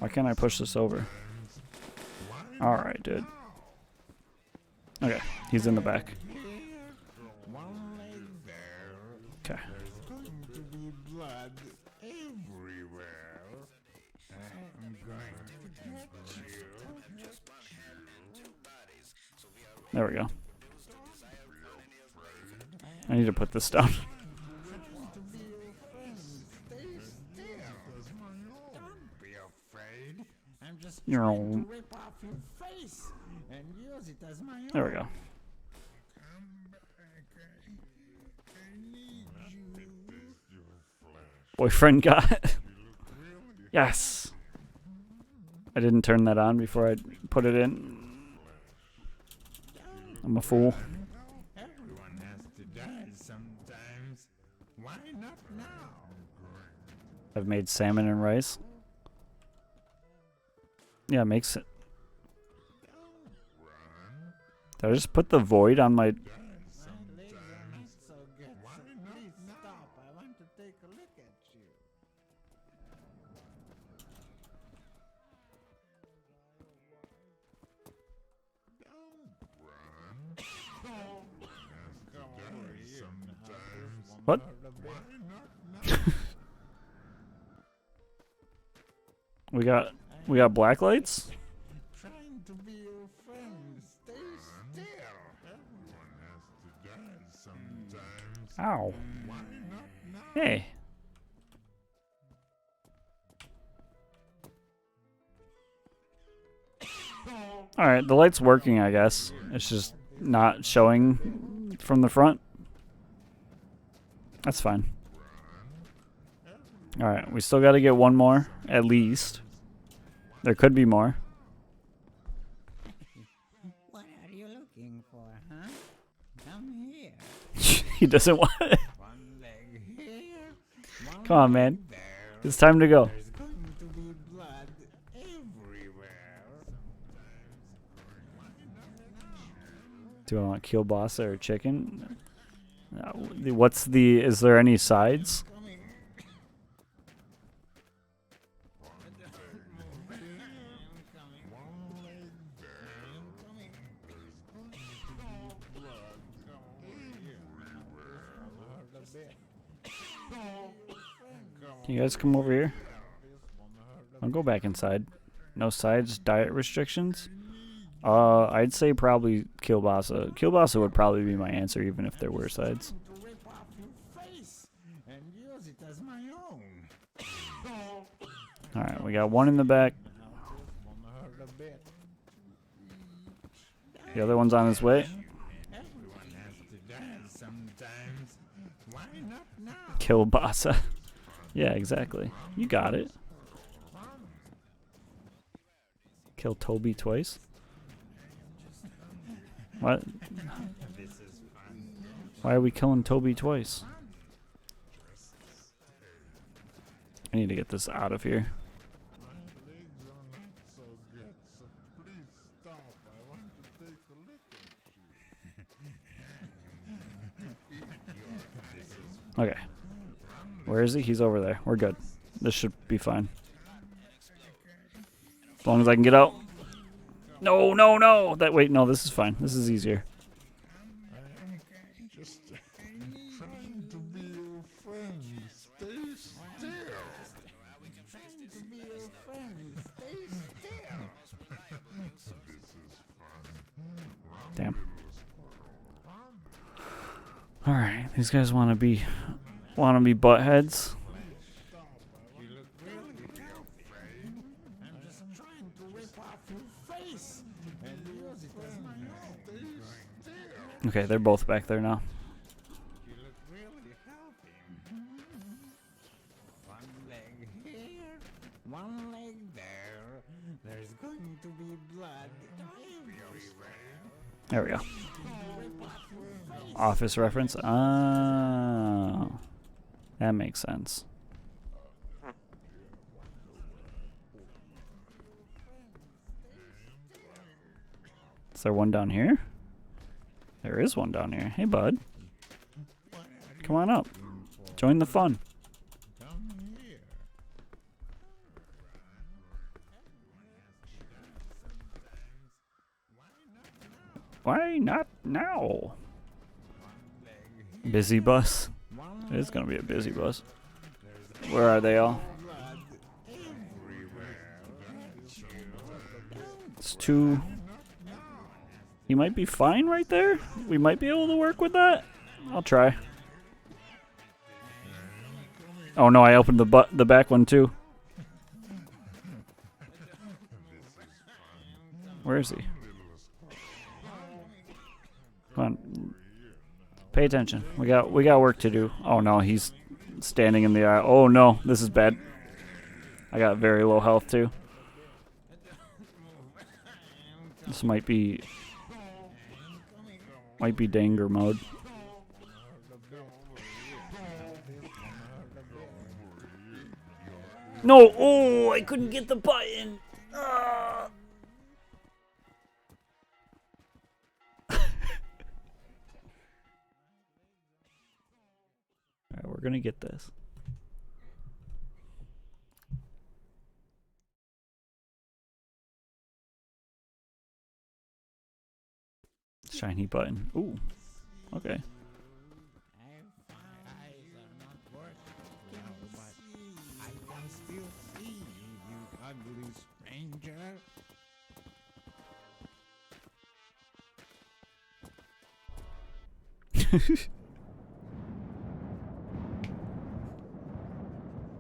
Why can't I push this over? Alright, dude. Okay, he's in the back. Okay. There we go. I need to put this down. There rip off your face and use it as my own. we go. Come back. I need you. Boyfriend got. Yes. I didn't turn that on before I put it in. I'm a fool. Everyone has to die sometimes. Why not now? I've made salmon and rice. Yeah, it makes it. Did I just put the void on my... My legs are not so good, so please stop. I want to take a look at you. What? We got black lights? Trying to be your friend. Stay still. Everyone has to die sometimes. Ow. Why not now? Hey. Alright, the light's working, I guess. It's just not showing from the front. That's fine. Alright, we still gotta get one more, at least. There could be more. What are you looking for, huh? Come here. He doesn't want it. One leg here. One Come on, man. leg there. It's time to go. There's going to be blood everywhere. Do I want kielbasa or chicken? What's the... Is there any sides? Can you guys come over here? I'll go back inside. No sides, diet restrictions? I'd say probably kielbasa. Kielbasa would probably be my answer even if there were sides. To rip off your face and use it as my own. Alright, we got one in the back. The other one's on his way. Everyone has to die sometimes. Why not now? Kielbasa. Yeah, exactly. You got it. Kill Toby twice? What? Why are we killing Toby twice? I need to get this out of here. My legs are not so good, so please stop. I want to take a look at you. Okay. Where is he? He's over there. We're good. This should be fine. As long as I can get out. No, no, no! Wait, no, this is fine. This is easier. Just trying to be your friend. Stay still. Trying to be your friend. Stay still. This is fun. Damn. Alright, these guys wanna be buttheads. I'm just trying to rip off your face and use it as my own. Stay still. Okay, they're both back there now. You look really healthy. One leg here, one leg there. There's going to be blood everywhere. There we go. Office reference. Oh. That makes sense. Is there one down here? There is one down here. Hey, bud. Come on up. Join the fun. Come here. Why not now? Busy bus. It is gonna be a busy bus. Where are they all? It's two. He might be fine right there. We might be able to work with that. I'll try. Oh no, I opened the back one too. Where is he? Come on. Pay attention. We got work to do. Oh no, he's standing in the aisle. Oh no, this is bad. I got very low health too. This might be danger mode. No! Oh, I couldn't get the button. Alright, we're gonna get this. Shiny button. Ooh. Okay.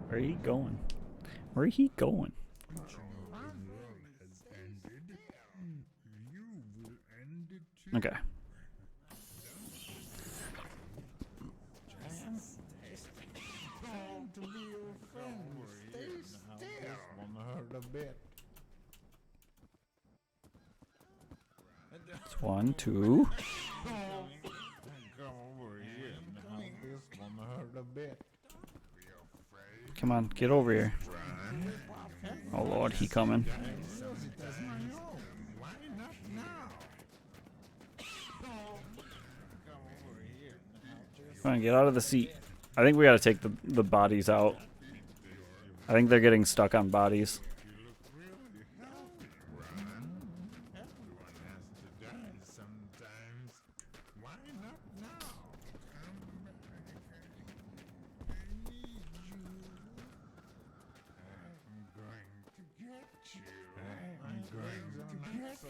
Where are he going? Where are he going? Okay. It's 1, 2. Come on, get over here. Oh Lord, he coming. Come on, get out of the seat. I think we gotta take the bodies out. I think they're getting stuck on bodies.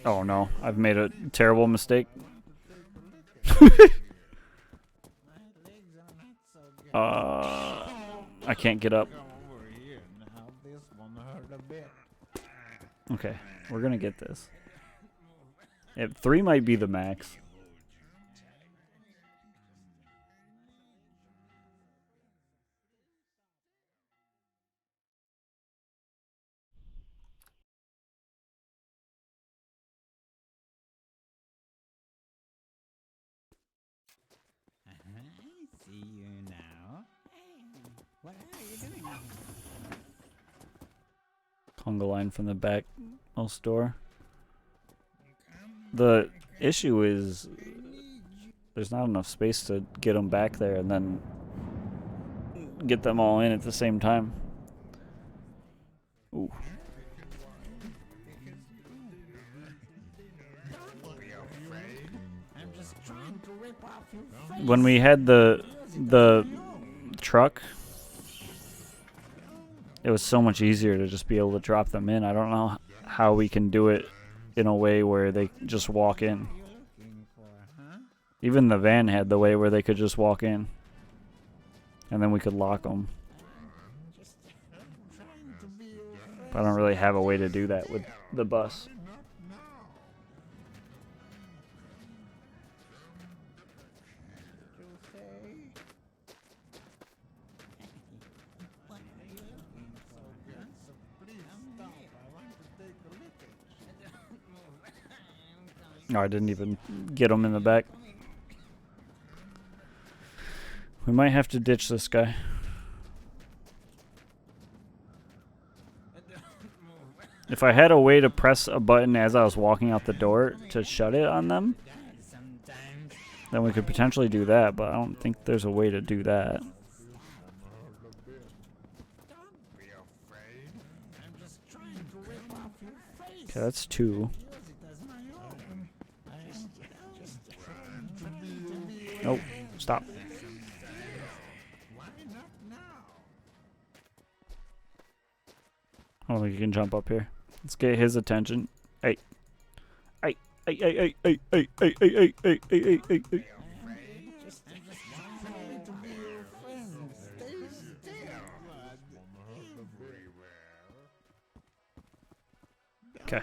Oh no, I've made a terrible mistake. I can't get up. Okay, we're gonna get this. 3 might be the max. See you now. Hey, what are you doing? Conga line from the back store. The issue is there's not enough space to get them back there and then get them all in at the same time. Ooh. When we had the truck, it was so much easier to just be able to drop them in. I don't know how we can do it in a way where they just walk in. Even the van had the way where they could just walk in. And then we could lock them. But I don't really have a way to do that with the bus. No, I didn't even get them in the back. We might have to ditch this guy. If I had a way to press a button as I was walking out the door to shut it on them, then we could potentially do that, but I don't think there's a way to do that. Okay, that's 2. Nope, stop. I don't think you can jump up here. Let's get his attention. Hey. Hey, hey, hey, hey, hey, hey, hey, hey, hey, hey, hey, hey. Okay.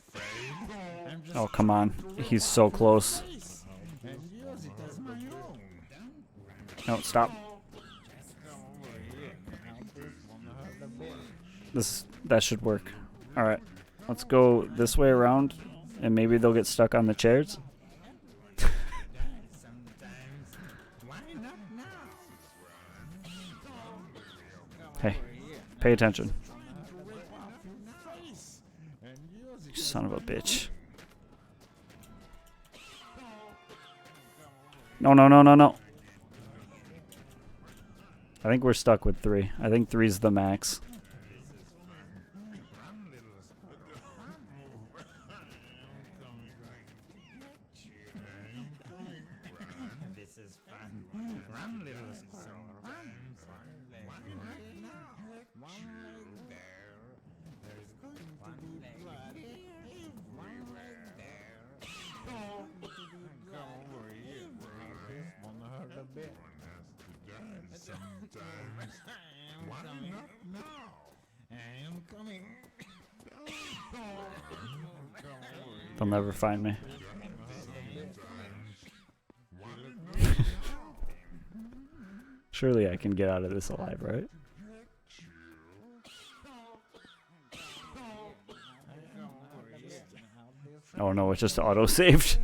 afraid? I'm just Oh, come on. He's so close. and use it as my own. No, stop. That should work. All right. Let's go this way around and maybe they'll get stuck on the chairs. Hey, pay attention. You son of a bitch. No, no, no, no, no. I think we're stuck with 3. I think 3's the max. This is fun. Run, little squirrel. Run. One leg there. There's going to be blood everywhere. Come over here. This one hurt a bit. One has to die sometimes. Why not now? I am coming. They'll never find me. Surely I can get out of this alive, right? Oh no, it's just auto-saved.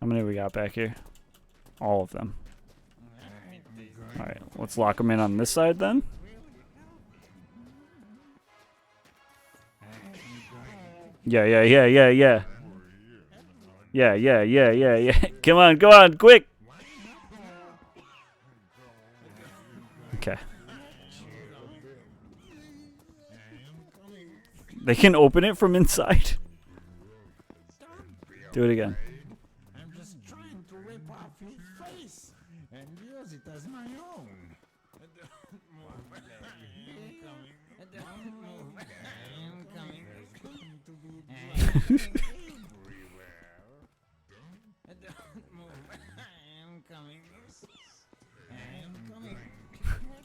How many we got back here? All of them. Alright, let's lock them in on this side then. Yeah. Yeah. Come on, quick! Okay. They can open it from inside. Do it again. I'm just trying to rip off your face and use it as my own.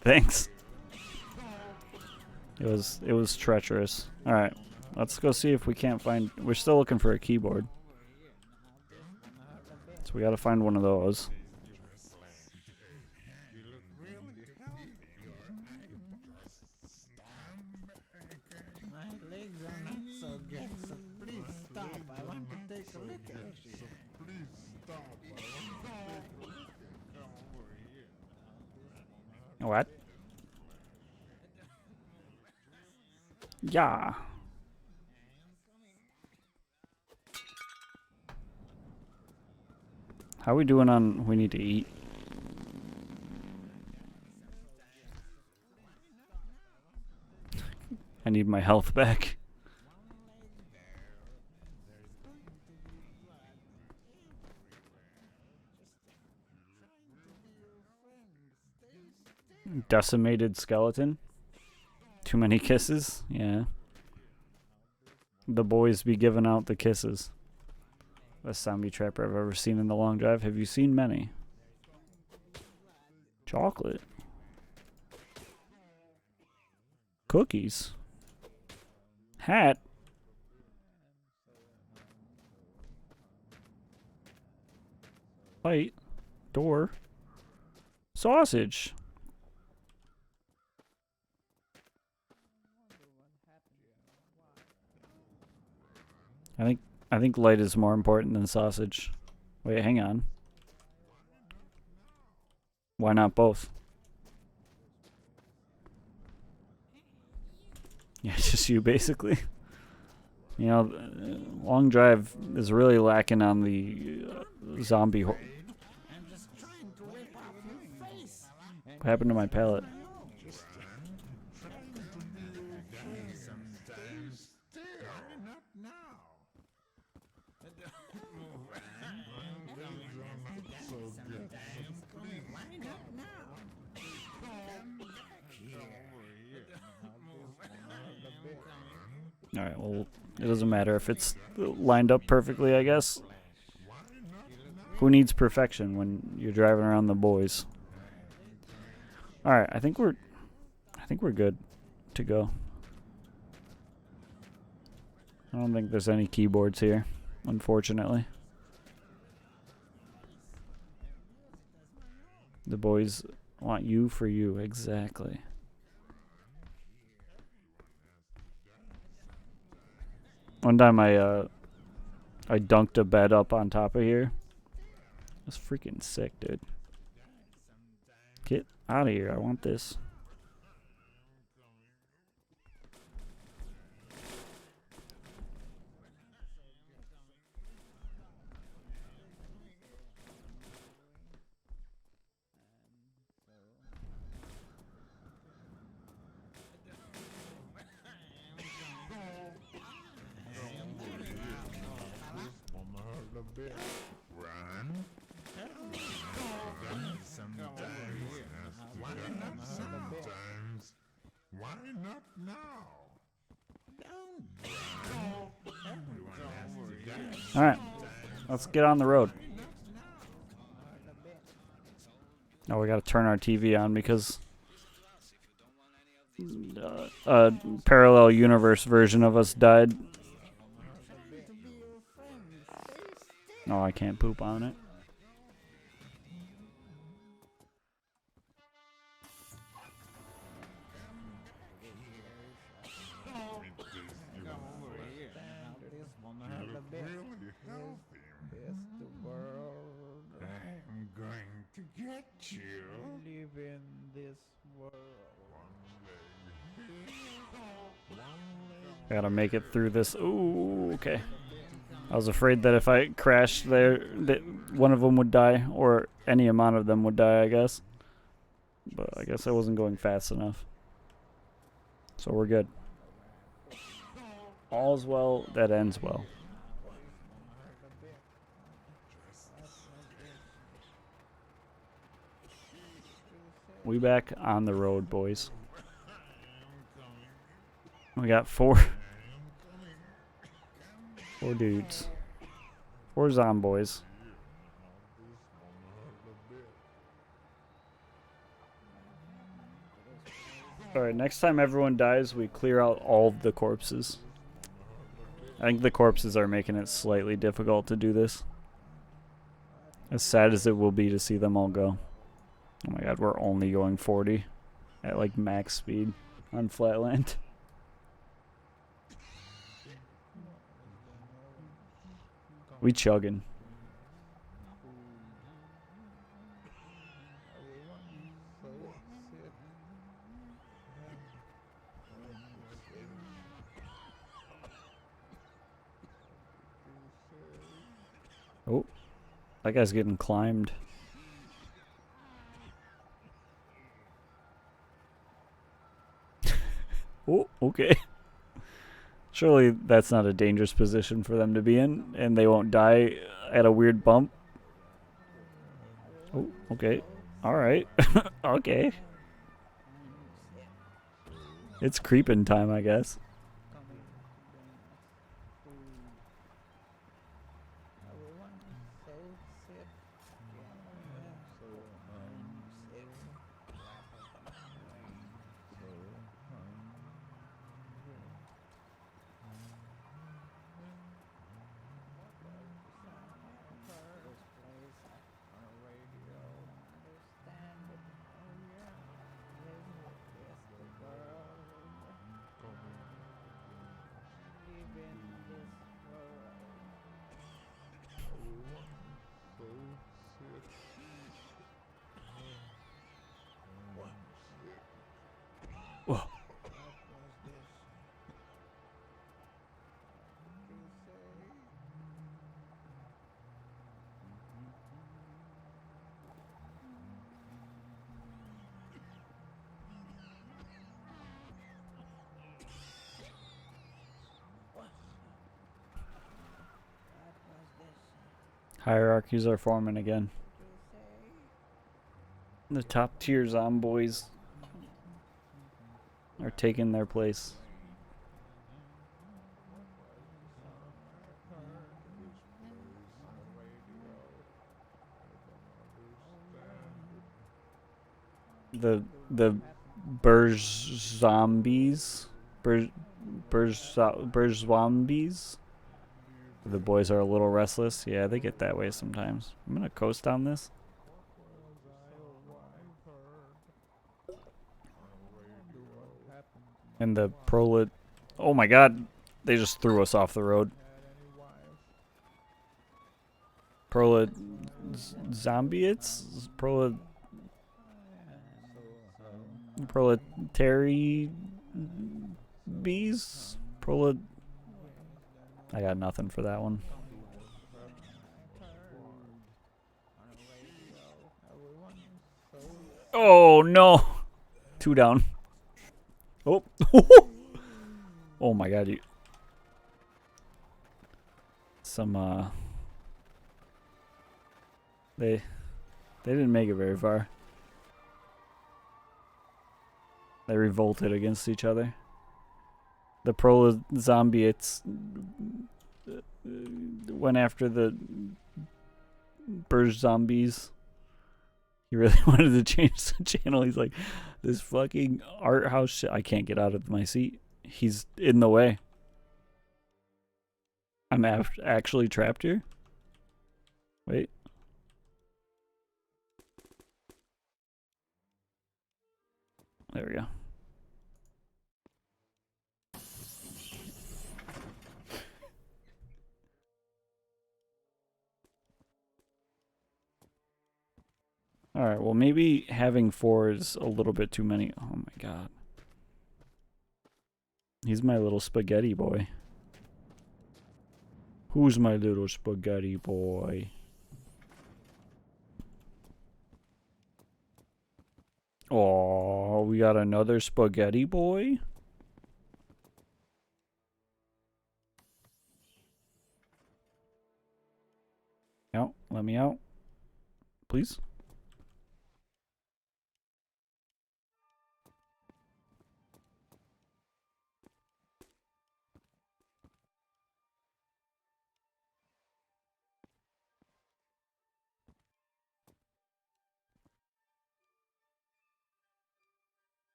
Thanks. It was treacherous. All right, let's go see if we can't find. We're still looking for a keyboard, so we got to find one of those. My legs are not so good, so please stop. I want to take a look at you. So please stop. I want to take a look. Come over here. What? Yeah. How are we doing on we need to eat? I need my health back. Decimated skeleton. Too many kisses? Yeah. The boys be giving out the kisses. Best zombie trapper I've ever seen in the long drive. Have you seen many? Chocolate. Cookies. Hat. Light. Door. Sausage. I think light is more important than sausage. Wait, hang on. Why not both? Yeah, just you basically. You know, long drive is really lacking on the zombie. What happened to my pallet? Alright, well, it doesn't matter if it's lined up perfectly, I guess. Who needs perfection when you're driving around the boys? All right, I think we're good to go. I don't think there's any keyboards here, unfortunately. The boys want you for you, exactly. One time I dunked a bed up on top of here. It was freaking sick, dude. Get out of here, I want this. Run. Sometimes. Why not now? All right, let's get on the road. Oh, we gotta turn our TV on because a parallel universe version of us died. No, I can't poop on it. Really healthy. I'm going to get you. Live in this world. I gotta make it through this. Ooh, okay. I was afraid that if I crashed there, that one of them would die, or any amount of them would die, I guess. But I guess I wasn't going fast enough. So we're good. All's well that ends well. We back on the road, boys. We got four dudes. 4 zomboys. Alright, next time everyone dies, we clear out all of the corpses. I think the corpses are making it slightly difficult to do this. As sad as it will be to see them all go. Oh my god, we're only going 40 at like max speed on Flatland. We chugging. Oh, that guy's getting climbed. Oh, okay. Surely that's not a dangerous position for them to be in, and they won't die at a weird bump. Oh, okay. Alright. Okay. It's creeping time, I guess. Whoa. Hierarchies are forming again. The top tier zomboys are taking their place. the Burj zombies, Burj zombies. The boys are a little restless. Yeah, they get that way sometimes. I'm gonna coast down this. And the prolet. Oh my god, they just threw us off the road. Prolet zombieits? Proletary bees? I got nothing for that one. Oh no! 2 down. Oh. Oh my god, you. Some They didn't make it very far. They revolted against each other. The pro-zombieits went after the Burj zombies. He really wanted to change the channel. He's like, this fucking art house shit. I can't get out of my seat. He's in the way. I'm actually trapped here. Wait. There we go. Alright, well maybe having 4 is a little bit too many. Oh my god. He's my little spaghetti boy. Who's my little spaghetti boy? Oh, we got another spaghetti boy? Out, let me out. Please.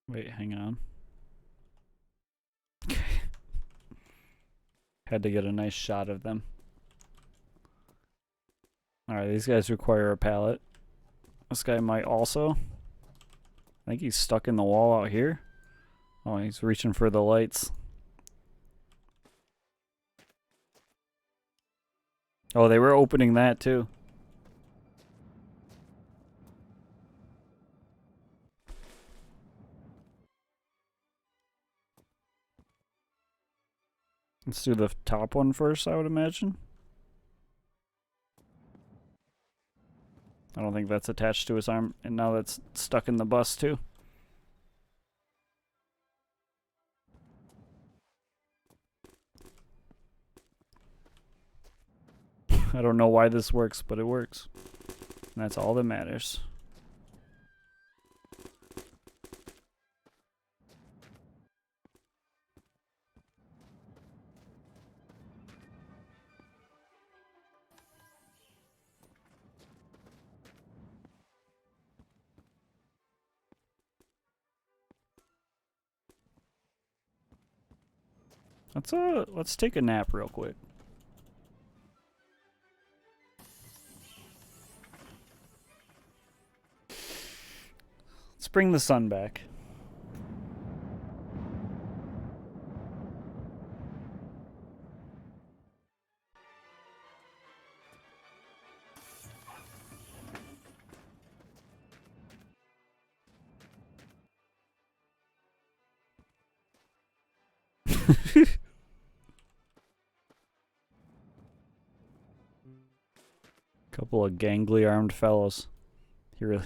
Wait, hang on. Had to get a nice shot of them. Alright, these guys require a pallet. This guy might also. I think he's stuck in the wall out here. Oh, he's reaching for the lights. Oh, they were opening that too. Let's do the top one first, I would imagine. I don't think that's attached to his arm, and now that's stuck in the bus too. I don't know why this works, but it works. And that's all that matters. Let's take a nap real quick. Let's bring the sun back. Couple of gangly armed fellows. He really.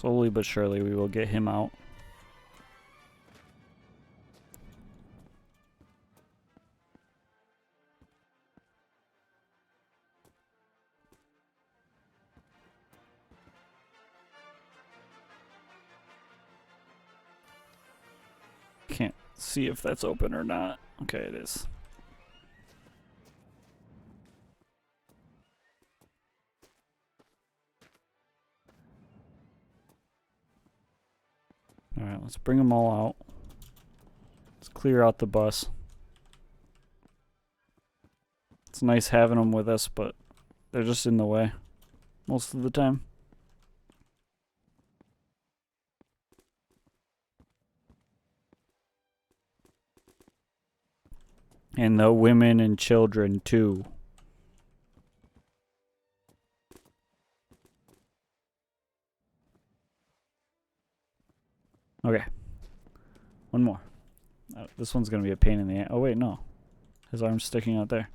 Slowly but surely we will get him out. Can't see if that's open or not. Okay, it is. Alright, let's bring them all out. Let's clear out the bus. It's nice having them with us, but they're just in the way most of the time. And the women and children too. Okay. One more. This one's going to be a pain in the ass. Oh, wait, no. His arm's sticking out there.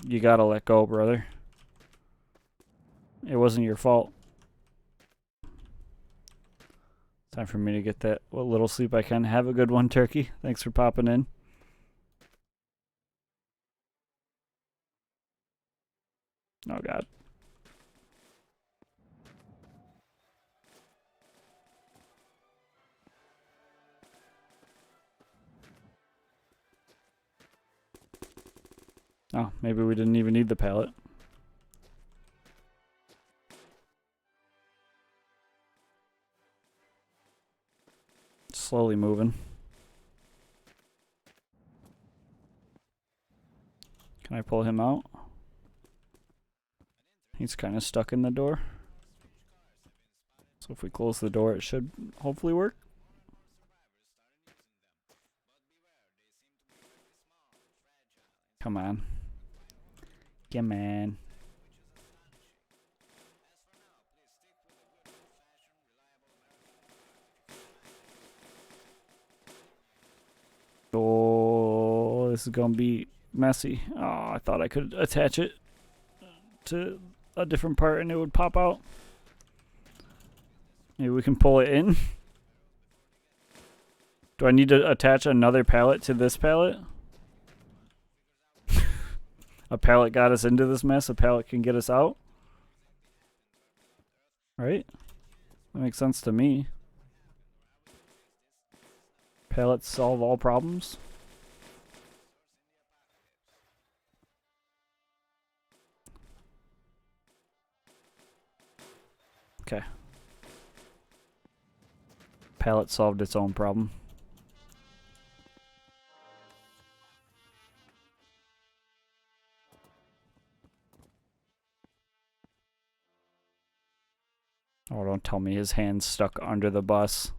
You gotta let go, brother. It wasn't your fault. Time for me to get that what little sleep I can. Have a good one, Turkey. Thanks for popping in. Oh, God. Oh, maybe we didn't even need the pallet. Slowly moving. Can I pull him out? He's kind of stuck in the door. So if we close the door, it should hopefully work. Come on. Come on. Oh, this is gonna be messy. Oh, I thought I could attach it to a different part and it would pop out. Maybe we can pull it in. Do I need to attach another pallet to this pallet? A pallet got us into this mess. A pallet can get us out. Right? That makes sense to me. Pallets solve all problems. Okay. Pallet solved its own problem. Oh, don't tell me his hand's stuck under the bus.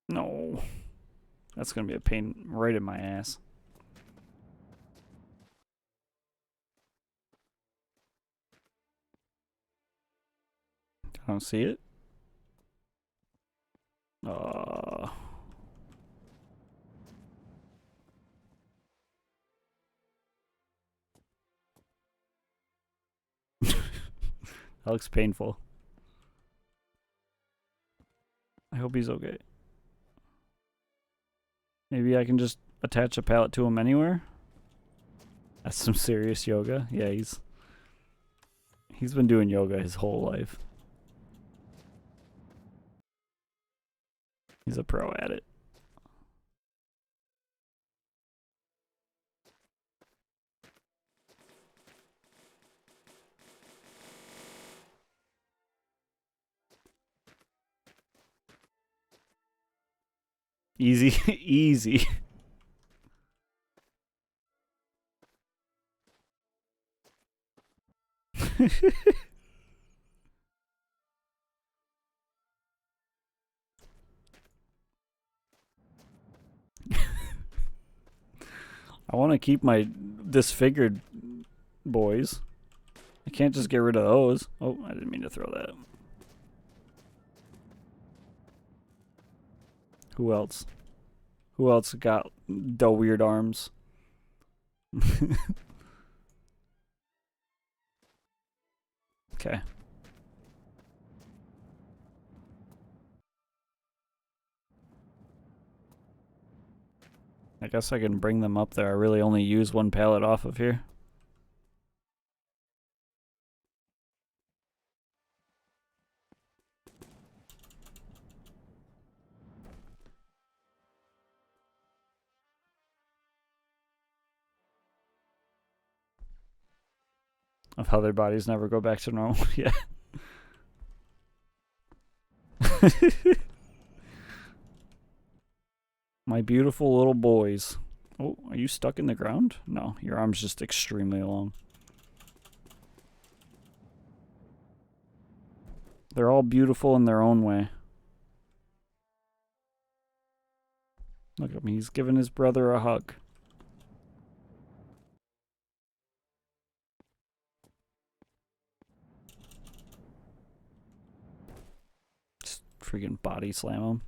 No. That's gonna be a pain right in my ass. I don't see it. That looks painful. I hope he's okay. Maybe I can just attach a pallet to him anywhere? That's some serious yoga. Yeah, he's been doing yoga his whole life. He's a pro at it. Easy, easy. I want to keep my disfigured boys. I can't just get rid of those. Oh, I didn't mean to throw that. Who else? Who else got the weird arms? Okay. I guess I can bring them up there. I really only use one pallet off of here. Of how their bodies never go back to normal. Yeah. My beautiful little boys. Oh, are you stuck in the ground? No, your arm's just extremely long. They're all beautiful in their own way. Look at him, he's giving his brother a hug. Just freaking body slam him.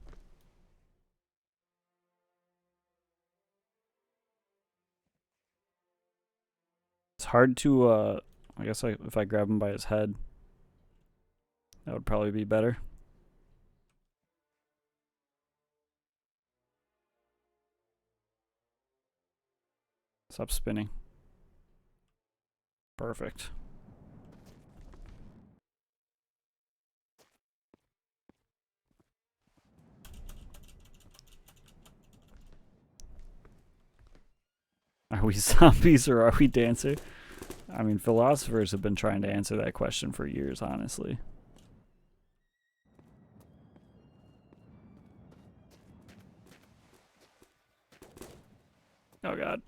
It's hard to, I guess if I grab him by his head, that would probably be better. Stop spinning. Perfect. Are we zombies or are we dancer? I mean, philosophers have been trying to answer that question for years, honestly. Oh god.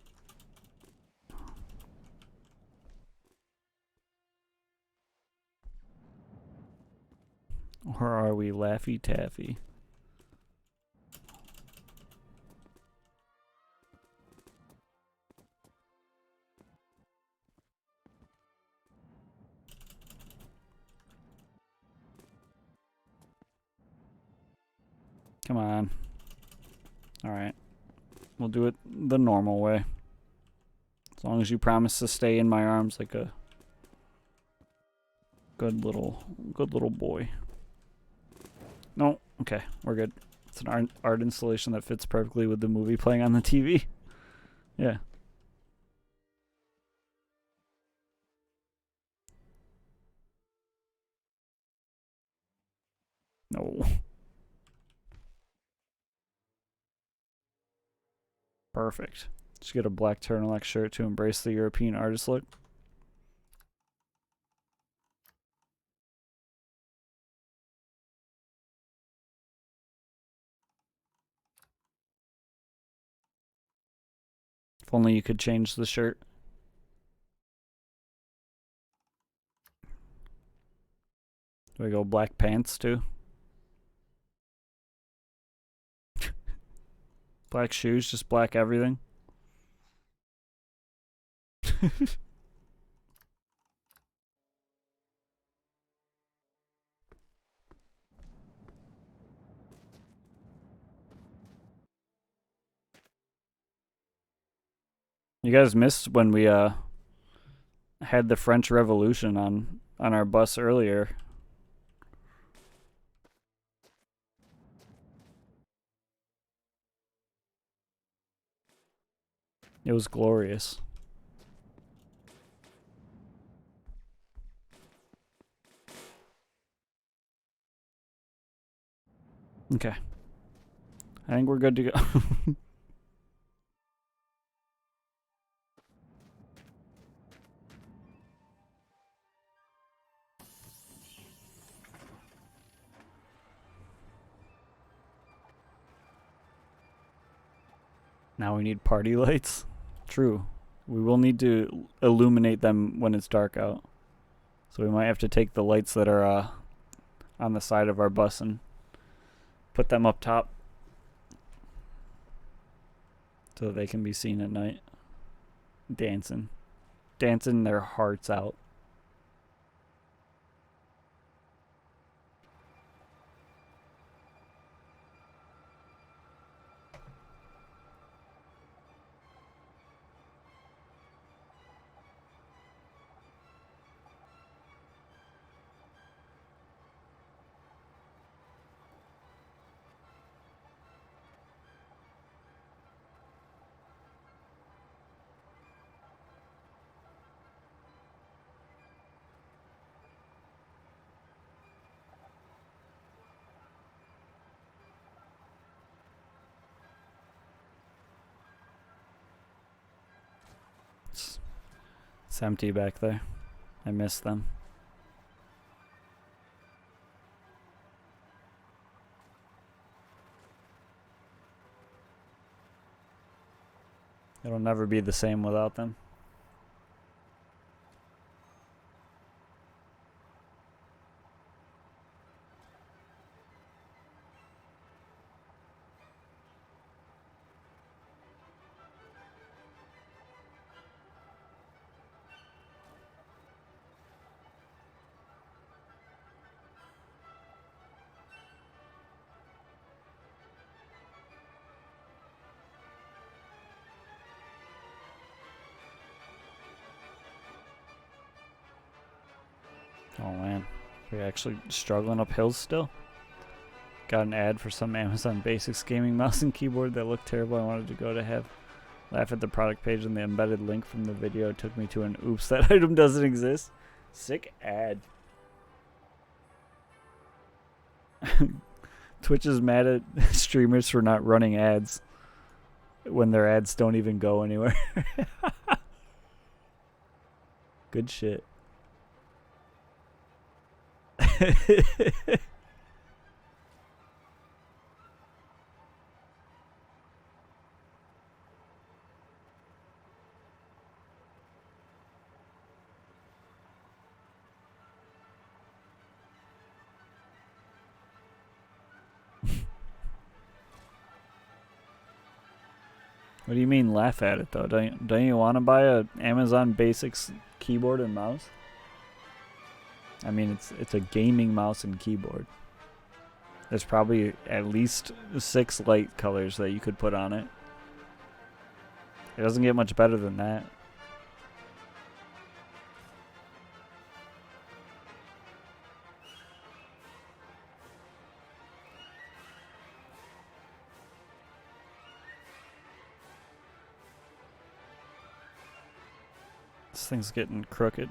Or are we Laffy Taffy? Come on. Alright. We'll do it the normal way. As long as you promise to stay in my arms like a good little boy. No, okay, we're good. It's an art installation that fits perfectly with the movie playing on the TV. Yeah. No. Perfect. Just get a black turtleneck shirt to embrace the European artist look. If only you could change the shirt. Do I go black pants too? Black shoes, just black everything. You guys missed when we had the French Revolution on our bus earlier. It was glorious. Okay. I think we're good to go. Now we need party lights. True. We will need to illuminate them when it's dark out. So we might have to take the lights that are on the side of our bus and put them up top so that they can be seen at night. Dancing their hearts out. It's empty back there. I missed them. It'll never be the same without them. Oh man, we're actually struggling up hills still. Got an ad for some Amazon Basics gaming mouse and keyboard that looked terrible. I wanted to go to laugh at the product page, and the embedded link from the video took me to an oops, that item doesn't exist. Sick ad. Twitch is mad at streamers for not running ads when their ads don't even go anywhere. Good shit. What do you mean laugh at it though? Don't you want to buy a Amazon Basics keyboard and mouse? I mean, it's a gaming mouse and keyboard. There's probably at least 6 light colors that you could put on it. It doesn't get much better than that. This thing's getting crooked.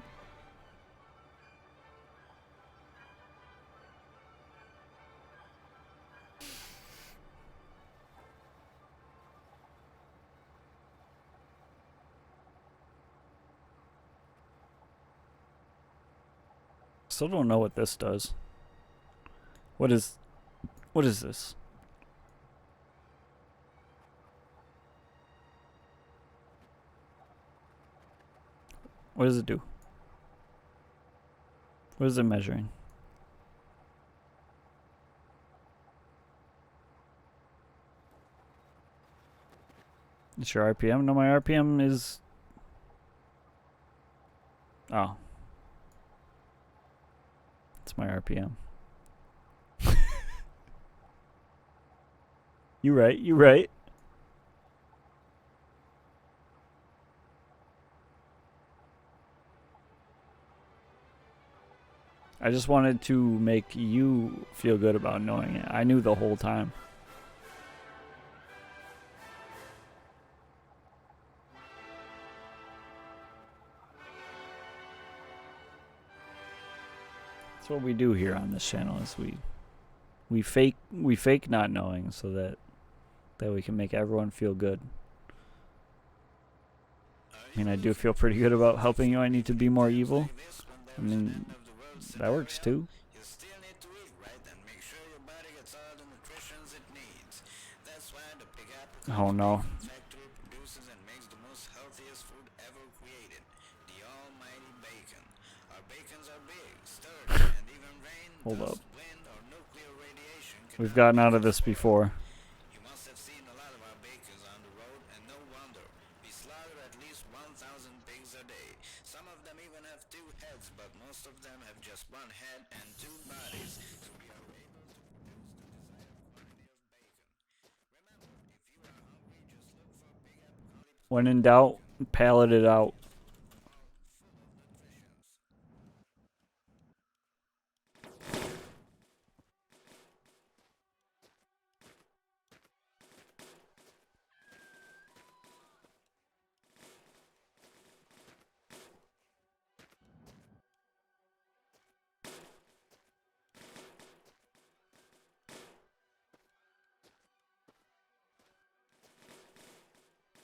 Still don't know what this does. What is this? What does it do? What is it measuring? It's your RPM? No, my RPM is... Oh. It's my RPM. You right, you right. I just wanted to make you feel good about knowing it. I knew the whole time. That's what we do here on this channel, is we fake not knowing so that we can make everyone feel good. I mean, I do feel pretty good about helping you. I need to be more evil. I mean, that works too. You still need to eat, right? And make sure your body gets all the nutrition it needs. That's why the Pig Apple Oh no. factory produces and makes the most healthiest food ever created, the almighty bacon. Our bacons are big, sturdy, and even rain, Hold dust, up. wind, or nuclear radiation can We've gotten out of this before. You must have seen a lot of our bacons on the road, and no wonder. We slaughter at least 1,000 pigs a day. Some of them even have 2 heads, but most of them have just 1 head and 2 bodies. So we are able to produce the desired quantity of bacon. Remember, if you are hungry, just look for Big Apocalypse. When in doubt, pallet it out. Full of nutrition.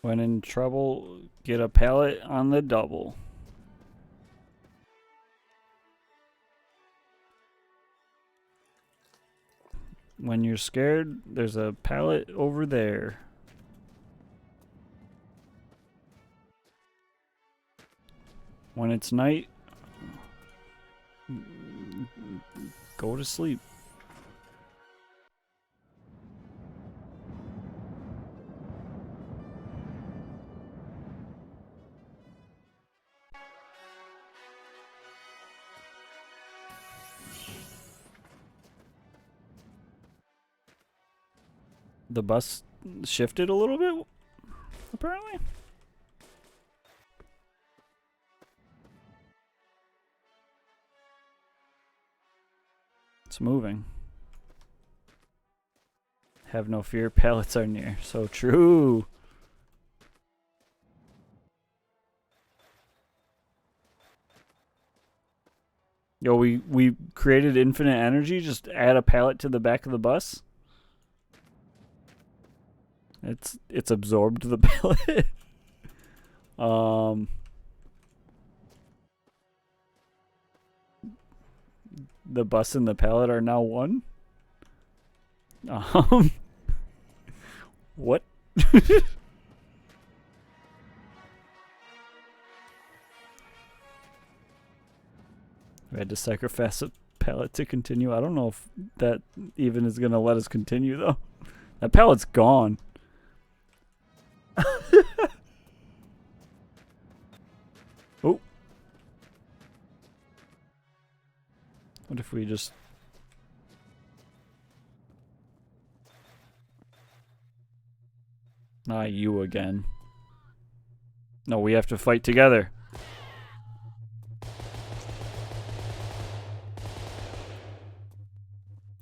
When in trouble, get a pallet on the double. When you're scared, there's a pallet over there. When it's night, go to sleep. The bus shifted a little bit, apparently. It's moving. Have no fear, pallets are near. So true. Yo, we created infinite energy. Just add a pallet to the back of the bus. It's absorbed the pallet. The bus and the pallet are now one. What? We had to sacrifice a pallet to continue. I don't know if that even is gonna let us continue though. That pallet's gone. Oh. What if we just... Not you again. No, we have to fight together.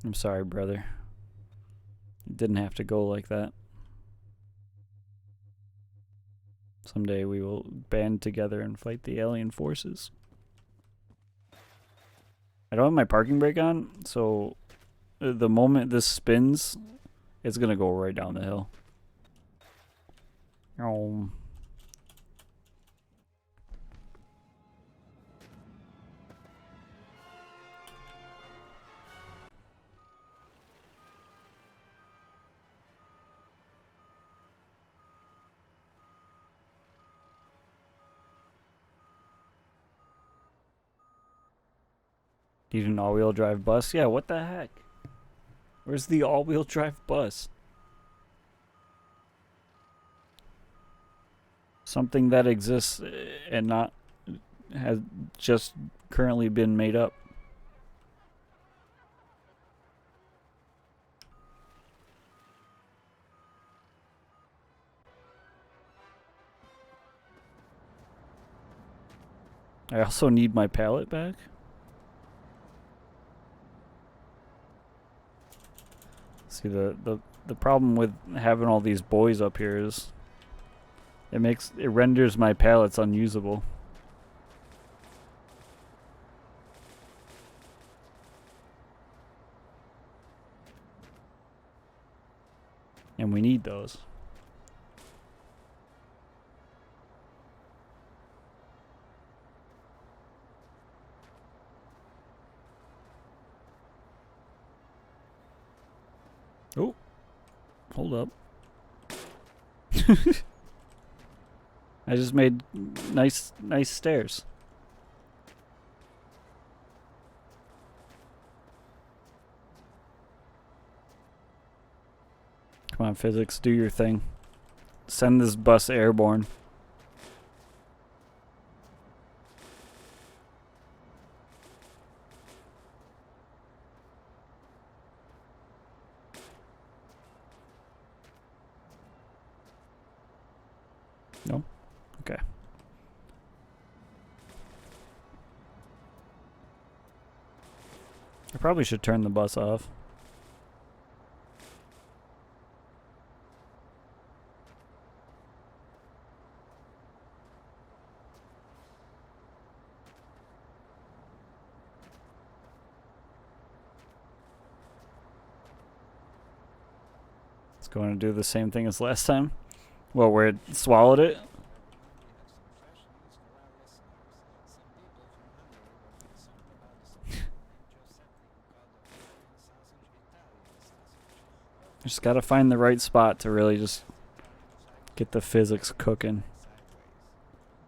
I'm sorry, brother. It didn't have to go like that. Someday we will band together and fight the alien forces. I don't have my parking brake on, so the moment this spins, it's gonna go right down the hill. Need an all-wheel drive bus? Yeah, what the heck? Where's the all-wheel drive bus? Something that exists and not has just currently been made up. I also need my pallet back. See, the problem with having all these boys up here is it renders my pallets unusable. And we need those. Oh, hold up. I just made nice stairs. Come on, physics, do your thing. Send this bus airborne. No? Okay. I probably should turn the bus off. It's going to do the same thing as last time. Well, where it swallowed it. Just gotta find the right spot to really just get the physics cooking.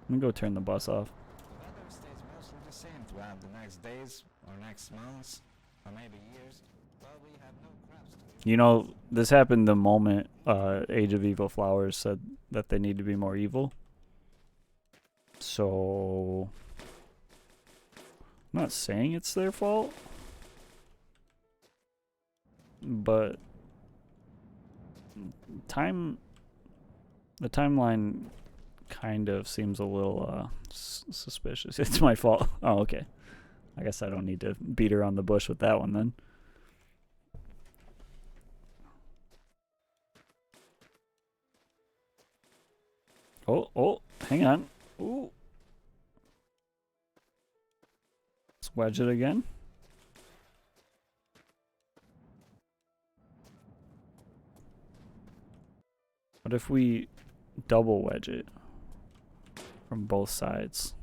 Let me go turn the bus off. The weather stays mostly the same throughout the next days, or next months, or maybe years, but we have no crops to You know, this happened the moment Age of Evil Flowers said that they need to be more evil. So, I'm not saying it's their fault, but the timeline kind of seems a little suspicious. It's my fault. Oh, okay. I guess I don't need to beat around the bush with that one then. Oh, hang on. Ooh. Let's wedge it again. What if we double wedge it from both sides?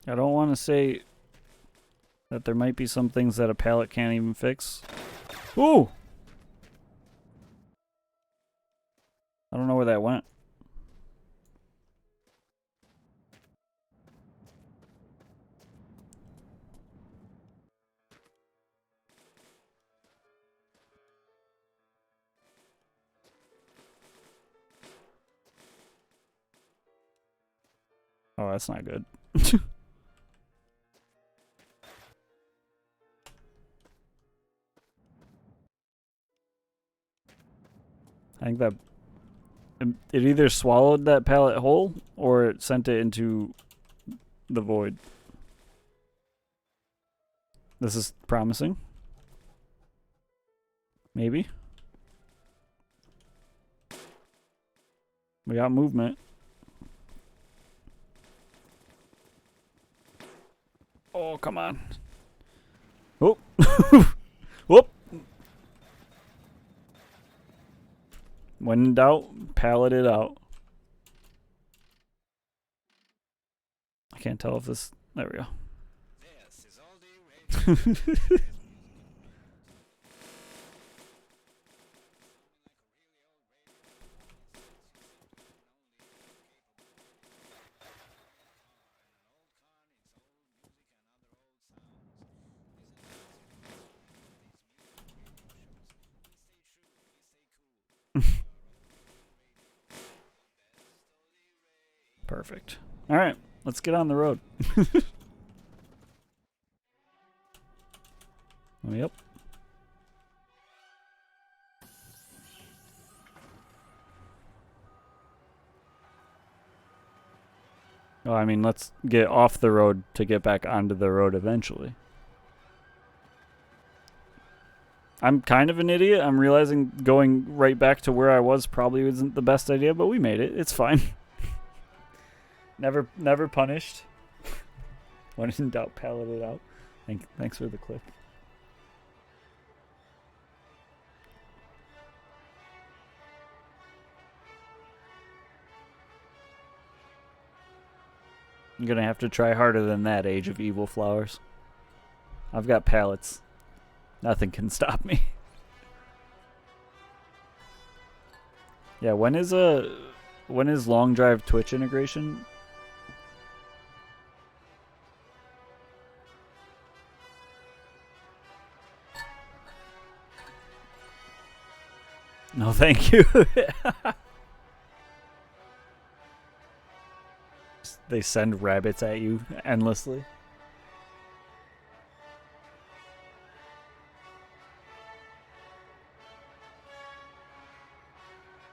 I don't want to say that there might be some things that a pallet can't even fix. Ooh! I don't know where that went. Oh, that's not good. I think that it either swallowed that pallet whole or it sent it into the void. This is promising. Maybe. We got movement. Oh, come on. Oh. Whoop. When in doubt, pallet it out. I can't tell if this... There we go. This is all the Perfect. All right, let's get on the road. Yep. Oh, I mean, let's get off the road to get back onto the road eventually. I'm kind of an idiot. I'm realizing going right back to where I was probably isn't the best idea, but we made it. It's fine. Never punished. When in doubt, pallet it out. Thanks for the click. I'm gonna have to try harder than that, Age of Evil Flowers. I've got pallets. Nothing can stop me. Yeah, when is Long Drive Twitch integration? No, thank you. They send rabbits at you endlessly.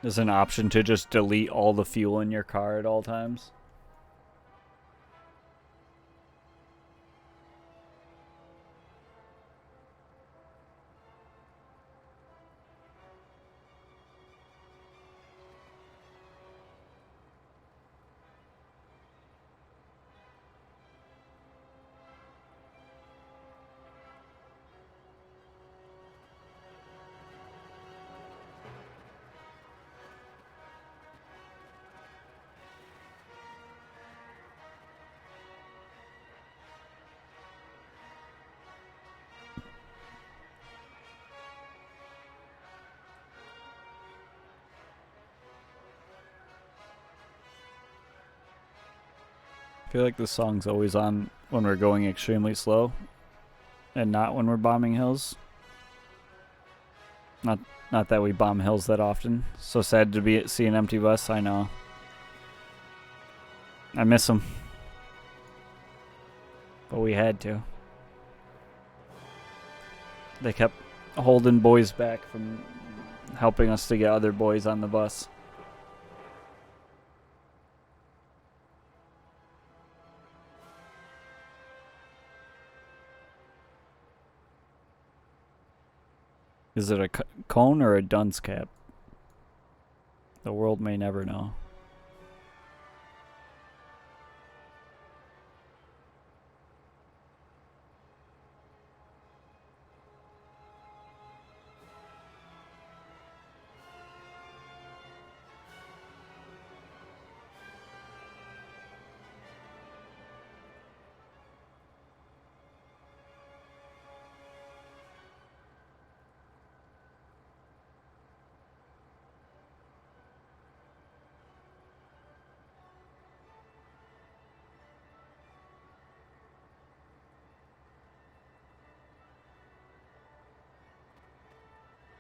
There's an option to just delete all the fuel in your car at all times. I feel like this song's always on when we're going extremely slow and not when we're bombing hills. Not that we bomb hills that often. So sad to see an empty bus, I know. I miss them. But we had to. They kept holding boys back from helping us to get other boys on the bus. Is it a cone or a dunce cap? The world may never know.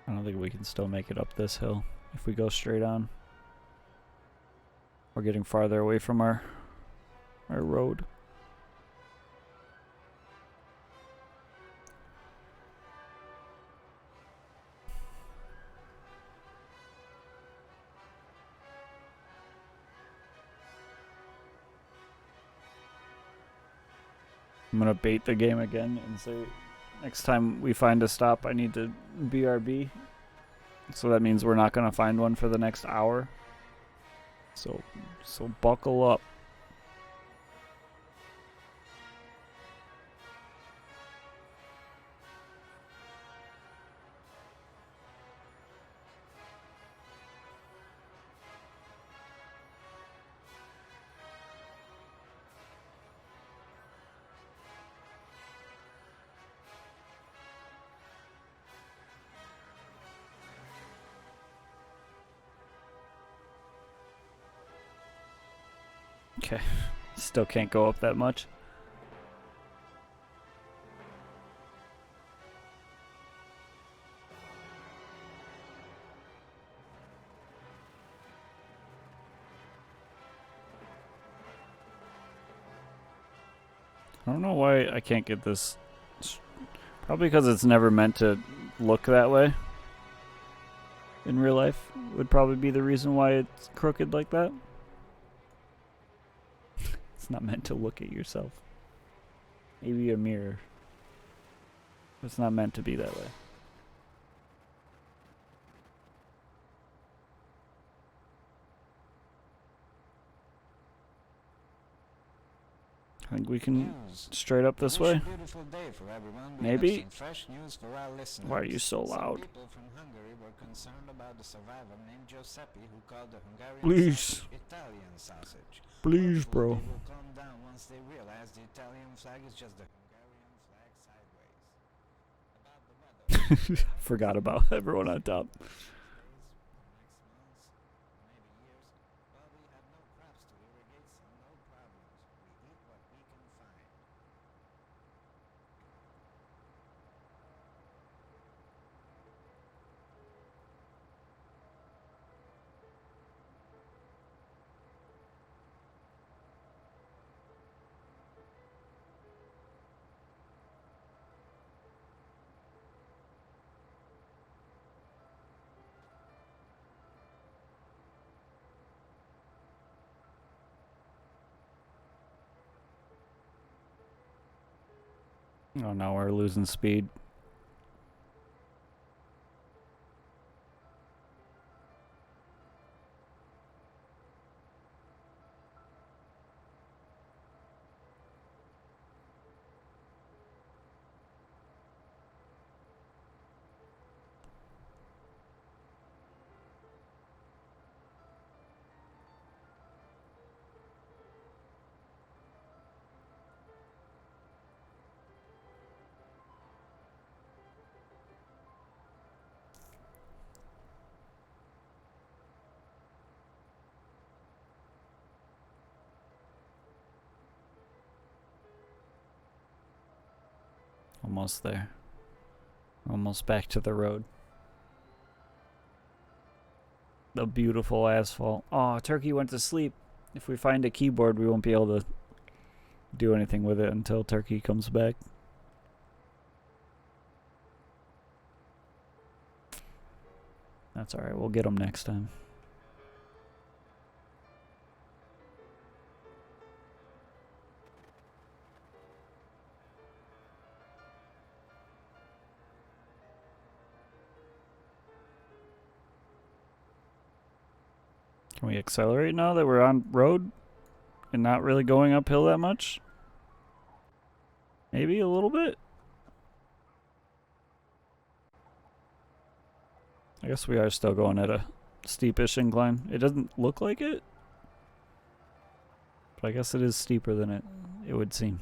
I don't think we can still make it up this hill if we go straight on. We're getting farther away from our road. I'm gonna bait the game again and say next time we find a stop I need to BRB. So that means we're not gonna find one for the next hour. So buckle up. Okay, still can't go up that much. I don't know why I can't get this. Probably because it's never meant to look that way. In real life would probably be the reason why it's crooked like that. It's not meant to look at yourself. Maybe a mirror. It's not meant to be that way. I think we can straight up this way. Maybe. Why are you so loud? Please. Please, bro. Forgot about everyone on top. Oh no, we're losing speed. Almost there. Almost back to the road. The beautiful asphalt. Oh, Turkey went to sleep. If we find a keyboard, we won't be able to do anything with it until Turkey comes back. That's alright, we'll get him next time. Can we accelerate now that we're on road and not really going uphill that much? Maybe a little bit? I guess we are still going at a steepish incline. It doesn't look like it, but I guess it is steeper than it would seem.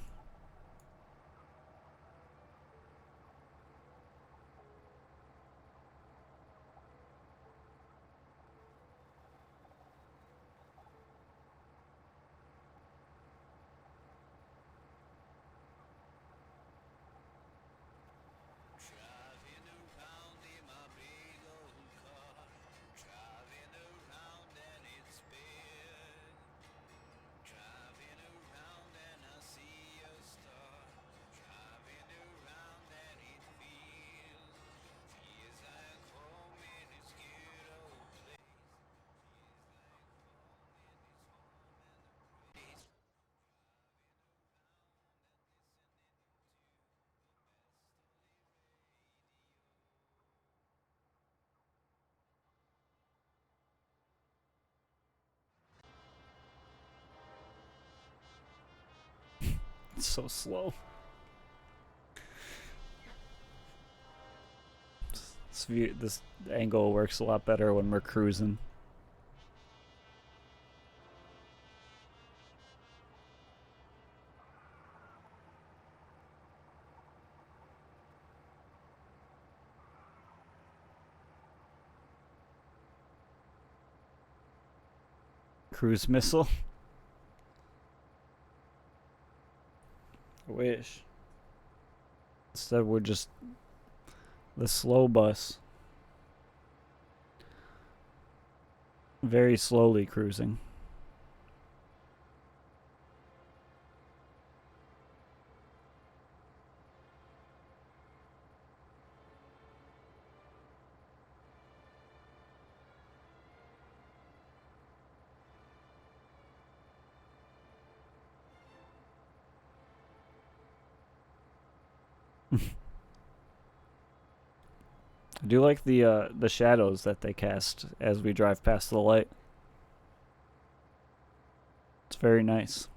It's so slow. This angle works a lot better when we're cruising. Cruise missile. I wish. Instead, we're just the slow bus. Very slowly cruising. I do like the shadows that they cast as we drive past the light. It's very nice.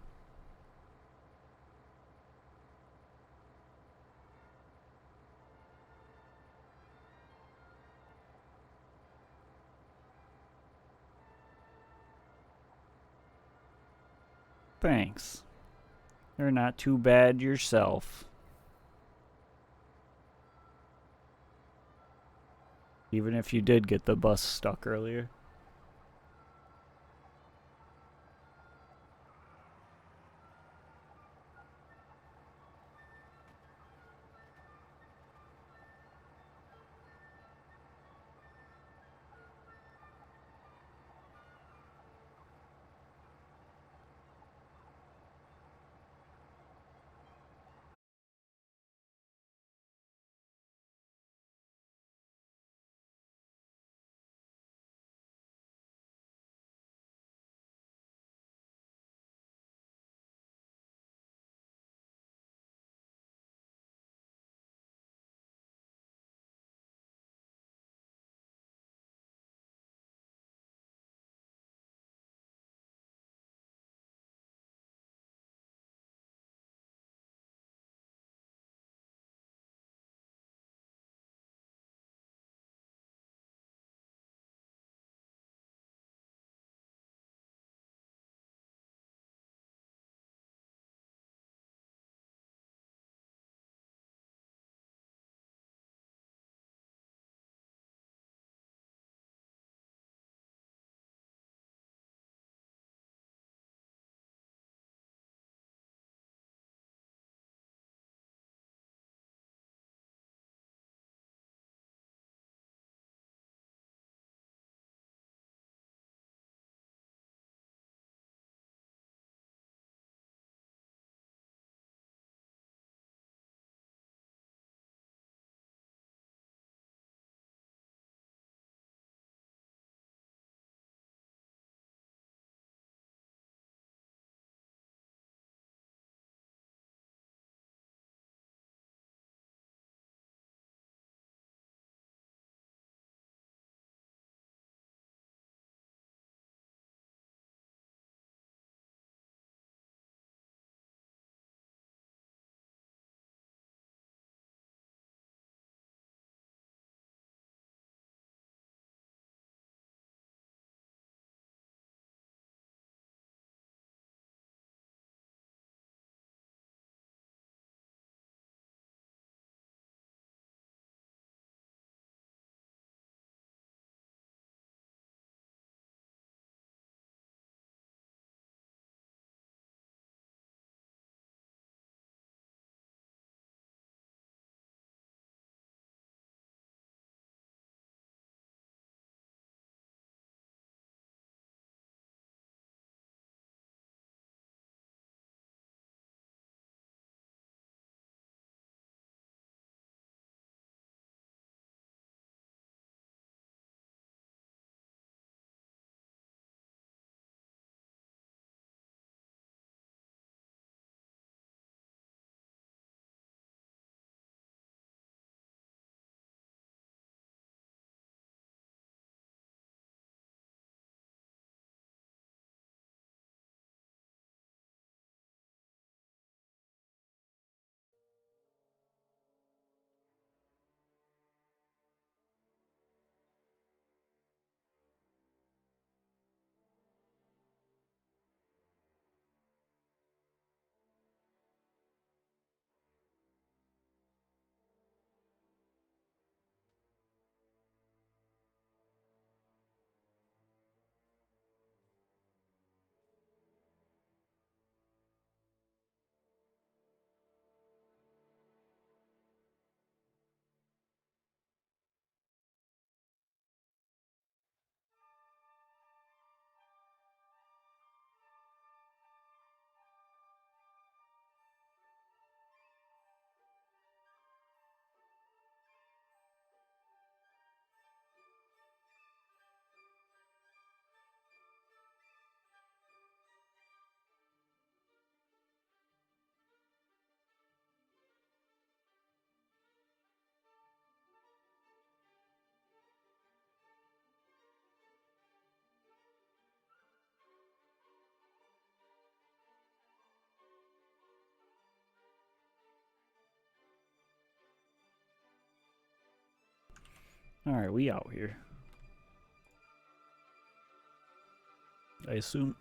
Thanks. You're not too bad yourself. Even if you did get the bus stuck earlier. Alright, we out here. I assume.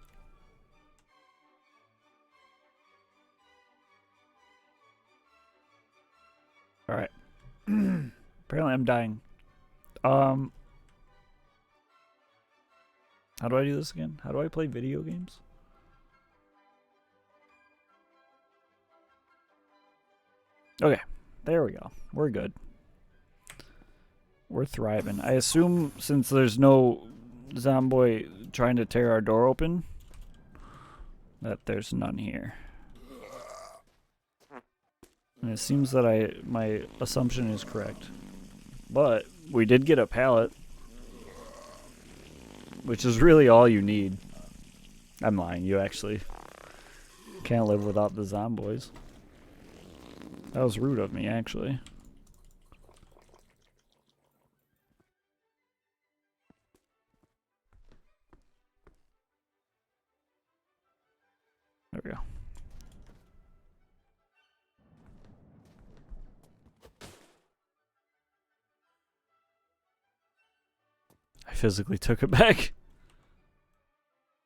Alright. Apparently I'm dying. How do I do this again? How do I play video games? Okay, there we go. We're good. We're thriving. I assume since there's no Zomboy trying to tear our door open, that there's none here. And it seems that my assumption is correct. But we did get a pallet, which is really all you need. I'm lying, you actually can't live without the Zomboys. That was rude of me, actually. There we go. I physically took it back.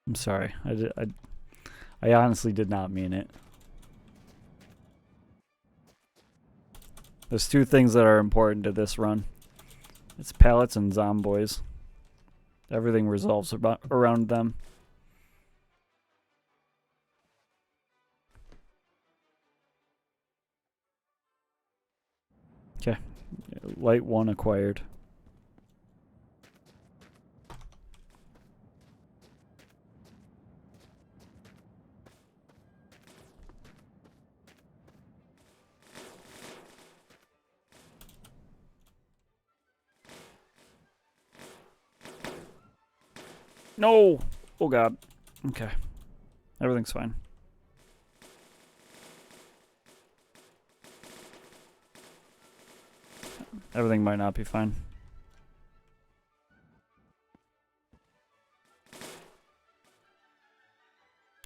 I'm sorry. I honestly did not mean it. There's two things that are important to this run. It's pallets and Zomboys. Everything resolves around them. Okay. Light 1 acquired. No! Oh god. Okay. Everything's fine. Everything might not be fine.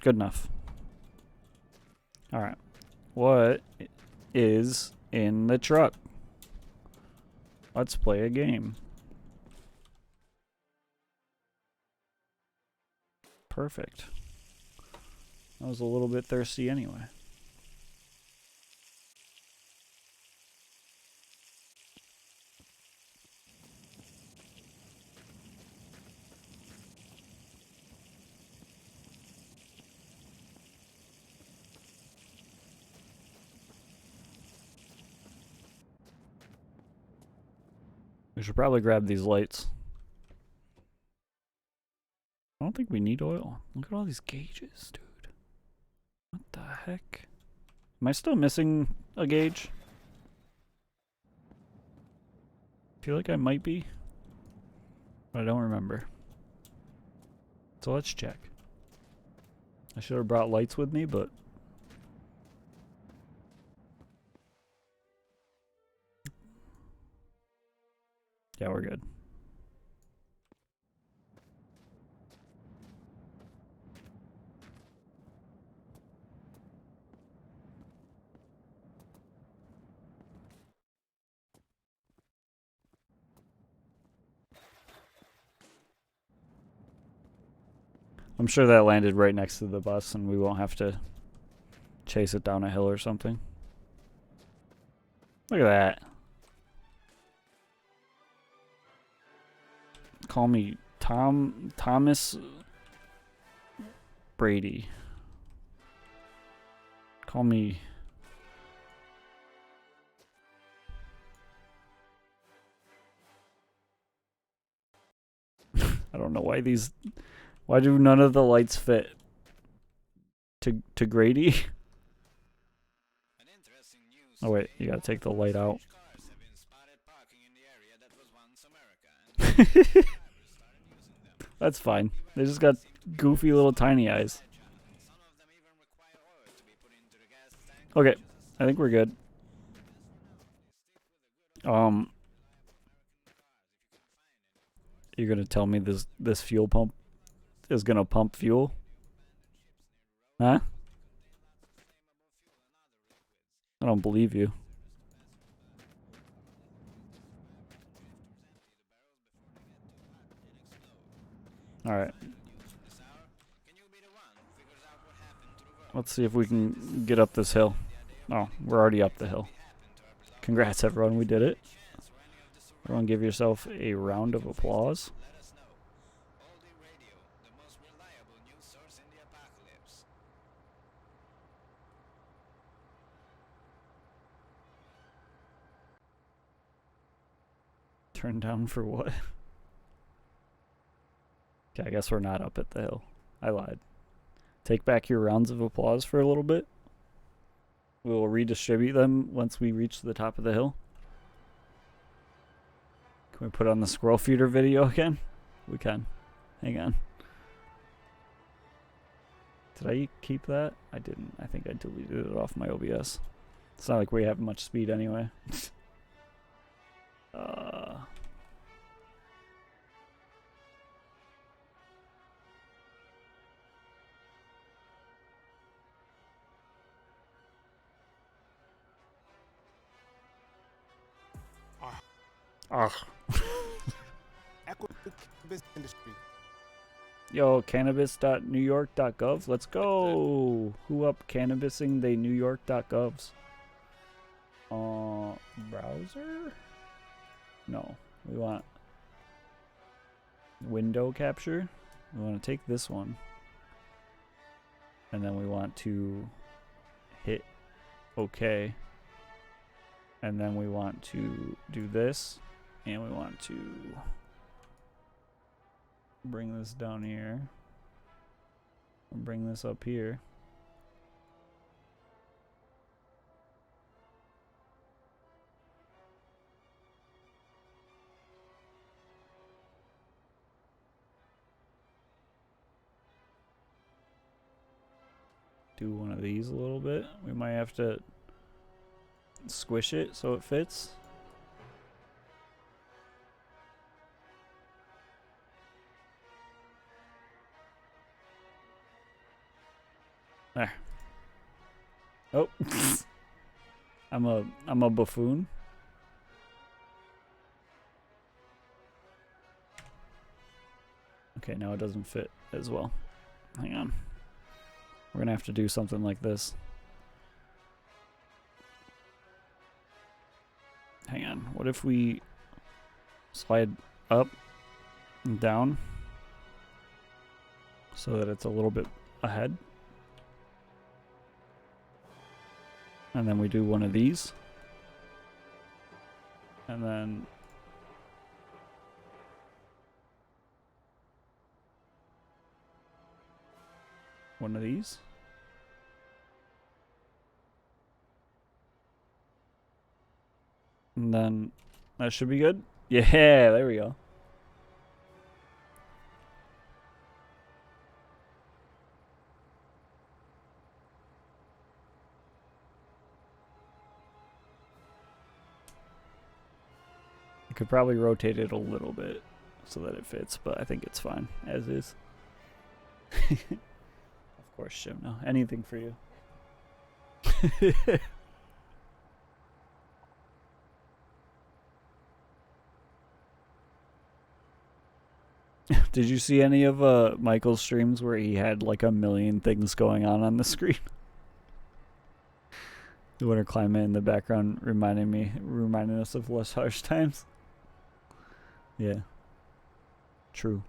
Good enough. Alright. What is in the truck? Let's play a game. Perfect. I was a little bit thirsty anyway. We should probably grab these lights. I don't think we need oil. Look at all these gauges, dude. What the heck? Am I still missing a gauge? I feel like I might be, but I don't remember. So let's check. I should have brought lights with me, but yeah, we're good. I'm sure that landed right next to the bus and we won't have to chase it down a hill or something. Look at that. Call me Thomas Brady. Call me I don't know why do none of the lights fit to Grady? Oh wait, you gotta take the light out. That's fine. They just got goofy little tiny eyes. Okay, I think we're good. You're gonna tell me this fuel pump is gonna pump fuel? Huh? I don't believe you. Alright. Let's see if we can get up this hill. Oh, we're already up the hill. Congrats, everyone. We did it. Everyone give yourself a round of applause. Turn down for what? Okay, I guess we're not up at the hill. I lied. Take back your rounds of applause for a little bit. We will redistribute them once we reach the top of the hill. Can we put on the squirrel feeder video again? We can. Hang on. Did I keep that? I didn't. I think I deleted it off my OBS. It's not like we have much speed anyway. Cannabis industry. Yo, cannabis.newyork.gov. Let's go. Who up cannabising the newyork.govs? Browser? No. We want window capture. We want to take this one. And then we want to hit OK. And then we want to do this. And we want to bring this down here. And bring this up here. Do one of these a little bit. We might have to squish it so it fits. There. Oh. I'm a buffoon. Okay, now it doesn't fit as well. Hang on. We're gonna have to do something like this. Hang on. What if we slide up and down so that it's a little bit ahead? And then we do one of these. And then one of these. And then that should be good. Yeah, there we go. I could probably rotate it a little bit so that it fits, but I think it's fine as is. Of course, Jim. No, anything for you. Did you see any of Michael's streams where he had like a million things going on the screen? The winter climate in the background reminding us of less harsh times. Yeah. True.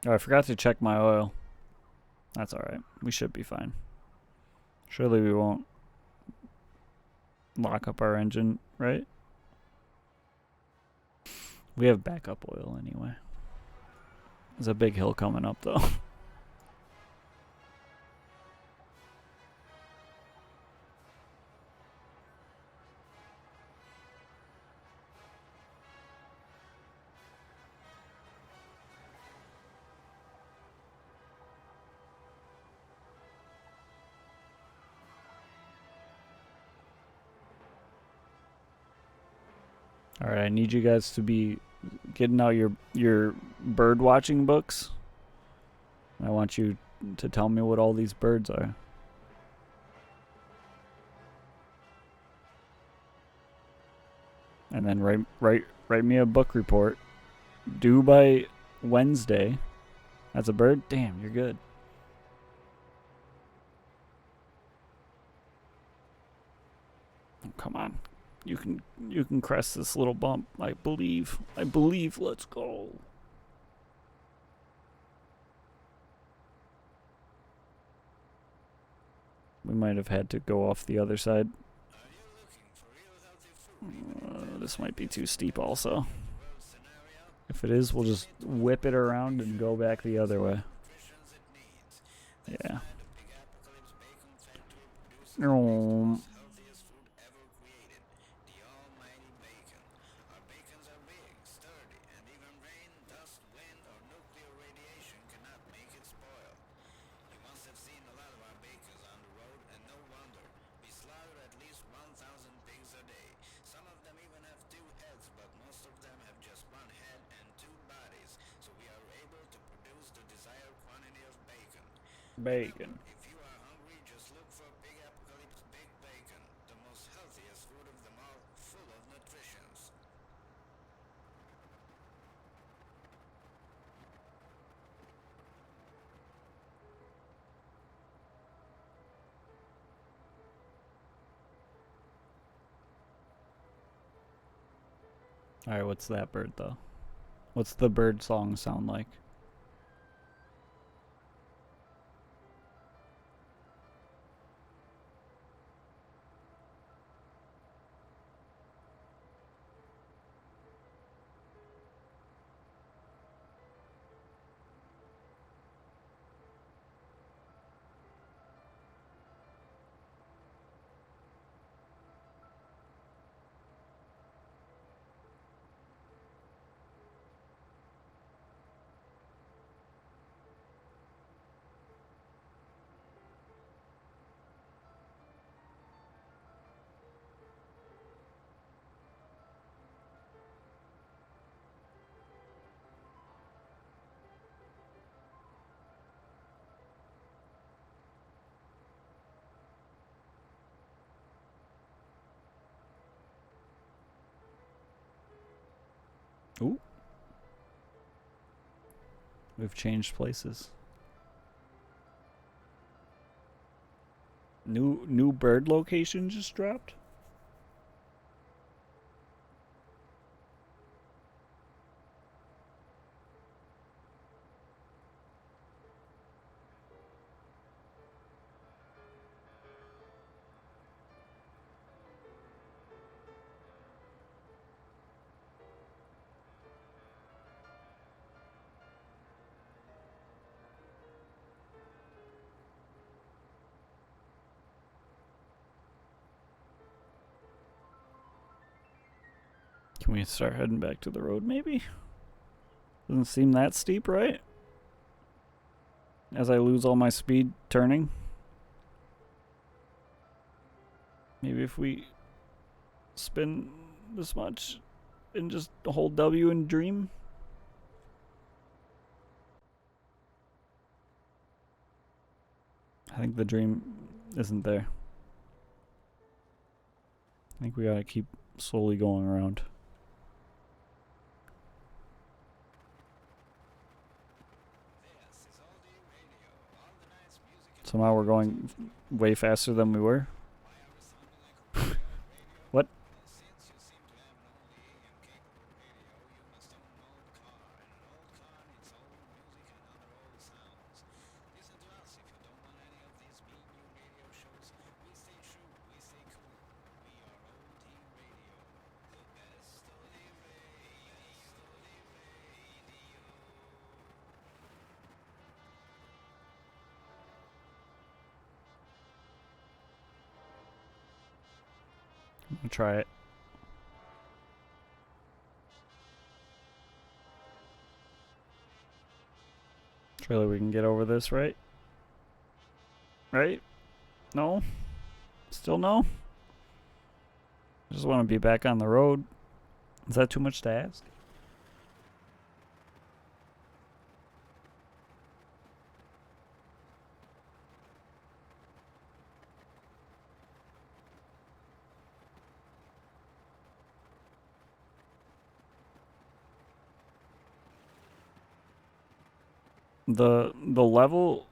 Oh, I forgot to check my oil. That's alright. We should be fine. Surely we won't lock up our engine, right? We have backup oil anyway. There's a big hill coming up though. All right, I need you guys to be getting out your bird watching books. I want you to tell me what all these birds are. And then write me a book report. Due by Wednesday. That's a bird? Damn, you're good. Oh, come on. You can crest this little bump. I believe. Let's go. We might have had to go off the other side. This might be too steep also. If it is, we'll just whip it around and go back the other way. Yeah. Bacon. If you are hungry, just look for Big Apocalypse Baked Bacon, the most healthiest food of them all, full of nutritions. Alright, what's that bird though? What's the bird song sound like? Ooh. We've changed places. New bird location just dropped? Can we start heading back to the road, maybe? Doesn't seem that steep, right? As I lose all my speed turning. Maybe if we spin this much and just hold W and dream. I think the dream isn't there. I think we gotta keep slowly going around. Somehow we're going way faster than we were. What? I'll try it. Surely we can get over this, right? Right? No? Still no? I just want to be back on the road. Is that too much to ask? The level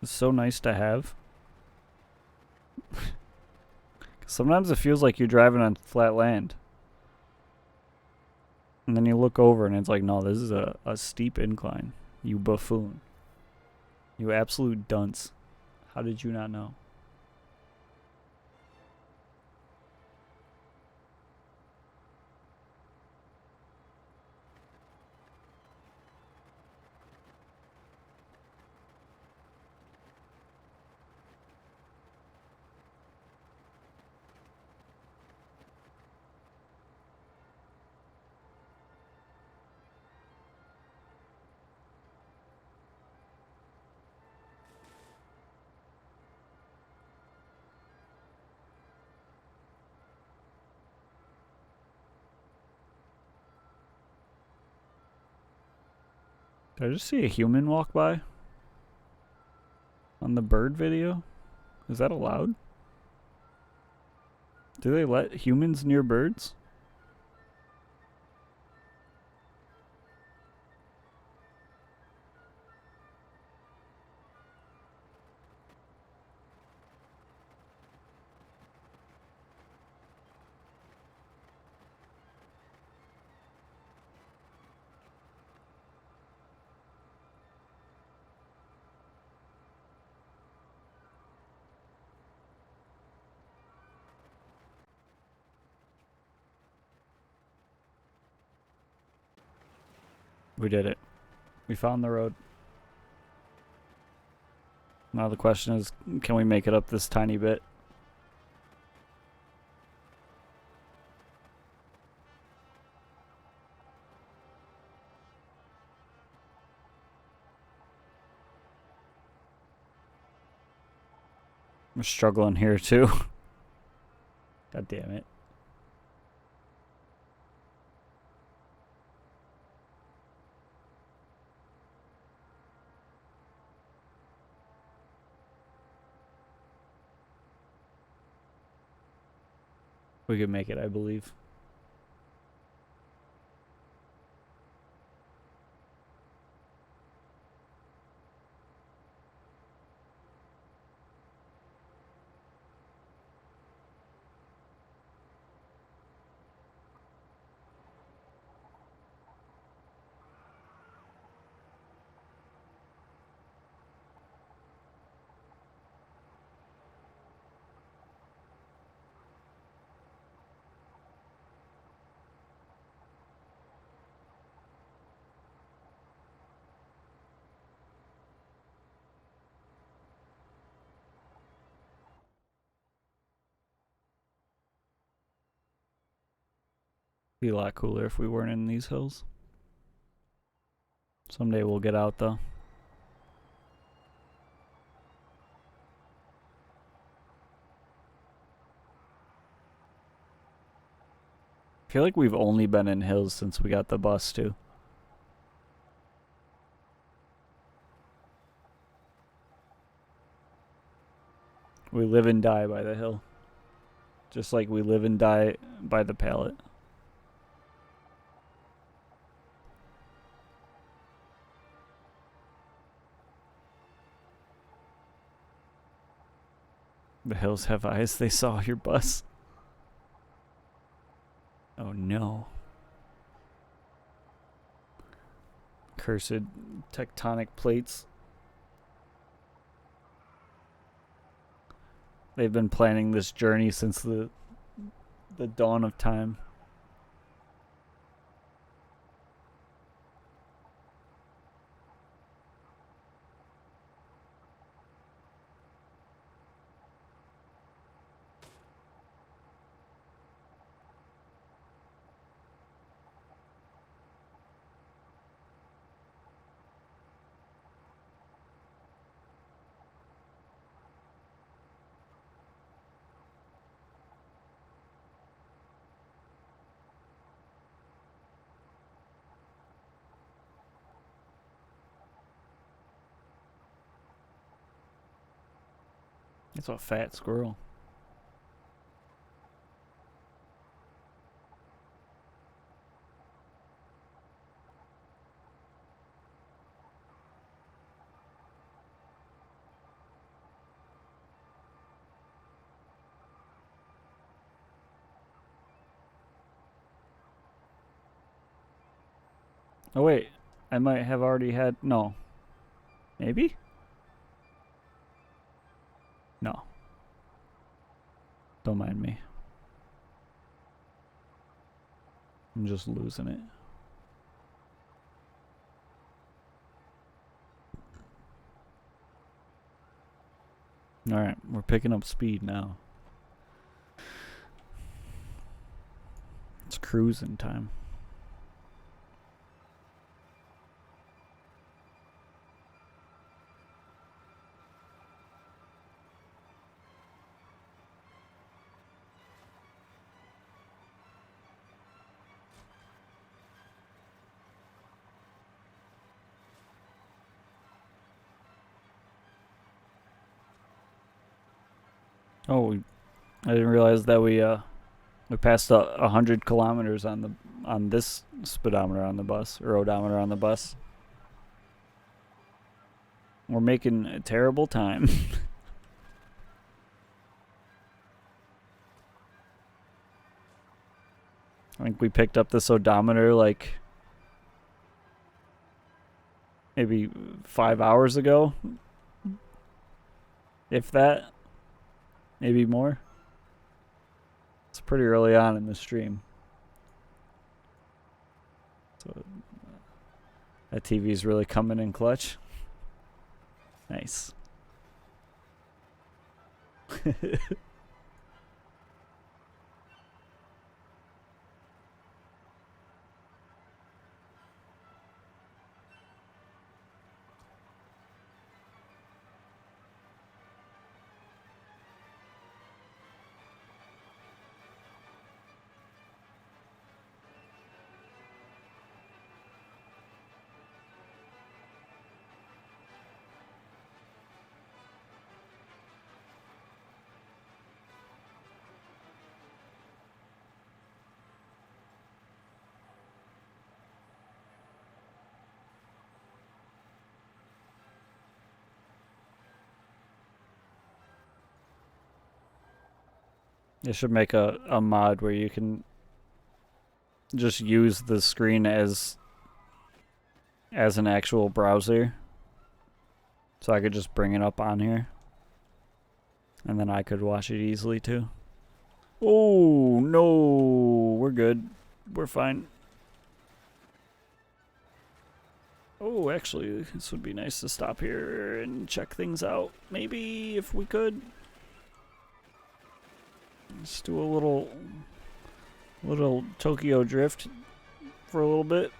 is so nice to have. Sometimes it feels like you're driving on flat land. And then you look over and it's like, no, this is a steep incline. You buffoon. You absolute dunce. How did you not know? Did I just see a human walk by? On the bird video? Is that allowed? Do they let humans near birds? We did it. We found the road. Now the question is, can we make it up this tiny bit? I'm struggling here too. God damn it. We could make it, I believe. Be a lot cooler if we weren't in these hills. Someday we'll get out though. I feel like we've only been in hills since we got the bus too. We live and die by the hill. Just like we live and die by the pallet. The hills have eyes. They saw your bus. Oh no. Cursed tectonic plates. They've been planning this journey since the dawn of time. It's a fat squirrel. Oh wait, I might have already had, no. Maybe? No. Don't mind me. I'm just losing it. Alright, we're picking up speed now. It's cruising time. Oh, I didn't realize that we passed 100 kilometers on this speedometer on the bus, or odometer on the bus. We're making a terrible time. I think we picked up this odometer like maybe 5 hours ago. If that. Maybe more. It's pretty early on in the stream. So that TV's really coming in clutch. Nice. They should make a mod where you can just use the screen as an actual browser. So I could just bring it up on here. And then I could watch it easily too. Oh, no. We're good. We're fine. Oh, actually, this would be nice to stop here and check things out. Maybe if we could. Let's do a little Tokyo drift for a little bit.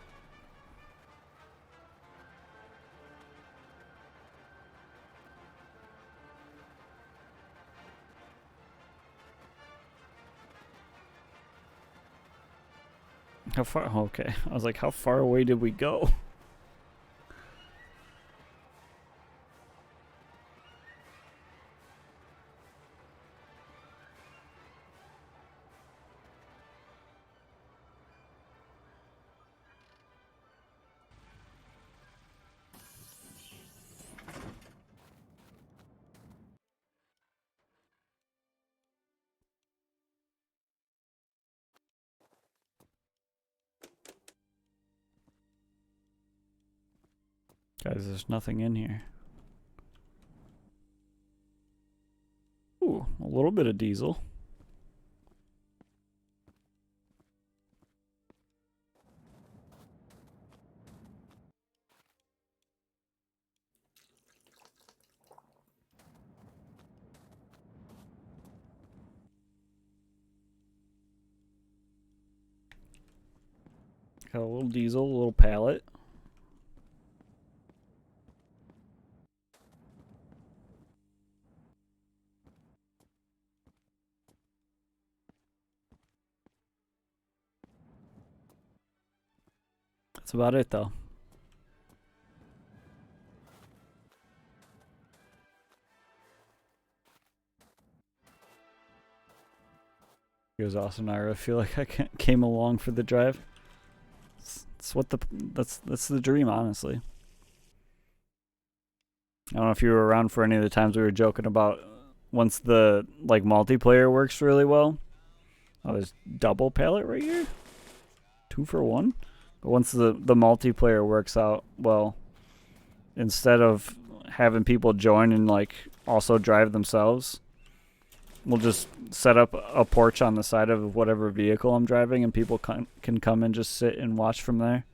How far? Okay. I was like, how far away did we go? Guys, there's nothing in here. Ooh, a little bit of diesel. Got a little diesel, a little pallet. That's about it, though. was awesome. I really feel like I came along for the drive. It's what that's the dream, honestly. I don't know if you were around for any of the times we were joking about once the like multiplayer works really well. Oh, there's double pallet right here. 2 for 1. But once the multiplayer works out well, instead of having people join and like also drive themselves, we'll just set up a porch on the side of whatever vehicle I'm driving, and people can come and just sit and watch from there.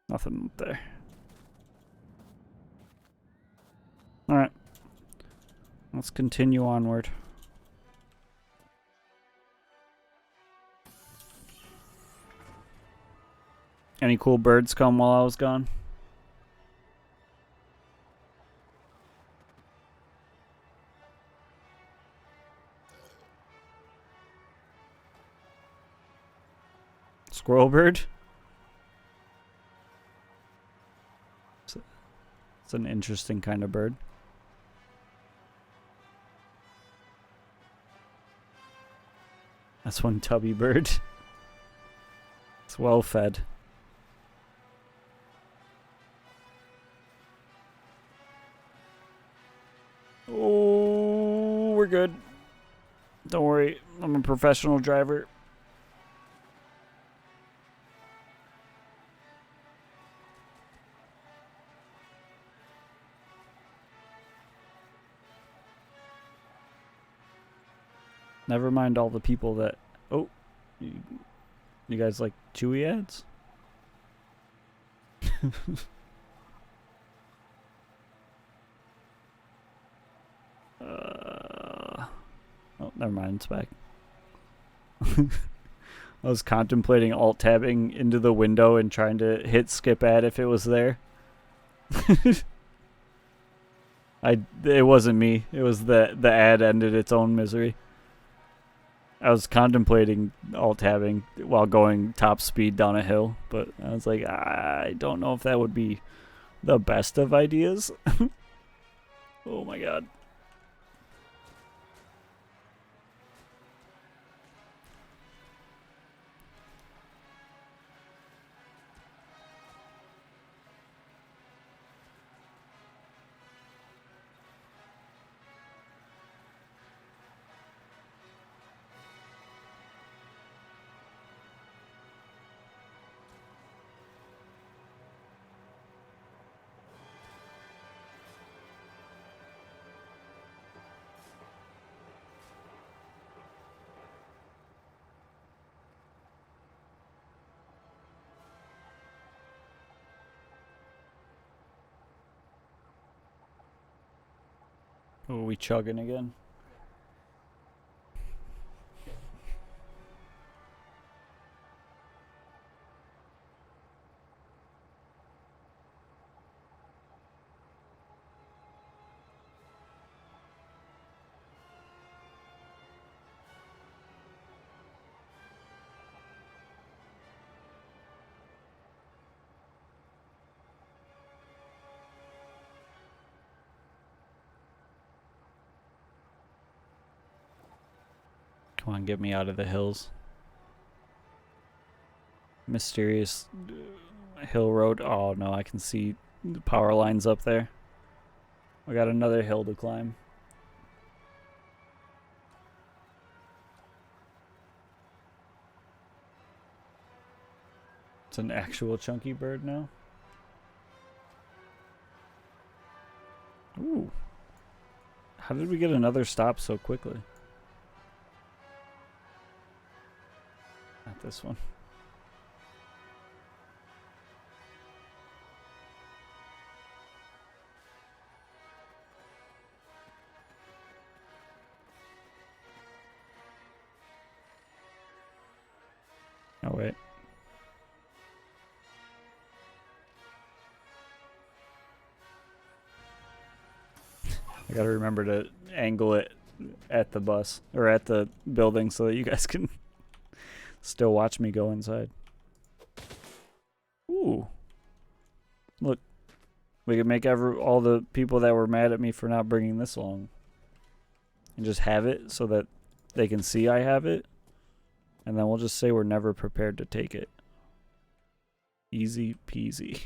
Nothing up there. Alright. Let's continue onward. Any cool birds come while I was gone? Squirrel bird? It's an interesting kind of bird. That's one tubby bird. It's well fed. Oh, we're good. Don't worry, I'm a professional driver. Never mind all the people that... Oh, you guys like Chewy ads? Oh, never mind, it's back. I was contemplating alt-tabbing into the window and trying to hit skip ad if it was there. It wasn't me. It was the ad ended its own misery. I was contemplating alt-tabbing while going top speed down a hill, but I was like, I don't know if that would be the best of ideas. Oh my god. Oh, are we chugging again? Come on, get me out of the hills. Mysterious hill road. Oh no, I can see the power lines up there. We got another hill to climb. It's an actual chunky bird now. Ooh. How did we get another stop so quickly? Not this one. Oh wait. I gotta remember to angle it at the bus or at the building so that you guys can still watch me go inside. Ooh. Look. We could make all the people that were mad at me for not bringing this along and just have it so that they can see I have it. And then we'll just say we're never prepared to take it. Easy peasy.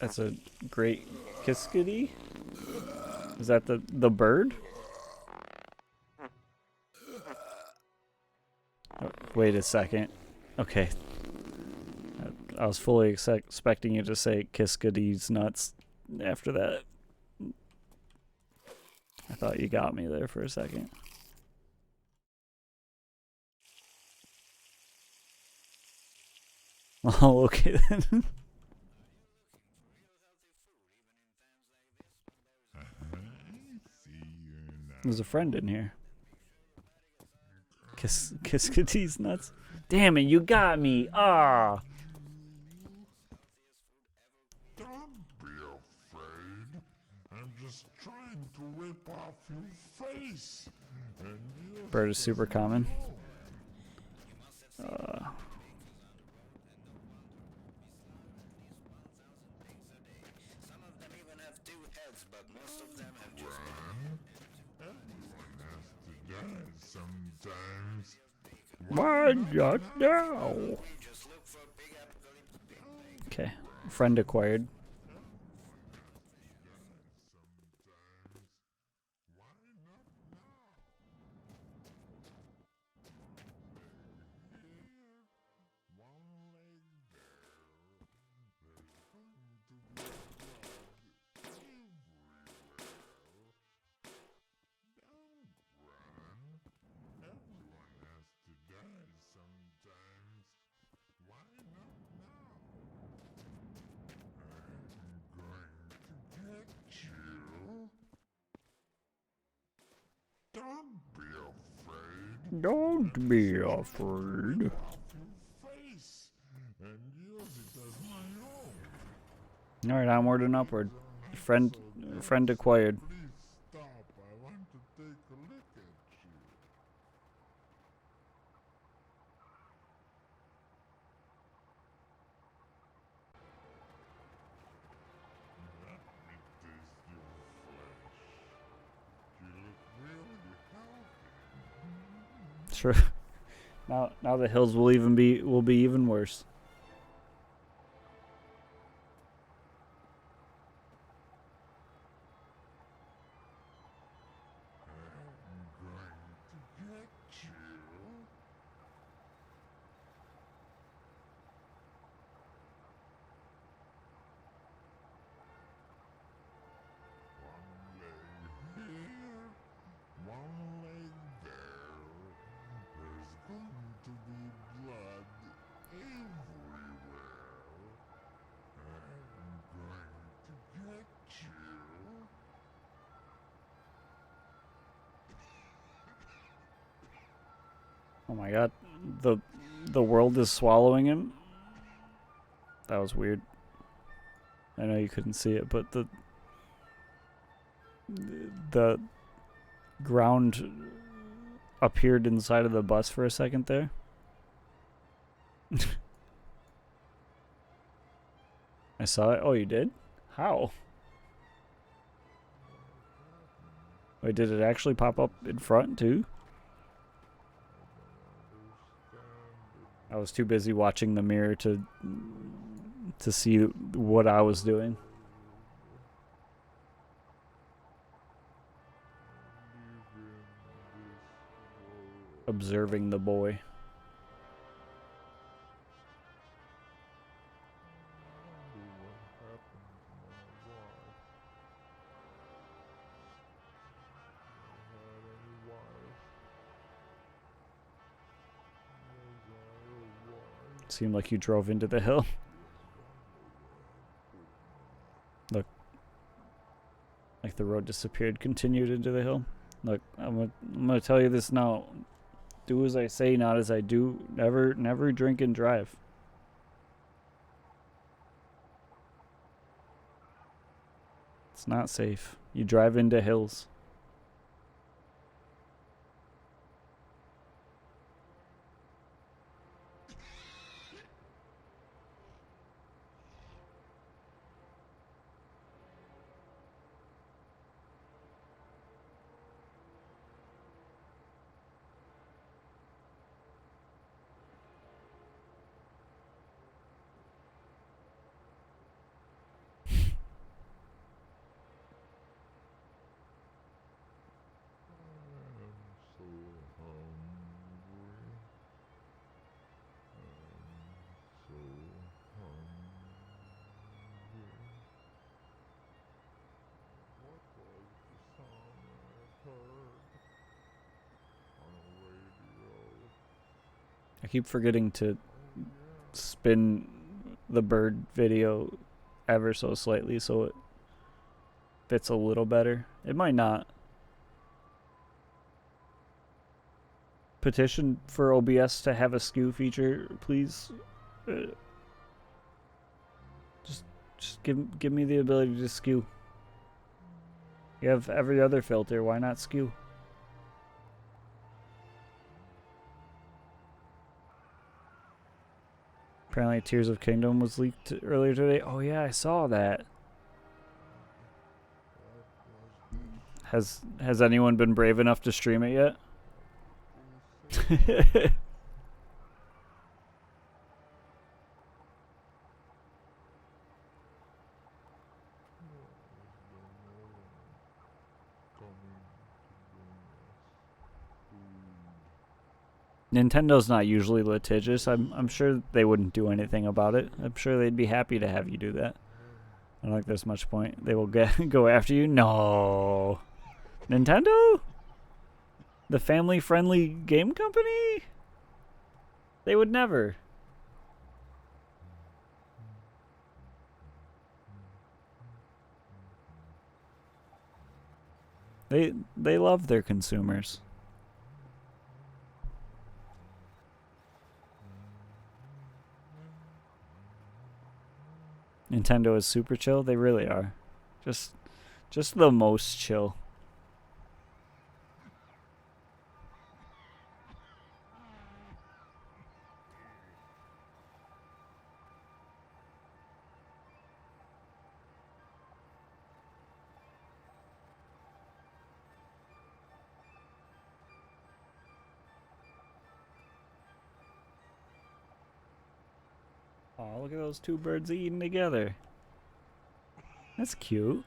That's a great Kiskadee? Is that the bird? Oh, wait a second. Okay. I was fully expecting you to say Kiskadee's nuts after that. I thought you got me there for a second. Oh, okay then. There's a friend in here. Kiskadee's nuts. Damn it, you got me. Ah. Don't be afraid. I'm just trying to rip off your face. And use Bird it is super as common. my own. Some of them even have two heads, but most of them have just Everyone has to die sometimes. Why not now? just look for big apocalypse. Okay. Friend acquired. Don't be afraid. Don't be afraid. Face and use it as my own. Alright, onward and upward. Friend acquired. Please stop. I want to take a look at you. Let me taste your flesh. You look really healthy. Sure. Now the hills will be even worse. I'm going to get you. One leg here, one leg there. There's going to be blood everywhere. I'm going to get you. Oh my god. The world is swallowing him. That was weird. I know you couldn't see it, but the ground appeared inside of the bus for a second there. I saw it. Oh, you did? How? Wait, did it actually pop up in front too? I was too busy watching the mirror to see what I was doing. Observing the boy. Seemed like you drove into the hill. Look. Like the road disappeared, continued into the hill. Look, I'm gonna tell you this now. Do as I say, not as I do. Never drink and drive. It's not safe. You drive into hills. So hungry. So hungry. What was the song I heard on the radio? I keep forgetting to Oh yeah. spin the bird video ever so slightly so it fits a little better. It might not. Petition for OBS to have a skew feature, please. Just give me the ability to skew. You have every other filter, why not skew? Apparently Tears of Kingdom was leaked earlier today. Oh yeah, I saw that. Has anyone been brave enough to stream it yet? Nintendo's not usually litigious. I'm sure they wouldn't do anything about it. I'm sure they'd be happy to have you do that. I don't think there's much point. They will go after you. No, Nintendo, the family-friendly game company. They would never. They love their consumers. Nintendo is super chill. They really are. Just the most chill. Oh, look at those two birds eating together. That's cute.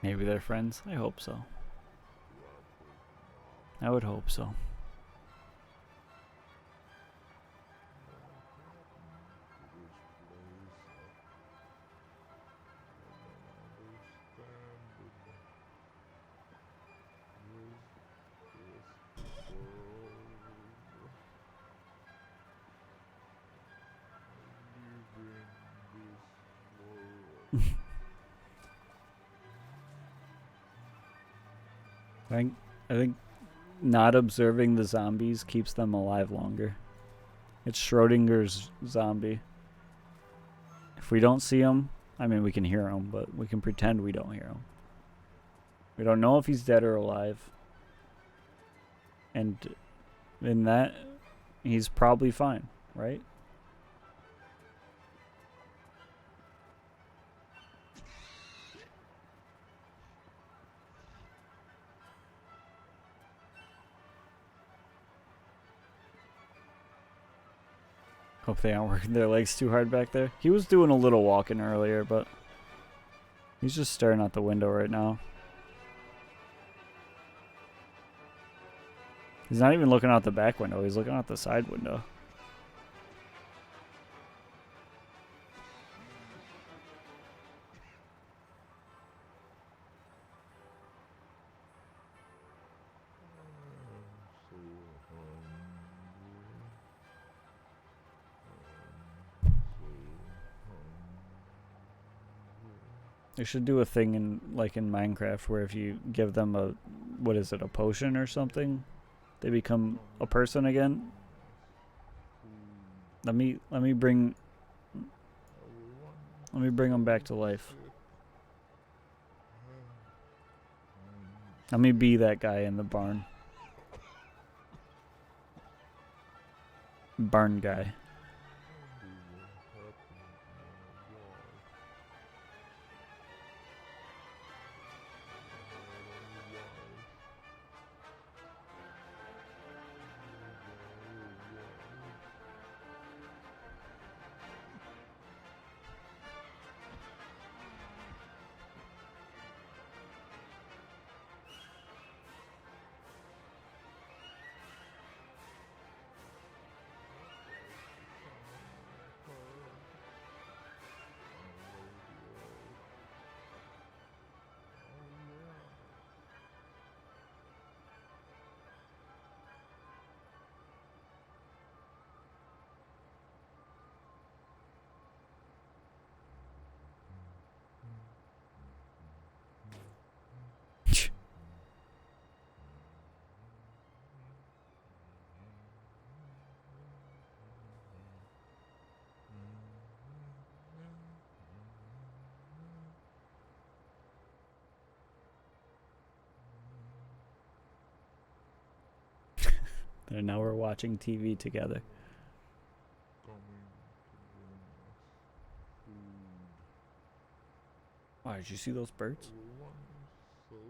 Maybe they're friends. I hope so. I would hope so. I think not observing the zombies keeps them alive longer. It's Schrodinger's zombie. If we don't see him, I mean we can hear him, but we can pretend we don't hear him. We don't know if he's dead or alive. And in that, he's probably fine, right? Hope they aren't working their legs too hard back there. He was doing a little walking earlier, but he's just staring out the window right now. He's not even looking out the back window. He's looking out the side window. They should do a thing in like in Minecraft where if you give them a what is it, a potion or something, they become a person again. Let me bring them back to life. Let me be that guy in the barn. Barn guy. And now we're watching TV together. Wow, did you see those birds?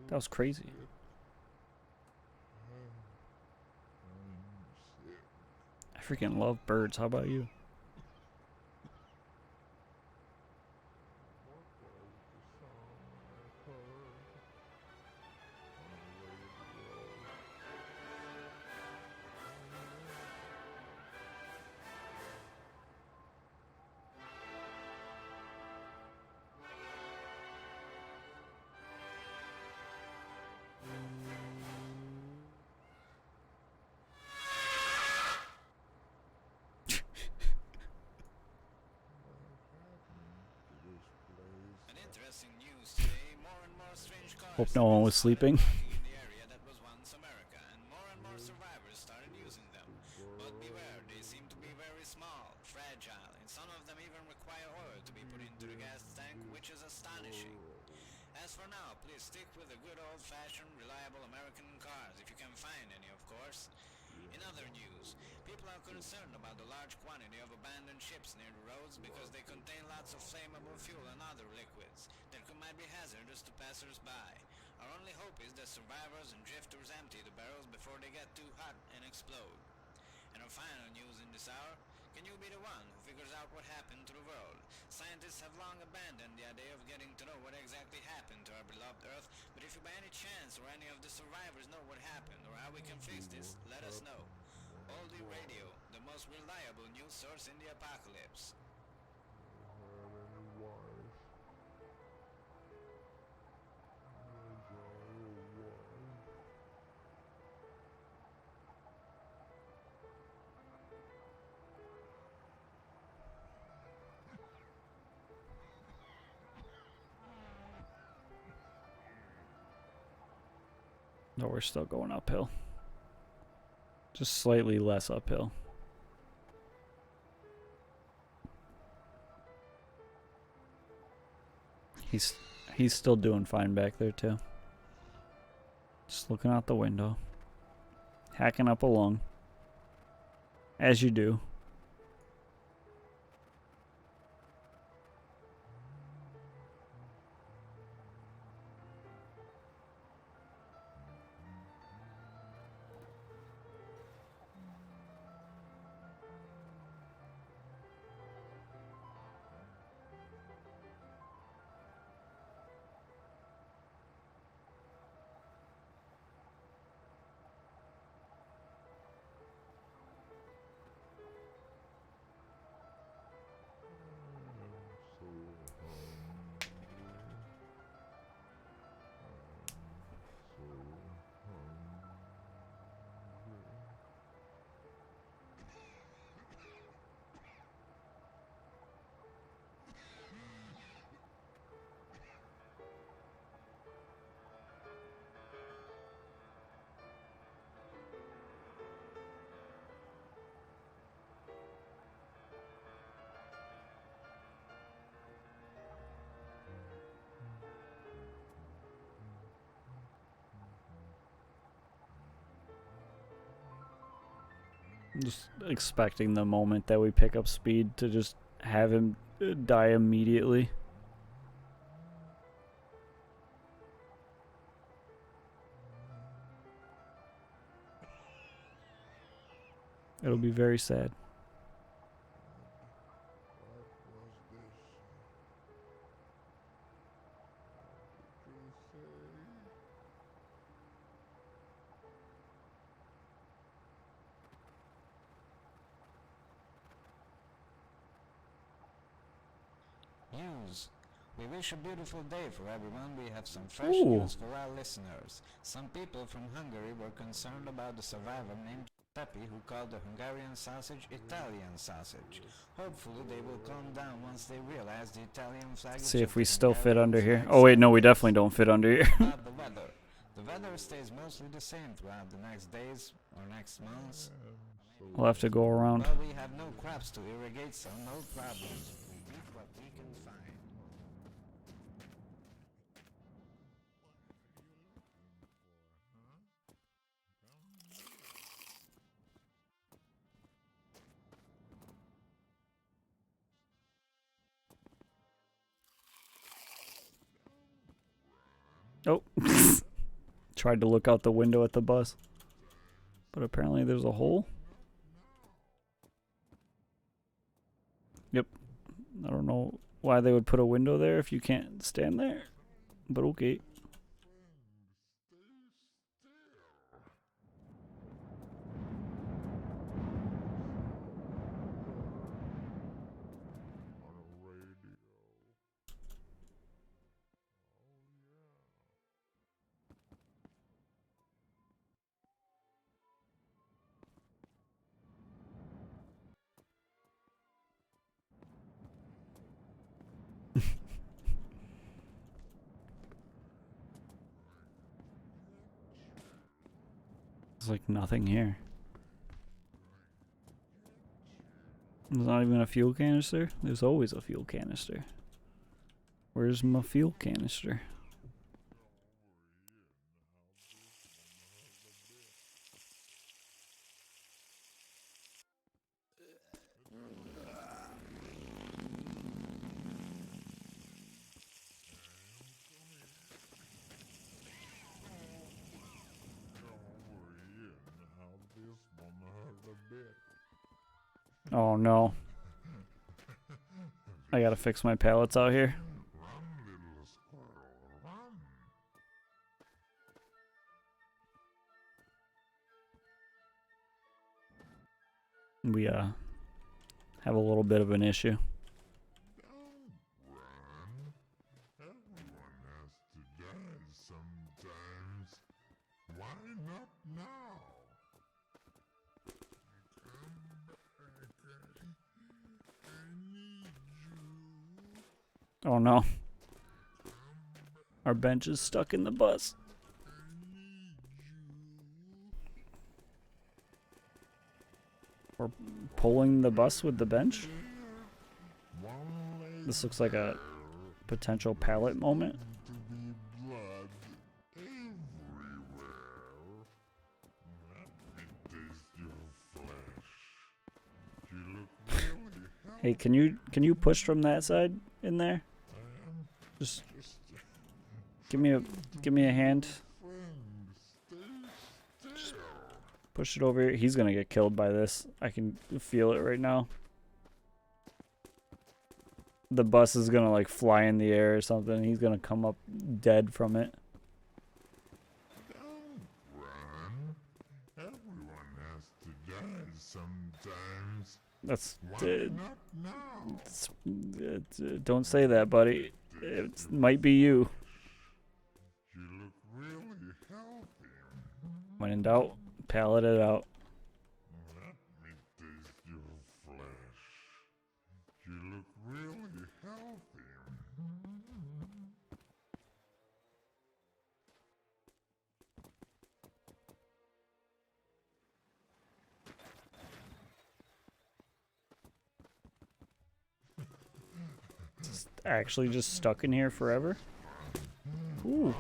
That was crazy. I freaking love birds. How about you? Interesting news today. More and more strange cars Hope no one was sleeping. in the area that was once America, and more survivors started using them. But beware, they seem to be very small, fragile, and some of them even require oil to be put into the gas tank, which is astonishing. As for now, please stick with the good old-fashioned, reliable American cars, if you can find any, of course. In other news, people are concerned about the large quantity of abandoned ships near the roads because they contain lots of flammable fuel and other liquids that might be hazardous to passers-by. Our only hope is that survivors and drifters empty the barrels before they get too hot and explode. And our final news in this hour, can you be the one who figures out what happened to the world? Scientists have long abandoned the idea of getting to know what exactly happened to our beloved Earth, but if you by any chance or any of the survivors know what happened or how we can fix this, let us know. Oldie Radio, the most reliable news source in the apocalypse. No, we're still going uphill. Just slightly less uphill. He's still doing fine back there too. Just looking out the window. Hacking up along. As you do. Just expecting the moment that we pick up speed to just have him die immediately. It'll be very sad. News. We wish a beautiful day for everyone. We have some fresh Ooh. news for our listeners. Some people from Hungary were concerned about the survivor named Giuseppe who called the Hungarian sausage Italian sausage. Hopefully they will calm down once they realize the Italian flag is See if just we a still fit Hungarian under here. flag Oh wait, no, we symbol. definitely don't fit under here. About the weather. The weather stays mostly the same throughout the next days or next months. We'll have to go around. Well, we have no crops to irrigate, so no problem. We eat what we can find. Oh. Tried to look out the window at the bus. But apparently there's a hole. Yep. I don't know why they would put a window there if you can't stand there. But okay. There's like nothing here. There's not even a fuel canister? There's always a fuel canister. Where's my fuel canister? Oh no. I gotta fix my pallets out here. We have a little bit of an issue. Everyone has to die sometimes. Why not now? Come back. I need you. Oh no. Our bench is stuck in the bus. We're pulling the bus with the bench. This looks like a potential pallet moment. To be blood everywhere. Let me taste your flesh. You look really healthy. Hey, can you push from that side in there? I am Just just give me a hand. friend. Stay still. Push it over here. He's gonna get killed by this. I can feel it right now. The bus is gonna like fly in the air or something. He's gonna come up dead from it. Don't run. Everyone has to die sometimes. That's Why not now? don't say that, buddy. It might be you. You look really healthy. When in doubt, pallet it out. Let me taste your flesh. You look really healthy. Actually just stuck in here forever. Ooh.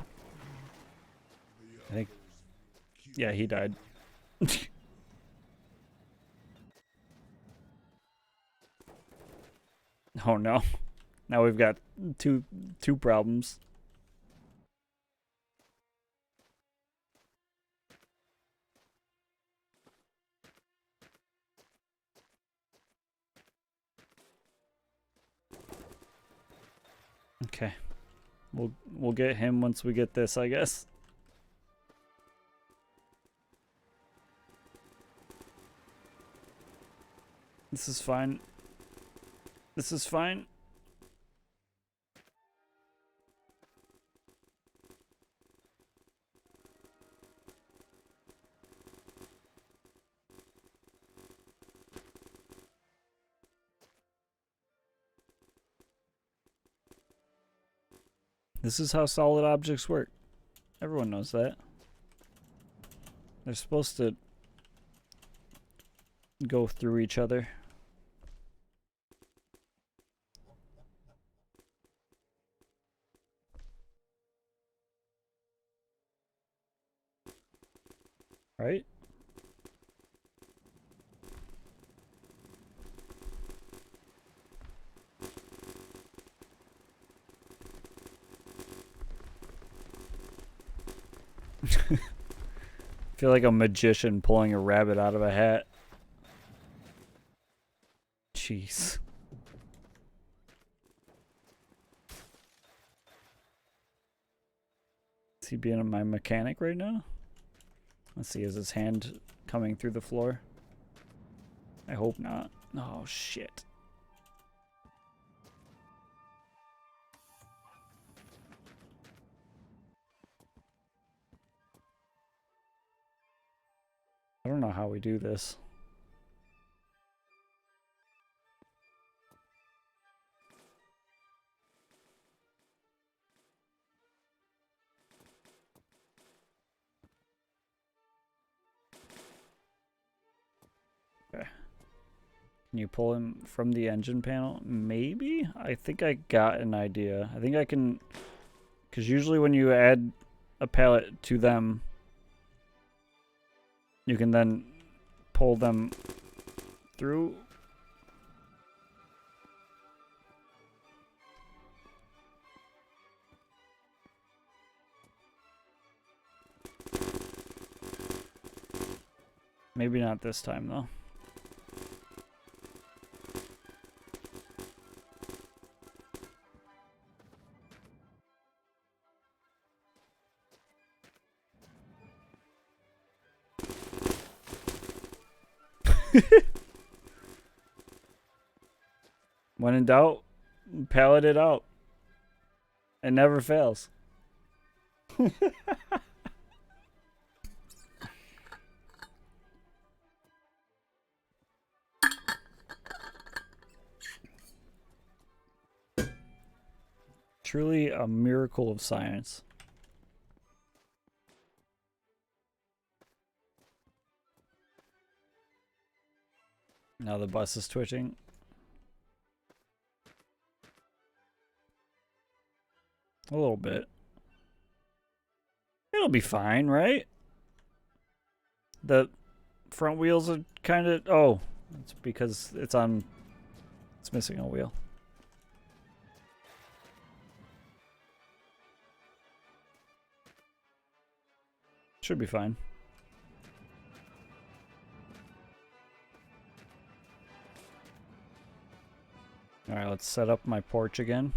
I think, yeah, he died. Oh no. Now we've got two problems. Okay. We'll get him once we get this, I guess. This is fine. This is fine. This is how solid objects work. Everyone knows that. They're supposed to go through each other. Right? I feel like a magician pulling a rabbit out of a hat. Jeez. Is he being my mechanic right now? Let's see, is his hand coming through the floor? I hope not. Oh, shit. I don't know how we do this. Okay. Can you pull him from the engine panel? Maybe? I think I got an idea. I think I can... Because usually when you add a pallet to them, you can then pull them through. Maybe not this time, though. When in doubt, pallet it out. It never fails. Truly a miracle of science. Now the bus is twitching. A little bit. It'll be fine, right? The front wheels are kind of... Oh, it's because it's on... It's missing a wheel. Should be fine. Alright, let's set up my porch again.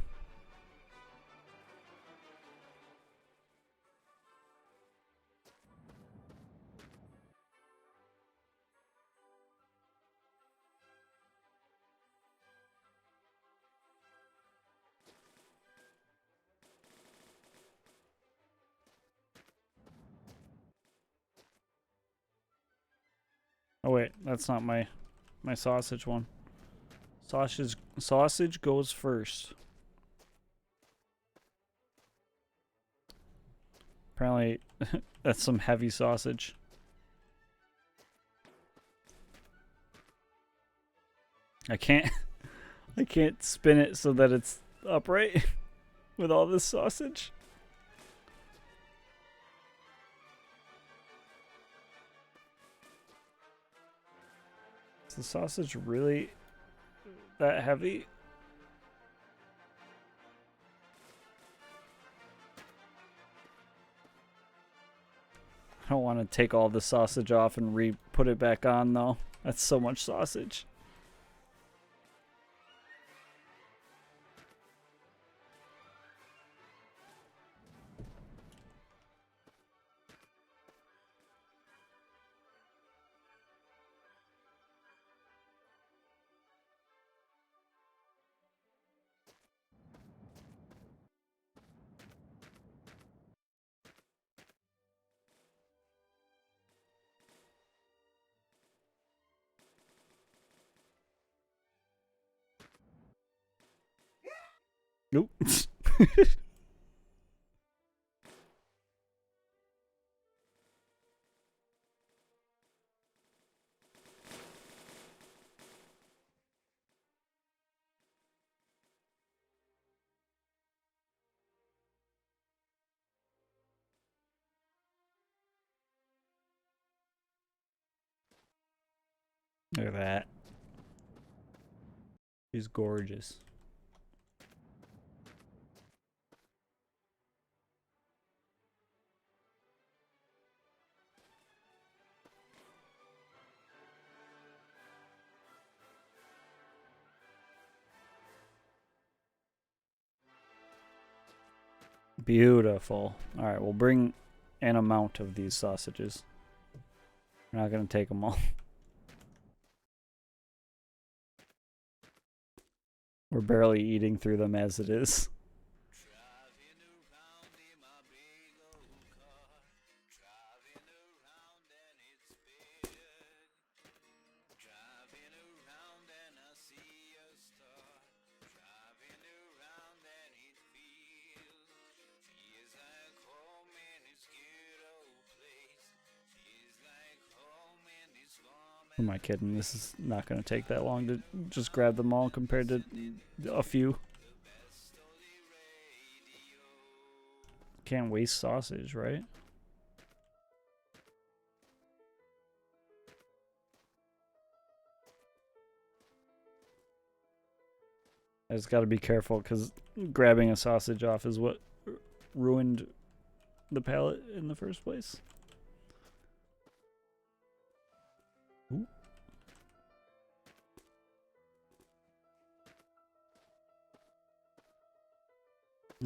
Oh wait, that's not my sausage one. Sausage goes first. Apparently that's some heavy sausage. I can't spin it so that it's upright with all this sausage. Is the sausage really that heavy? want to take all the sausage off and put it back on though. That's so much sausage. Nope. Look at that. She's gorgeous. Beautiful. Alright, we'll bring an amount of these sausages. We're not going to take them all. We're barely eating through them as it is. Who am I kidding? This is not going to take that long to just grab them all compared to a few. Can't waste sausage, right? I just got to be careful because grabbing a sausage off is what ruined the pallet in the first place. Ooh.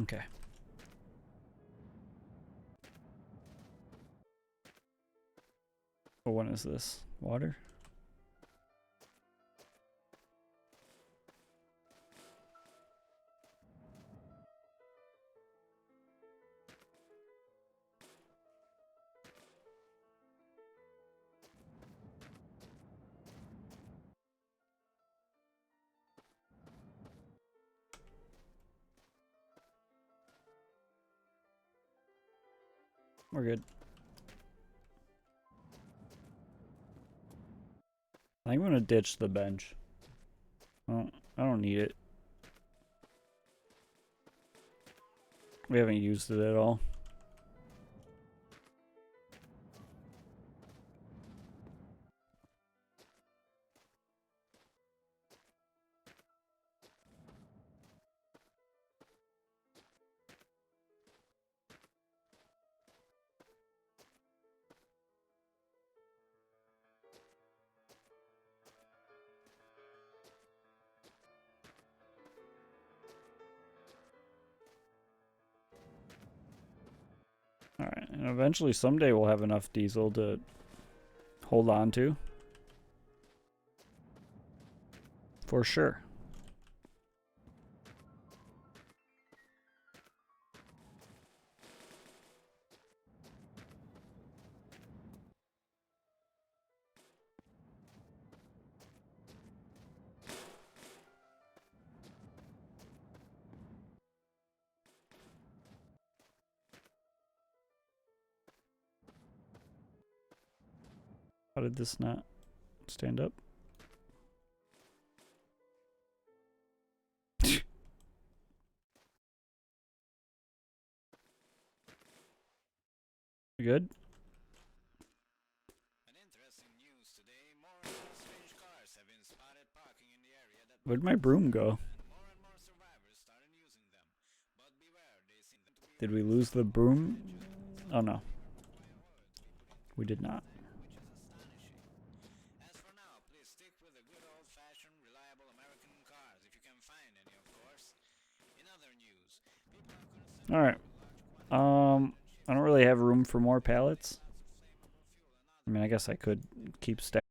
Okay. Oh, what is this? Water? We're good. I think I'm gonna ditch the bench. I don't need it. We haven't used it at all. Alright, and eventually someday we'll have enough diesel to hold on to. For sure. How did this not stand up? Good? Where'd my broom go? Did we lose the broom? Oh no. We did not. which is astonishing. As for now, please stick with the good old-fashioned, reliable American cars, if you can find any, of course. In other news, people are concerned All right. I don't really have room for more pallets. I mean, I guess I could keep stacking.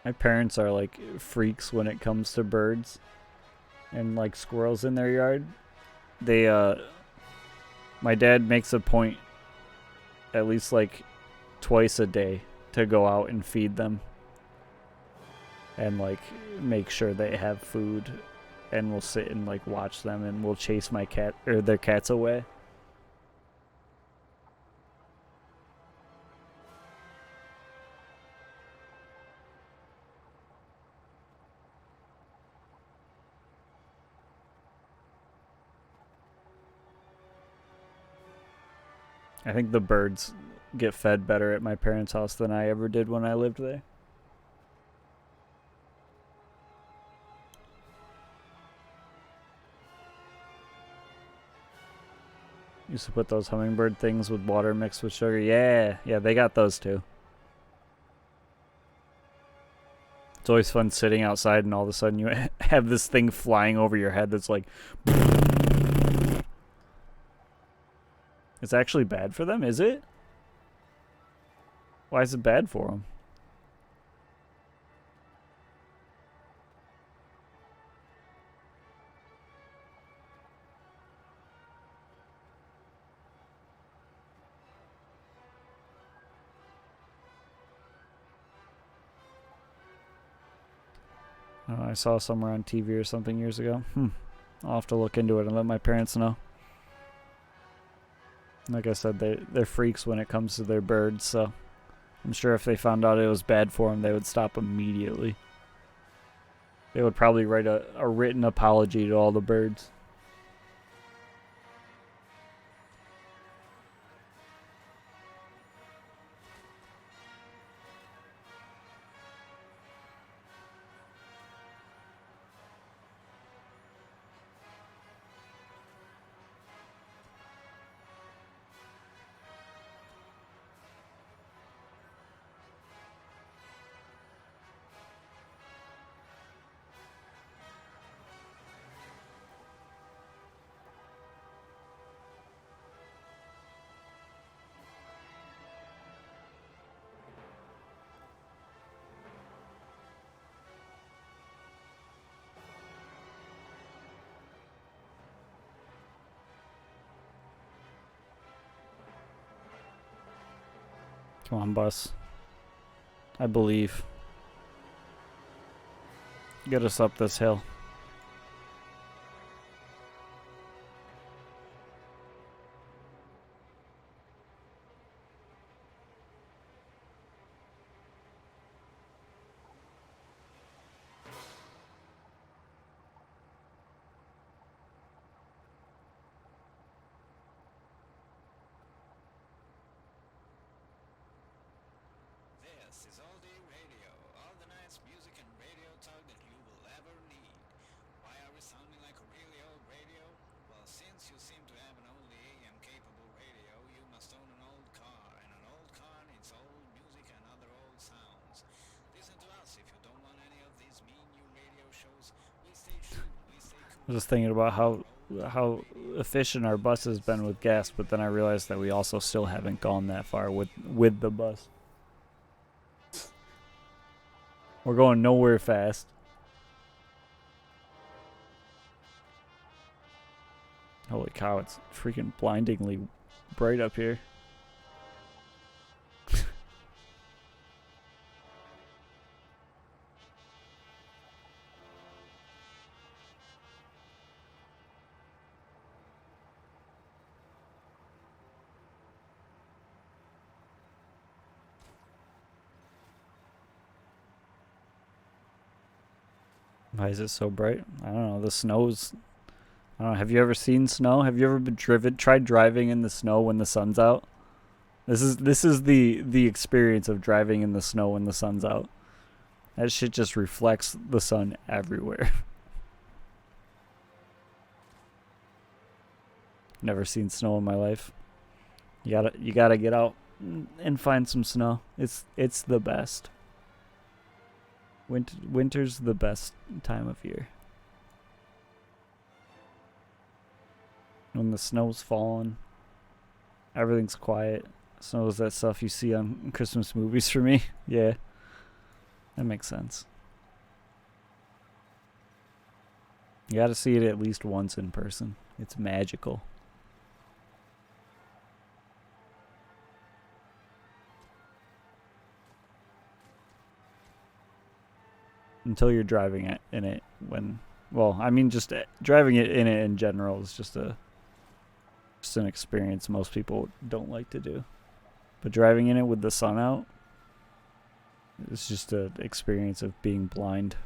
My parents are like freaks when it comes to birds and like squirrels in their yard. They my dad makes a point at least like twice a day to go out and feed them and like make sure they have food, and we'll sit and like watch them, and we'll chase my cat or their cats away. I think the birds get fed better at my parents' house than I ever did when I lived there. Used to put those hummingbird things with water mixed with sugar. Yeah, they got those too. It's always fun sitting outside and all of a sudden you have this thing flying over your head that's like... It's actually bad for them, is it? Why is it bad for them? I saw somewhere on TV or something years ago. I'll have to look into it and let my parents know. Like I said, they're freaks when it comes to their birds, so I'm sure if they found out it was bad for them, they would stop immediately. They would probably write a written apology to all the birds. Come on, bus. I believe. Get us up this hill. This is All Day Radio, all the nice music and radio talk that you will ever need. Why are we sounding like a really old radio? Well, since you seem to have an only AM capable radio, you must own an old car, and an old car needs old music and other old sounds. Listen to us if you don't want any of these mean new radio shows. We stay true, we stay cool. I was just thinking about how efficient our bus has been with gas, but then I realized that we also still haven't gone that far with the bus. We're going nowhere fast. Holy cow, it's freaking blindingly bright up here. Why is it so bright? I don't know. The snow's... I don't know. Have you ever seen snow? Have you ever tried driving in the snow when the sun's out? This is the experience of driving in the snow when the sun's out. That shit just reflects the sun everywhere. Never seen snow in my life. You gotta get out and find some snow. It's the best. Winter's the best time of year. When the snow's falling, everything's quiet. Snow is that stuff you see on Christmas movies for me. Yeah. That makes sense. You gotta see it at least once in person. It's magical. Until you're driving it in it when, well, I mean, just driving it in it in general is just an experience most people don't like to do. But driving in it with the sun out, it's just an experience of being blind.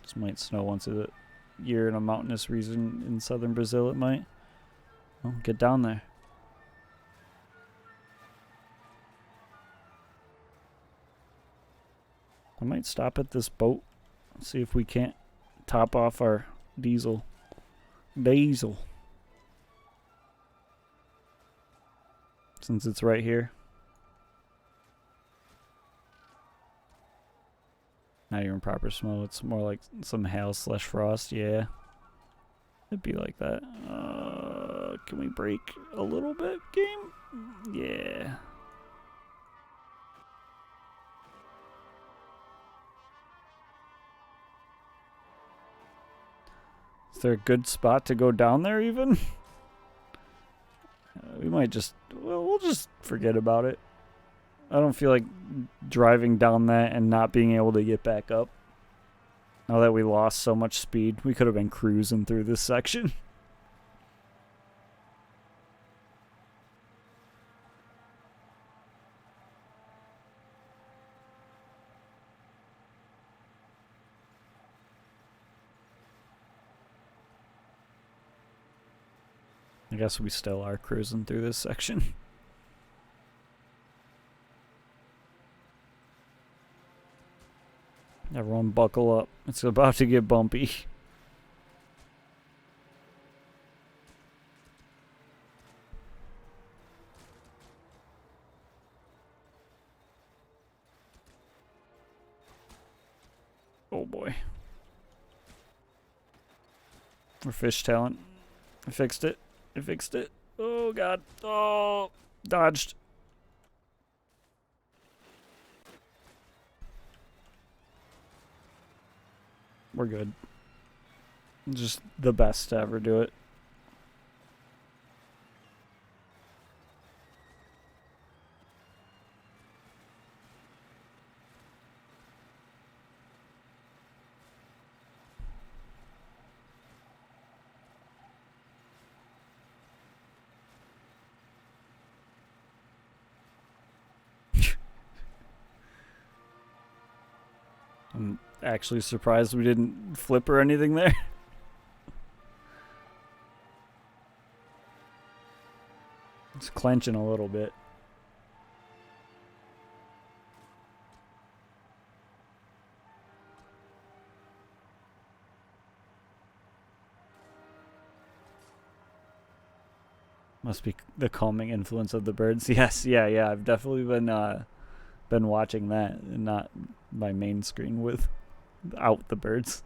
This might snow once a year in a mountainous region in southern Brazil. It might. Well, get down there. I might stop at this boat, see if we can't top off our diesel. Since it's right here. Not even proper snow, it's more like some hail/frost, yeah. It'd be like that. Can we break a little bit, game? Yeah. Is there a good spot to go down there even? We might just, well, we'll just forget about it. I don't feel like driving down that and not being able to get back up. Now that we lost so much speed, we could have been cruising through this section. I guess we still are cruising through this section. Everyone buckle up. It's about to get bumpy. Oh boy. We're fishtailing. I fixed it. I fixed it. Oh god. Oh, dodged. We're good. Just the best to ever do it. I'm actually surprised we didn't flip or anything there. It's clenching a little bit. Must be the calming influence of the birds. Yes, yeah. I've definitely been watching that and not my main screen without the birds.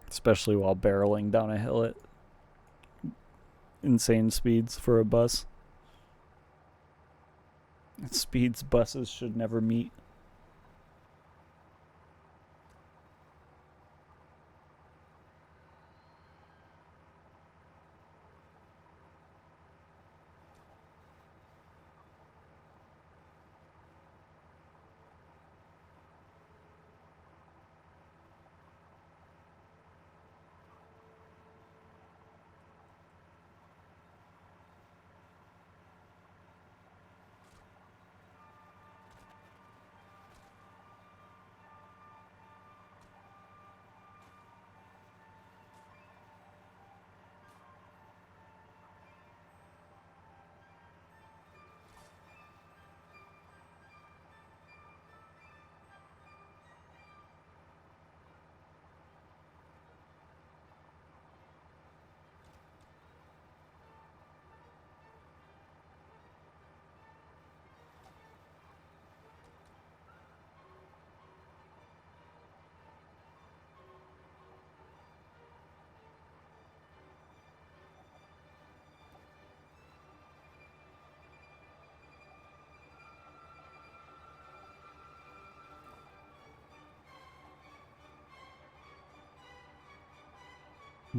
Especially while barreling down a hill at insane speeds for a bus. At speeds buses should never meet.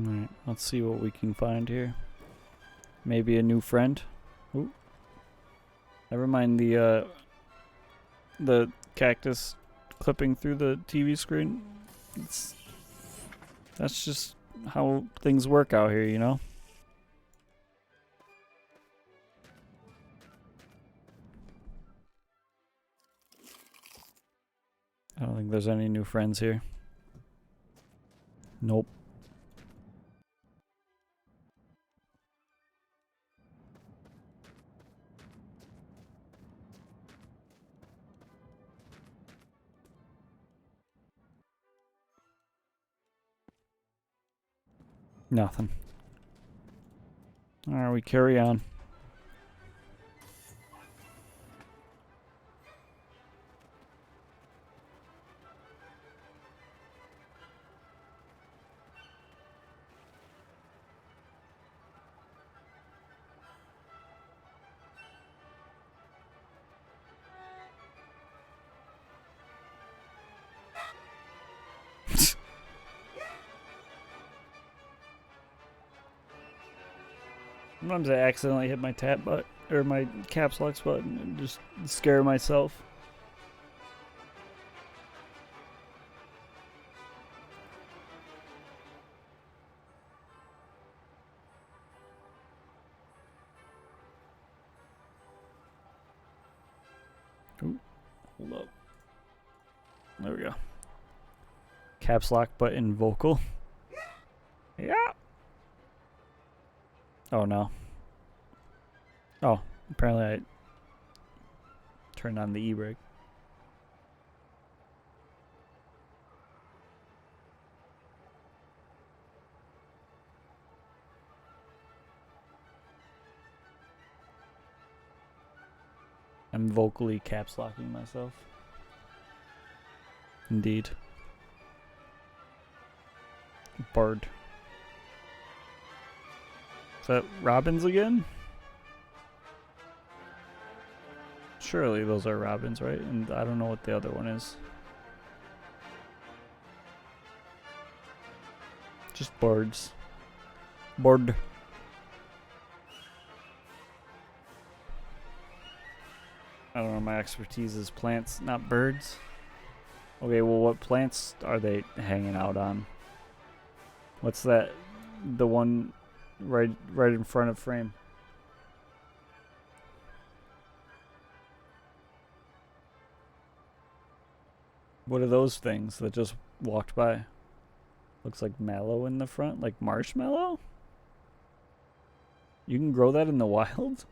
Alright, let's see what we can find here. Maybe a new friend. Ooh. Never mind the cactus clipping through the TV screen. That's just how things work out here, you know? I don't think there's any new friends here. Nope. Nothing. Alright, we carry on. Sometimes I accidentally hit my my caps lock button and just scare myself. Ooh, hold up. There we go. Caps lock button vocal. Yeah. Oh no. Oh, apparently I turned on the e-brake. I'm vocally caps locking myself. Indeed. Bird. Is that robins again? Surely those are robins, right? And I don't know what the other one is. Just birds. Bird. I don't know, my expertise is plants, not birds. Okay, well what plants are they hanging out on? What's that? The one right in front of frame. What are those things that just walked by? Looks like mallow in the front, like marshmallow? You can grow that in the wild?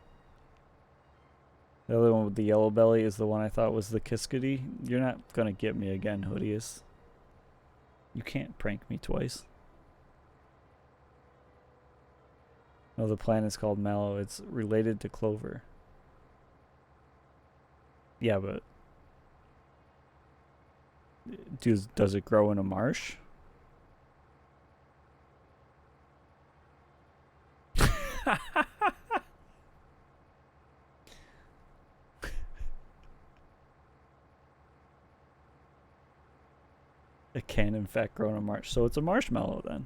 The other one with the yellow belly is the one I thought was the Kiskadee. You're not gonna get me again, Hoodius. You can't prank me twice. No, the plant is called mallow. It's related to clover. Yeah, but does it grow in a marsh? It can in fact grow in a marsh. So it's a marshmallow then.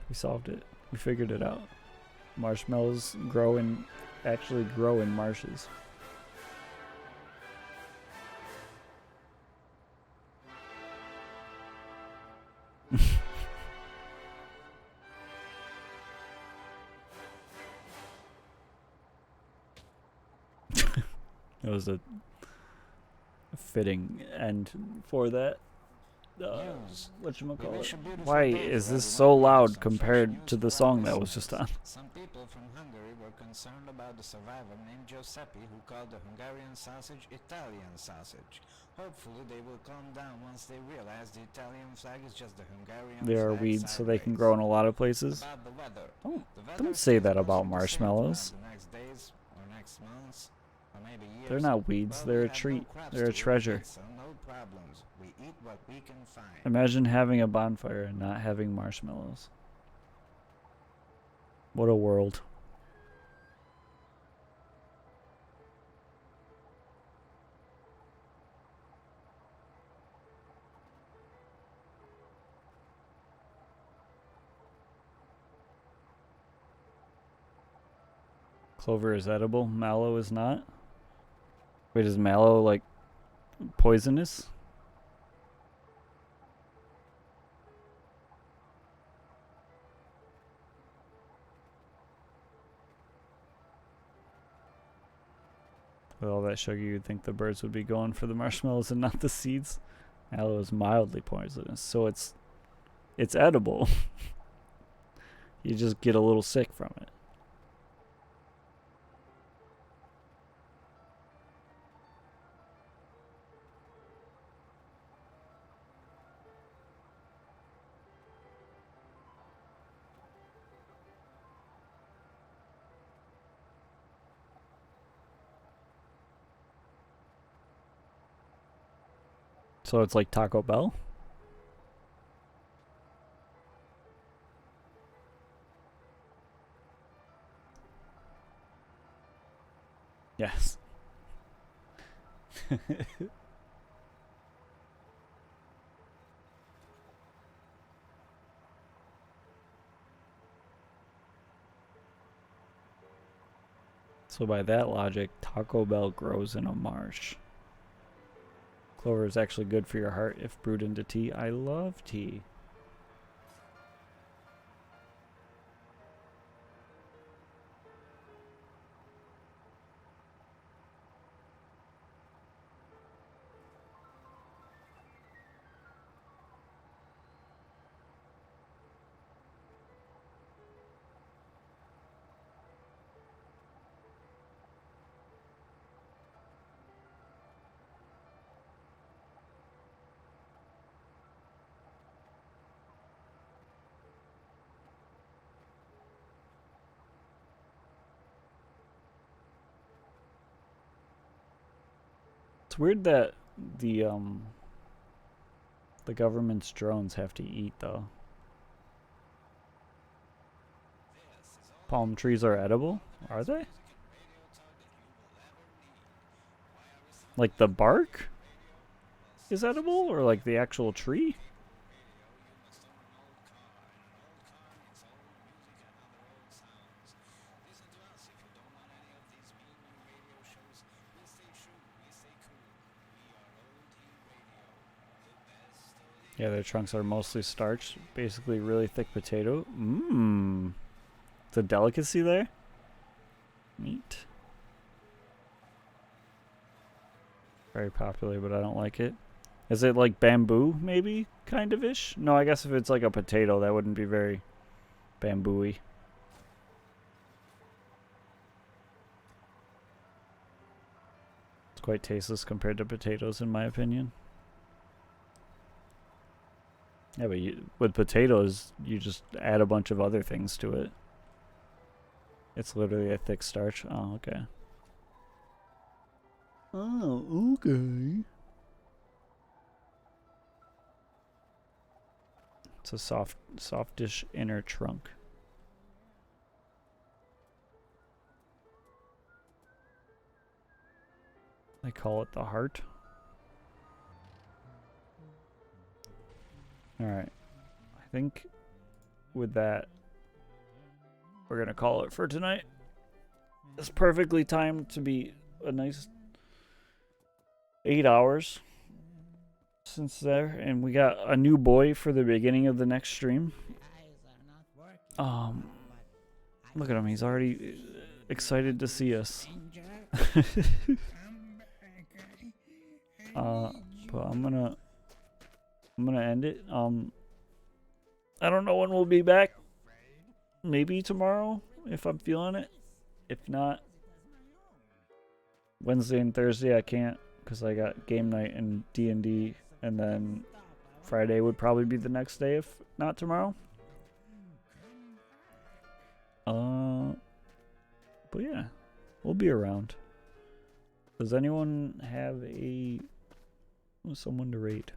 We solved it. We figured it out. Marshmallows actually grow in marshes. It was a fitting end for that. Whatchamacallit? Why is this so loud compared to the song that was just on? Some people from Hungary were concerned about the survivor named Giuseppe who called the Hungarian sausage Italian sausage. Hopefully they will calm down once they realize the Italian flag is just the Hungarian There are flag weeds so they can sideways. grow in a lot of places. About the weather. The weather Don't say stays that mostly about the same marshmallows. throughout the next days or next months or maybe years. They're not weeds, Well, they're we a have no treat. crops They're a to grow treasure. with, so no problems. We eat what we can find. Imagine having a bonfire and not having marshmallows. What a world. Clover is edible. Mallow is not. Wait, is mallow like poisonous? With all that sugar, you'd think the birds would be going for the marshmallows and not the seeds. Mallow is mildly poisonous, so it's edible. You just get a little sick from it. So it's like Taco Bell? Yes. So by that logic, Taco Bell grows in a marsh. Clover is actually good for your heart if brewed into tea. I love tea. It's weird that the government's drones have to eat though. Palm trees are edible? Are they? Like the bark is edible or like the actual tree? Yeah, their trunks are mostly starch, basically really thick potato. Mmm. It's a delicacy there. Neat. Very popular, but I don't like it. Is it like bamboo, maybe? Kind of ish? No, I guess if it's like a potato, that wouldn't be very bamboo-y. It's quite tasteless compared to potatoes, in my opinion. Yeah, but with potatoes, you just add a bunch of other things to it. It's literally a thick starch. Oh, okay. Oh, okay. It's a softish inner trunk. They call it the heart. Alright. I think with that, we're going to call it for tonight. It's perfectly timed to be a nice 8 hours since there. And we got a new boy for the beginning of the next stream. Look at him. He's already excited to see us. But I'm gonna end it. I don't know when we'll be back. Maybe tomorrow if I'm feeling it. If not, Wednesday and Thursday I can't because I got game night and D&D, and then Friday would probably be the next day if not tomorrow. But yeah, we'll be around. Does anyone have someone to rate?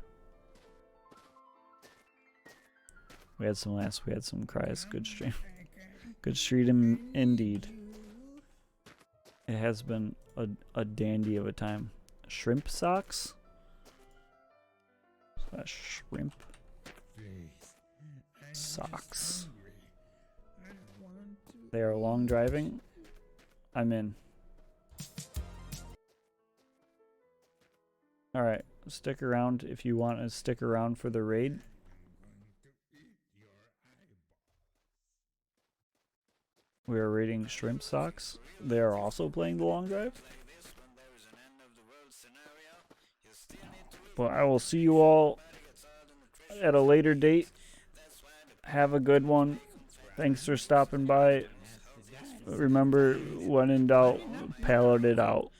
We had some laughs, we had some cries. Good stream. Good stream indeed. It has been a dandy of a time. Shrimp socks? Shrimp socks. They are long driving. I'm in. Alright, stick around if you want to stick around for the raid. We are raiding Shrimp Socks. They are also playing the long drive. Well, I will see you all at a later date. Have a good one. Thanks for stopping by. Remember, when in doubt, pallet it out.